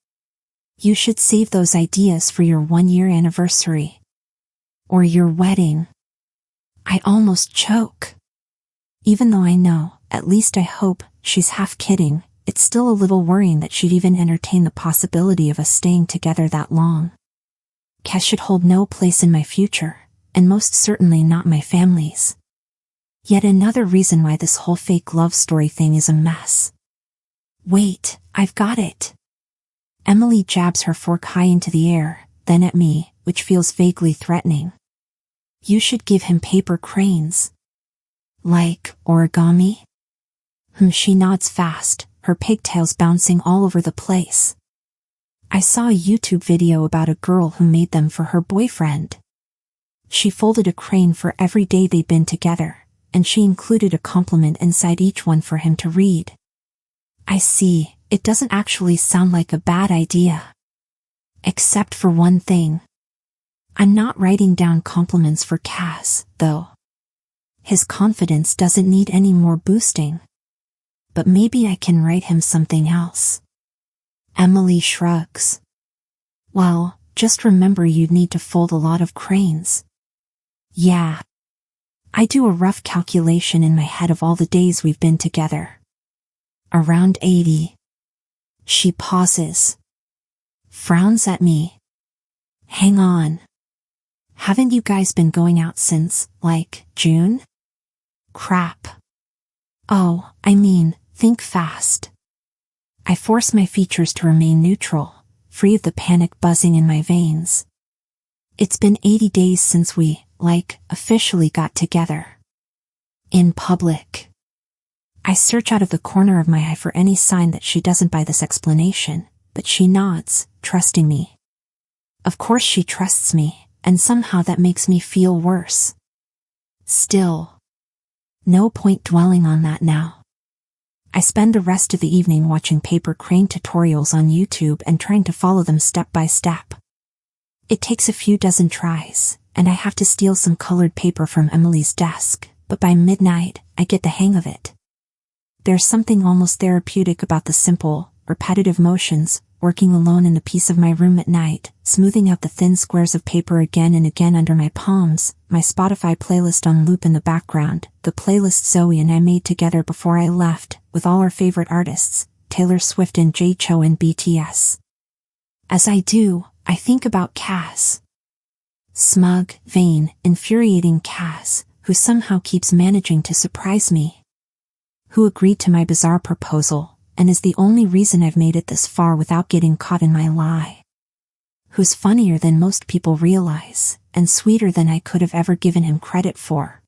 You should save those ideas for your 1-year anniversary. Or your wedding. I almost choke. Even though I know, at least I hope, she's half kidding, it's still a little worrying that she'd even entertain the possibility of us staying together that long. Caz should hold no place in my future, and most certainly not my family's. Yet another reason why this whole fake love story thing is a mess. Wait, I've got it. Emily jabs her fork high into the air, then at me, which feels vaguely threatening. You should give him paper cranes. Like origami? She nods fast, her pigtails bouncing all over the place. I saw a YouTube video about a girl who made them for her boyfriend. She folded a crane for every day they'd been together, and she included a compliment inside each one for him to read. I see, it doesn't actually sound like a bad idea. Except for one thing. I'm not writing down compliments for Caz, though. His confidence doesn't need any more boosting. But maybe I can write him something else. Emily shrugs. Well, just remember you'd need to fold a lot of cranes. Yeah. I do a rough calculation in my head of all the days we've been together. Around 80. She pauses. Frowns at me. Hang on. Haven't you guys been going out since, like, June? Crap. Oh, I mean, think fast. I force my features to remain neutral, free of the panic buzzing in my veins. It's been 80 days since we, officially got together. In public. I search out of the corner of my eye for any sign that she doesn't buy this explanation, but she nods, trusting me. Of course she trusts me, and somehow that makes me feel worse. Still. No point dwelling on that now. I spend the rest of the evening watching paper crane tutorials on YouTube and trying to follow them step by step. It takes a few dozen tries, and I have to steal some colored paper from Emily's desk, but by midnight, I get the hang of it. There's something almost therapeutic about the simple, repetitive motions, working alone in the peace of my room at night, smoothing out the thin squares of paper again and again under my palms, my Spotify playlist on loop in the background, the playlist Zoe and I made together before I left, with all our favorite artists, Taylor Swift and 𝐒𝐘𝐍𝐎 and BTS. As I do, I think about Caz. Smug, vain, infuriating Caz, who somehow keeps managing to surprise me. Who agreed to my bizarre proposal, and is the only reason I've made it this far without getting caught in my lie. Who's funnier than most people realize, and sweeter than I could have ever given him credit for.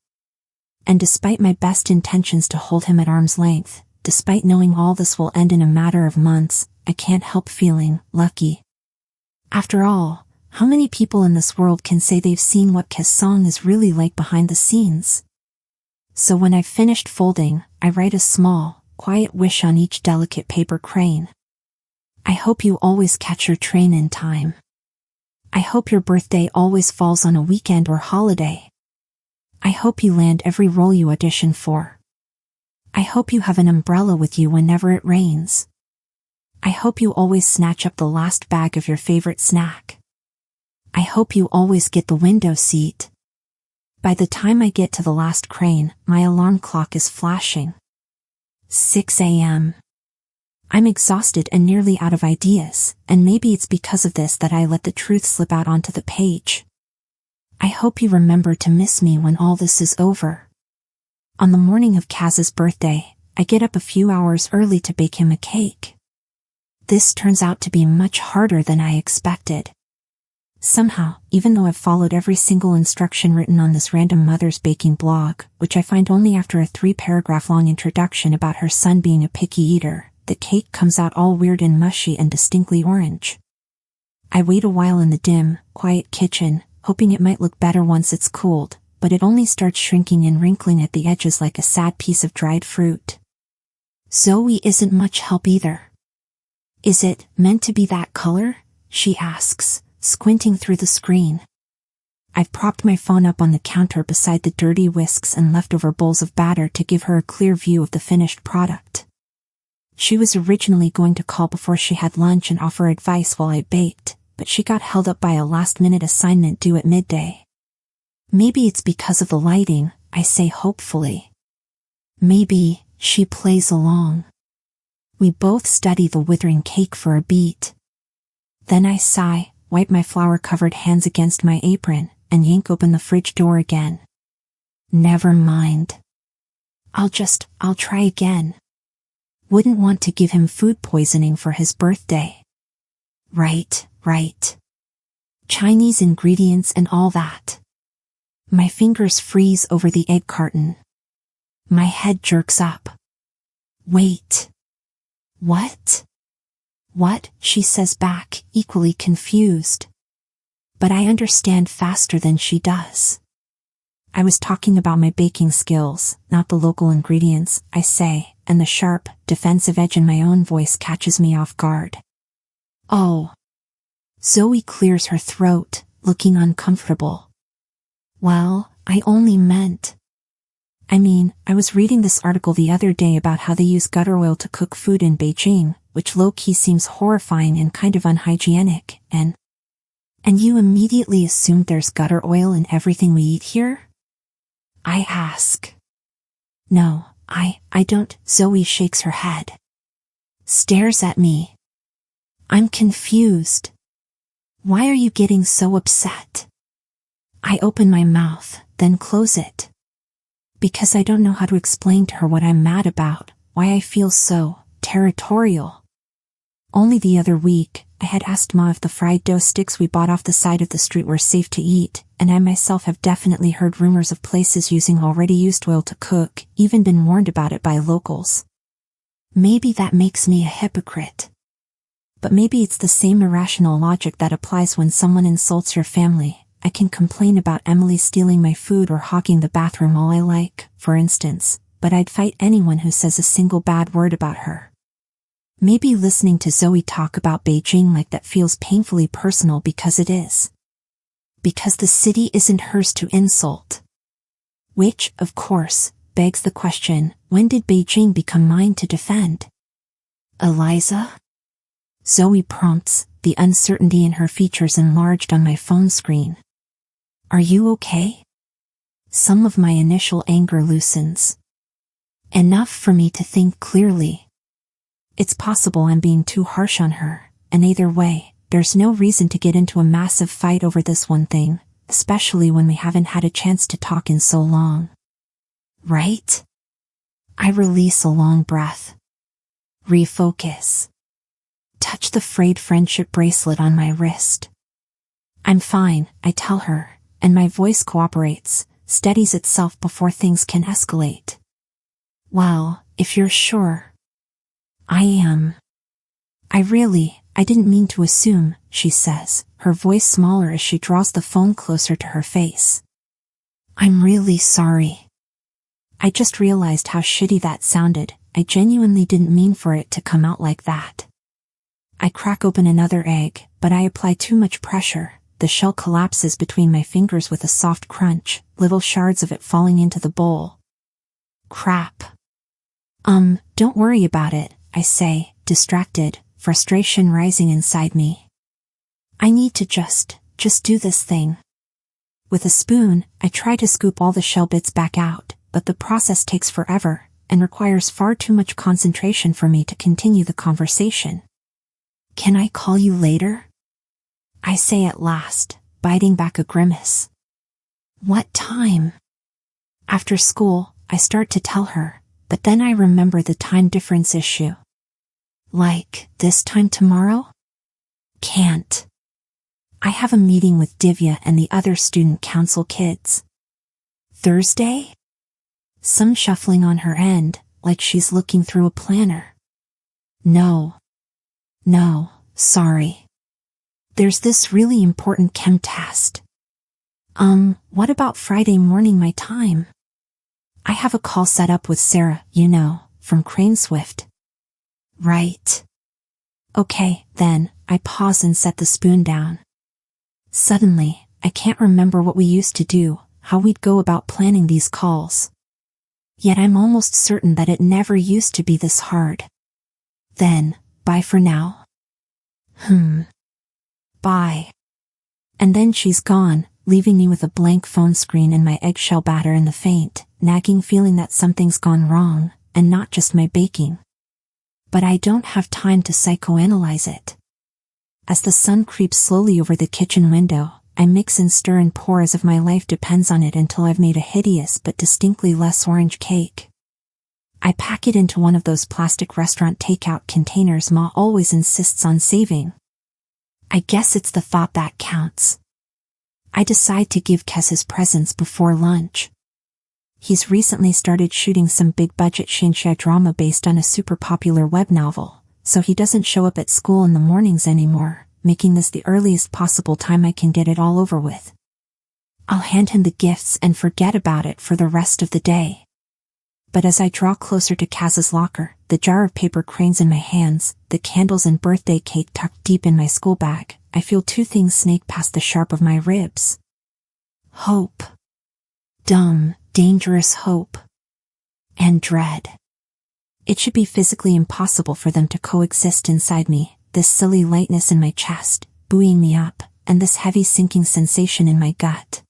And despite my best intentions to hold him at arm's length, despite knowing all this will end in a matter of months, I can't help feeling lucky. After all, how many people in this world can say they've seen what Caz Song is really like behind the scenes? So when I've finished folding, I write a small, quiet wish on each delicate paper crane. I hope you always catch your train in time. I hope your birthday always falls on a weekend or holiday. I hope you land every role you audition for. I hope you have an umbrella with you whenever it rains. I hope you always snatch up the last bag of your favorite snack. I hope you always get the window seat. By the time I get to the last crane, my alarm clock is flashing. 6 a.m. I'm exhausted and nearly out of ideas, and maybe it's because of this that I let the truth slip out onto the page. I hope you remember to miss me when all this is over. On the morning of Caz's birthday, I get up a few hours early to bake him a cake. This turns out to be much harder than I expected. Somehow, even though I've followed every single instruction written on this random mother's baking blog, which I find only after a 3-paragraph-long introduction about her son being a picky eater, the cake comes out all weird and mushy and distinctly orange. I wait a while in the dim, quiet kitchen, hoping it might look better once it's cooled, but it only starts shrinking and wrinkling at the edges like a sad piece of dried fruit. Zoe isn't much help either. Is it meant to be that color? She asks, squinting through the screen. I've propped my phone up on the counter beside the dirty whisks and leftover bowls of batter to give her a clear view of the finished product. She was originally going to call before she had lunch and offer advice while I baked, but she got held up by a last-minute assignment due at midday. Maybe it's because of the lighting, I say hopefully. Maybe, she plays along. We both study the withering cake for a beat. Then I sigh, wipe my flour-covered hands against my apron, and yank open the fridge door again. Never mind. I'll try again. Wouldn't want to give him food poisoning for his birthday. Right. Chinese ingredients and all that. My fingers freeze over the egg carton. My head jerks up. Wait. What? What? She says back, equally confused. But I understand faster than she does. I was talking about my baking skills, not the local ingredients, I say, and the sharp, defensive edge in my own voice catches me off guard. Oh. Zoe clears her throat, looking uncomfortable. Well, I only meant... I was reading this article the other day about how they use gutter oil to cook food in Beijing, which low-key seems horrifying and kind of unhygienic, and you immediately assumed there's gutter oil in everything we eat here? I ask. No, I don't. Zoe shakes her head. Stares at me. I'm confused. Why are you getting so upset? I open my mouth, then close it. Because I don't know how to explain to her what I'm mad about, why I feel so territorial. Only the other week, I had asked Ma if the fried dough sticks we bought off the side of the street were safe to eat, and I myself have definitely heard rumors of places using already used oil to cook, even been warned about it by locals. Maybe that makes me a hypocrite. But maybe it's the same irrational logic that applies when someone insults your family. I can complain about Emily stealing my food or hogging the bathroom all I like, for instance, but I'd fight anyone who says a single bad word about her. Maybe listening to Zoe talk about Beijing like that feels painfully personal because it is. Because the city isn't hers to insult. Which, of course, begs the question, when did Beijing become mine to defend? Eliza? Zoe prompts, the uncertainty in her features enlarged on my phone screen. Are you okay? Some of my initial anger loosens. Enough for me to think clearly. It's possible I'm being too harsh on her, and either way, there's no reason to get into a massive fight over this one thing, especially when we haven't had a chance to talk in so long. Right? I release a long breath. Refocus. Touch the frayed friendship bracelet on my wrist. I'm fine, I tell her, and my voice cooperates, steadies itself before things can escalate. Well, if you're sure. I am. I didn't mean to assume, she says, her voice smaller as she draws the phone closer to her face. I'm really sorry. I just realized how shitty that sounded. I genuinely didn't mean for it to come out like that. I crack open another egg, but I apply too much pressure. The shell collapses between my fingers with a soft crunch, little shards of it falling into the bowl. Crap. Don't worry about it, I say, distracted, frustration rising inside me. I need to just do this thing. With a spoon, I try to scoop all the shell bits back out, but the process takes forever, and requires far too much concentration for me to continue the conversation. Can I call you later? I say at last, biting back a grimace. What time? After school, I start to tell her, but then I remember the time difference issue. Like, this time tomorrow? Can't. I have a meeting with Divya and the other student council kids. Thursday? Some shuffling on her end, like she's looking through a planner. No, sorry. There's this really important chem test. What about Friday morning my time? I have a call set up with Sarah, from Crane Swift. Right. Okay, then, I pause and set the spoon down. Suddenly, I can't remember what we used to do, how we'd go about planning these calls. Yet I'm almost certain that it never used to be this hard. Then, bye for now. Bye. And then she's gone, leaving me with a blank phone screen and my eggshell batter in the faint, nagging feeling that something's gone wrong, and not just my baking. But I don't have time to psychoanalyze it. As the sun creeps slowly over the kitchen window, I mix and stir and pour as if my life depends on it until I've made a hideous but distinctly less orange cake. I pack it into one of those plastic restaurant takeout containers Ma always insists on saving. I guess it's the thought that counts. I decide to give Caz his presents before lunch. He's recently started shooting some big-budget Xinxia drama based on a super popular web novel, so he doesn't show up at school in the mornings anymore, making this the earliest possible time I can get it all over with. I'll hand him the gifts and forget about it for the rest of the day. But as I draw closer to Caz's locker, the jar of paper cranes in my hands, the candles and birthday cake tucked deep in my school bag, I feel two things snake past the sharp of my ribs. Hope. Dumb, dangerous hope. And dread. It should be physically impossible for them to coexist inside me, this silly lightness in my chest, buoying me up, and this heavy sinking sensation in my gut.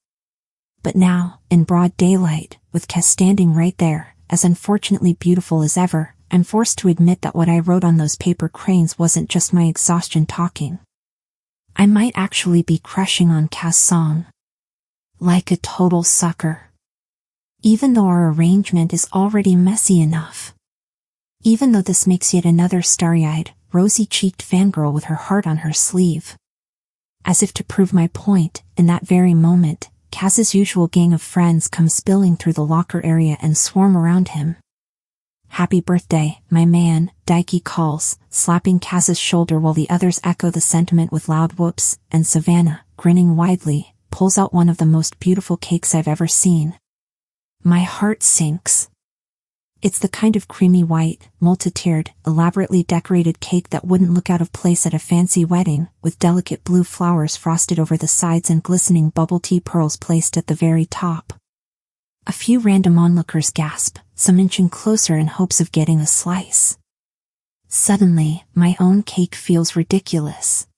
But now, in broad daylight, with Caz standing right there, as unfortunately beautiful as ever, I'm forced to admit that what I wrote on those paper cranes wasn't just my exhaustion talking. I might actually be crushing on Caz Song. Like a total sucker. Even though our arrangement is already messy enough. Even though this makes yet another starry-eyed, rosy-cheeked fangirl with her heart on her sleeve. As if to prove my point, in that very moment, Caz's usual gang of friends come spilling through the locker area and swarm around him. Happy birthday, my man, 𝐒𝐘𝐍𝐎 calls, slapping Caz's shoulder while the others echo the sentiment with loud whoops, and Savannah, grinning widely, pulls out one of the most beautiful cakes I've ever seen. My heart sinks. It's the kind of creamy white, multi-tiered, elaborately decorated cake that wouldn't look out of place at a fancy wedding, with delicate blue flowers frosted over the sides and glistening bubble tea pearls placed at the very top. A few random onlookers gasp, some inching closer in hopes of getting a slice. Suddenly, my own cake feels ridiculous.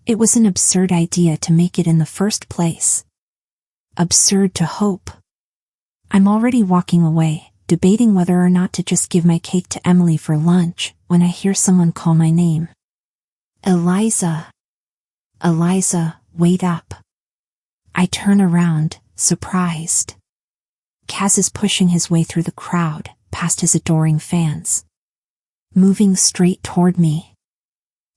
It was an absurd idea to make it in the first place. Absurd to hope. I'm already walking away, debating whether or not to just give my cake to Emily for lunch, when I hear someone call my name. Eliza. Eliza, wait up. I turn around, surprised. Caz is pushing his way through the crowd, past his adoring fans. Moving straight toward me.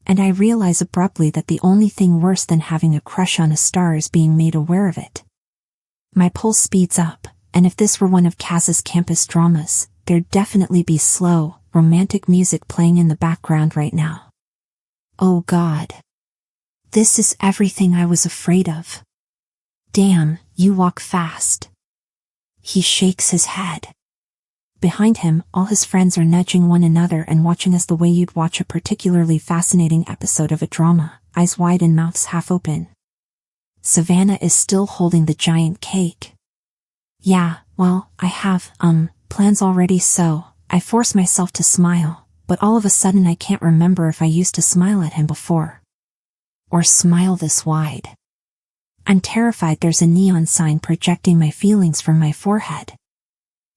And I realize abruptly that the only thing worse than having a crush on a star is being made aware of it. My pulse speeds up, and if this were one of Caz's campus dramas, there'd definitely be slow, romantic music playing in the background right now. Oh God. This is everything I was afraid of. Damn, you walk fast. He shakes his head. Behind him, all his friends are nudging one another and watching us the way you'd watch a particularly fascinating episode of a drama, eyes wide and mouths half open. Savannah is still holding the giant cake. Yeah, well, I have, plans already, so I force myself to smile, but all of a sudden I can't remember if I used to smile at him before. Or smile this wide. I'm terrified there's a neon sign projecting my feelings from my forehead.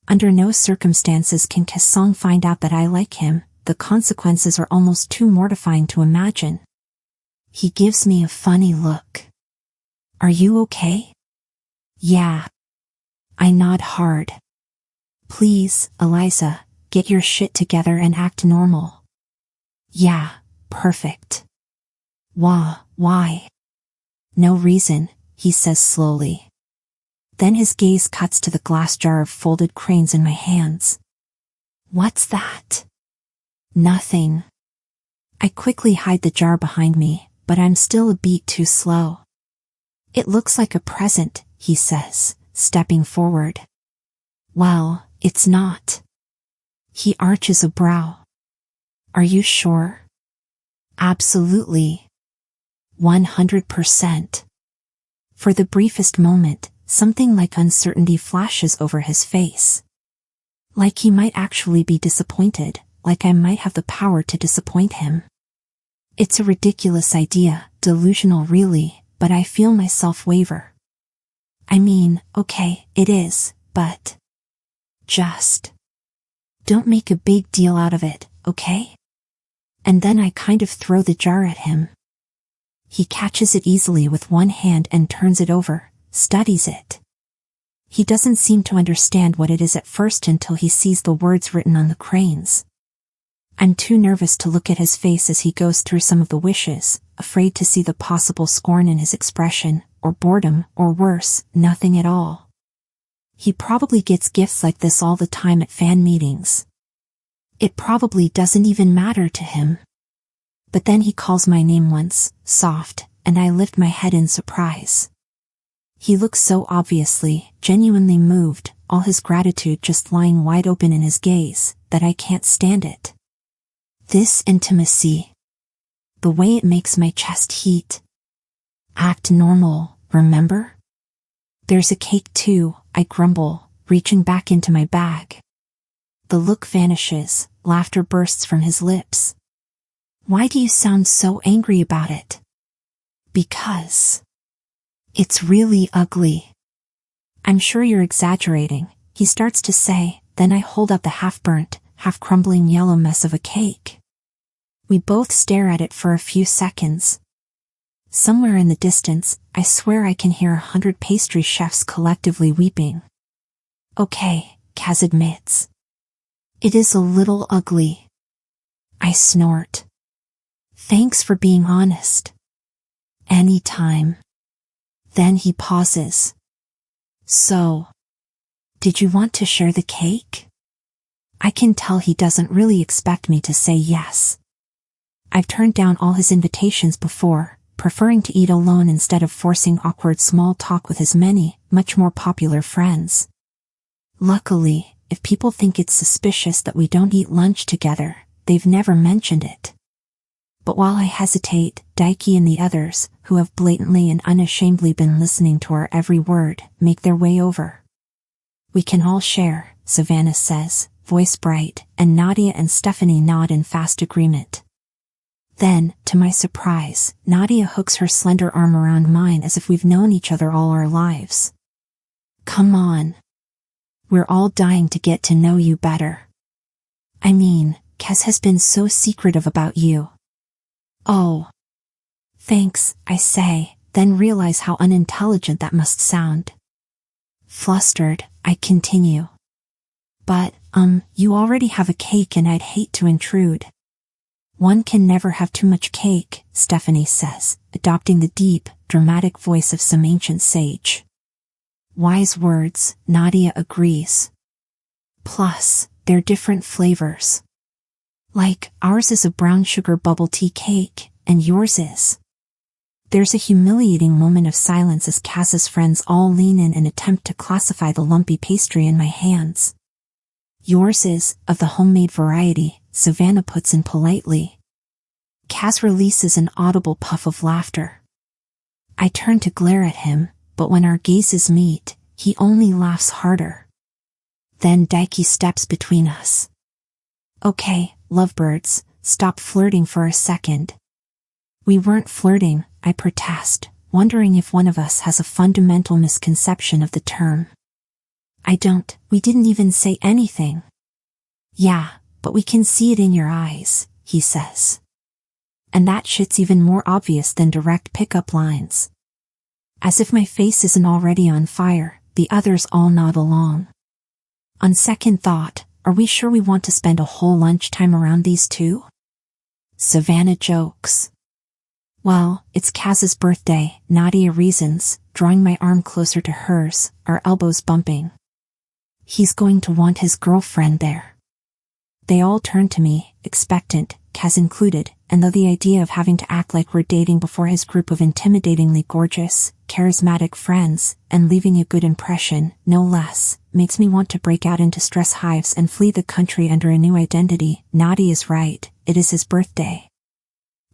Under no circumstances can Caz Song find out that I like him, the consequences are almost too mortifying to imagine. He gives me a funny look. Are you okay? Yeah. I nod hard. Please, Eliza, get your shit together and act normal. Yeah, perfect. Why? No reason, he says slowly. Then his gaze cuts to the glass jar of folded cranes in my hands. What's that? Nothing. I quickly hide the jar behind me, but I'm still a beat too slow. It looks like a present, he says, stepping forward. Well, it's not. He arches a brow. Are you sure? Absolutely. 100%. For the briefest moment, something like uncertainty flashes over his face. Like he might actually be disappointed, like I might have the power to disappoint him. It's a ridiculous idea, delusional really, but I feel myself waver. I mean, okay, it is, but just don't make a big deal out of it, okay? And then I kind of throw the jar at him. He catches it easily with one hand and turns it over, studies it. He doesn't seem to understand what it is at first until he sees the words written on the cranes. I'm too nervous to look at his face as he goes through some of the wishes, afraid to see the possible scorn in his expression, or boredom, or worse, nothing at all. He probably gets gifts like this all the time at fan meetings. It probably doesn't even matter to him. But then he calls my name once, soft, and I lift my head in surprise. He looks so obviously, genuinely moved, all his gratitude just lying wide open in his gaze, that I can't stand it. This intimacy. The way it makes my chest heat. Act normal, remember? There's a cake too, I grumble, reaching back into my bag. The look vanishes, laughter bursts from his lips. Why do you sound so angry about it? Because it's really ugly. I'm sure you're exaggerating, he starts to say, then I hold up the half-burnt, half-crumbling yellow mess of a cake. We both stare at it for a few seconds. Somewhere in the distance, I swear I can hear 100 pastry chefs collectively weeping. Okay, Caz admits. It is a little ugly. I snort. Thanks for being honest. Anytime. Then he pauses. So, did you want to share the cake? I can tell he doesn't really expect me to say yes. I've turned down all his invitations before, preferring to eat alone instead of forcing awkward small talk with his many, much more popular friends. Luckily, if people think it's suspicious that we don't eat lunch together, they've never mentioned it. But while I hesitate, 𝐒𝐚𝐫𝐭 and the others, who have blatantly and unashamedly been listening to our every word, make their way over. We can all share, Savannah says, voice bright, and Nadia and Stephanie nod in fast agreement. Then, to my surprise, Nadia hooks her slender arm around mine as if we've known each other all our lives. Come on. We're all dying to get to know you better. I mean, Caz has been so secretive about you. Oh. Thanks, I say, then realize how unintelligent that must sound. Flustered, I continue. But, you already have a cake and I'd hate to intrude. One can never have too much cake, Stephanie says, adopting the deep, dramatic voice of some ancient sage. Wise words, Nadia agrees. Plus, they're different flavors. Like, ours is a brown sugar bubble tea cake, and yours is. There's a humiliating moment of silence as Caz's friends all lean in and attempt to classify the lumpy pastry in my hands. Yours is, of the homemade variety, Savannah puts in politely. Caz releases an audible puff of laughter. I turn to glare at him, but when our gazes meet, he only laughs harder. Then 𝐒𝐚𝐫𝐭 steps between us. Okay, lovebirds, stop flirting for a second. We weren't flirting, I protest, wondering if one of us has a fundamental misconception of the term. We didn't even say anything. Yeah, but we can see it in your eyes, he says. And that shit's even more obvious than direct pickup lines. As if my face isn't already on fire, the others all nod along. On second thought, are we sure we want to spend a whole lunchtime around these two? Savannah jokes. Well, it's Caz's birthday, Nadia reasons, drawing my arm closer to hers, our elbows bumping. He's going to want his girlfriend there. They all turn to me, expectant, Caz included, and though the idea of having to act like we're dating before his group of intimidatingly gorgeous, charismatic friends, and leaving a good impression, no less, makes me want to break out into stress hives and flee the country under a new identity. Nadi is right, it is his birthday.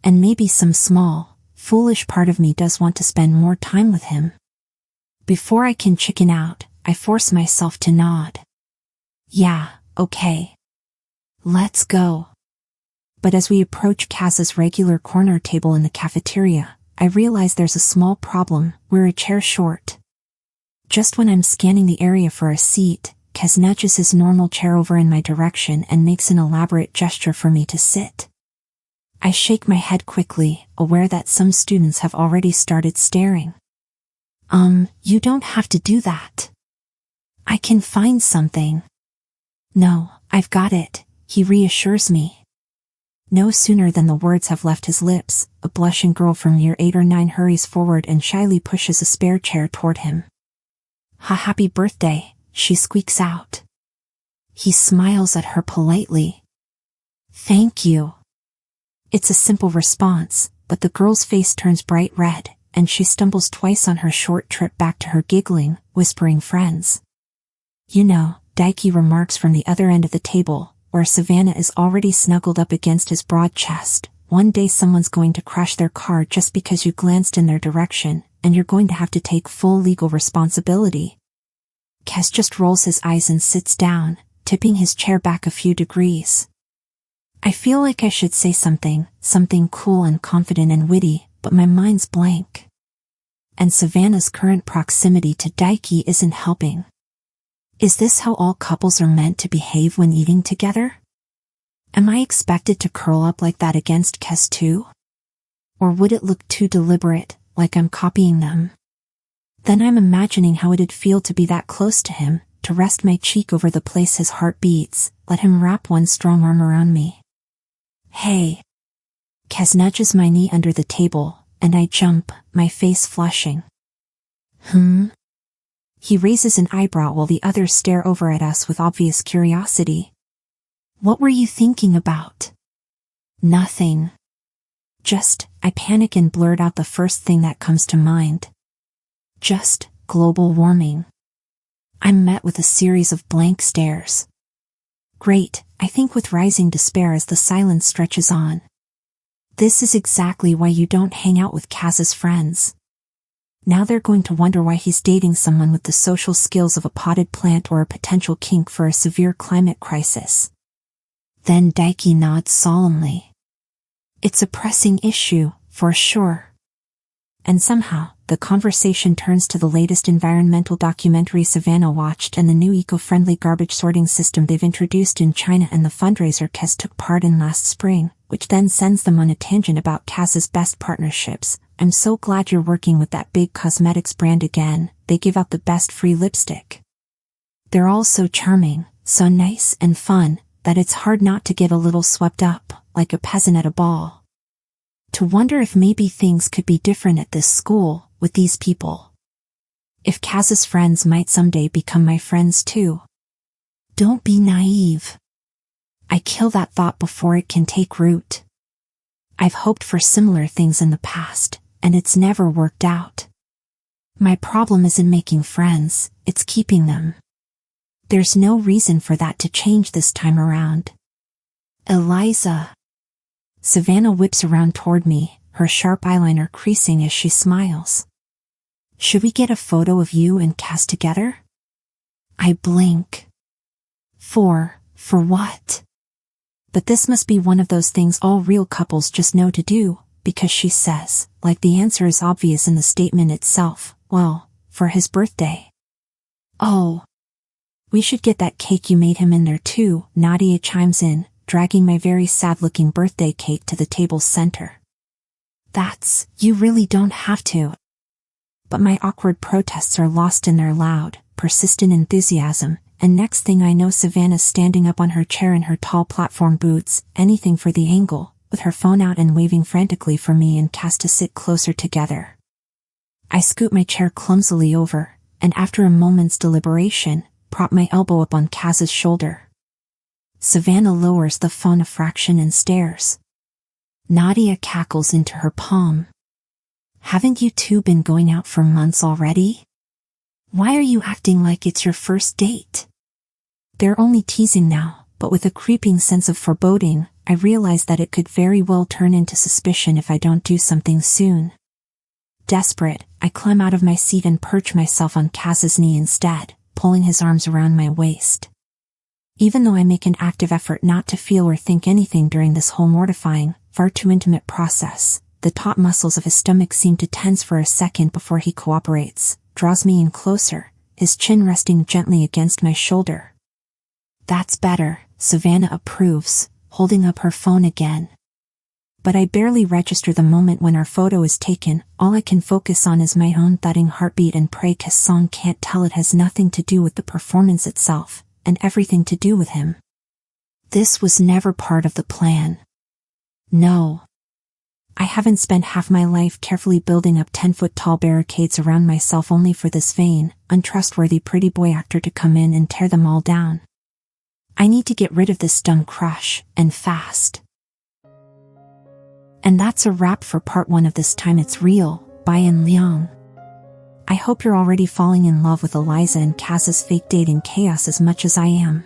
And maybe some small, foolish part of me does want to spend more time with him. Before I can chicken out, I force myself to nod. Yeah, okay. Let's go. But as we approach Caz's regular corner table in the cafeteria, I realize there's a small problem. We're a chair short. Just when I'm scanning the area for a seat, Caz nudges his normal chair over in my direction and makes an elaborate gesture for me to sit. I shake my head quickly, aware that some students have already started staring. You don't have to do that. I can find something. No, I've got it, he reassures me. No sooner than the words have left his lips, a blushing girl from year 8 or 9 hurries forward and shyly pushes a spare chair toward him. Happy birthday, she squeaks out. He smiles at her politely. Thank you. It's a simple response, but the girl's face turns bright red, and she stumbles twice on her short trip back to her giggling, whispering friends. You know, 𝐒𝐚𝐫𝐭 remarks from the other end of the table, where Savannah is already snuggled up against his broad chest. One day someone's going to crash their car just because you glanced in their direction, and you're going to have to take full legal responsibility. Caz just rolls his eyes and sits down, tipping his chair back a few degrees. I feel like I should say something cool and confident and witty, but my mind's blank. And Savannah's current proximity to 𝐒𝐚𝐫𝐭 isn't helping. Is this how all couples are meant to behave when eating together? Am I expected to curl up like that against Caz too? Or would it look too deliberate, like I'm copying them? Then I'm imagining how it'd feel to be that close to him, to rest my cheek over the place his heart beats, let him wrap one strong arm around me. Hey. Caz nudges my knee under the table, and I jump, my face flushing. He raises an eyebrow while the others stare over at us with obvious curiosity. What were you thinking about? Nothing. Just, I panic and blurt out the first thing that comes to mind. Just, global warming. I'm met with a series of blank stares. Great, I think with rising despair as the silence stretches on. This is exactly why you don't hang out with Caz's friends. Now they're going to wonder why he's dating someone with the social skills of a potted plant or a potential kink for a severe climate crisis. Then 𝐒𝐚𝐫𝐭 nods solemnly. It's a pressing issue, for sure. And somehow, the conversation turns to the latest environmental documentary Savannah watched and the new eco-friendly garbage sorting system they've introduced in China and the fundraiser Caz took part in last spring, which then sends them on a tangent about Caz's best partnerships. I'm so glad you're working with that big cosmetics brand again, they give out the best free lipstick. They're all so charming, so nice and fun, that it's hard not to get a little swept up, like a peasant at a ball. To wonder if maybe things could be different at this school, with these people. If Caz's friends might someday become my friends too. Don't be naive. I kill that thought before it can take root. I've hoped for similar things in the past, and it's never worked out. My problem isn't making friends, it's keeping them. There's no reason for that to change this time around. Eliza. Savannah whips around toward me, her sharp eyeliner creasing as she smiles. Should we get a photo of you and Caz together? I blink. For what? But this must be one of those things all real couples just know to do, because she says, like the answer is obvious in the statement itself, well, for his birthday. Oh. We should get that cake you made him in there too, Nadia chimes in, dragging my very sad-looking birthday cake to the table's center. You really don't have to. But my awkward protests are lost in their loud, persistent enthusiasm, and next thing I know Savannah's standing up on her chair in her tall platform boots, anything for the angle, with her phone out and waving frantically for me and Caz to sit closer together. I scoot my chair clumsily over, and after a moment's deliberation, prop my elbow up on Caz's shoulder. Savannah lowers the phone a fraction and stares. Nadia cackles into her palm. Haven't you two been going out for months already? Why are you acting like it's your first date? They're only teasing now, but with a creeping sense of foreboding, I realize that it could very well turn into suspicion if I don't do something soon. Desperate, I climb out of my seat and perch myself on Caz's knee instead, pulling his arms around my waist. Even though I make an active effort not to feel or think anything during this whole mortifying, far too intimate process, the taut muscles of his stomach seem to tense for a second before he cooperates, draws me in closer, his chin resting gently against my shoulder. That's better, Savannah approves, holding up her phone again. But I barely register the moment when our photo is taken. All I can focus on is my own thudding heartbeat and pray Caz Song can't tell it has nothing to do with the performance itself, and everything to do with him. This was never part of the plan. No. I haven't spent half my life carefully building up 10-foot-tall barricades around myself only for this vain, untrustworthy pretty boy actor to come in and tear them all down. I need to get rid of this dumb crush, and fast. And that's a wrap for part 1 of This Time It's Real, by Liang. I hope you're already falling in love with Eliza and Caz's fake dating chaos as much as I am.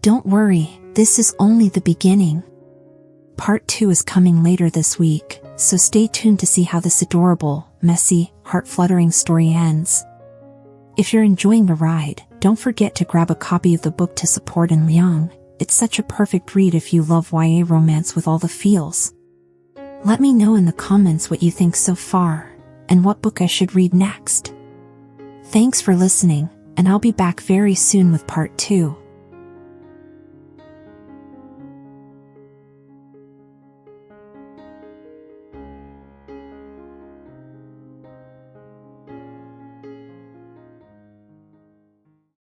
Don't worry, this is only the beginning. Part 2 is coming later this week, so stay tuned to see how this adorable, messy, heart-fluttering story ends. If you're enjoying the ride, don't forget to grab a copy of the book to support Liang. It's such a perfect read if you love YA romance with all the feels. Let me know in the comments what you think so far, and what book I should read next. Thanks for listening, and I'll be back very soon with part 2.